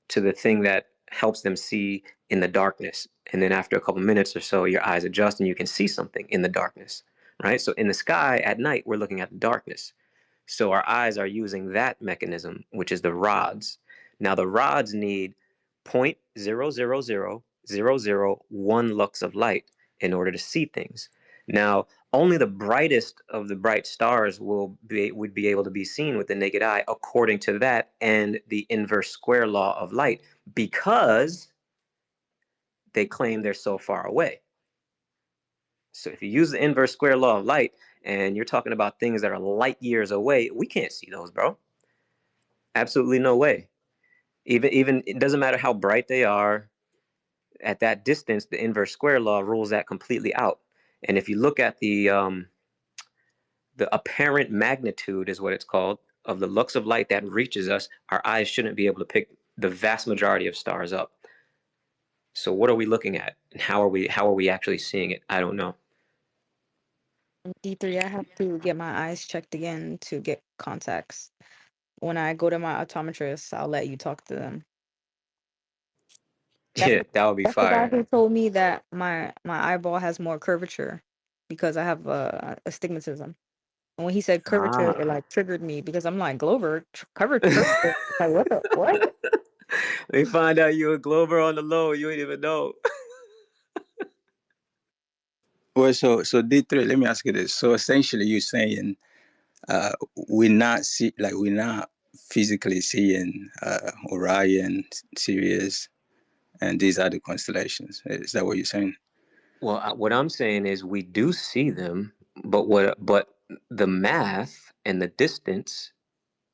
to the thing that helps them see in the darkness. And then after a couple minutes or so, your eyes adjust and you can see something in the darkness, right? So in the sky at night, we're looking at the darkness. So our eyes are using that mechanism, which is the rods. Now the rods need 0.0000001 lux of light in order to see things. Now, only the brightest of the bright stars would be able to be seen with the naked eye according to that and the inverse square law of light, because they claim they're so far away. So if you use the inverse square law of light and you're talking about things that are light years away, we can't see those, bro. Absolutely no way. Even it doesn't matter how bright they are. At that distance, the inverse square law rules that completely out. And if you look at the the apparent magnitude is what it's called of the lux of light that reaches us, our eyes shouldn't be able to pick the vast majority of stars up. So what are we looking at, and how are we actually seeing it? I don't know. D3, I have to get my eyes checked again to get contacts. When I go to my optometrist, I'll let you talk to them. Yeah, that would be That's the guy fire. who told me that my eyeball has more curvature because I have astigmatism. And when he said curvature, it like triggered me because I'm like, Glover, curvature. Like, what? They find out you a Glover on the low, you ain't even know. Well, so D3, let me ask you this. So essentially, you're saying we're not physically seeing Orion, Sirius, and these other constellations. Is that what you're saying? Well, what I'm saying is we do see them, but the math and the distance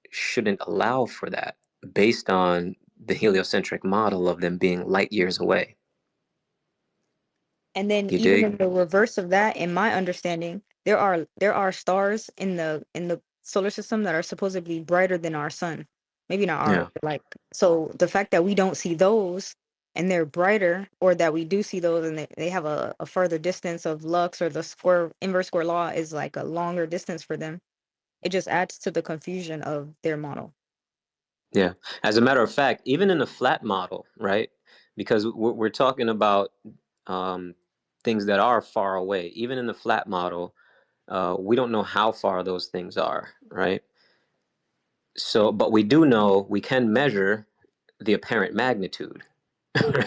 shouldn't allow for that based on the heliocentric model of them being light years away. And then You even dig? in the reverse of that, in my understanding, there are stars in the solar system that are supposedly brighter than our sun. Maybe not Yeah. ours, but like, so the fact that we don't see those and they're brighter, or that we do see those and they have a further distance of lux, or the inverse square law is like a longer distance for them. It just adds to the confusion of their model. Yeah. As a matter of fact, even in the flat model, right? Because we're talking about things that are far away. Even in the flat model, we don't know how far those things are, right? So, but we do know we can measure the apparent magnitude,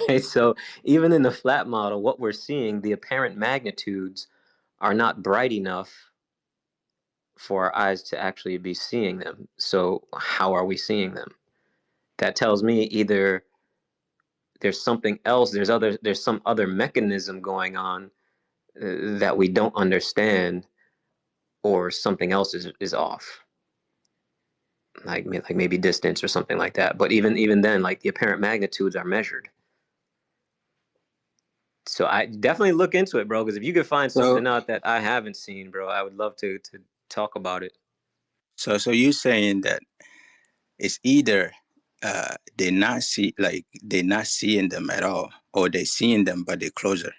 right? So even in the flat model, what we're seeing, the apparent magnitudes are not bright enough for our eyes to actually be seeing them. So how are we seeing them? That tells me either there's something else, there's some other mechanism going on that we don't understand, or something else is off. Like maybe distance or something like that. But even then, like the apparent magnitudes are measured. So I definitely look into it, bro. Because if you could find something out that I haven't seen, bro, I would love to talk about it. So you're saying that it's either they're not seeing them at all, or they're seeing them but they're closer.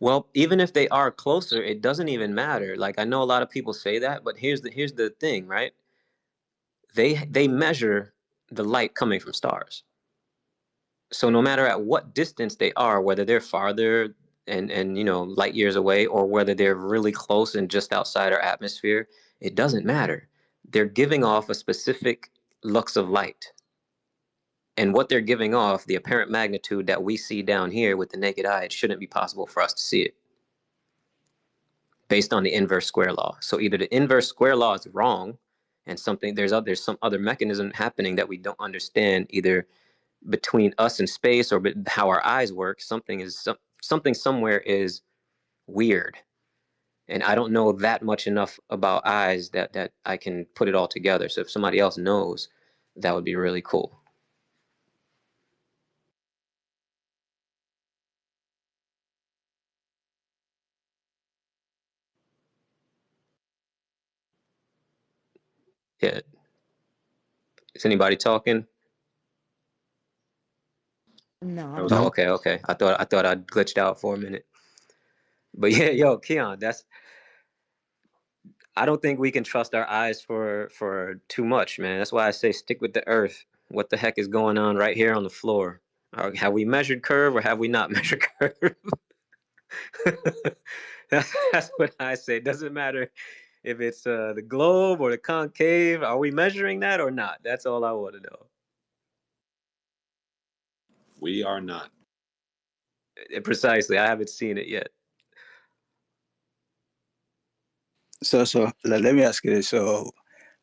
Well, even if they are closer, it doesn't even matter. Like I know a lot of people say that, but here's the thing, right? They measure the light coming from stars. So no matter at what distance they are, whether they're farther and light years away, or whether they're really close and just outside our atmosphere, it doesn't matter. They're giving off a specific lux of light. And what they're giving off, the apparent magnitude that we see down here with the naked eye, it shouldn't be possible for us to see it based on the inverse square law. So either the inverse square law is wrong, and there's some other mechanism happening that we don't understand, either between us and space, or how our eyes work. Something somewhere is weird, and I don't know that much enough about eyes that I can put it all together. So if somebody else knows, that would be really cool. Yeah. Is anybody talking? No. Oh, okay. I thought I glitched out for a minute. But yeah, yo, Keon, I don't think we can trust our eyes for too much, man. That's why I say stick with the earth. What the heck is going on right here on the floor? Have we measured curve, or have we not measured curve? That's what I say. It doesn't matter if it's the globe or the concave. Are we measuring that or not? That's all I want to know. We are not. Precisely. I haven't seen it yet. So let me ask you this. So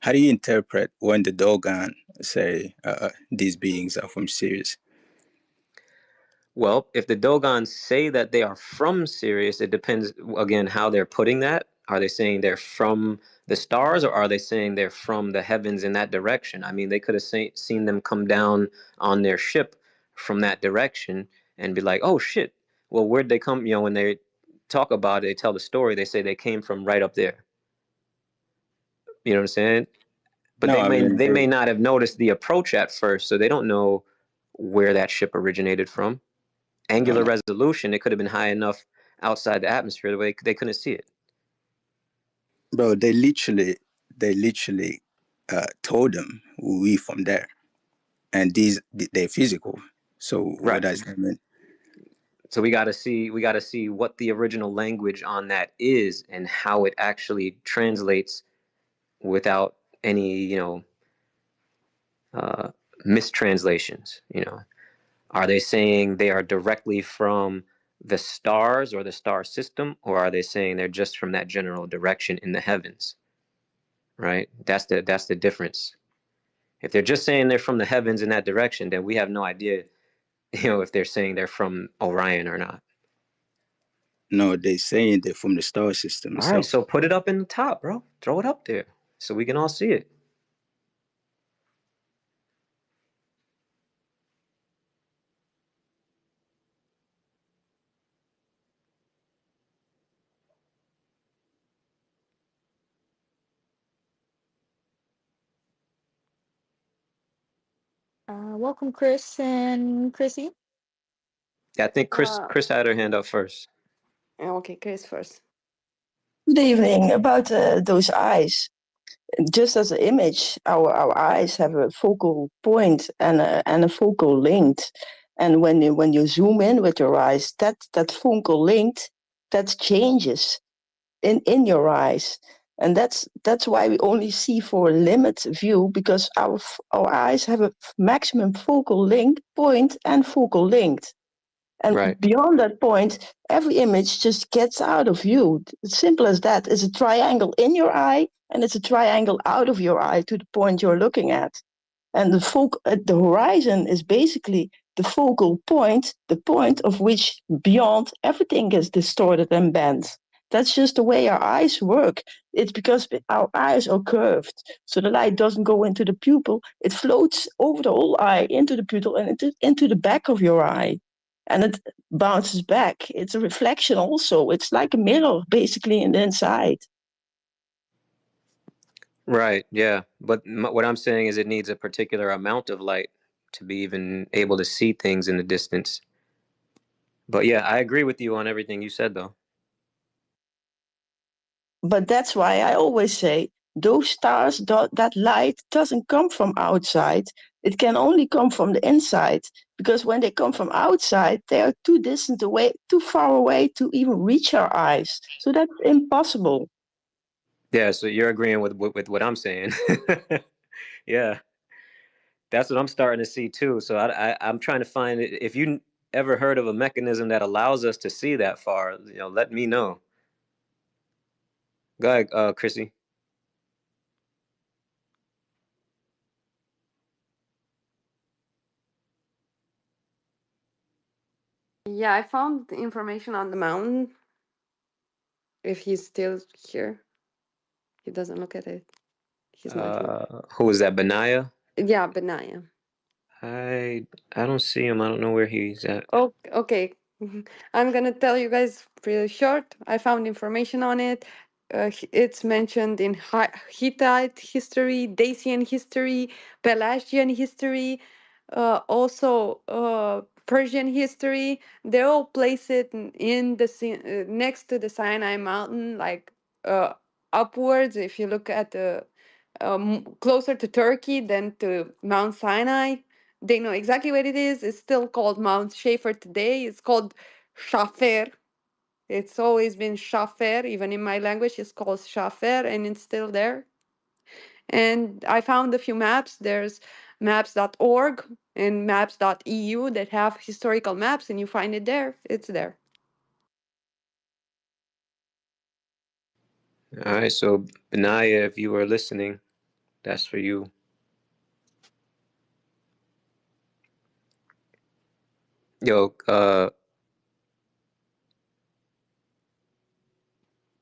how do you interpret when the Dogon say these beings are from Sirius? Well, if the Dogons say that they are from Sirius, it depends, again, how they're putting that. Are they saying they're from the stars, or are they saying they're from the heavens in that direction? I mean, they could have seen them come down on their ship from that direction and be like, oh, shit. Well, where'd they come, when they talk about it, they tell the story, they say they came from right up there. You know what I'm saying? But No, I mean they may not have noticed the approach at first, so they don't know where that ship originated from. Angular resolution, it could have been high enough outside the atmosphere the way they couldn't see it. bro, they literally told them we from there, and they're physical. So what does that mean? So we gotta see what the original language on that is and how it actually translates without any, mistranslations. Are they saying they are directly from the stars or the star system, or are they saying they're just from that general direction in the heavens? Right? That's the difference. If they're just saying they're from the heavens in that direction, then we have no idea, if they're saying they're from Orion or not. No, they're saying they're from the star system All right, itself. so put it up in the top, bro. Throw it up there so we can all see it. Welcome, Chris and Chrissy. Yeah, I think Chris had her hand up first. Okay, Chris first. Good evening. About those eyes, just as an image, our eyes have a focal point and a focal length. And when you zoom in with your eyes, that focal length that changes in your eyes, and that's why we only see for a limited view, because our eyes have a maximum focal length point and focal length. And beyond that point, every image just gets out of view. It's simple as that. It's a triangle in your eye, and it's a triangle out of your eye to the point you're looking at. And the horizon is basically the focal point, the point of which beyond everything gets distorted and bent. That's just the way our eyes work. It's because our eyes are curved. So the light doesn't go into the pupil. It floats over the whole eye into the pupil and into the back of your eye. And it bounces back. It's a reflection also. It's like a mirror, basically, in the inside. Right, yeah. But what I'm saying is it needs a particular amount of light to be even able to see things in the distance. But yeah, I agree with you on everything you said, though. But that's why I always say those stars, that light doesn't come from outside. It can only come from the inside, because when they come from outside, they are too distant away, too far away to even reach our eyes. So that's impossible. Yeah, so you're agreeing with what I'm saying. Yeah, that's what I'm starting to see too. So I'm trying to find it. If you ever heard of a mechanism that allows us to see that far, let me know. Go ahead, Chrissy. Yeah, I found information on the mountain. If he's still here, he doesn't look at it. He's not here. Who is that? Benaya? Yeah, Benaya. I don't see him. I don't know where he's at. Oh, okay. I'm gonna tell you guys really short. I found information on it. It's mentioned in Hittite history, Dacian history, Pelagian history, also Persian history. They all place it in the next to the Sinai Mountain, like upwards. If you look at the closer to Turkey than to Mount Sinai, they know exactly what it is. It's still called Mount Schafer today. It's called Shafer. It's always been Shafer. Even in my language, it's called Shafer, and it's still there. And I found a few maps. There's maps.org and maps.eu that have historical maps, and you find it there. It's there. All right, so Benaya, if you were listening, that's for you. Yo,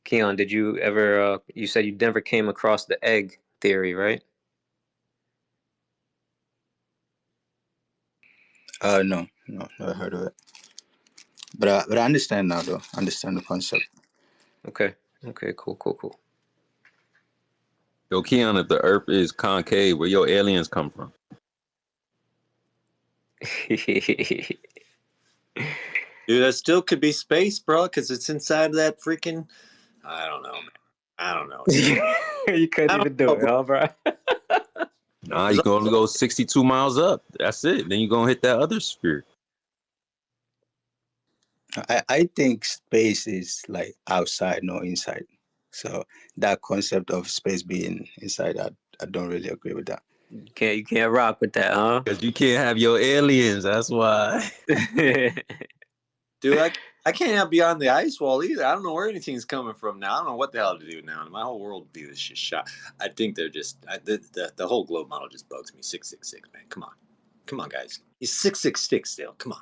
Keon, did you ever, you said you never came across the egg theory, right? No, never heard of it. But I understand now, though. I understand the concept. Okay. Okay. Cool. Yo, Keon, if the Earth is concave, where your aliens come from? Dude, that still could be space, bro, because it's inside of that freaking. I don't know, man. I don't know. You couldn't even do it, huh, bro? Nah, you can only go 62 miles up. That's it. Then you're going to hit that other sphere. I think space is like outside, not inside. So that concept of space being inside, I don't really agree with that. You can't rock with that, huh? Because you can't have your aliens. That's why. Dude, I can't have beyond the ice wall either. I don't know where anything's coming from now. I don't know what the hell to do now. My whole world view is just shot. I think they're just the whole globe model just bugs me. 666, man. Come on, guys. He's 666 still. Come on.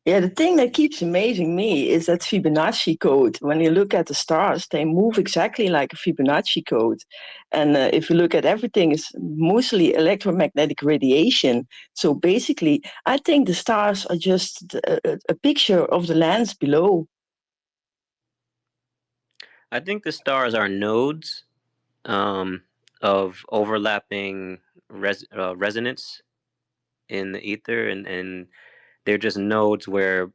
Yeah, the thing that keeps amazing me is that Fibonacci code. When you look at the stars, they move exactly like a Fibonacci code. And if you look at everything, it's mostly electromagnetic radiation. So basically, I think the stars are just a picture of the lands below. I think the stars are nodes of overlapping resonance in the ether, and they're just nodes where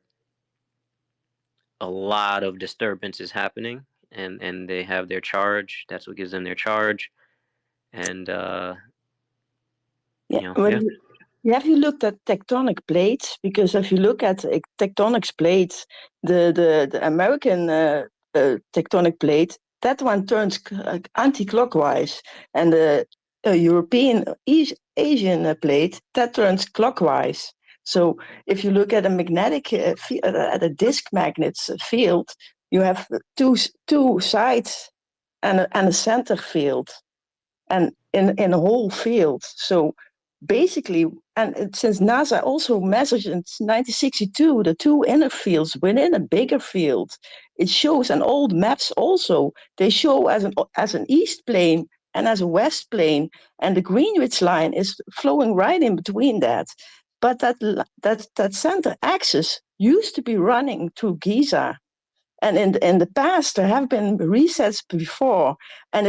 a lot of disturbance is happening, and they have their charge. That's what gives them their charge. And Have you looked at tectonic plates? Because if you look at tectonic plates, the American tectonic plate, that one turns anti-clockwise, and the European Asian plate, that turns clockwise. So if you look at a magnetic at a disk magnet's field, you have two sides and a center field, and in a whole field. So basically, and since NASA also measured in 1962 the two inner fields within a bigger field, it shows, and old maps also, they show as an east plane and as a west plane, and the Greenwich line is flowing right in between that. But that center axis used to be running through Giza. And in the past, there have been resets before, and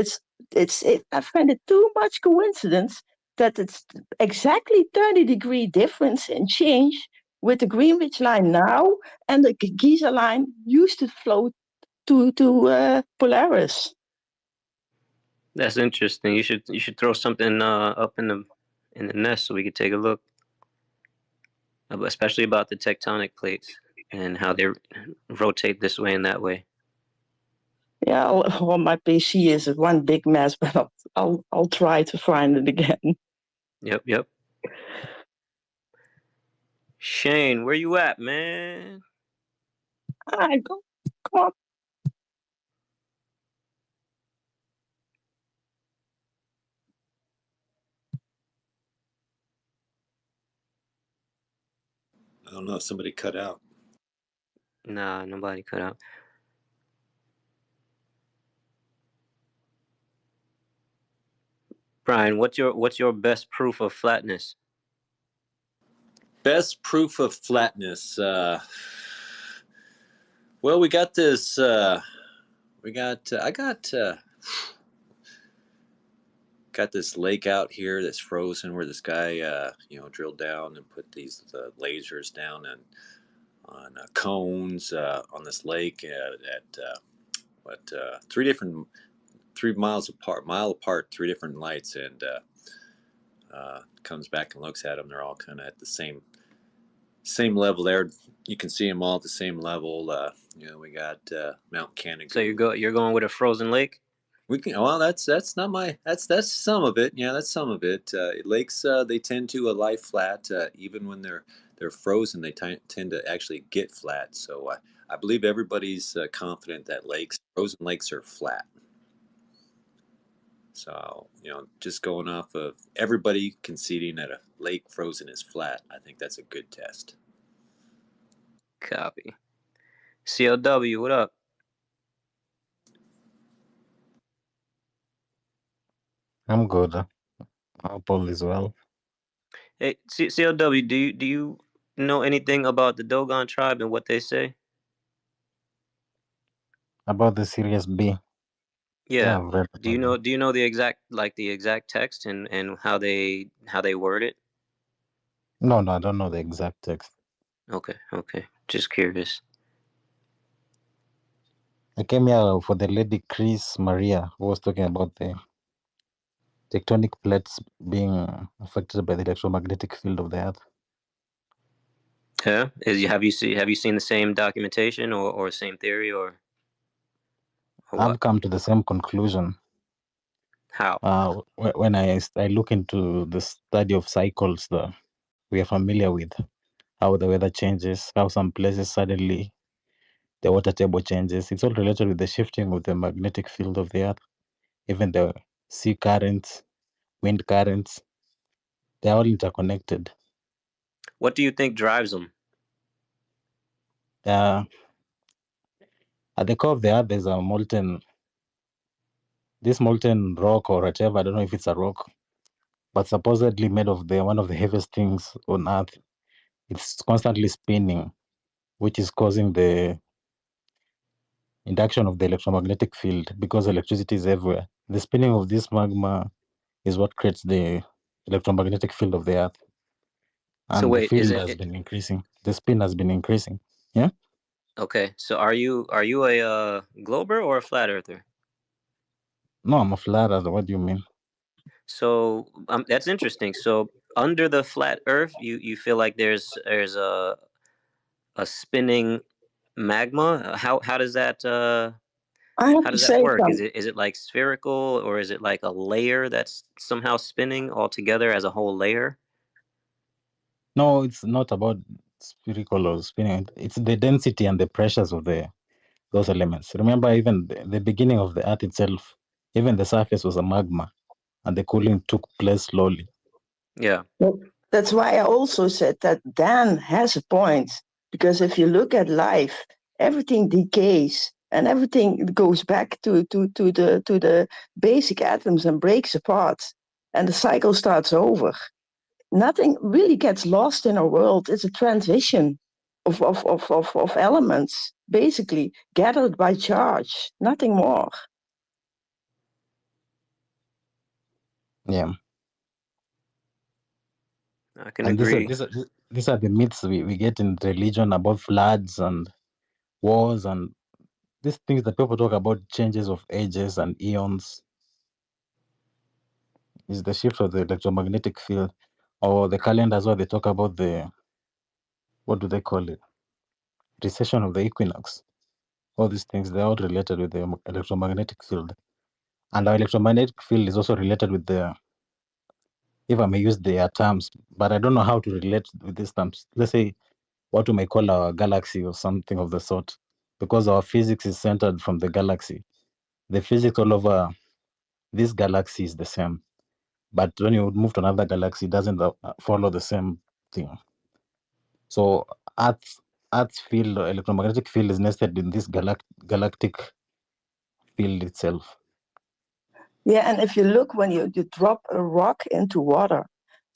I find it too much coincidence that it's exactly 30-degree difference in change with the Greenwich line now, and the Giza line used to flow to Polaris. that's interesting. You should throw something up in the nest so we could take a look, especially about the tectonic plates and how they rotate this way and that way. Yeah, well, my PC is one big mess, but I'll try to find it again. Yep. Shane, where you at, man? Come on. I don't know. Somebody cut out. Nah, nobody cut out. Brian, what's your best proof of flatness? Best proof of flatness. Well, we got this. I got this lake out here that's frozen, where this guy, drilled down and put these lasers down and on cones on this lake at 3 miles apart, three different lights, and comes back and looks at them. They're all kind of at the same level there. You can see them all at the same level. We got Mount Canada. So you're going with a frozen lake? We can. Well, that's not my. That's some of it. Yeah, that's some of it. Lakes they tend to lie flat. Even when they're frozen, they tend to actually get flat. So I believe everybody's confident that frozen lakes are flat. So just going off of everybody conceding that a lake frozen is flat, I think that's a good test. Copy. CLW, what up? I'm good. Hope all is well. Hey, CLW, do you know anything about the Dogon tribe and what they say? About the Sirius B. Yeah. I've read Do you know the exact text and how they word it? No, I don't know the exact text. Okay. Just curious. I came here for the lady Chris Maria, who was talking about the tectonic plates being affected by the electromagnetic field of the Earth. Yeah. Have you seen the same documentation or same theory or what? I've come to the same conclusion. How? When I look into the study of cycles that we are familiar with, how the weather changes, how some places suddenly the water table changes. It's all related with the shifting of the magnetic field of the Earth. Even the sea currents, wind currents, they're all interconnected. What do you think drives them? At the core of the Earth, there's this molten rock or whatever. I don't know if it's a rock, but supposedly made of one of the heaviest things on Earth. It's constantly spinning, which is causing the induction of the electromagnetic field because electricity is everywhere. The spinning of this magma is what creates the electromagnetic field of the Earth. And So wait, the field has been increasing. The spin has been increasing. Yeah. Okay. So are you a glober or a flat earther? No, I'm a flat earther. What do you mean? So that's interesting. So under the flat Earth, you feel like there's a spinning magma. How does that I have how to does that say work? some. Is it like spherical or is it like a layer that's somehow spinning all together as a whole layer? No, it's not about spherical or spinning. It's the density and the pressures of those elements. Remember, even the beginning of the Earth itself, even the surface was a magma, and the cooling took place slowly. Yeah. Well, that's why I also said that Dan has a point, because if you look at life, everything decays and everything goes back to the basic atoms and breaks apart, and the cycle starts over. Nothing really gets lost in our world. It's a transition of elements, basically gathered by charge, nothing more. Yeah. I can And agree. these are the myths we get in religion about floods and wars and these things that people talk about, changes of ages and eons. Is the shift of the electromagnetic field, or the calendars where they talk about what do they call it? Recession of the equinox. All these things, they're all related with the electromagnetic field. And our electromagnetic field is also related with if I may use their terms, but I don't know how to relate with these terms. Let's say what we may call our galaxy or something of the sort, because our physics is centered from the galaxy. The physics all over this galaxy is the same. But when you move to another galaxy, it doesn't follow the same thing. So Earth's field, electromagnetic field, is nested in this galactic field itself. Yeah, and if you look when you drop a rock into water,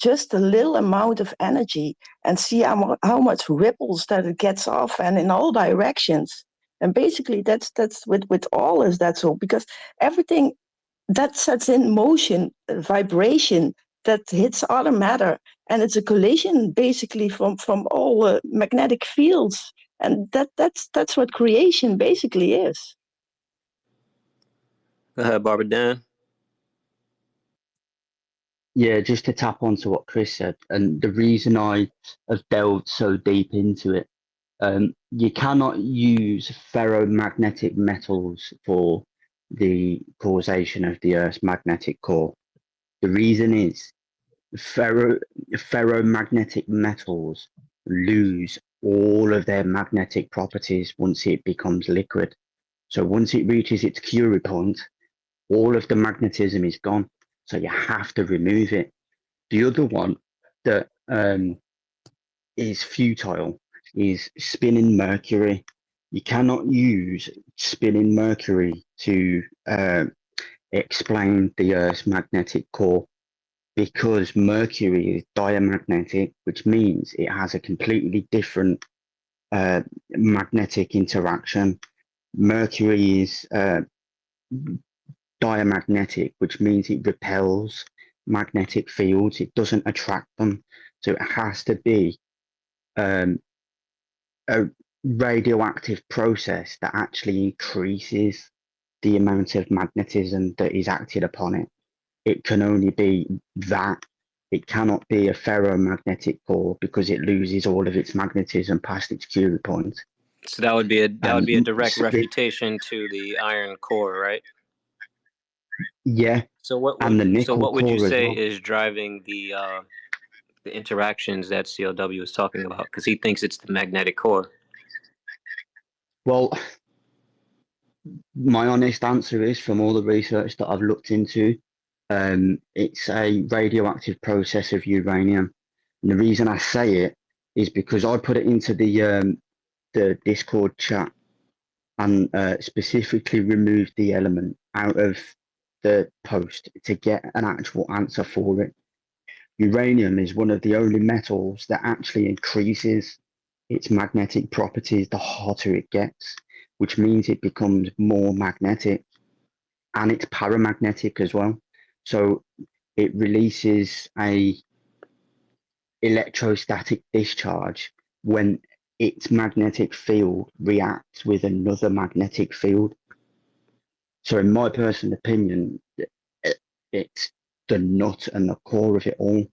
just a little amount of energy, and see how much ripples that it gets off, and in all directions. And basically, that's with all is that so, because everything that sets in motion, vibration that hits other matter, and it's a collision basically from all magnetic fields, and that's what creation basically is. Go ahead, Barbara Dan. Yeah, just to tap onto what Chris said, and the reason I have delved so deep into it, you cannot use ferromagnetic metals for the causation of the Earth's magnetic core. The reason is ferromagnetic metals lose all of their magnetic properties once it becomes liquid. So once it reaches its Curie point, all of the magnetism is gone. So you have to remove it. The other one that is futile is spinning mercury. You cannot use spinning mercury to explain the Earth's magnetic core. because Mercury is diamagnetic, which means it has a completely different magnetic interaction. Mercury is diamagnetic, which means it repels magnetic fields. It doesn't attract them. So it has to be a radioactive process that actually increases the amount of magnetism that is acted upon it. It can only be that. It cannot be a ferromagnetic core because it loses all of its magnetism past its Curie point. So that would be a direct refutation to the iron core, right? Yeah. So what and the would nickel you core as say well. is driving the interactions that CLW is talking about? Because he thinks it's the magnetic core. Well, my honest answer is, from all the research that I've looked into, it's a radioactive process of uranium. And the reason I say it is because I put it into the Discord chat and specifically removed the element out of the post to get an actual answer for it. Uranium is one of the only metals that actually increases its magnetic properties the hotter it gets, which means it becomes more magnetic, and it's paramagnetic as well. So it releases a electrostatic discharge when its magnetic field reacts with another magnetic field. So in my personal opinion, it's the nut and the core of it all.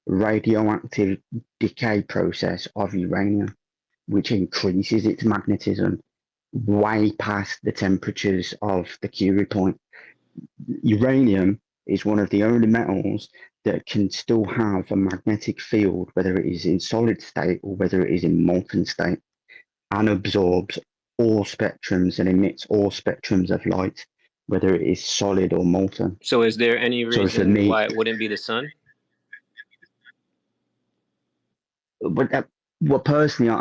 Radioactive decay process of uranium, which increases its magnetism way past the temperatures of the Curie point. Uranium is one of the only metals that can still have a magnetic field, whether it is in solid state or whether it is in molten state, and absorbs all spectrums and emits all spectrums of light, whether it is solid or molten. So is there any So for reason me, why it wouldn't be the sun? but personally,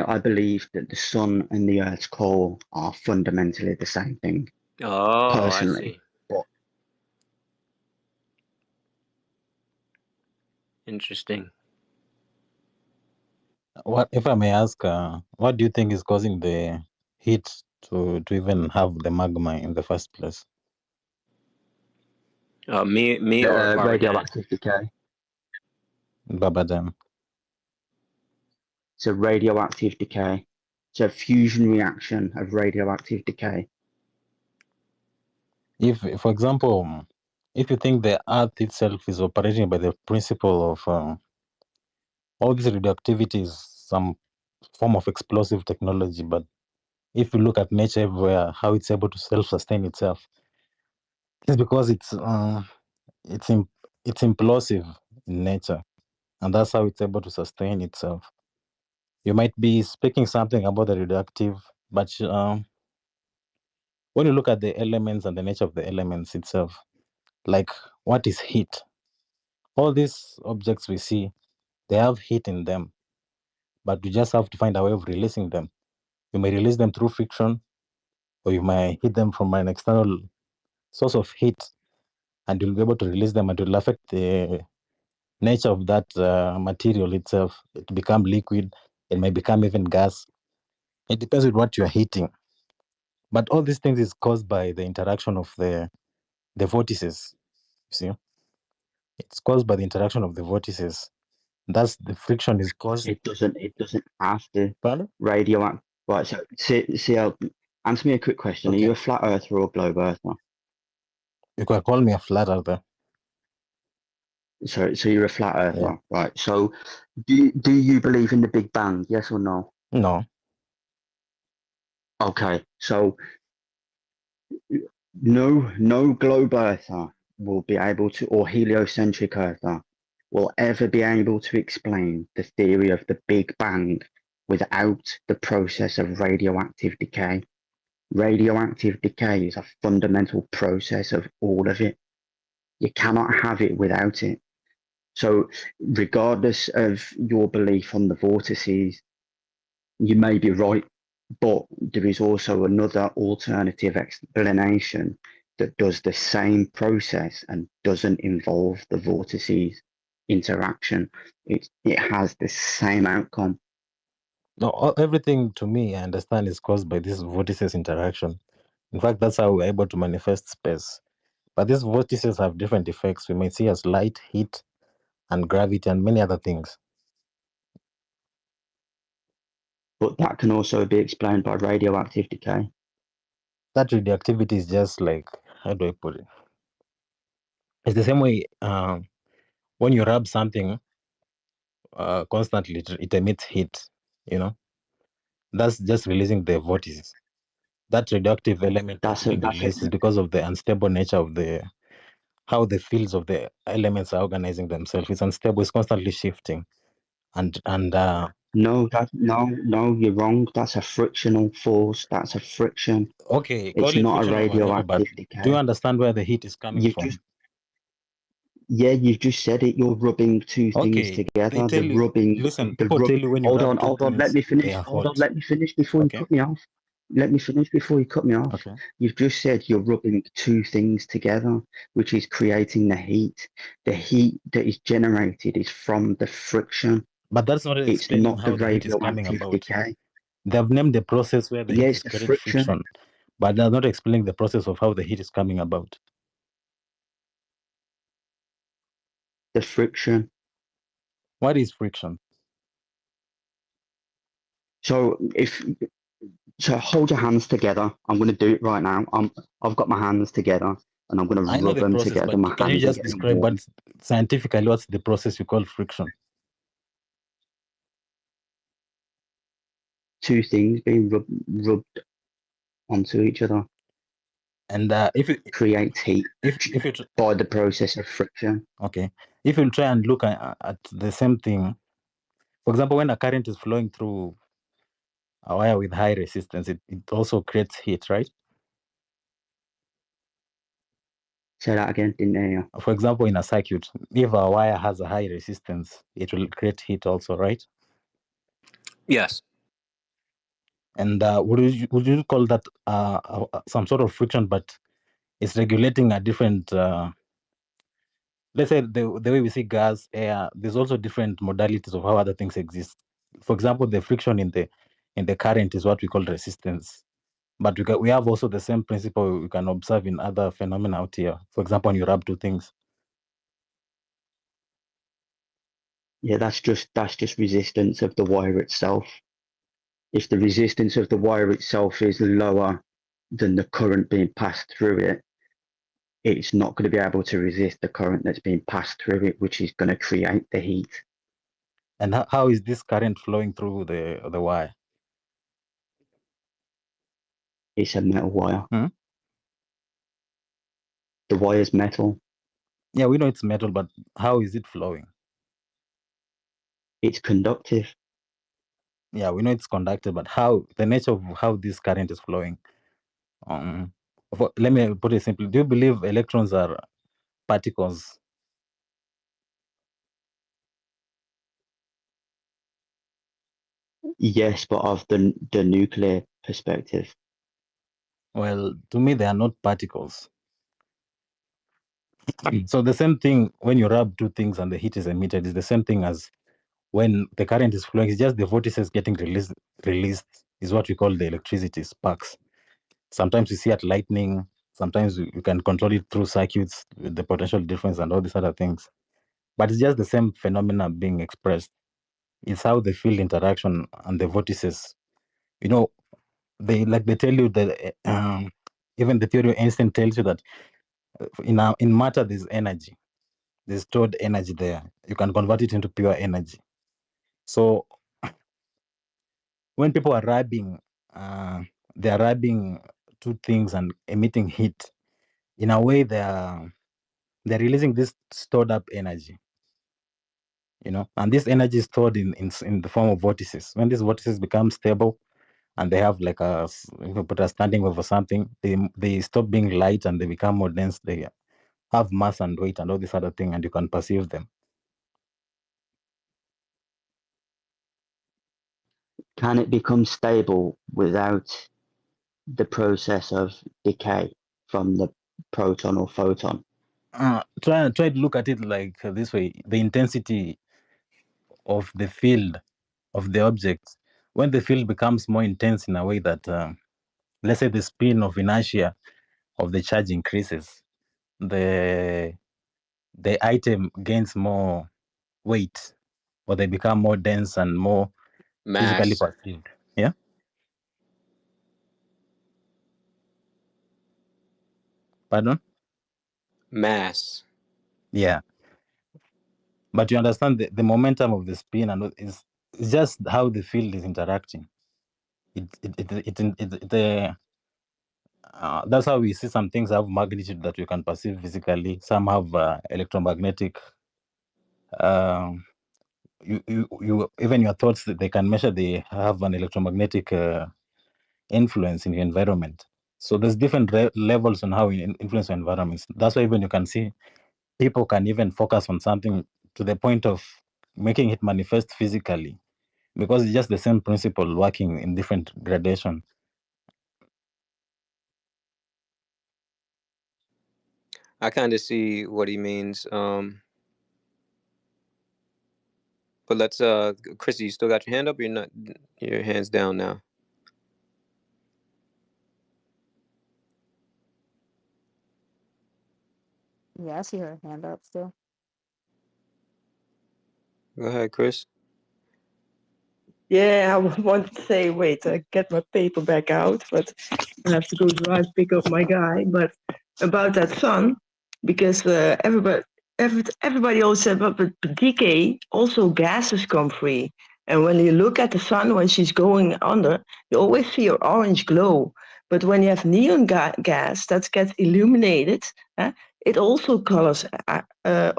I believe that the sun and the Earth's core are fundamentally the same thing. Oh, Personally, I see. but Interesting. What, if I may ask, what do you think is causing the heat to even have the magma in the first place? Me or Barbara Dan? radioactive decay. Babadan. It's a radioactive decay. It's a fusion reaction of radioactive decay. If, for example, if you think the Earth itself is operating by the principle of all this radioactivity is some form of explosive technology, but if you look at nature everywhere, how it's able to self-sustain itself, it's because it's implosive in nature, and that's how it's able to sustain itself. You might be speaking something about the radioactive, but when you look at the elements and the nature of the elements itself, like what is heat? All these objects we see, they have heat in them, but you just have to find a way of releasing them. You may release them through friction, or you may hit them from an external source of heat, and you'll be able to release them, and it will affect the nature of that material itself. It become liquid, it may become even gas. It depends on what you're heating. But all these things is caused by the interaction of the vortices. You see, it's caused by the interaction of the vortices. That's the friction is caused. It doesn't have to. Pardon? Radioactive. Right. So, CL, answer me a quick question. Okay. Are you a flat earther or a globe earther? You can call me a flat earther. So you're a flat earther, Yeah. right? So, do you believe in the Big Bang? Yes or no? No. Okay. So, no globe earther will be able to, or heliocentric earther will ever be able to explain the theory of the Big Bang without the process of radioactive decay. Radioactive decay is a fundamental process of all of it. You cannot have it without it. So regardless of your belief on the vortices, you may be right, but there is also another alternative explanation that does the same process and doesn't involve the vortices interaction. It has the same outcome. No, everything to me, I understand, is caused by this vortices interaction. In fact, that's how we're able to manifest space. But these vortices have different effects. We may see as light, heat, and gravity, and many other things. But that can also be explained by radioactive decay. That radioactivity is just like, how do I put it? It's the same way when you rub something constantly, it emits heat, you know? That's just releasing the vortices. That radioactive element that's being released is because of the unstable nature of how the fields of the elements are organizing themselves. It's unstable, it's constantly shifting. No, you're wrong. That's a frictional force. That's a friction. Okay, It's call it not a friction or whatever, but radioactive decay. do you understand where the heat is coming from? You've just said it. You're rubbing two things together. They tell you, listen, people tell you when you Hold rub on, two hold on. Let things, me finish. they are Hold on, hot. let me finish before you cut me off. Let me finish before you cut me off. Okay. You've just said you're rubbing two things together, which is creating the heat. The heat that is generated is from the friction. But that's not It's explaining not how the the heat is coming radioactive about. decay. They've named the process where the heat Yes, is the created friction, but they're not explaining the process of how the heat is coming about. The friction. What is friction? So hold your hands together. I'm going to do it right now. I've got my hands together and I'm going to I know rub the them process, together. but My can you hands are just getting describe warm. scientifically what's the process you call friction? Two things being rubbed onto each other. And if it creates heat if it by the process of friction. Okay, if you try and look at the same thing, for example, when a current is flowing through a wire with high resistance, it also creates heat, right? Say that again, didn't hear you. For example, in a circuit, if a wire has a high resistance, it will create heat also, right? Yes. And would you call that some sort of friction, but it's regulating a different, let's say the way we see gas, air, there's also different modalities of how other things exist. For example, the friction in the current is what we call resistance. But we have also the same principle we can observe in other phenomena out here. For example, when you rub two things. Yeah, that's just resistance of the wire itself. If the resistance of the wire itself is lower than the current being passed through it, it's not going to be able to resist the current that's being passed through it, which is going to create the heat. And how is this current flowing through the wire? It's a metal wire. Hmm? The wire is metal. Yeah, we know it's metal, but how is it flowing? It's conductive. Yeah, we know it's conductive, but how, the nature of how this current is flowing? Let me put it simply. Do you believe electrons are particles? Yes, but of the nuclear perspective. Well, to me, they are not particles. So the same thing when you rub two things and the heat is emitted is the same thing as when the current is flowing. It's just the vortices getting released is what we call the electricity sparks. Sometimes you see at lightning. Sometimes you can control it through circuits with the potential difference and all these other things. But it's just the same phenomena being expressed. It's how the field interaction and the vortices. You know, they tell you that even the theory of Einstein tells you that in matter there's energy. There's stored energy there. You can convert it into pure energy. So when people are rubbing, they are rubbing two things and emitting heat. In a way, they're releasing this stored up energy. You know, and this energy is stored in the form of vortices. When these vortices become stable, and they have like if you put a standing wave or something, they stop being light and they become more dense. They have mass and weight and all this other thing, and you can perceive them. Can it become stable without the process of decay from proton or photon? Try to look at it like this way: the intensity of the field of the object. When the field becomes more intense in a way that, let's say, the spin of inertia of the charge increases, the item gains more weight, or they become more dense and more physically Mass. perceived. Yeah. Pardon? Mass. Yeah. But you understand the momentum of the spin and is just how the field is interacting. That's how we see some things have magnitude that we can perceive physically. Some have electromagnetic. You even your thoughts, they can measure. They have an electromagnetic influence in the environment. So there's different levels on how we influence our environments. That's why even you can see people can even focus on something to the point of making it manifest physically, because it's just the same principle working in different gradation. I kind of see what he means. But let's Chrissy, you still got your hand up? Or you're not. Your hand's down now. Yeah, I see her hand up still. Go ahead, Chris. Yeah, I want to say, wait, get my paper back out, but I have to go drive, pick up my guy. But about that sun, because everybody always said, but decay, also gases come free. And when you look at the sun when she's going under, you always see an orange glow. But when you have neon gas that gets illuminated, it also colors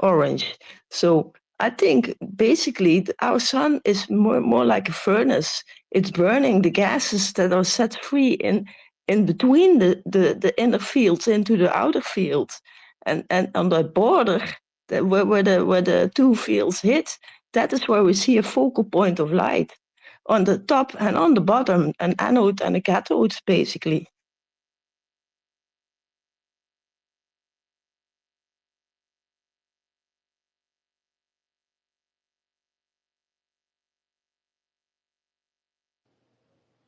orange. So I think basically our sun is more like a furnace. It's burning the gases that are set free in between the inner fields into the outer fields. And on the border, where the two fields hit, that is where we see a focal point of light. On the top and on the bottom, an anode and a cathode, basically.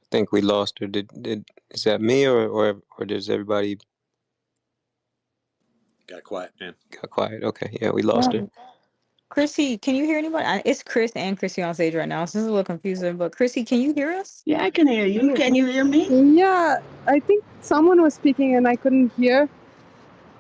I think we lost her. Is that me or does everybody Got quiet, man? got quiet? Okay, yeah, we lost her. Chrissy, can you hear anybody? It's Chris and Chrissy on stage right now, so this is a little confusing. But Chrissy, can you hear us? Yeah, I can hear you. Can you hear me? Yeah, I think someone was speaking and I couldn't hear,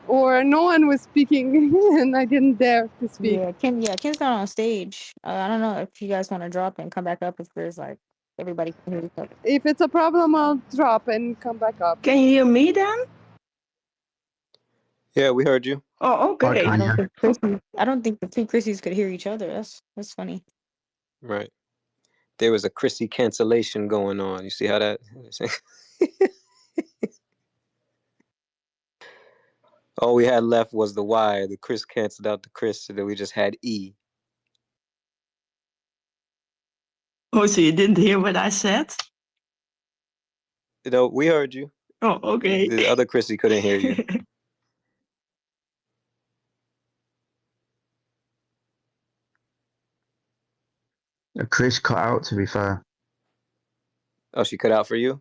or no one was speaking and I didn't dare to speak. Ken's not on stage. I don't know if you guys want to drop and come back up if there's like everybody can hear each other. If it's a problem, I'll drop and come back up. Can you hear me then? Yeah, we heard you. Oh, okay. I don't think the two Chrissys could hear each other. That's funny. Right. There was a Chrissy cancellation going on. You see how that? All we had left was the Y. The Chris canceled out the Chris, so then we just had E. Oh, so you didn't hear what I said? You know, we heard you. Oh, okay. The other Chrissy couldn't hear you. Chris cut out, to be fair. Oh, she cut out for you?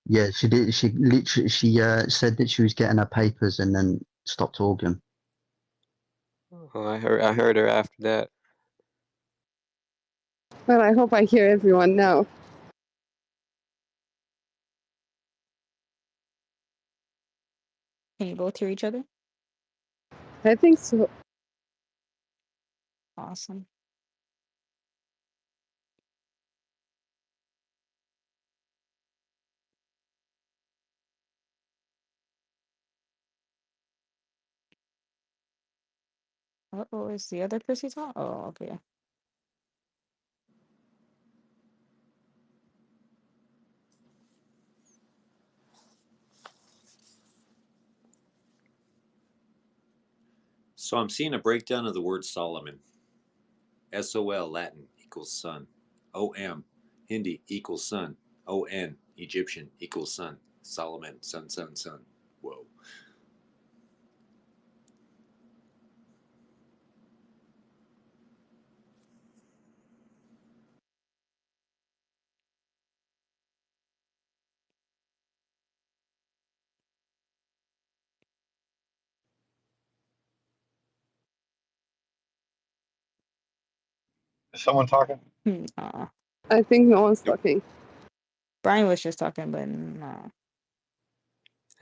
Yeah, she did. She literally said that she was getting her papers and then stopped talking. Oh, I heard her after that. Well, I hope I hear everyone now. Can you both hear each other? I think so. Awesome. Oh, is the other Chrissy talking? Oh, okay. So I'm seeing a breakdown of the word Solomon. SOL, Latin, equals sun. OM, Hindi, equals sun. ON, Egyptian, equals sun. Solomon, sun, sun, sun. Whoa. Is someone talking? Nah. I think no one's talking. Brian was just talking, but nah.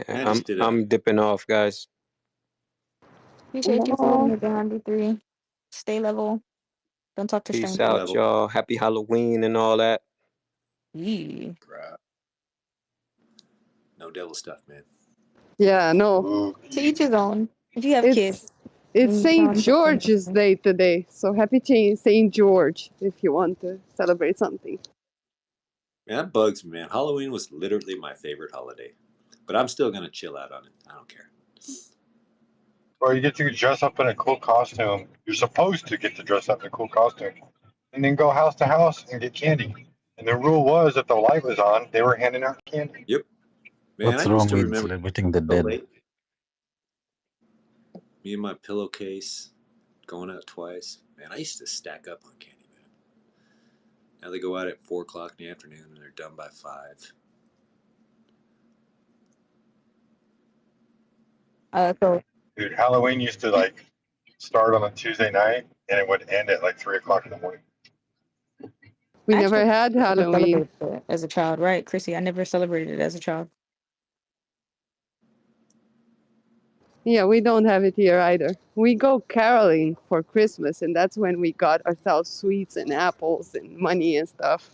I just did I'm dipping off, guys. Appreciate you for holding it down, D3. Stay level. Don't talk to Peace strangers. out, y'all. Happy Halloween and all that. Yeah. No devil stuff, man. Yeah, no. To each his own. If you have kids, It's then you St. tell them George's Day today, so happy St. George if you want to celebrate something. Man, that bugs me, man. Halloween was literally my favorite holiday, but I'm still gonna chill out on it. I don't care. Or you get to dress up in a cool costume. You're supposed to get to dress up in a cool costume, and then go house to house and get candy. And the rule was, if the light was on, they were handing out candy. Yep. Man, What's I used wrong to with remember celebrating the so dead? late. Me and my pillowcase going out twice. Man, I used to stack up on candy, man. Now they go out at 4 o'clock in the afternoon and they're done by 5. So Dude, Halloween used to like start on a Tuesday night, and it would end at like 3 o'clock in the morning. We I never actually had never Halloween. celebrated it as a child, right, Chrissy? I never celebrated it as a child. Yeah, we don't have it here either. We go caroling for Christmas, and that's when we got ourselves sweets and apples and money and stuff.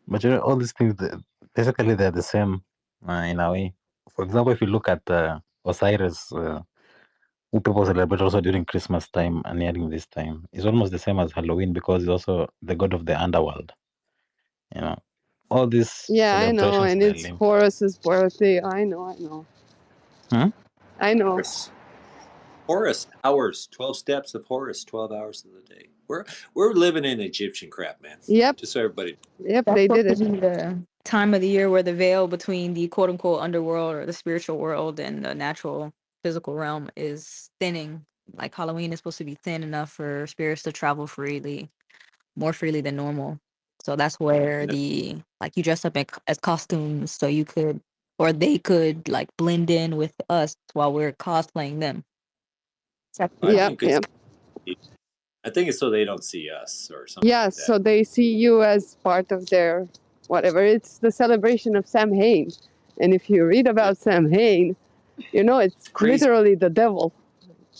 But you know, all these things, basically, they're the same in a way. For example, if you look at Osiris, who people celebrate also during Christmas time and nearing this time, it's almost the same as Halloween because it's also the god of the underworld. You know, all these Yeah, I know, celebrations, and they're it's linked. Horus's birthday. I know. I know. Horus, hours, 12 steps of Horus, 12 hours of the day. We're living in Egyptian crap, man. Yep. Just so everybody. Yep, That's they supposed did to it. be the time of the year where the veil between the quote unquote underworld or the spiritual world and the natural physical realm is thinning. Like Halloween is supposed to be thin enough for spirits to travel freely, more freely than normal. So that's where the like you dress up as costumes so you could or they could like blend in with us while we're cosplaying them. I Yep, think it's. yep. I think it's so they don't see us or something Yeah, like that. so they see you as part of their whatever. It's the celebration of Samhain. And if you read about Samhain, you know it's Crazy. literally the devil.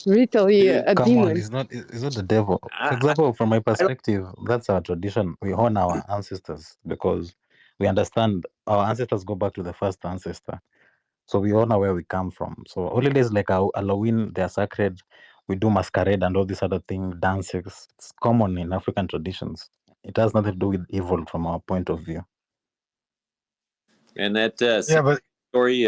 Literally a Come on, demon. it's not the devil. For example, from my perspective, that's our tradition. We honor our ancestors because we understand our ancestors go back to the first ancestor. So we honor where we come from. So holidays like our Halloween, they are sacred. We do masquerade and all these other things, dances. It's common in African traditions. It has nothing to do with evil from our point of view. And that Yeah, but story,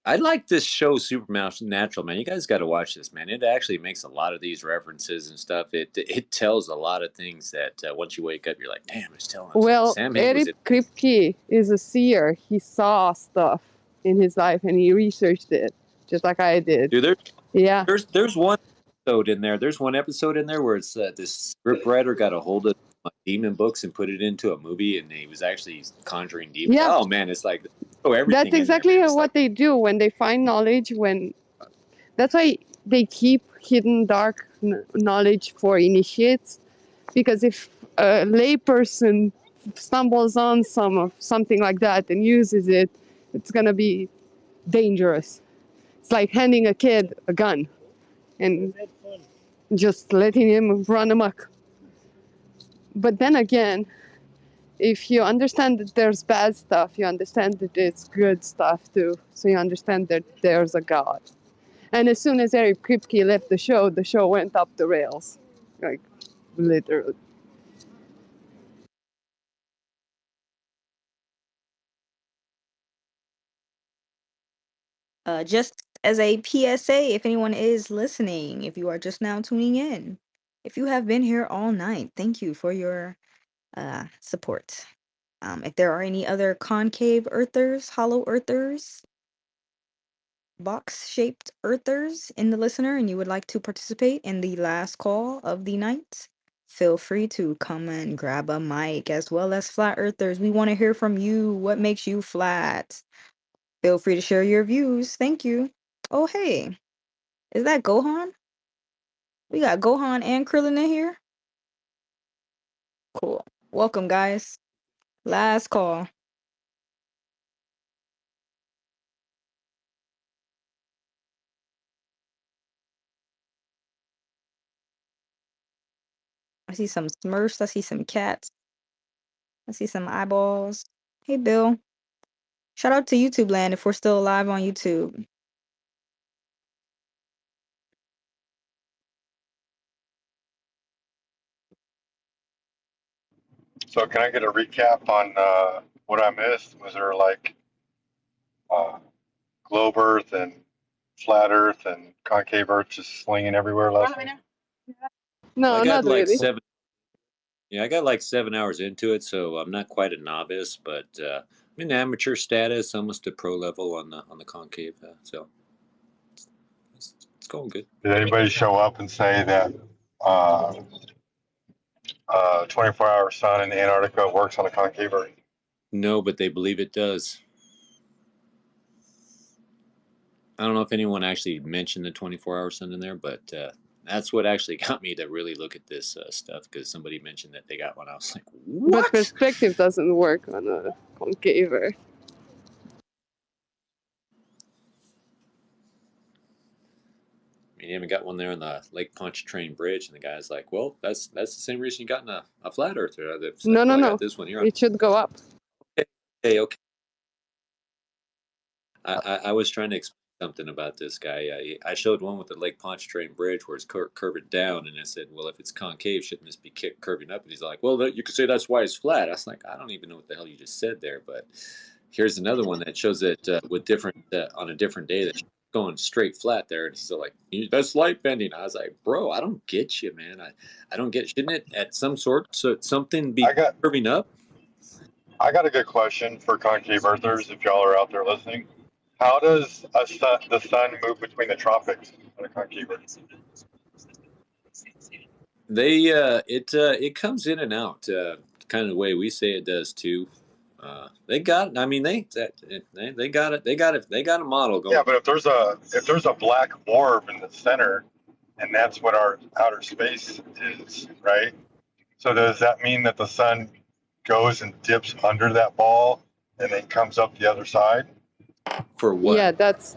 I like this show Supernatural, man. You guys got to watch this, man. It actually makes a lot of these references and stuff. It tells a lot of things that once you wake up, you're like, damn, it's telling us. Well, Sam Hain was Eric Kripke is a seer. He saw stuff in his life and he researched it, just like I did. Dude, Yeah. There's one episode in there. There's one episode in there where it's this scriptwriter got a hold of demon books and put it into a movie, and he was actually conjuring demons. Yeah. Oh man, it's like everything. That's exactly what they do when they find knowledge. That's why they keep hidden dark knowledge for initiates, because if a layperson stumbles on something like that and uses it, it's gonna be dangerous. It's like handing a kid a gun and just letting him run amok. But then again, if you understand that there's bad stuff, you understand that it's good stuff too. So you understand that there's a God. And as soon as Eric Kripke left the show went up the rails. Like, literally. Just as a PSA, if anyone is listening, if you are just now tuning in, if you have been here all night, thank you for your support. If there are any other concave earthers, hollow earthers, box-shaped earthers in the listener, and you would like to participate in the last call of the night, feel free to come and grab a mic, as well as flat earthers. We want to hear from you. What makes you flat? Feel free to share your views. Thank you. Oh, hey, is that Gohan? We got Gohan and Krillin in here. Cool. Welcome, guys. Last call. I see some Smurfs. I see some cats. I see some eyeballs. Hey, Bill. Shout out to YouTube land if we're still live on YouTube. So can I get a recap on what I missed? Was there like globe Earth and flat Earth and concave Earth just slinging everywhere last night? No, I got not like really. 7. Yeah, I got like 7 hours into it, so I'm not quite a novice, but I'm in amateur status, almost to pro level on the concave. So it's going good. Did anybody show up and say that 24-hour sun in Antarctica works on a concave Earth? No, but they believe it does. I don't know if anyone actually mentioned the 24-hour sun in there, but that's what actually got me to really look at this stuff, because somebody mentioned that they got one. I was like, what? But perspective doesn't work on a concave Earth. I mean, you even got one there on the Lake Pontchartrain Bridge, and the guy's like, well, that's the same reason you got in a flat earther. Like, No, well, I no. got this one here. It should go up. Okay. I was trying to explain something about this guy. I showed one with the Lake Pontchartrain Bridge where it's curving down, and I said, well, if it's concave, shouldn't this be curving up? And he's like, well, you could say that's why it's flat. I was like, I don't even know what the hell you just said there, but here's another one that shows it with different on a different day that's going straight flat there, and he's still like, that's light bending. I was like, bro, I don't get you, man. I don't get. Shouldn't it at some sort something be curving up? I got a good question for concave earthers if y'all are out there listening. How does the sun move between the tropics on a concave Earth? It comes in and out, kind of the way we say it does too. They got. I mean, they got it. They got a model going. Yeah, but if there's a black orb in the center, and that's what our outer space is, right? So does that mean that the sun goes and dips under that ball and then comes up the other side? For what? Yeah, that's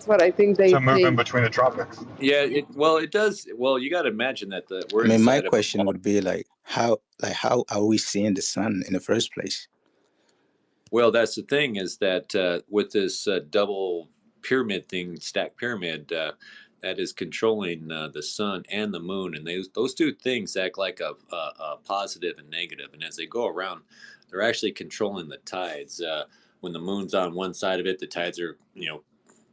what I think they to move in think. between the tropics. Yeah, it does. Well, you got to imagine that we're I mean, my inside of question would be like, how are we seeing the sun in the first place? Well, that's the thing is that with this double pyramid thing, stacked pyramid, that is controlling the sun and the moon, and those two things act like a positive and negative, and as they go around, they're actually controlling the tides. When the moon's on one side of it, the tides are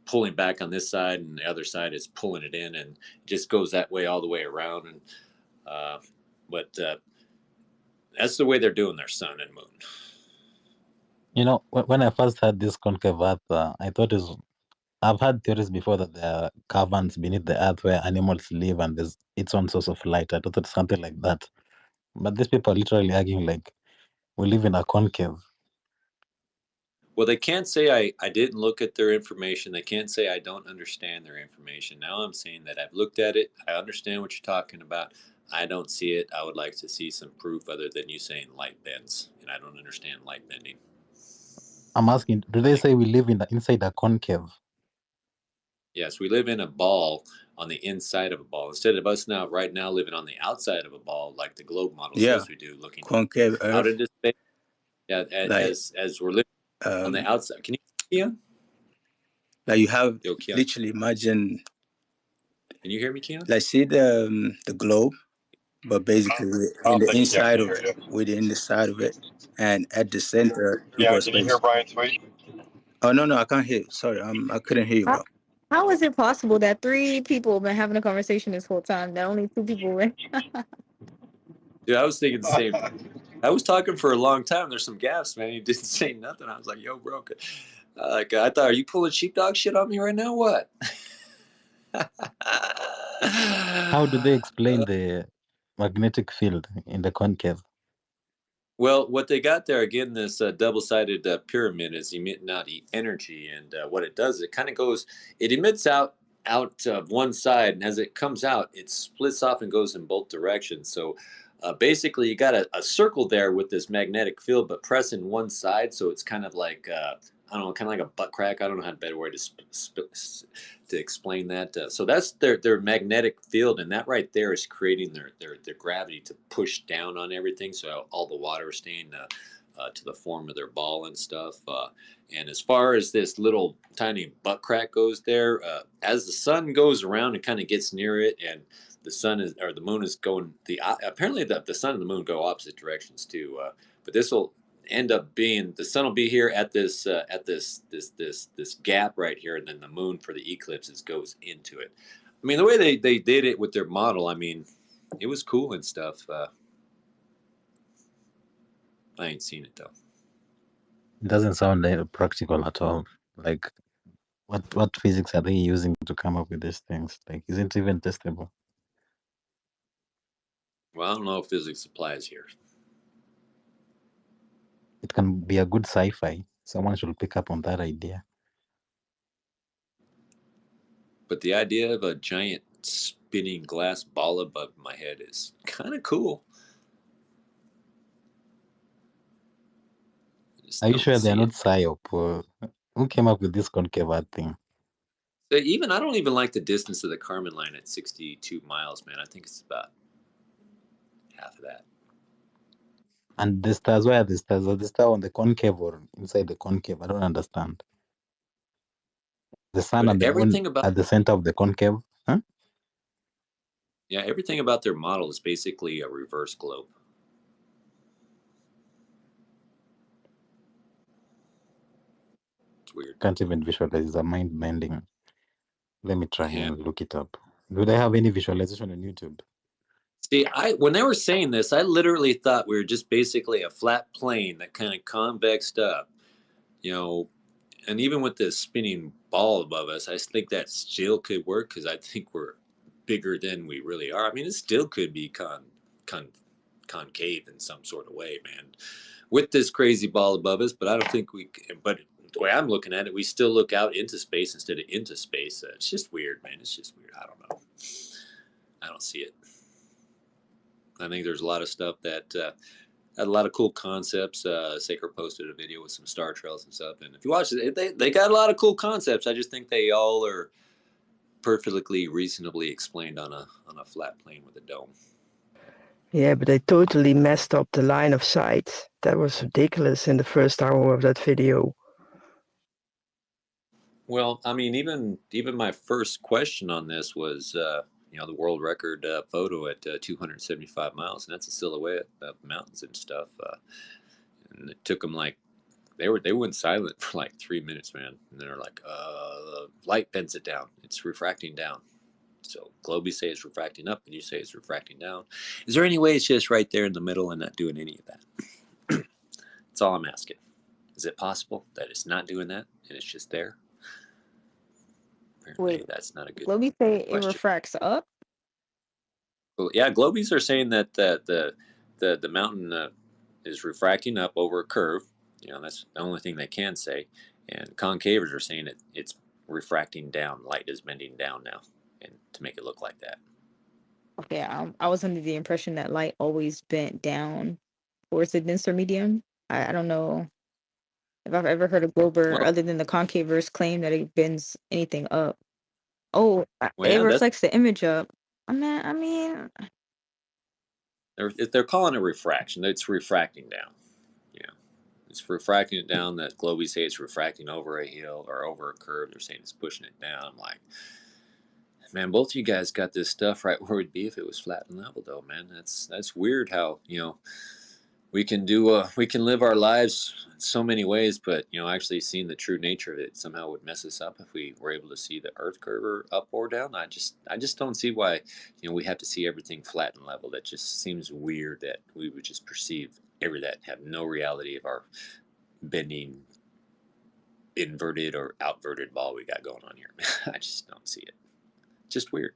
pulling back on this side, and the other side is pulling it in, and it just goes that way all the way around. And but that's the way they're doing their sun and moon. You know, when I first heard this concave Earth, I thought I've had theories before that there are caverns beneath the earth where animals live and there's its own source of light. I thought it's something like that. But these people are literally arguing like we live in a concave. Well, they can't say I didn't look at their information. They can't say I don't understand their information. Now I'm saying that I've looked at it. I understand what you're talking about. I don't see it. I would like to see some proof other than you saying light bends, and I don't understand light bending. I'm asking, do they say we live inside a concave? Yes, we live in a ball on the inside of a ball instead of us right now living on the outside of a ball like the globe model says we do, looking concave Earth. out into space. Yeah, like, as we're living on the outside. Can you hear me, Keon? Like you have Keon. literally imagine. Can you hear me, Keon? Like see the globe, but basically in the inside of it, within the side of it, and at the center. Yeah, can you hear Brian Sweet? Oh no, I can't hear. Sorry, I couldn't hear you, bro. How is it possible that 3 people have been having a conversation this whole time? That only 2 people were. Dude, I was thinking the same. I was talking for a long time. There's some gaps, man. He didn't say nothing. I was like, "Yo, bro." I thought, are you pulling sheepdog shit on me right now? What? How do they explain the magnetic field in the concave? Well, what they got there again, this double-sided pyramid is emitting out energy, and what it does, it kind of goes, it emits out of one side, and as it comes out, it splits off and goes in both directions. So basically, you got a circle there with this magnetic field, but pressing one side, so it's kind of like I don't know, kind of like a butt crack. I don't know how better way to explain that. So that's their magnetic field, and that right there is creating their gravity to push down on everything. So all the water is staying to the form of their ball and stuff. And as far as this little tiny butt crack goes there, as the sun goes around and kind of gets near it, and the sun is or the moon is going apparently the sun and the moon go opposite directions too. But this will end up being the sun will be here at this gap right here, and then the moon for the eclipses goes into it. I mean, the way they did it with their model, I mean, it was cool and stuff. I ain't seen it though. It doesn't sound practical at all. Like, what physics are they using to come up with these things? Like, isn't it even testable? Well, I don't know if physics applies here. It can be a good sci-fi. Someone should pick up on that idea. But the idea of a giant spinning glass ball above my head is kind of cool. Are you sure they're not psyop? Who came up with this concave art thing? So I don't even like the distance of the Kármán line at 62 miles, man. I think it's about half of that. And the stars, where are the stars? Are the star on the concave or inside the concave? I don't understand. The sun and the moon at the center of the concave? Huh? Yeah, everything about their model is basically a reverse globe. It's weird. Can't even visualize. It's a mind bending. Let me try and look it up. Do they have any visualization on YouTube? See, when they were saying this, I literally thought we were just basically a flat plane that kind of convexed up, you know, and even with this spinning ball above us, I think that still could work because I think we're bigger than we really are. I mean, it still could be concave in some sort of way, man, with this crazy ball above us. But I don't think but the way I'm looking at it, we still look out into space instead of into space. It's just weird, man. It's just weird. I don't know. I don't see it. I think there's a lot of stuff that had a lot of cool concepts. Saker posted a video with some star trails and stuff. And if you watch it, they got a lot of cool concepts. I just think they all are perfectly reasonably explained on a flat plane with a dome. Yeah, but they totally messed up the line of sight. That was ridiculous in the first hour of that video. Well, I mean, even my first question on this was, the world record photo at 275 miles, and that's a silhouette of mountains and stuff. And it took them like they went silent for like 3 minutes, man. And they're like, the light bends it down. It's refracting down. So Globey say it's refracting up, and you say it's refracting down. Is there any way it's just right there in the middle and not doing any of that? That's all I'm asking. Is it possible that it's not doing that and it's just there? Apparently, Wait, that's not a good Globey say it question. refracts up? Well, yeah, Globies are saying that the mountain is refracting up over a curve. That's the only thing they can say. And concavers are saying it's refracting down. Light is bending down now, and to make it look like that. Okay, I was under the impression that light always bent down towards the denser medium. I don't know if I've ever heard a glober other than the concavers claim that it bends anything up. Oh, it reflects the image up. I mean, they're calling it refraction. It's refracting down. It's refracting it down. That Globies say it's refracting over a hill or over a curve. They're saying it's pushing it down. I'm like, man, both of you guys got this stuff right where we'd be if it was flat and level, though, man. That's weird how we can live our lives so many ways, but actually seeing the true nature of it somehow would mess us up if we were able to see the Earth curve up or down. I just don't see why we have to see everything flat and level. That just seems weird that we would just perceive that have no reality of our bending, inverted or outverted ball we got going on here. I just don't see it. Just weird.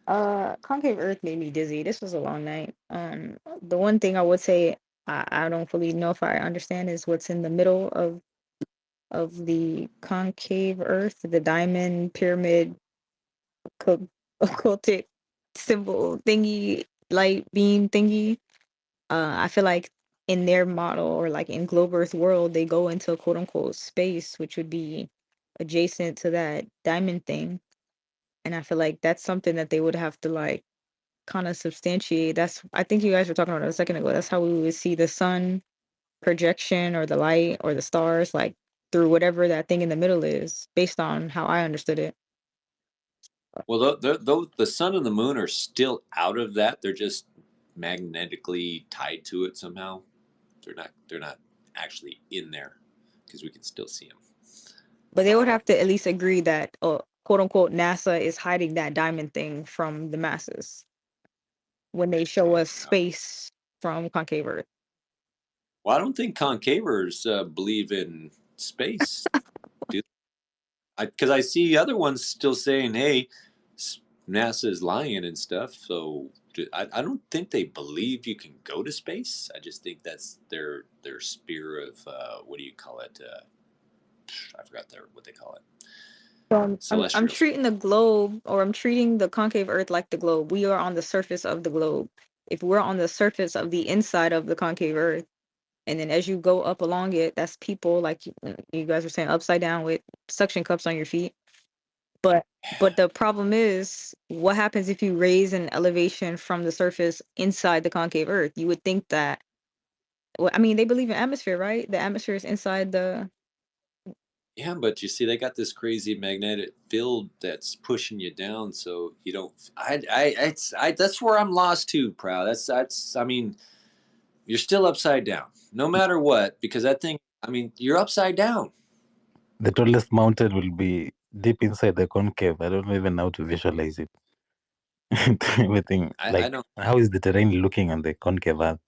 Concave Earth made me dizzy. This was a long night. The one thing I would say I don't fully know if I understand is what's in the middle of the concave Earth, the diamond pyramid occultic symbol thingy, light beam thingy. I feel like in their model or like in Globe Earth world, they go into quote unquote space, which would be adjacent to that diamond thing. And I feel like that's something that they would have to like kind of substantiate. That's I think you guys were talking about it a second ago. That's how we would see the sun projection or the light or the stars, like through whatever that thing in the middle is, based on how I understood it. Well, the sun and the moon are still out of that. They're just magnetically tied to it somehow. They're not actually in there because we can still see them. But they would have to at least agree that quote unquote NASA is hiding that diamond thing from the masses when they show us space from concave Earth. Well, I don't think concavers believe in space, do they? Because I see other ones still saying, "Hey, NASA is lying and stuff." So I don't think they believe you can go to space. I just think that's their sphere of what do you call it? I forgot what they call it. So I'm Celestial. treating the globe, or I'm treating the concave Earth like the globe. We are on the surface of the globe. If we're on the surface of the inside of the concave Earth, and then as you go up along it, that's people like you guys were saying upside down with suction cups on your feet. But the problem is, what happens if you raise an elevation from the surface inside the concave Earth? You would think that. Well, I mean, they believe in atmosphere, right? The atmosphere is inside the. Yeah, but you see, they got this crazy magnetic field that's pushing you down, so you don't. That's where I'm lost too, Proud. That's. I mean, you're still upside down, no matter what, because that thing. I mean, you're upside down. The tallest mountain will be deep inside the concave. I don't even know how to visualize it. Everything I don't. How is the terrain looking on the concave Earth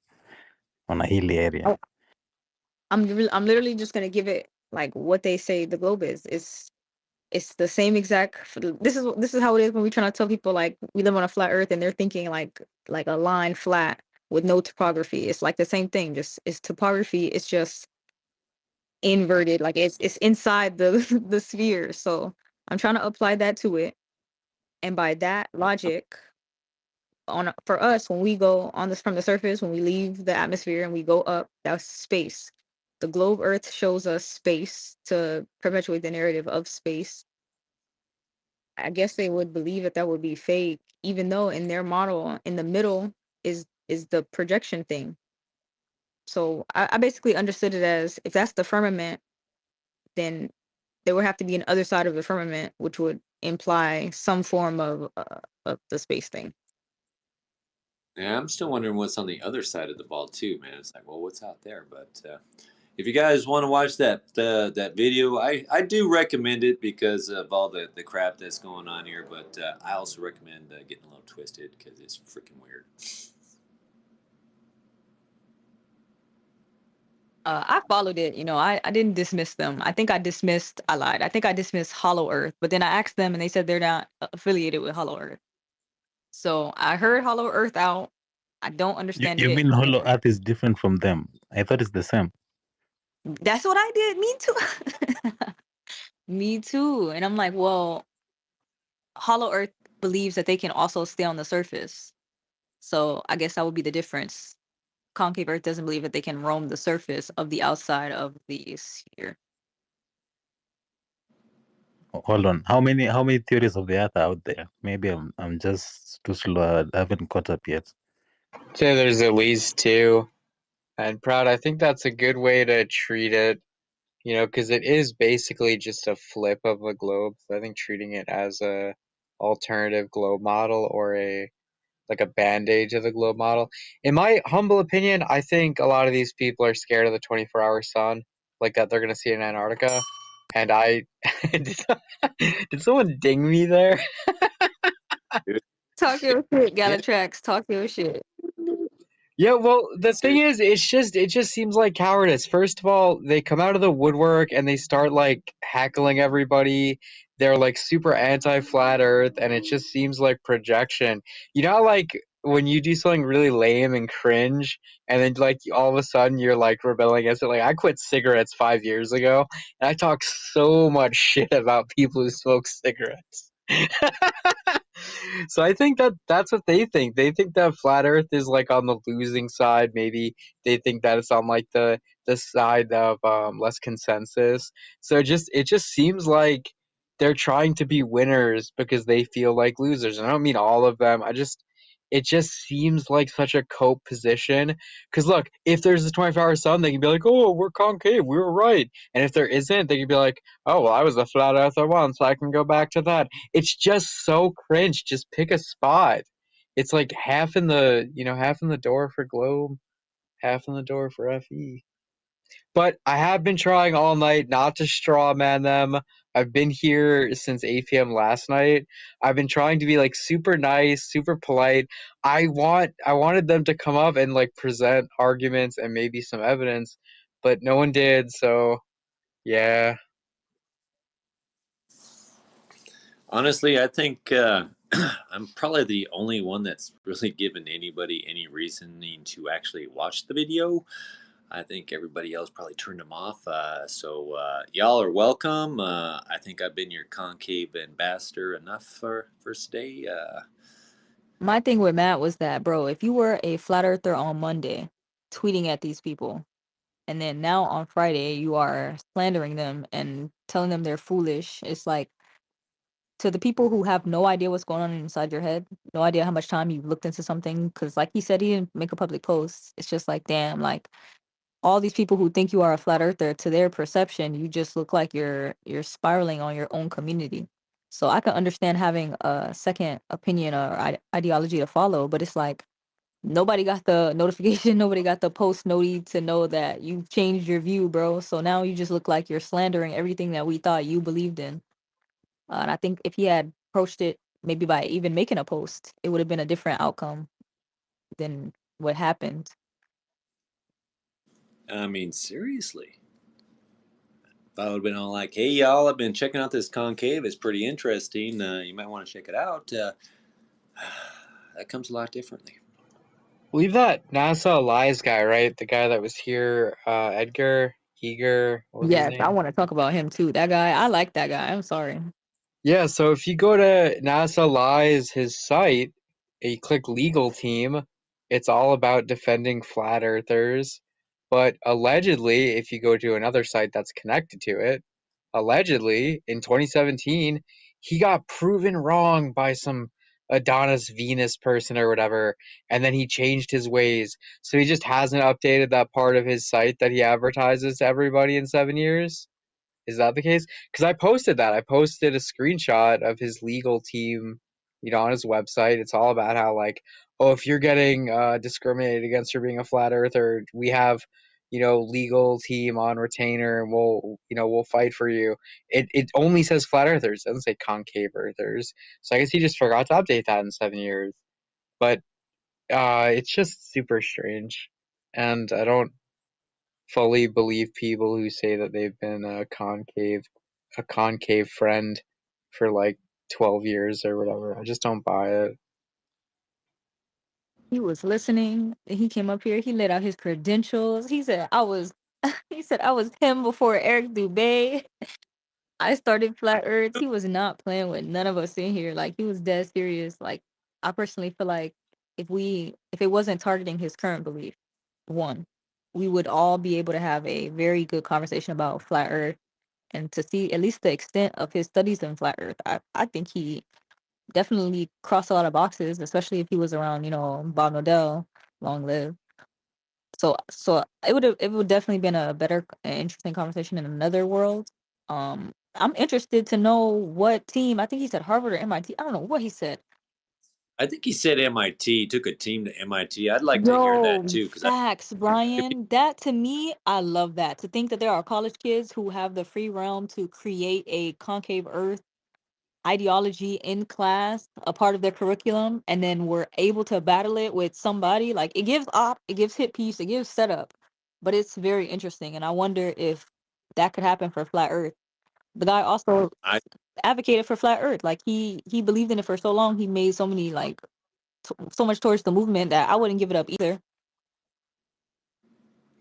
on a hilly area? I'm literally just gonna give it like what they say the globe is. It's the same exact. This is how it is when we try to tell people like we live on a flat Earth and they're thinking like a line flat with no topography. It's like the same thing. Just it's topography. It's just inverted. Like it's inside the the sphere. So I'm trying to apply that to it, and by that logic, for us when we go on this from the surface, when we leave the atmosphere and we go up, that's space. The globe Earth shows us space to perpetuate the narrative of space. I guess they would believe that would be fake, even though in their model, in the middle is the projection thing. So I basically understood it as if that's the firmament, then there would have to be an other side of the firmament, which would imply some form of the space thing. Yeah, I'm still wondering what's on the other side of the ball too, man. It's like, well, what's out there? But if you guys want to watch that video, I do recommend it because of all the crap that's going on here. But I also recommend getting a little twisted because it's freaking weird. I followed it. I didn't dismiss them. I lied. I think I dismissed Hollow Earth, but then I asked them and they said they're not affiliated with Hollow Earth. So I heard Hollow Earth out. I don't understand You it. mean Hollow Earth is different from them? I thought it's the same. That's what I did. Me too. Me too. And I'm like, well, Hollow Earth believes that they can also stay on the surface. So I guess that would be the difference. Concave Earth doesn't believe that they can roam the surface of the outside of the sphere. Hold on. How many theories of the Earth are out there? Maybe I'm just too slow. I haven't caught up yet. So there's at least two. And Proud, I think that's a good way to treat it, because it is basically just a flip of a globe. So I think treating it as a alternative globe model or a band-aid to the globe model. In my humble opinion, I think a lot of these people are scared of the 24-hour sun, like that they're going to see in Antarctica. And did someone ding me there? Talk your shit, Galatrax. Talk your shit. Yeah, well, the thing is, it just seems like cowardice. First of all, they come out of the woodwork and they start like heckling everybody. They're like super anti-flat Earth, and it just seems like projection. You know, how, like when you do something really lame and cringe, and then like all of a sudden you're like rebelling against it. Like I quit cigarettes 5 years ago, and I talk so much shit about people who smoke cigarettes. So I think that that's what they think. They think that flat Earth is like on the losing side. Maybe they think that it's on like the side of less consensus. So it just seems like they're trying to be winners because they feel like losers. And I don't mean all of them. It just seems like such a cope position. Because look, if there's a 24-hour sun, they can be like, "Oh, we're concave, we were right." And if there isn't, they can be like, "Oh, well, I was a flat earther once, so I can go back to that." It's just so cringe. Just pick a spot. It's like half in the door for Globe, half in the door for FE. But I have been trying all night not to straw man them. I've been here since 8 p.m. last night. I've been trying to be like super nice, super polite. I wanted them to come up and like present arguments and maybe some evidence, but no one did, so yeah. Honestly, I think I'm probably the only one that's really given anybody any reasoning to actually watch the video. I think everybody else probably turned them off. So y'all are welcome. I think I've been your concave ambassador enough for today. My thing with Matt was that, bro, if you were a flat earther on Monday, tweeting at these people, and then now on Friday you are slandering them and telling them they're foolish, it's like, to the people who have no idea what's going on inside your head, no idea how much time you've looked into something, because like he said, he didn't make a public post. It's just like, damn, like all these people who think you are a flat earther, to their perception, you just look like you're spiraling on your own community. So I can understand having a second opinion or ideology to follow, but it's like nobody got the notification, nobody got the post noti to know that you've changed your view, bro. So now you just look like you're slandering everything that we thought you believed in. And I think if he had approached it maybe by even making a post, it would have been a different outcome than what happened. I mean, seriously. If I would have been all like, "Hey, y'all, I've been checking out this concave. It's pretty interesting. You might want to check it out." That comes a lot differently. Leave that NASA lies guy, right? The guy that was here, Eager, what was his Yes, I name? want to talk about him too. That guy, I like that guy. I'm sorry. Yeah, so if you go to NASA Lies, his site, and you click legal team, it's all about defending flat earthers. But allegedly, if you go to another site that's connected to it, allegedly in 2017, he got proven wrong by some Adonis Venus person or whatever, and then he changed his ways. So he just hasn't updated that part of his site that he advertises to everybody in 7 years. Is that the case? Because I posted that. I posted a screenshot of his legal team, on his website. It's all about how, like, oh, if you're getting discriminated against for being a flat earther, we have, legal team on retainer, and we'll fight for you. It only says flat earthers. It doesn't say concave earthers. So I guess he just forgot to update that in 7 years. But it's just super strange, and I don't fully believe people who say that they've been a concave friend for like 12 years or whatever. I just don't buy it. He was listening. He came up here. He laid out his credentials. He said I was. He said I was him before Eric Dubé. I started Flat Earth. He was not playing with none of us in here. Like he was dead serious. Like I personally feel like if it wasn't targeting his current belief, one, we would all be able to have a very good conversation about Flat Earth and to see at least the extent of his studies in Flat Earth. I think he definitely crossed a lot of boxes, especially if he was around, Bob Nodell, long live. So it would definitely been a better, interesting conversation in another world. I'm interested to know what team. I think he said Harvard or MIT. I don't know what he said. I think he said MIT. Took a team to MIT. I'd like to hear that Yo, too, because facts, Brian. That to me, I love that. To think that there are college kids who have the free realm to create a concave Earth. ideology in class, a part of their curriculum, and then were able to battle it with somebody, like it gives it gives hit piece, it gives setup, but it's very interesting, and I wonder if that could happen for flat Earth. The guy also advocated for flat Earth, like he believed in it for so long, he made so many like so much towards the movement that I wouldn't give it up either.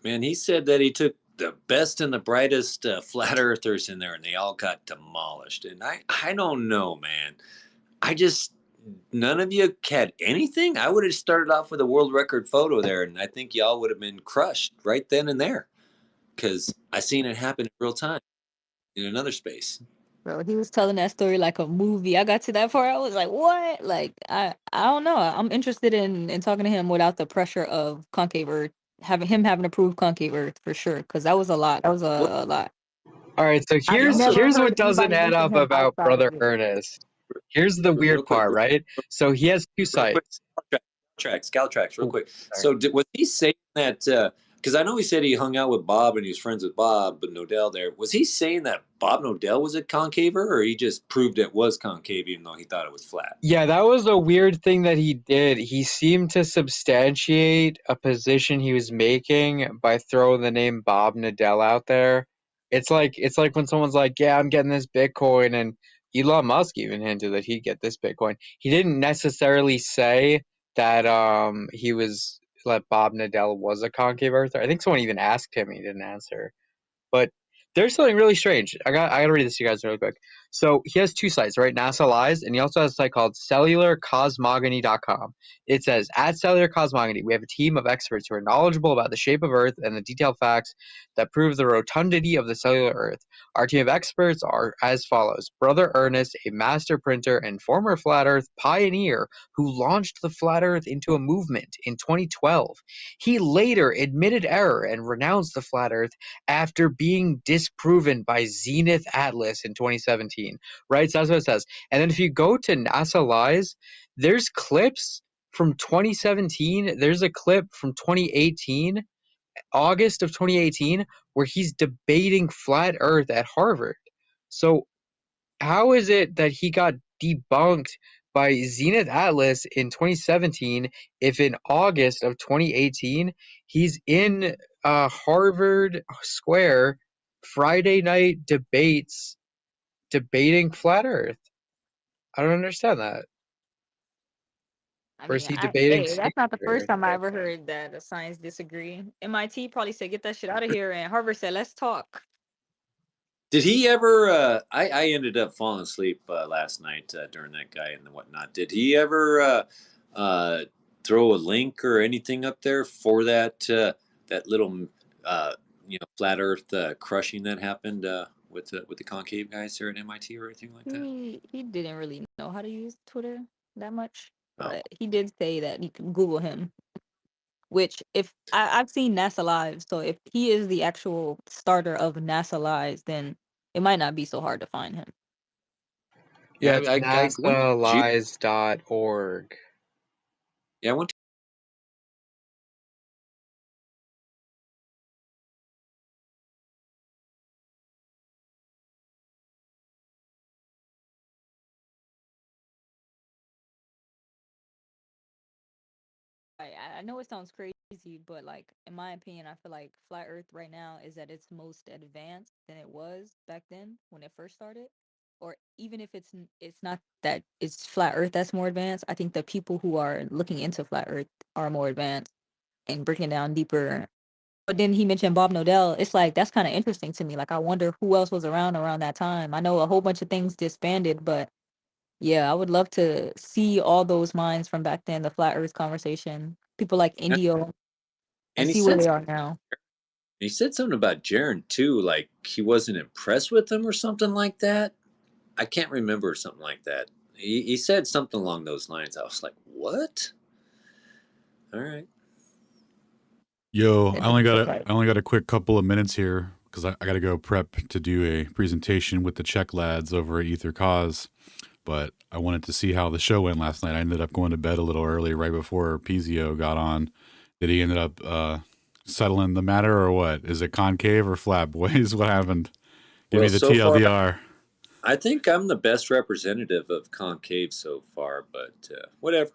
Man, he said that he took the best and the brightest flat earthers in there, and they all got demolished. And I don't know, man. None of you had anything. I would have started off with a world record photo there, and I think y'all would have been crushed right then and there, because I seen it happen in real time in another space. Bro, he was telling that story like a movie. I got to that part, I was like, what? Like, I don't know. I'm interested in talking to him without the pressure of concave Earth, having to prove concave Earth for sure, because that was a lot. That was a lot. All right, so here's what doesn't add up about Brother it. Ernest. Here's the weird part, right? So he has two sites. Scout tracks, real quick. So was he saying that? Because I know he said he hung out with Bob and he was friends with Bob, but Nodell there. Was he saying that Bob Nodell was a concaver, or he just proved it was concave even though he thought it was flat? Yeah, that was a weird thing that he did. He seemed to substantiate a position he was making by throwing the name Bob Nodell out there. It's like when someone's like, "Yeah, I'm getting this Bitcoin," and Elon Musk even hinted that he'd get this Bitcoin. He didn't necessarily say that Bob Nodell was a concave earther. I think someone even asked him, he didn't answer. But there's something really strange. I gotta read this to you guys really quick. So he has two sites, right? NASA Lies, and he also has a site called cellularcosmogony.com. It says, at Cellular Cosmogony, we have a team of experts who are knowledgeable about the shape of Earth and the detailed facts that prove the rotundity of the cellular Earth. Our team of experts are as follows. Brother Ernest, a master printer and former flat Earth pioneer who launched the flat Earth into a movement in 2012. He later admitted error and renounced the flat Earth after being disproven by Zenith Atlas in 2017, right? So that's what it says. And then if you go to NASA Lies, there's clips from 2017. There's a clip from 2018, August of 2018, where he's debating flat Earth at Harvard. So how is it that he got debunked by Zenith Atlas in 2017 if in August of 2018 he's in Harvard Square Friday night debates debating flat Earth? I don't understand that. Or is he debating? That's not the first time I ever heard that a science disagree. MIT probably said, "Get that shit out of here," and Harvard said, "Let's talk." Did he ever? I ended up falling asleep last night during that guy and whatnot. Did he ever throw a link or anything up there for that little flat Earth crushing that happened with the concave guys there at MIT or anything like that? He didn't really know how to use Twitter that much, but he did say that you can Google him. Which, if I've seen NASA Live, so if he is the actual starter of NASA Lives, then it might not be so hard to find him. Yeah, it's NASALies.org. Yeah, I went to I know it sounds crazy, but like in my opinion, I feel like flat Earth right now is at its most advanced than it was back then when it first started. Or even if it's not that it's flat Earth that's more advanced, I think the people who are looking into flat Earth are more advanced and breaking down deeper. But then he mentioned Bob Nodell. It's like that's kind of interesting to me. Like I wonder who else was around that time. I know a whole bunch of things disbanded, but yeah, I would love to see all those minds from back then, the flat Earth conversation. People like Indio, and see where they are now. He said something about Jaron too, like he wasn't impressed with him or something like that. I can't remember something like that. He said something along those lines. I was like, what? All right. Yo, I only got a quick couple of minutes here because I got to go prep to do a presentation with the Czech lads over at Ether Cause. But I wanted to see how the show went last night. I ended up going to bed a little early right before Pizio got on. Did he end up settling the matter or what? Is it concave or flat, boys? What happened? Give me the TLDR. I think I'm the best representative of concave so far, but whatever.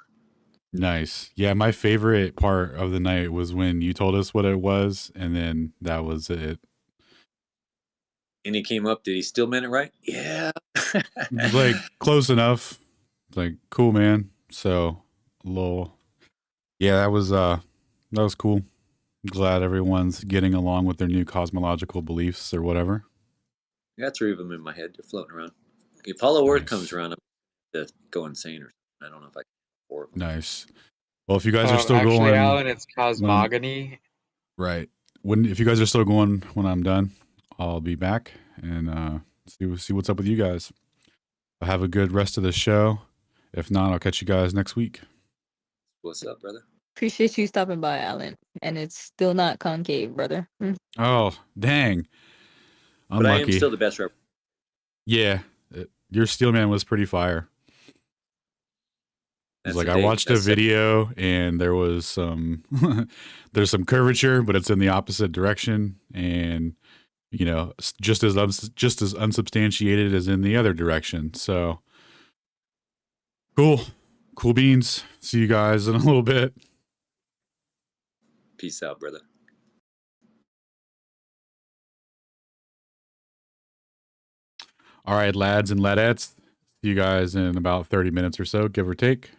Nice. Yeah, my favorite part of the night was when you told us what it was, and then that was it. And he came up. Did he still mean it right? Yeah. Like close enough. Like cool, man. So lol. Yeah, that was cool. Glad everyone's getting along with their new cosmological beliefs or whatever. I got 3 of them in my head. They're floating around. If Hollow Earth Nice. comes around, I'm going to go insane or something. I don't know if I can 4 of them. Nice. Well, if you guys are still Actually, going, Alan, it's cosmogony. Right. If you guys are still going when I'm done, I'll be back and see what's up with you guys. I'll have a good rest of the show. If not, I'll catch you guys next week. What's up, brother? Appreciate you stopping by, Alan. And it's still not concave, brother. Oh, dang. But I am Unlucky. still the best rep. Yeah. Your Steelman was pretty fire. It's like I watched a video and there was some there's some curvature, but it's in the opposite direction, and you know, just as unsubstantiated as in the other direction. So cool beans. See you guys in a little bit. Peace out, brother. All right, lads and ladettes. See you guys in about 30 minutes or so, give or take.